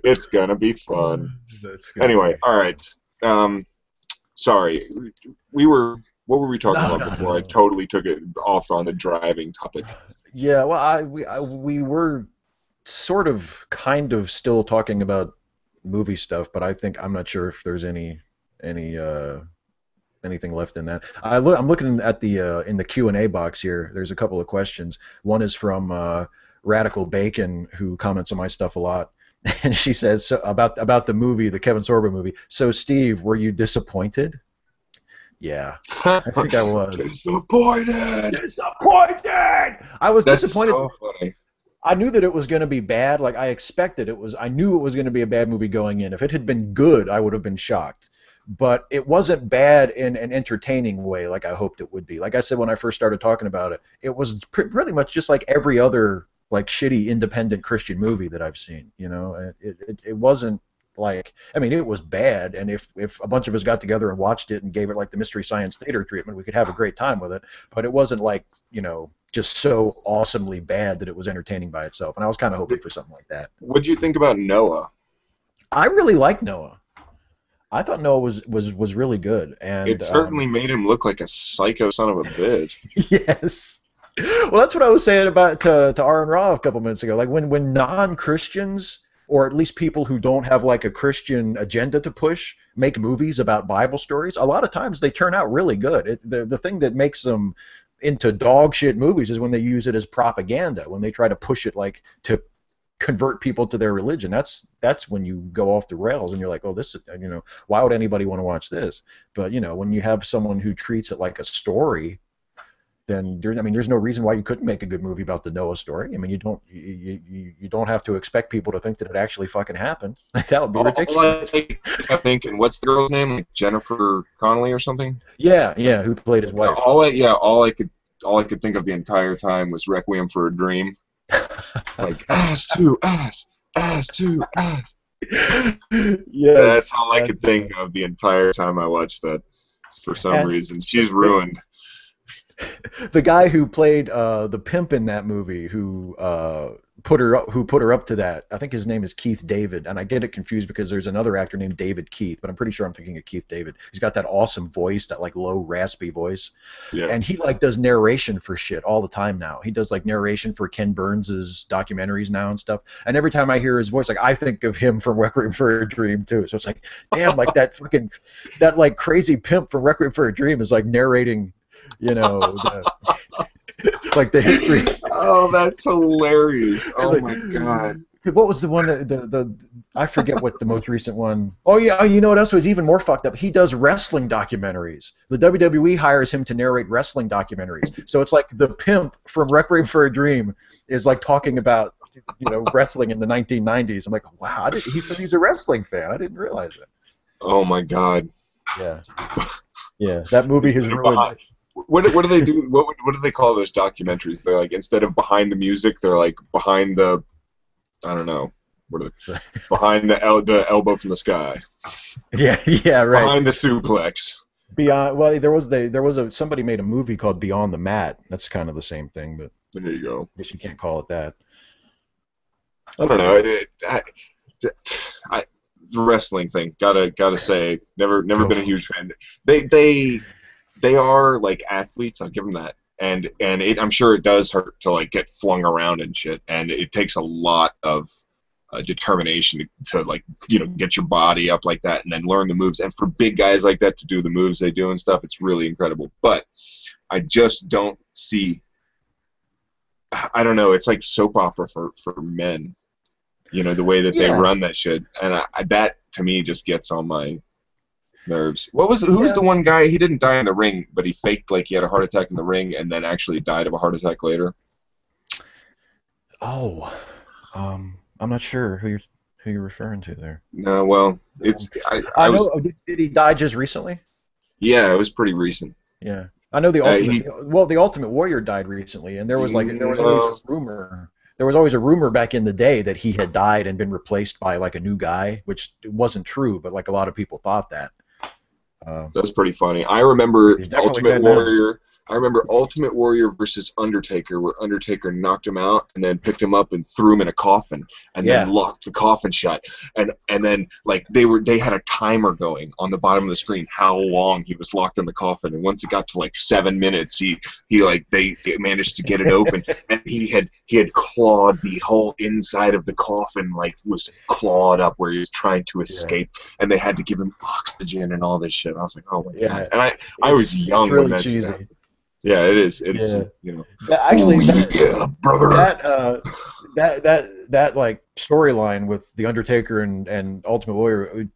It's gonna be fun. Anyway, all right. Sorry, what were we talking about before? I totally took it off on the driving topic. Yeah, well, we were sort of kind of still talking about movie stuff, but I'm not sure if there's anything left in that. I'm looking at the in the Q&A box here. There's a couple of questions. One is from Radical Bacon, who comments on my stuff a lot. And she says about the movie, the Kevin Sorbo movie. So, Steve, were you disappointed? Yeah, I think I was. Disappointed. I was disappointed. So funny. I knew that it was going to be bad. Like I expected it was. I knew it was going to be a bad movie going in. If it had been good, I would have been shocked. But it wasn't bad in an entertaining way, like I hoped it would be. Like I said when I first started talking about it, it was pretty much just like every other like shitty independent Christian movie that I've seen. You know, it wasn't like, I mean, it was bad, and if a bunch of us got together and watched it and gave it like the Mystery Science Theater treatment, we could have a great time with it. But it wasn't like, you know, just so awesomely bad that it was entertaining by itself. And I was kind of hoping for something like that. What did you think about Noah? I really liked Noah. I thought Noah was really good, and it certainly made him look like a psycho son of a bitch. Yes. Well, that's what I was saying about to aronra a couple minutes ago. Like when non-Christians, or at least people who don't have like a Christian agenda to push, make movies about Bible stories, a lot of times they turn out really good. The thing that makes them into dog shit movies is when they use it as propaganda, when they try to push it like to convert people to their religion. That's when you go off the rails and you're like, oh, this is, you know, why would anybody want to watch this? But you know, when you have someone who treats it like a story, then there's no reason why you couldn't make a good movie about the Noah story. I mean, you don't have to expect people to think that it actually fucking happened. Like, that would be ridiculous. I think, and what's the girl's name? Like Jennifer Connelly or something? Yeah, who played his wife. All I could think of the entire time was Requiem for a Dream. Like ass to ass, ass to ass, Yes, that's all I could think of the entire time I watched that. For some reason, she's ruined. The guy who played the pimp in that movie, who put her up to that, I think his name is Keith David, and I get it confused because there's another actor named David Keith, but I'm pretty sure I'm thinking of Keith David. He's got that awesome voice, that like low raspy voice, and he like does narration for shit all the time now. He does like narration for Ken Burns's documentaries now and stuff. And every time I hear his voice, like I think of him from Requiem for a Dream too. So it's like, damn, like that like crazy pimp from Requiem for a Dream is like narrating. You know, like the history. Oh, that's hilarious! Oh my god! What was the one that I forget what the most recent one? Oh yeah, you know what else was even more fucked up? He does wrestling documentaries. The WWE hires him to narrate wrestling documentaries. So it's like the pimp from Requiem for a Dream is like talking about wrestling in the 1990s. I'm like, wow, he said he's a wrestling fan. I didn't realize it. Oh my god! Yeah, yeah, that movie has ruined. What do they do? What do they call those documentaries? They're like, instead of behind the music, they're like behind the, I don't know, behind the elbow from the sky. Yeah, right. Behind the suplex. Beyond. Well, there was somebody made a movie called Beyond the Mat. That's kind of the same thing, but there you go. I guess you can't call it that. I don't know. The wrestling thing. Gotta say, never been a huge fan. They are like athletes. I'll give them that, and I'm sure it does hurt to like get flung around and shit, and it takes a lot of determination to like get your body up like that and then learn the moves. And for big guys like that to do the moves they do and stuff, it's really incredible. But I just don't see. I don't know. It's like soap opera for men. The way that they run that shit, and that to me just gets on my nerves. Who was the one guy? He didn't die in the ring, but he faked like he had a heart attack in the ring, and then actually died of a heart attack later. Oh, I'm not sure who you're referring to there. No, well, it's I know. Did he die just recently? Yeah, it was pretty recent. Yeah, I know the Ultimate. The Ultimate Warrior died recently, and there was always a rumor. There was always a rumor back in the day that he had died and been replaced by like a new guy, which wasn't true, but like a lot of people thought that. That's pretty funny. I remember Ultimate Warrior. I remember Ultimate Warrior versus Undertaker, where Undertaker knocked him out and then picked him up and threw him in a coffin and then locked the coffin shut. And then like they had a timer going on the bottom of the screen how long he was locked in the coffin. And once it got to like 7 minutes, they managed to get it open, and he had clawed the whole inside of the coffin, like was clawed up where he was trying to escape, and they had to give him oxygen and all this shit. I was like, oh my god! And I was young when that shit happened. Yeah, it is. It's actually, brother. That like storyline with the Undertaker and Ultimate Warrior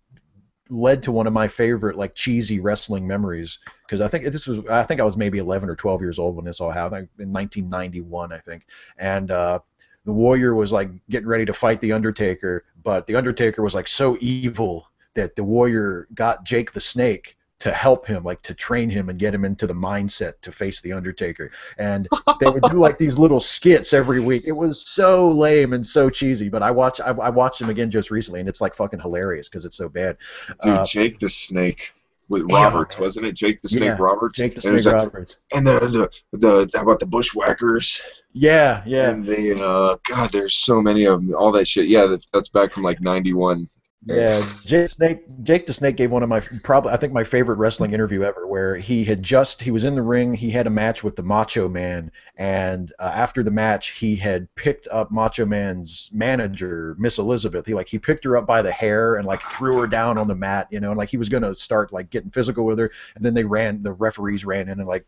led to one of my favorite like cheesy wrestling memories, because I think I was maybe 11 or 12 years old when this all happened, in 1991 I think, and the Warrior was like getting ready to fight the Undertaker, but the Undertaker was like so evil that the Warrior got Jake the Snake to help him, like to train him and get him into the mindset to face the Undertaker. And they would do like these little skits every week. It was so lame and so cheesy, but I watched them again just recently, and it's like fucking hilarious because it's so bad. Dude, Jake the Snake with Roberts, wasn't it? Jake the Snake Roberts? Jake the Snake Roberts. And the how about the Bushwhackers? Yeah. And God, there's so many of them. All that shit. Yeah, that's back from like 91. Yeah, Jake the Snake gave one of my my favorite wrestling interview ever, where he was in the ring, he had a match with the Macho Man, and after the match he had picked up Macho Man's manager, Miss Elizabeth. He picked her up by the hair and like threw her down on the mat, and like he was gonna start like getting physical with her, and then the referees ran in and like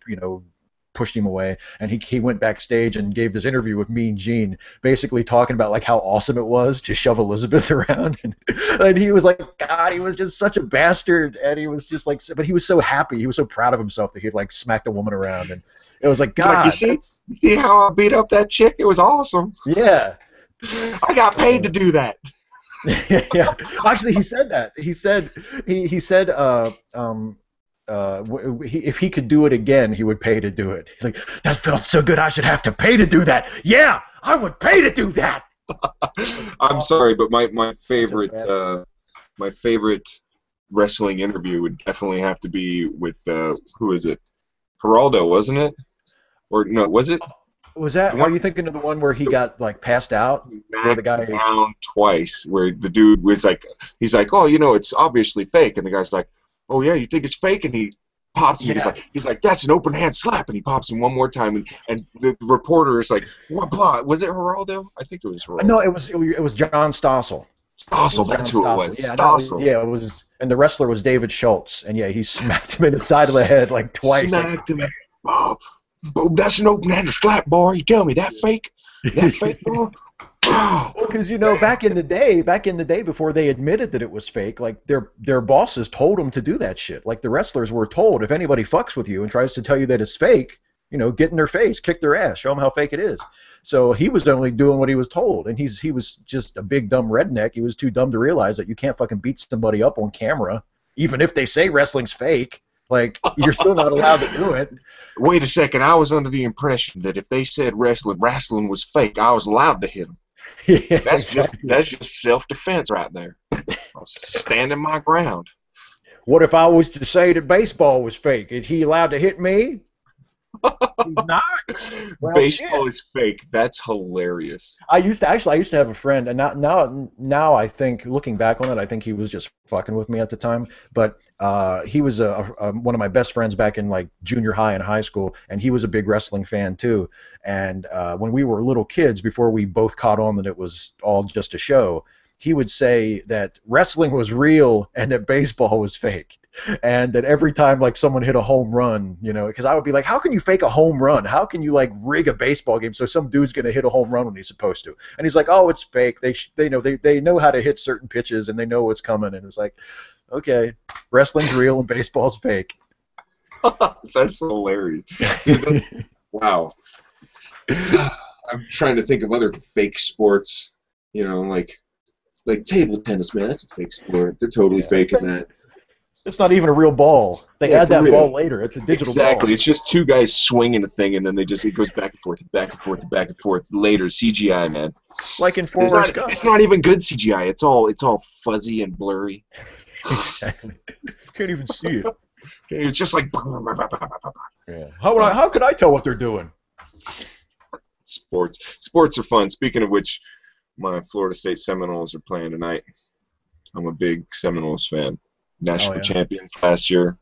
pushed him away, and he went backstage and gave this interview with Mean Gene, basically talking about like how awesome it was to shove Elizabeth around, and he was like, God, he was just such a bastard, and he was just like, but he was so happy, he was so proud of himself that he'd like smacked a woman around, and it was like, God, you see how I beat up that chick? It was awesome. Yeah, I got paid to do that. Yeah, actually, he said that. He said if he could do it again, he would pay to do it. He's like, that felt so good, I should have to pay to do that. Yeah, I would pay to do that. I'm sorry, but my favorite wrestling interview would definitely have to be with who is it? Geraldo, wasn't it? Or no, was it? Was that? Are you thinking of the one where he got like passed out? Where the guy down twice, where the dude was like, he's like, oh, it's obviously fake, and the guy's like, oh yeah, you think it's fake, and he pops him. Yeah. He's like, that's an open hand slap, and he pops him one more time, and the reporter is like, what? Blah. Was it Geraldo? I think it was Geraldo. No, it was John Stossel. Stossel, that's who it was. Yeah, Stossel. It was, and the wrestler was David Schultz, and yeah, he smacked him in the side of the head like twice. Smacked him. Oh, that's an open-handed slap, boy. You tell me that fake? That fake, boy? Well, because back in the day, before they admitted that it was fake, like their bosses told them to do that shit. Like the wrestlers were told, if anybody fucks with you and tries to tell you that it's fake, get in their face, kick their ass, show them how fake it is. So he was only doing what he was told, and he was just a big dumb redneck. He was too dumb to realize that you can't fucking beat somebody up on camera, even if they say wrestling's fake. Like, you're still not allowed to do it. Wait a second, I was under the impression that if they said wrestling was fake, I was allowed to hit them. Yeah, that's just self-defense right there. I was standing my ground. What if I was to say that baseball was fake? Is he allowed to hit me? He's not. Well, baseball is fake. That's hilarious. I used to have a friend, and now I think, looking back on it, I think he was just fucking with me at the time. But he was one of my best friends back in like junior high and high school, and he was a big wrestling fan too. And when we were little kids, before we both caught on that it was all just a show, he would say that wrestling was real and that baseball was fake. And that every time like someone hit a home run, because I would be like, how can you fake a home run? How can you like rig a baseball game so some dude's gonna hit a home run when he's supposed to? And he's like, oh, it's fake. They know how to hit certain pitches and they know what's coming. And it's like, okay, wrestling's real and baseball's fake. That's hilarious. Wow. I'm trying to think of other fake sports. Like table tennis, man. That's a fake sport. They're totally faking that. It's not even a real ball. They add that ball later. It's a digital ball. Exactly. It's just two guys swinging a thing, and then it goes back and forth, back and forth, back and forth. Later, CGI, man. Like in Forrest Gump. It's not even good CGI. It's all fuzzy and blurry. Exactly. Can't even see it. It's just like. Yeah. How could I tell what they're doing? Sports are fun. Speaking of which, my Florida State Seminoles are playing tonight. I'm a big Seminoles fan. National champions last year.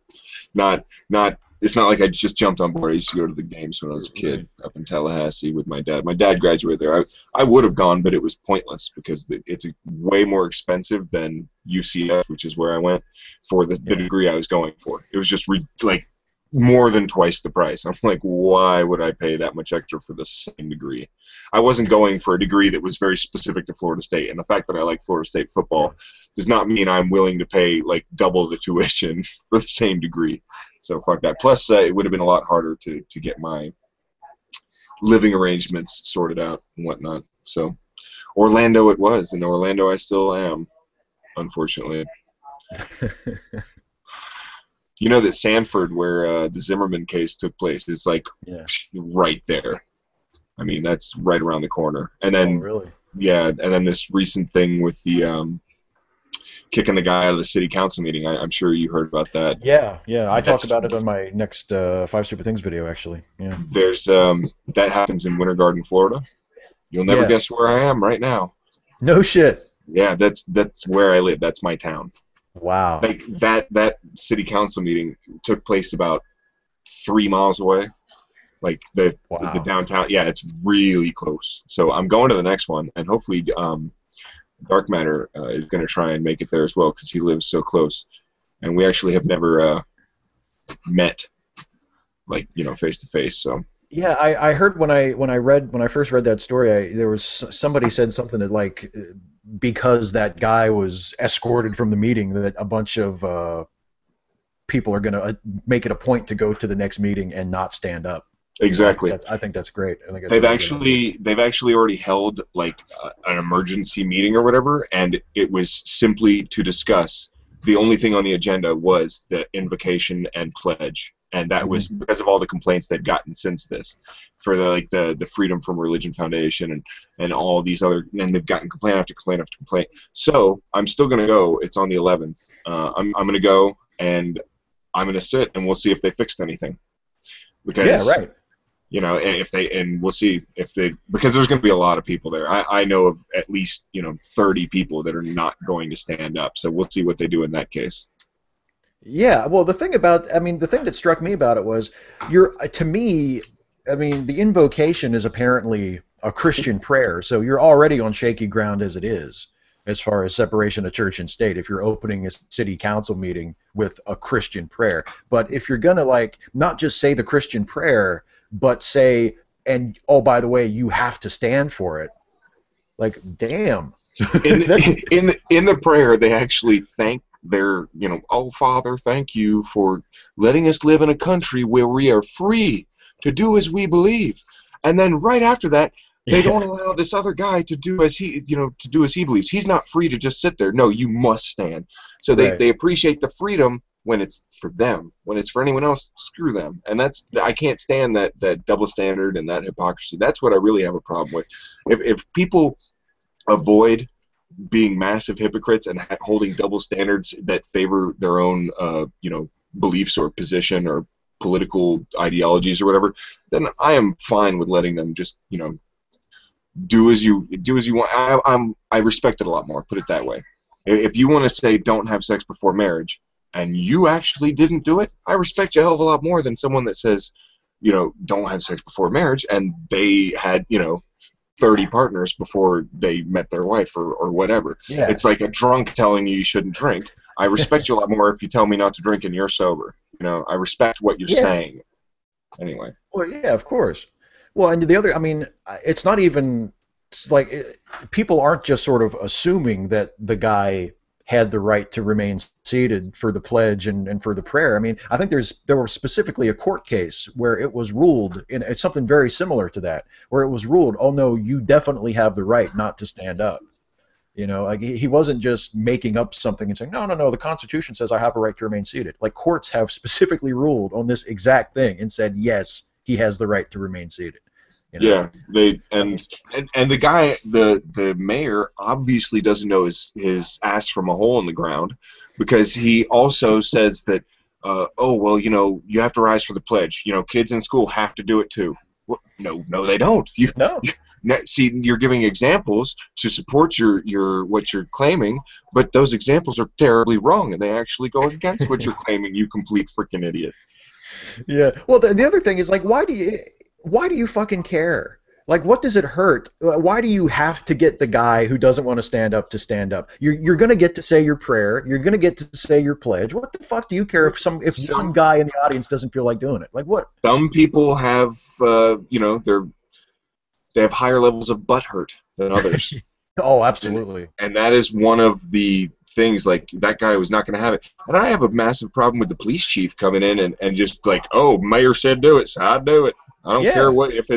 It's not like I just jumped on board. I used to go to the games when I was a kid up in Tallahassee with my dad. My dad graduated there. I would have gone, but it was pointless because it's way more expensive than UCF, which is where I went, for the degree I was going for. It was just more than twice the price. I'm like, why would I pay that much extra for the same degree? I wasn't going for a degree that was very specific to Florida State, and the fact that I like Florida State football does not mean I'm willing to pay like double the tuition for the same degree. So fuck that. Plus, it would have been a lot harder to get my living arrangements sorted out and whatnot. So Orlando it was, and Orlando I still am, unfortunately. You know that Sanford, where the Zimmerman case took place, is like right there. I mean, that's right around the corner. And then, and then this recent thing with the kicking the guy out of the city council meeting. I'm sure you heard about that. Yeah. I talked about it on my next 5 Stupid Things video, actually. Yeah. There's that happens in Winter Garden, Florida. You'll never guess where I am right now. No shit. Yeah, that's where I live. That's my town. Wow. Like that city council meeting took place about 3 miles away. Like the downtown. Yeah, it's really close. So I'm going to the next one, and hopefully Dark Matter is going to try and make it there as well because he lives so close, and we actually have never met, like face to face. So. Yeah, I heard when I first read that story, there was somebody said something that like because that guy was escorted from the meeting that a bunch of people are going to make it a point to go to the next meeting and not stand up. Exactly. I think that's great. I think that's they've actually already held like an emergency meeting or whatever, and it was simply to discuss the only thing on the agenda was the invocation and pledge, and that was because of all the complaints they've gotten since this, for the Freedom from Religion Foundation and all these other, and they've gotten complaint after complaint after complaint. So I'm still gonna go. It's on the 11th. I'm gonna go, and I'm gonna sit, and we'll see if they fixed anything. Because, yeah, right. You know, if they, and we'll see if they, because there's going to be a lot of people there. I know of at least, 30 people that are not going to stand up. So we'll see what they do in that case. Yeah, well, the thing that struck me about it was, to me, the invocation is apparently a Christian prayer, so you're already on shaky ground as it is, as far as separation of church and state, if you're opening a city council meeting with a Christian prayer. But if you're going to, not just say the Christian prayer, but say, and oh, by the way, you have to stand for it. Damn. In the prayer, they actually thank their, oh, Father, thank you for letting us live in a country where we are free to do as we believe. And then right after that, they don't allow this other guy to do as he, believes. He's not free to just sit there. No, you must stand. So they appreciate the freedom when it's for them. When it's for anyone else, screw them. And I can't stand that double standard and that hypocrisy. That's what I really have a problem with. If people avoid being massive hypocrites and holding double standards that favor their own, beliefs or position or political ideologies or whatever, then I am fine with letting them just, do as you want. I respect it a lot more. Put it that way. If you want to say don't have sex before marriage, and you actually didn't do it, I respect you a hell of a lot more than someone that says, don't have sex before marriage, and they had, 30 partners before they met their wife or whatever. Yeah. It's like a drunk telling you shouldn't drink. I respect you a lot more if you tell me not to drink and you're sober. I respect what you're saying. Anyway. Well, yeah, of course. Well, and the other, it's not even, people aren't just sort of assuming that the guy had the right to remain seated for the pledge and for the prayer. I think there was specifically a court case where it was ruled, it's something very similar to that, where it was ruled, oh no, you definitely have the right not to stand up. He wasn't just making up something and saying, no, the Constitution says I have a right to remain seated. Courts have specifically ruled on this exact thing and said, yes, he has the right to remain seated. Yeah, and the guy, the mayor, obviously doesn't know his ass from a hole in the ground, because he also says that, you have to rise for the pledge. Kids in school have to do it too. Well, no, they don't. See, you're giving examples to support your what you're claiming, but those examples are terribly wrong, and they actually go against what you're claiming. You complete freaking idiot. Yeah. Well, the other thing is, why do you fucking care? What does it hurt? Why do you have to get the guy who doesn't want to stand up to stand up? You're going to get to say your prayer. You're going to get to say your pledge. What the fuck do you care if one guy in the audience doesn't feel like doing it? What? Some people have, they have higher levels of butt hurt than others. Oh, absolutely. And that is one of the things, that guy was not going to have it. And I have a massive problem with the police chief coming in and just mayor said do it, so I do it. I don't care if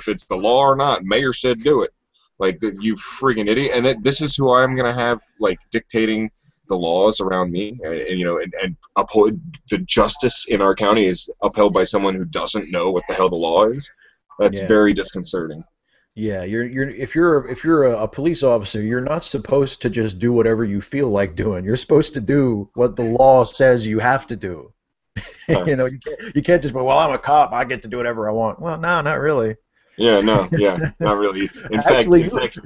it's the law or not. Mayor said do it. You friggin' idiot. And this is who I'm gonna have dictating the laws around me. And uphold the justice in our county is upheld by someone who doesn't know what the hell the law is. That's very disconcerting. Yeah, if you're a police officer, you're not supposed to just do whatever you feel like doing. You're supposed to do what the law says you have to do. You can't just go, well, I'm a cop, I get to do whatever I want. Well, no, not really. Yeah, not really. In Actually, fact,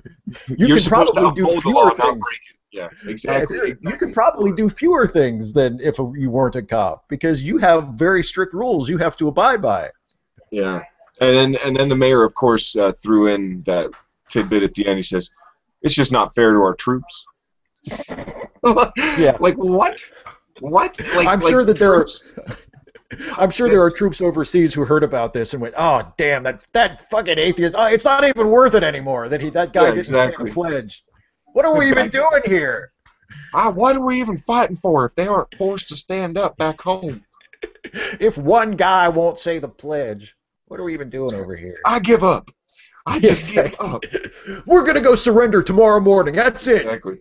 you you're can supposed probably to do uphold the fewer law, not things. break it. Yeah, exactly. You could probably do fewer things than if you weren't a cop, because you have very strict rules you have to abide by. Yeah, and then the mayor, of course, threw in that tidbit at the end. He says, "It's just not fair to our troops." Yeah. What? What? I'm sure that there are troops overseas who heard about this and went, "Oh, damn, that fucking atheist! Oh, it's not even worth it anymore that guy didn't say the pledge. What are we even doing here? What are we even fighting for if they aren't forced to stand up back home? If one guy won't say the pledge, what are we even doing over here? I give up. I just give up. We're gonna go surrender tomorrow morning. That's it." Exactly.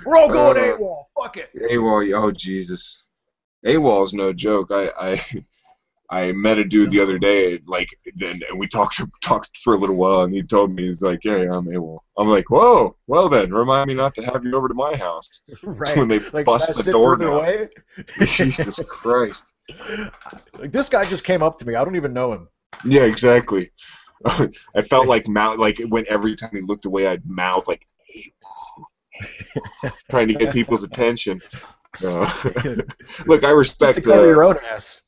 We're all going AWOL. Fuck it. AWOL. Oh Jesus. AWOL is no joke. I met a dude the other day, like, and we talked for a little while, and he told me, he's like, yeah, I'm AWOL. I'm like, whoa, well then, remind me not to have you over to my house. Right. When they Like, bust should I the sit door further down. away? Jesus Christ. Like, this guy just came up to me. I don't even know him. Yeah, exactly. I felt like when every time he looked away, I'd mouth like, trying to get people's attention. Look, I respect. Just to cover your own ass.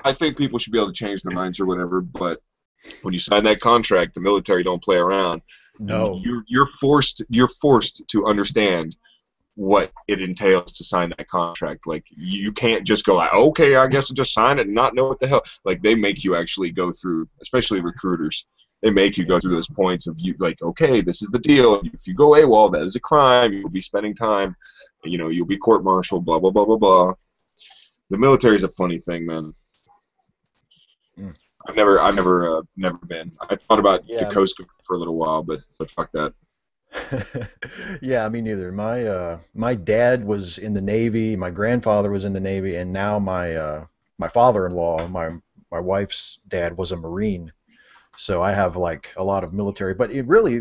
I think people should be able to change their minds or whatever, but when you sign that contract, the military don't play around. No. You're forced to understand what it entails to sign that contract. Like, you can't just go like, okay, I guess I'll just sign it and not know what the hell. Like, they make you actually go through, especially recruiters. They make you go through those points of you, like, okay, this is the deal. If you go AWOL, that is a crime. You'll be spending time. You'll be court-martialed. Blah blah blah blah blah. The military is a funny thing, man. I've never been. I thought about the Coast Guard for a little while, but fuck that. Yeah, me neither. My dad was in the Navy. My grandfather was in the Navy, and now my father-in-law, my wife's dad, was a Marine. So I have like a lot of military, but it really,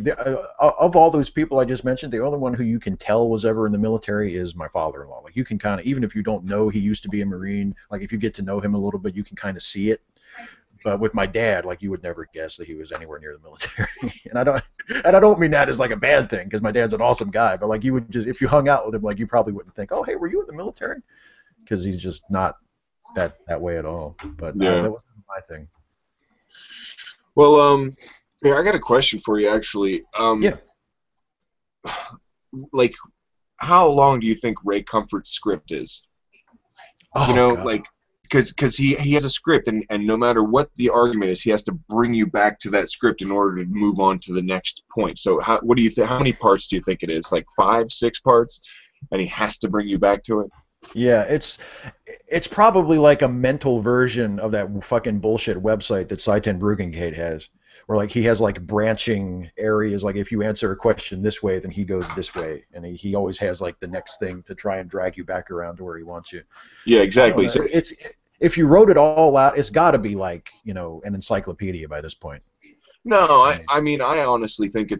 of all those people I just mentioned, the only one who you can tell was ever in the military is my father-in-law. Like, you can kind of, even if you don't know he used to be a Marine, like if you get to know him a little bit, you can kind of see it. But with my dad, like, you would never guess that he was anywhere near the military. And I don't mean that as like a bad thing, because my dad's an awesome guy. But like, you would just, if you hung out with him, like, you probably wouldn't think, oh, hey, were you in the military? Because he's just not that way at all. But Yeah. That wasn't my thing. Well, yeah, I got a question for you, actually. Yeah. Like, how long do you think Ray Comfort's script is? Oh, God. Like, because he has a script, and no matter what the argument is, he has to bring you back to that script in order to move on to the next point. So, what do you think? How many parts do you think it is? Like 5, 6 parts, and he has to bring you back to it. Yeah, it's probably like a mental version of that fucking bullshit website that Seitan Brugengate has, where like he has like branching areas. Like, if you answer a question this way, then he goes this way, and he always has like the next thing to try and drag you back around to where he wants you. Yeah, exactly. So if you wrote it all out, it's got to be like, an encyclopedia by this point. No, I mean, I honestly think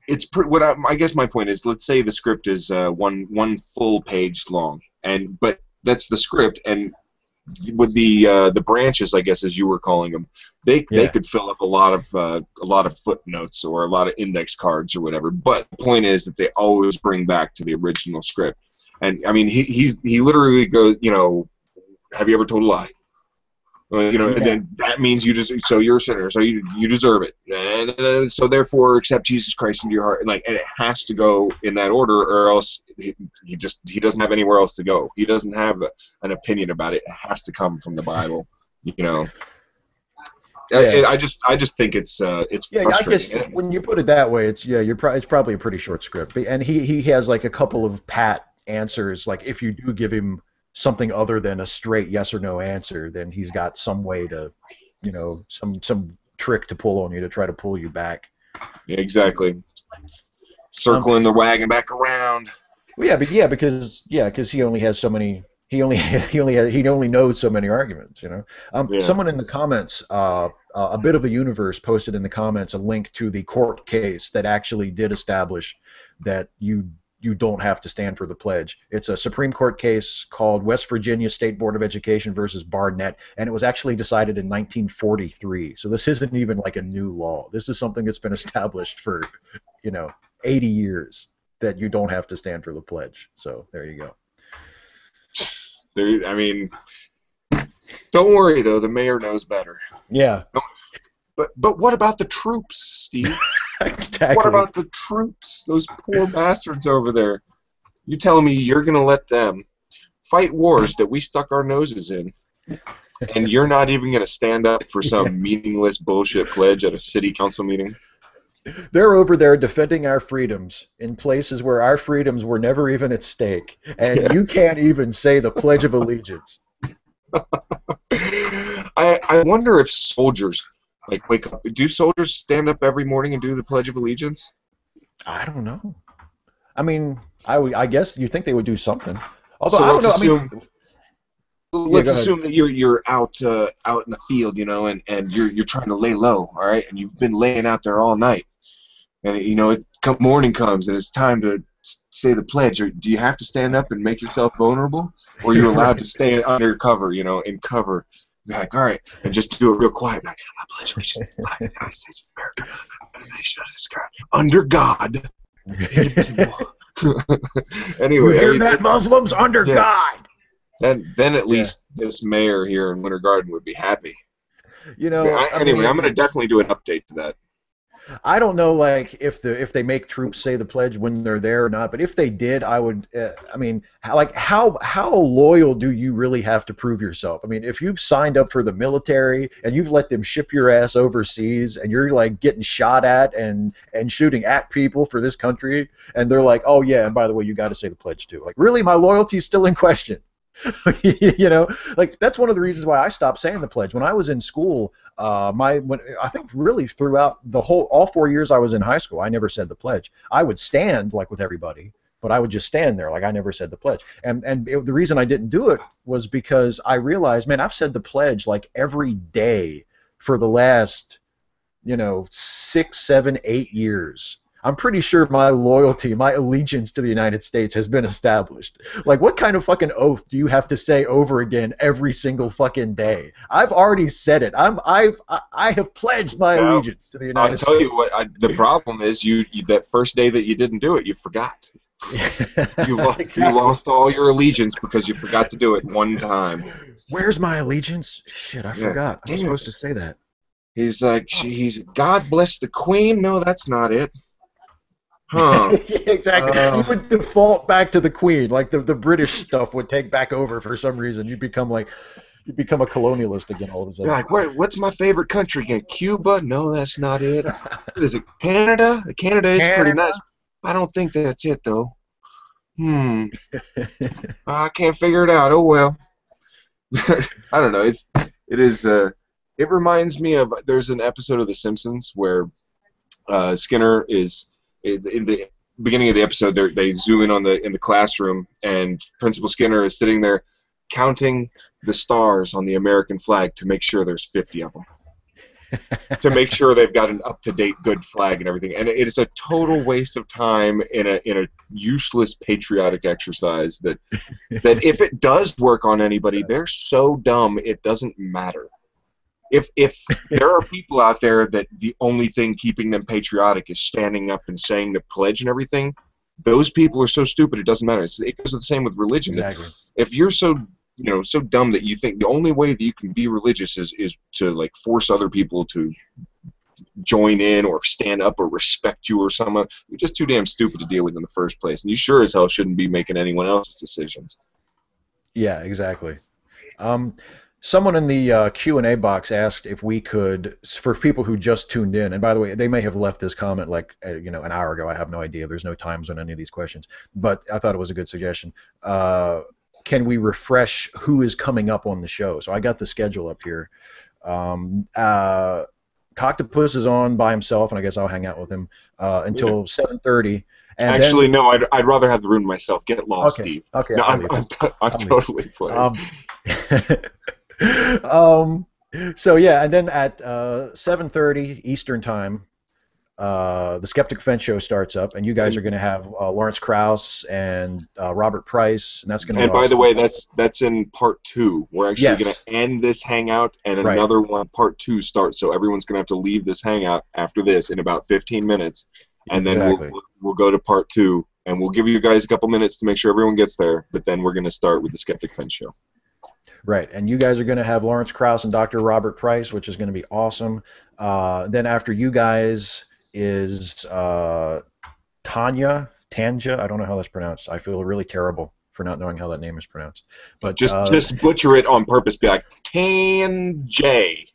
I guess my point is, let's say the script is one full page long, but that's the script, and with the branches, I guess, as you were calling them, they could fill up a lot of footnotes or a lot of index cards or whatever. But the point is that they always bring back to the original script, and I mean, he literally goes, have you ever told a lie? And then that means so you're a sinner, so you deserve it, and so therefore accept Jesus Christ into your heart, and it has to go in that order, or else he doesn't have anywhere else to go. He doesn't have an opinion about it. It has to come from the Bible, Yeah. I just think it's frustrating. I guess when you put it that way, it's probably a pretty short script, and he has like a couple of pat answers. Like, if you do give him something other than a straight yes or no answer, then he's got some way to, some trick to pull on you to try to pull you back. Yeah, exactly. Circling the wagon back around. Well, because he only has so many. He only knows so many arguments. Someone in the comments, a bit of the universe posted in the comments a link to the court case that actually did establish that you don't have to stand for the pledge. It's a Supreme Court case called West Virginia State Board of Education versus Barnett, and it was actually decided in 1943. So this isn't even like a new law. This is something that's been established for, 80 years, that you don't have to stand for the pledge. So there you go. I mean, don't worry though. The mayor knows better. Yeah. But what about the troops, Steve? Exactly. What about the troops? Those poor bastards over there. You telling me you're going to let them fight wars that we stuck our noses in, and you're not even going to stand up for some meaningless bullshit pledge at a city council meeting? They're over there defending our freedoms in places where our freedoms were never even at stake, and you can't even say the Pledge of Allegiance. I wonder if soldiers wake up. Do soldiers stand up every morning and do the Pledge of Allegiance? I don't know. I mean, I guess you'd think they would do something. Although So I don't let's know. assume. I mean, Let's go ahead. assume that you're out in the field, and you're trying to lay low, all right, and you've been laying out there all night, and morning comes and it's time to say the pledge. Or do you have to stand up and make yourself vulnerable, or are you allowed to stay under cover, in cover? Be like, all right, and just do it real quiet. Like, I pledge allegiance to the flag of the United States of America, and the nation of this God, under God, indivisible. Anyway, You hear that, Muslims? Under God. Then at least this mayor here in Winter Garden would be happy. Anyway, I'm going to definitely do an update to that. I don't know, like, if they make troops say the pledge when they're there or not, but if they did, I would. I mean, how loyal do you really have to prove yourself? I mean, if you've signed up for the military and you've let them ship your ass overseas, and you're like getting shot at and shooting at people for this country, and they're like, oh yeah, and by the way, you got to say the pledge too. Like, really, my loyalty's still in question. Like, that's one of the reasons why I stopped saying the pledge when I was in school. I think really throughout all 4 years I was in high school, I never said the pledge. I would stand like with everybody, but I would just stand there like I never said the pledge. The reason I didn't do it was because I realized, man, I've said the pledge like every day for the last 6, 7, 8 years. I'm pretty sure my loyalty, my allegiance to the United States has been established. Like, what kind of fucking oath do you have to say over again every single fucking day? I've already said it. I have pledged my allegiance to the United States. I'll tell you what. The problem is you that first day that you didn't do it, you forgot. You lost all your allegiance because you forgot to do it one time. Where's my allegiance? Shit, I forgot. I was supposed to say that. He's like, God bless the Queen. No, that's not it. Huh. Yeah, exactly. You would default back to the Queen, like the British stuff would take back over for some reason. You'd become a colonialist again all of a sudden. You're like, what's my favorite country again? Cuba? No, that's not it. What is it? Canada? Canada is pretty nice. I don't think that's it though. I can't figure it out. Oh well. I don't know. It reminds me of, there's an episode of The Simpsons where Skinner is. In the beginning of the episode, they zoom in in the classroom, and Principal Skinner is sitting there counting the stars on the American flag to make sure there's 50 of them, to make sure they've got an up-to-date good flag and everything. And it is a total waste of time in a useless patriotic exercise that if it does work on anybody, they're so dumb it doesn't matter. If there are people out there that the only thing keeping them patriotic is standing up and saying the pledge and everything, those people are so stupid it doesn't matter. It goes the same with religion. Exactly. If you're so dumb that you think the only way that you can be religious is to like force other people to join in or stand up or respect you or something, you're just too damn stupid to deal with in the first place. And you sure as hell shouldn't be making anyone else's decisions. Yeah, exactly. Someone in the Q&A box asked if we could, for people who just tuned in, and by the way, they may have left this comment like an hour ago. I have no idea. There's no times on any of these questions, but I thought it was a good suggestion. Can we refresh who is coming up on the show? So I got the schedule up here. Coctopus is on by himself, and I guess I'll hang out with him until 7:30. Actually, no, I'd rather have the room myself. Get lost, Okay, Steve. okay, No, I'll I'm totally playing. So yeah, and then at 7:30 Eastern time, the Skeptic Fence show starts up, and you guys are going to have Lawrence Krauss and Robert Price, and that's going to. And be by awesome. the way, that's in part 2. We're actually going to end this hangout, and Right. another one, part 2, starts. So everyone's going to have to leave this hangout after this in about 15 minutes, and then Exactly. we'll go to part 2, and we'll give you guys a couple minutes to make sure everyone gets there. But then we're going to start with the Skeptic Fence show. Right, and you guys are going to have Lawrence Krauss and Dr. Robert Price, which is going to be awesome. Then after you guys is Tanja, I don't know how that's pronounced. I feel really terrible for not knowing how that name is pronounced. But Just butcher it on purpose. Be like, Tanjay.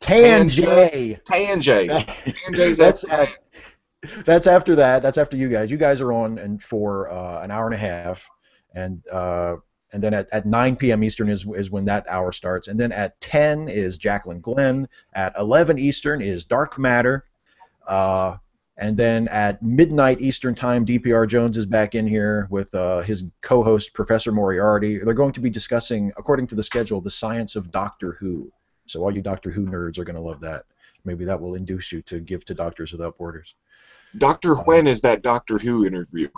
That's after that. That's after you guys. You guys are on and for an hour and a half, and then at 9 p.m. Eastern is when that hour starts, and then at 10 is Jacqueline Glenn. At 11 Eastern is Dark Matter. And then at midnight Eastern Time, DPR Jones is back in here with his co-host, Professor Moriarty. They're going to be discussing, according to the schedule, the science of Doctor Who. So all you Doctor Who nerds are going to love that. Maybe that will induce you to give to Doctors Without Borders. Doctor, when is that Doctor Who interview?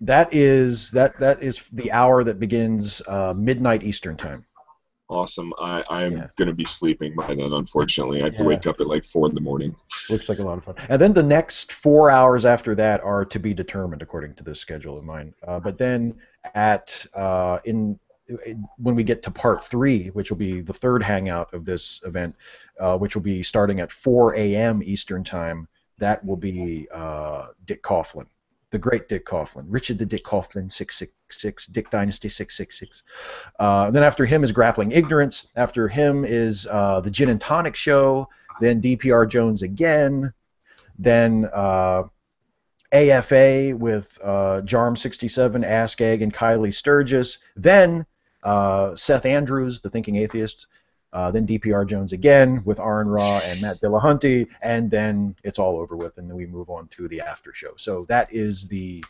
That is the hour that begins midnight Eastern Time. Awesome. I'm going to be sleeping by then, unfortunately. I have to wake up at like 4 in the morning. Looks like a lot of fun. And then the next 4 hours after that are to be determined, according to this schedule of mine. But then when we get to part 3, which will be the third hangout of this event, which will be starting at 4 a.m. Eastern Time, that will be Dick Coughlin. The great Dick Coughlin. Richard the Dick Coughlin, 666, Dick Dynasty 666. Then after him is Grappling Ignorance. After him is the Gin and Tonic Show. Then DPR Jones again. Then AFA with Jarm67, Ask Egg, and Kylie Sturgis. Then Seth Andrews, the Thinking Atheist. Then DPR Jones again with aronra and Matt Dillahunty, and then it's all over with, and then we move on to the after show. So that is the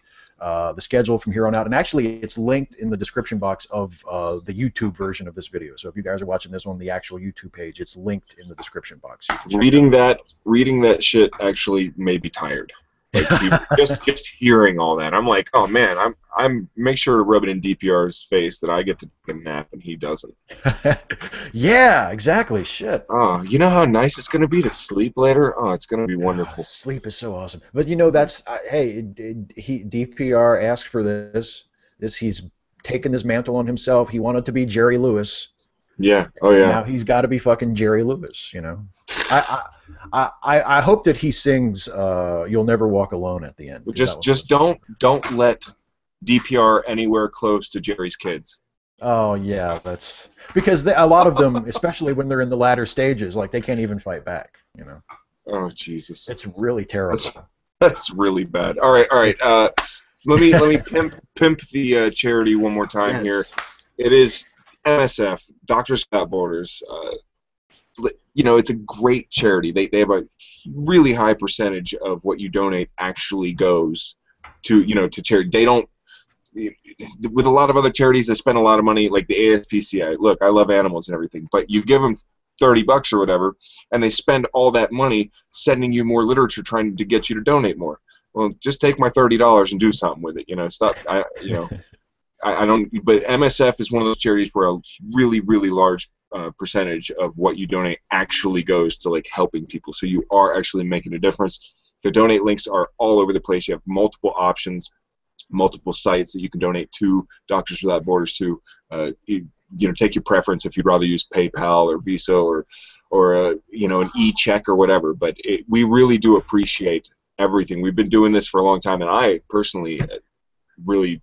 schedule from here on out, and actually it's linked in the description box of the YouTube version of this video. So if you guys are watching this on the actual YouTube page, it's linked in the description box. So reading that shit actually made me tired. Like just hearing all that, I'm like, oh man, I'm make sure to rub it in DPR's face that I get to take a nap and he doesn't. Yeah, exactly. Shit. Oh, you know how nice it's gonna be to sleep later? Oh, it's gonna be wonderful. Sleep is so awesome. But you know, that's hey, DPR asked for this. He's taken this mantle on himself. He wanted to be Jerry Lewis. Yeah. Oh yeah. Now he's got to be fucking Jerry Lewis. You know. I hope that he sings "You'll Never Walk Alone" at the end. Just don't let DPR anywhere close to Jerry's kids. Oh yeah, that's because a lot of them, especially when they're in the latter stages, like they can't even fight back. You know. Oh Jesus. It's really terrible. That's really bad. All right. Let me pimp the charity one more time here. It is MSF, Doctors Without Borders. You know, it's a great charity. They have a really high percentage of what you donate actually goes to charity. They don't, with a lot of other charities that spend a lot of money, like the ASPCA. Look, I love animals and everything, but you give them $30 or whatever, and they spend all that money sending you more literature trying to get you to donate more. Well, just take my $30 and do something with it. You know, stop. I don't. But MSF is one of those charities where a really, really large percentage of what you donate actually goes to like helping people. So you are actually making a difference. The donate links are all over the place. You have multiple options, multiple sites that you can donate to Doctors Without Borders to. Take your preference if you'd rather use PayPal or Visa or an e-check or whatever. But we really do appreciate everything. We've been doing this for a long time, and I personally really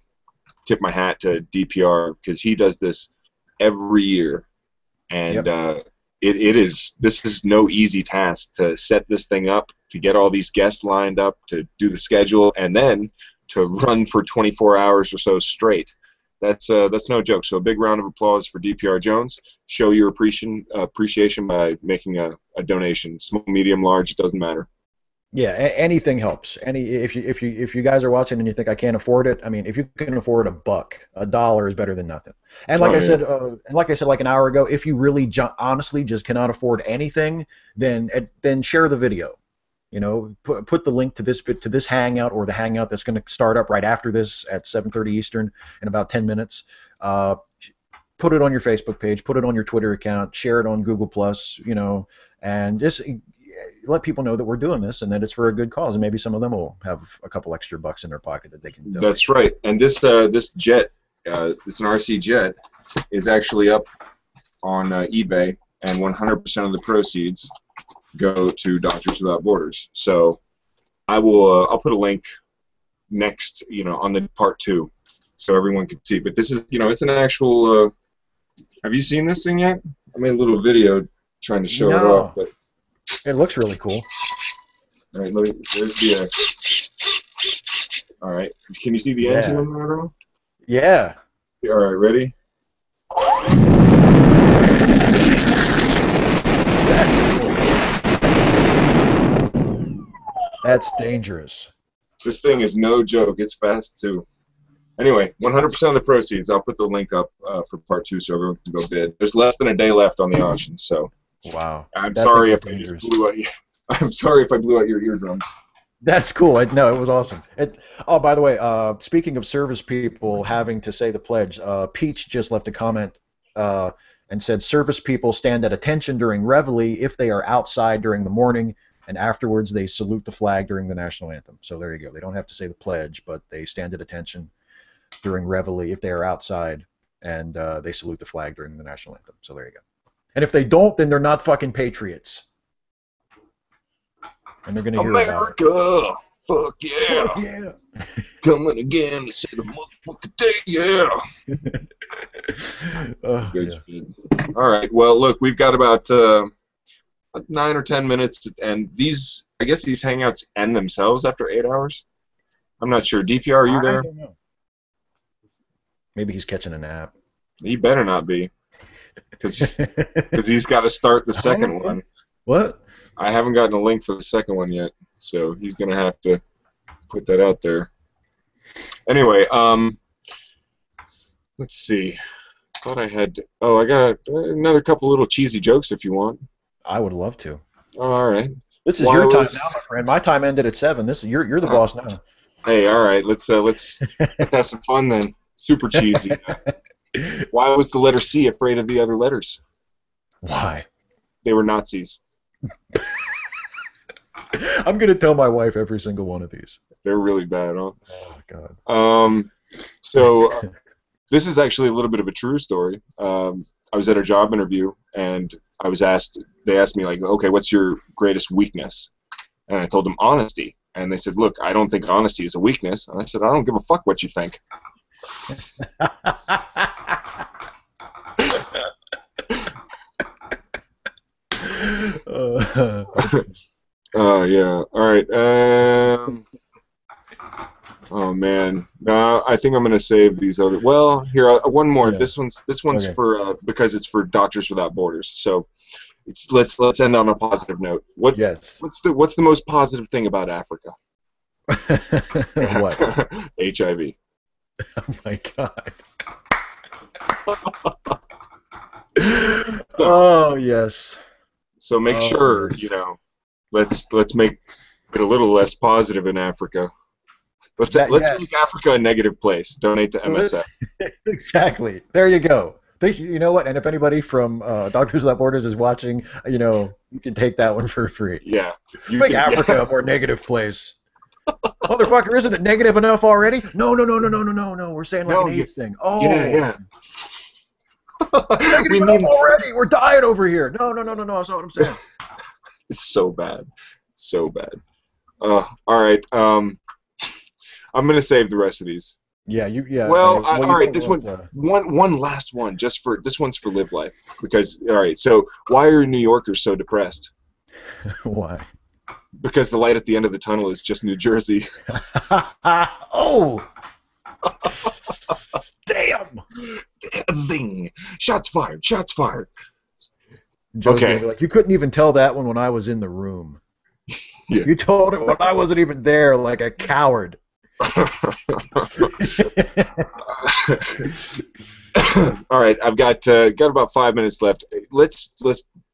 tip my hat to DPR because he does this every year. And this is no easy task to set this thing up, to get all these guests lined up, to do the schedule, and then to run for 24 hours or so straight. That's no joke. So a big round of applause for DPR Jones. Show your appreciation by making a donation. Small, medium, large, it doesn't matter. Yeah, anything helps. If you guys are watching and you think I can't afford it, I mean, if you can afford $1 is better than nothing. And like I said like an hour ago, if you really honestly just cannot afford anything, then share the video. You know, put the link to this hangout or the hangout that's going to start up right after this at 7:30 Eastern in about 10 minutes. Put it on your Facebook page, put it on your Twitter account, share it on Google+, and just let people know that we're doing this and that it's for a good cause, and maybe some of them will have a couple extra bucks in their pocket that they can donate. That's right. And this jet, it's an RC jet, is actually up on eBay, and 100% of the proceeds go to Doctors Without Borders. So I'll put a link next, on the part 2, so everyone can see. But this is, it's an actual. Have you seen this thing yet? I made a little video trying to show it off, but. It looks really cool. All right, there's the. All right, can you see the engine on there at all? Yeah. All right, ready? That's dangerous. This thing is no joke. It's fast too. Anyway, 100% of the proceeds. I'll put the link up for part 2 so everyone can go bid. There's less than a day left on the auction, so. Wow. I'm sorry if I just blew out. I'm sorry if I blew out your eardrums. That's cool. No, it was awesome. Oh, by the way, speaking of service people having to say the pledge, Peach just left a comment and said service people stand at attention during reveille if they are outside during the morning, and afterwards they salute the flag during the national anthem. So there you go. They don't have to say the pledge, but they stand at attention during reveille if they are outside, and they salute the flag during the national anthem. So there you go. And if they don't, then they're not fucking patriots. And they're going to hear about it. America! Fuck yeah! Fuck yeah! Coming again to say the motherfucking day, yeah! Good shit. All right, well, look, we've got about 9 or 10 minutes, and these, I guess these hangouts end themselves after 8 hours? I'm not sure. DPR, are you there? I don't know. Maybe he's catching a nap. He better not be. Because he's got to start the second one. What? I haven't gotten a link for the second one yet, so he's going to have to put that out there. Anyway, let's see. Thought I had. Oh, I got another couple little cheesy jokes if you want. I would love to. Oh, all right. This is your time now, my friend. My time ended at 7. You're the boss now. Hey, all right. Let's have some fun then. Super cheesy. Why was the letter C afraid of the other letters? Why? They were Nazis. I'm going to tell my wife every single one of these. They're really bad, huh? Oh, God. So this is actually a little bit of a true story. I was at a job interview, and they asked me, like, okay, what's your greatest weakness? And I told them honesty. And they said, look, I don't think honesty is a weakness. And I said, I don't give a fuck what you think. Yeah. All right. Oh man. No, I think I'm gonna save these other. Well, here, one more. Yeah. This one's okay. For because it's for Doctors Without Borders. So let's end on a positive note. Yes. What's the most positive thing about Africa? What? HIV. Oh my God. Oh yes. So make sure, let's make it a little less positive in Africa. Let's make Africa a negative place. Donate to MSF. Exactly. There you go. You know what? And if anybody from Doctors Without Borders is watching, you can take that one for free. Yeah. Make Africa a more negative place. Motherfucker, isn't it negative enough already? No. We're saying like an AIDS thing. Oh. Yeah. Negative enough already. We're dying over here. No. That's not what I'm saying. It's so bad. So bad. All right. I'm gonna save the rest of these. Yeah. Well, all right. This one last one. This one's for Live Life. Because all right. So why are New Yorkers so depressed? Why? Because the light at the end of the tunnel is just New Jersey. Oh! Damn! Zing! Shots fired! Shots fired! Joe's gonna be like, you couldn't even tell that one when I was in the room. Yeah. You told it when I wasn't even there, like a coward. All right, I've got about 5 minutes left. Let's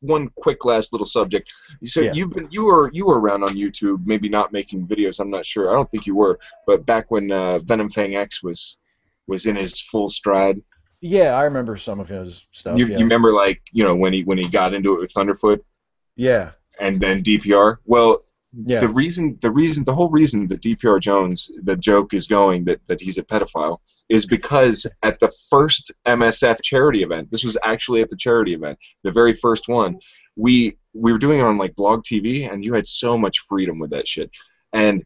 one quick last little subject. You said you were around on YouTube, maybe not making videos. I'm not sure. I don't think you were, but back when Venom Fang X was in his full stride. Yeah, I remember some of his stuff. You remember, like, when he got into it with Thunderfoot? Yeah. And then DPR. Well, yeah. The whole reason that DPR Jones, the joke is going that he's a pedophile, is because at the first MSF charity event, this was actually at the charity event, the very first one, we were doing it on like Blog TV, and you had so much freedom with that shit, and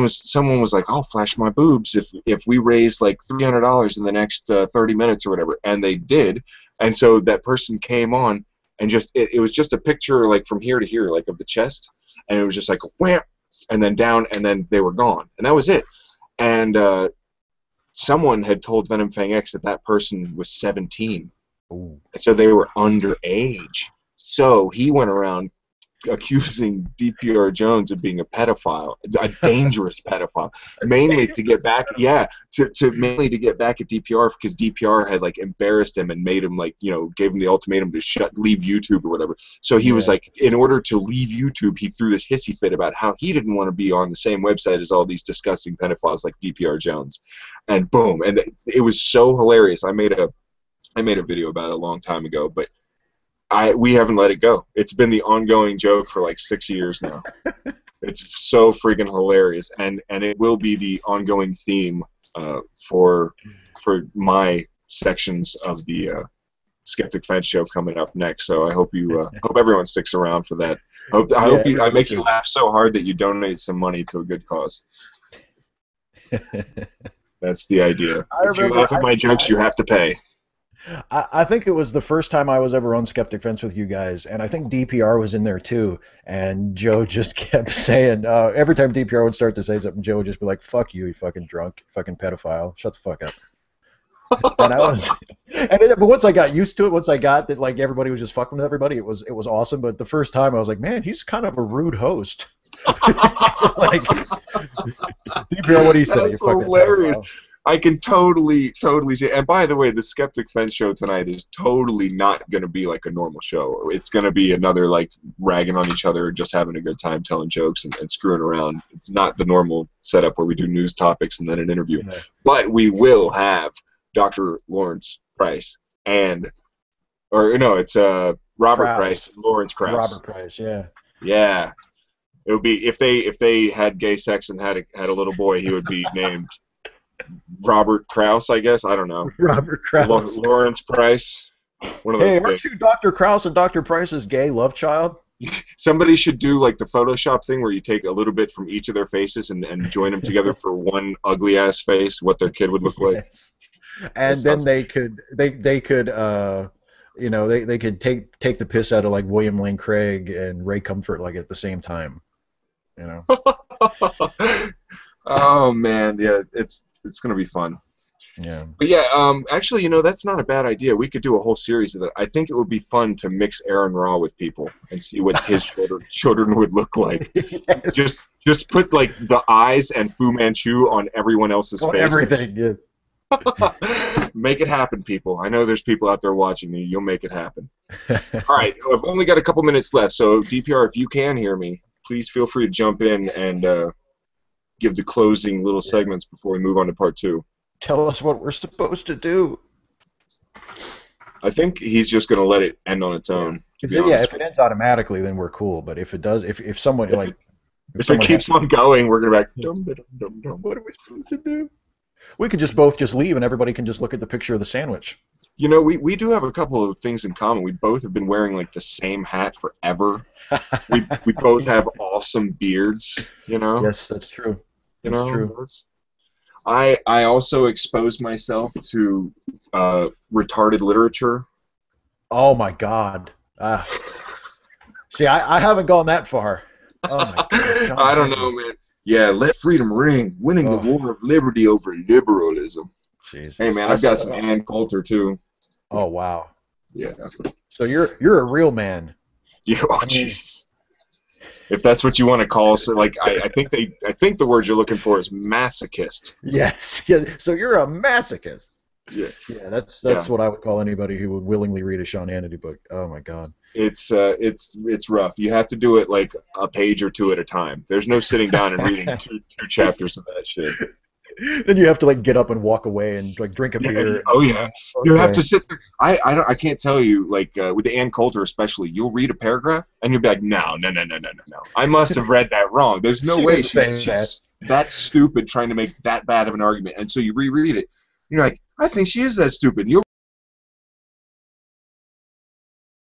someone was like, I'll flash my boobs if we raise like $300 in the next 30 minutes or whatever, and they did, and so that person came on, and just it was just a picture like from here to here, like of the chest, and it was just like wham, and then down, and then they were gone, and that was it, and someone had told Venom Fang X that person was 17, Ooh. so they were underage, so he went around accusing DPR Jones of being a pedophile, a dangerous pedophile, mainly to get back, mainly to get back at DPR because DPR had like embarrassed him and made him like, gave him the ultimatum to leave YouTube or whatever. So he was like, in order to leave YouTube, he threw this hissy fit about how he didn't want to be on the same website as all these disgusting pedophiles like DPR Jones, and boom, and it was so hilarious. I made a video about it a long time ago, but we haven't let it go. It's been the ongoing joke for like 6 years now. It's so freaking hilarious, and it will be the ongoing theme for my sections of the Skeptic Fence show coming up next. So I hope hope everyone sticks around for that. I make you laugh so hard that you donate some money to a good cause. That's the idea. If you laugh at my jokes, you have to pay. I think it was the first time I was ever on Skeptic Fence with you guys, and I think DPR was in there too, and Joe just kept saying, every time DPR would start to say something, Joe would just be like, fuck you, you fucking drunk, fucking pedophile, shut the fuck up. But once I got used to it, once I got that like everybody was just fucking with everybody, it was awesome, but the first time I was like, man, he's kind of a rude host. Like, DPR, what do you say? That's hilarious. I can totally see. And by the way, the Skeptic Fence show tonight is totally not going to be like a normal show. It's going to be another like ragging on each other, just having a good time, telling jokes and screwing around. It's not the normal setup where we do news topics and then an interview. Yeah. But we will have Dr. Lawrence Price it's Robert Price, Lawrence Krauss. Robert Price, yeah. Yeah. It would be if they had gay sex and had a little boy, he would be named Robert Krauss, I guess. I don't know. Robert Krauss. Lawrence Price. One of those aren't you Dr. Krauss and Dr. Price's gay love child? Somebody should do like the Photoshop thing where you take a little bit from each of their faces and join them together for one ugly ass face, what their kid would look like. Yes. And then they could take the piss out of like William Lane Craig and Ray Comfort like at the same time. Oh man, yeah, it's gonna be fun. Yeah. But yeah, actually, that's not a bad idea. We could do a whole series of that. I think it would be fun to mix aronra with people and see what his children would look like. Yes. Just put like the eyes and Fu Manchu on everyone else's face. Everything, yes. Make it happen, people. I know there's people out there watching me. You'll make it happen. All right, I've only got a couple minutes left, so DPR, if you can hear me, please feel free to jump in and give the closing little segments before we move on to part 2. Tell us what we're supposed to do. I think he's just going to let it end on its own. Yeah, if it ends automatically, then we're cool. But if it does, if someone like... If it keeps on going, we're going to be like, dum. What are we supposed to do? We could just both leave and everybody can just look at the picture of the sandwich. We do have a couple of things in common. We both have been wearing like the same hat forever. we both have awesome beards, Yes, that's true. That's true. I also expose myself to retarded literature. Oh my God. See, I haven't gone that far. Oh my God. I don't know, man. Yeah, let freedom ring, winning the war of liberty over liberalism. Jesus. Hey, man, I've got some Ann Coulter, too. Oh, wow. Yeah. So you're a real man. Yeah, Jesus. If that's what you want to call, so like I think the word you're looking for is masochist. Yes. Yeah. So you're a masochist. Yeah. Yeah, that's what I would call anybody who would willingly read a Sean Hannity book. Oh my God. It's rough. You have to do it like a page or two at a time. There's no sitting down and reading two chapters of that shit. Then you have to like get up and walk away and like drink a beer. Oh yeah. Okay. You have to sit there. I can't tell you, like with the Ann Coulter especially, you'll read a paragraph and you'll be like, no. I must have read that wrong. There's no way she's that stupid trying to make that bad of an argument. And so you reread it. You're like, I think she is that stupid. And you'll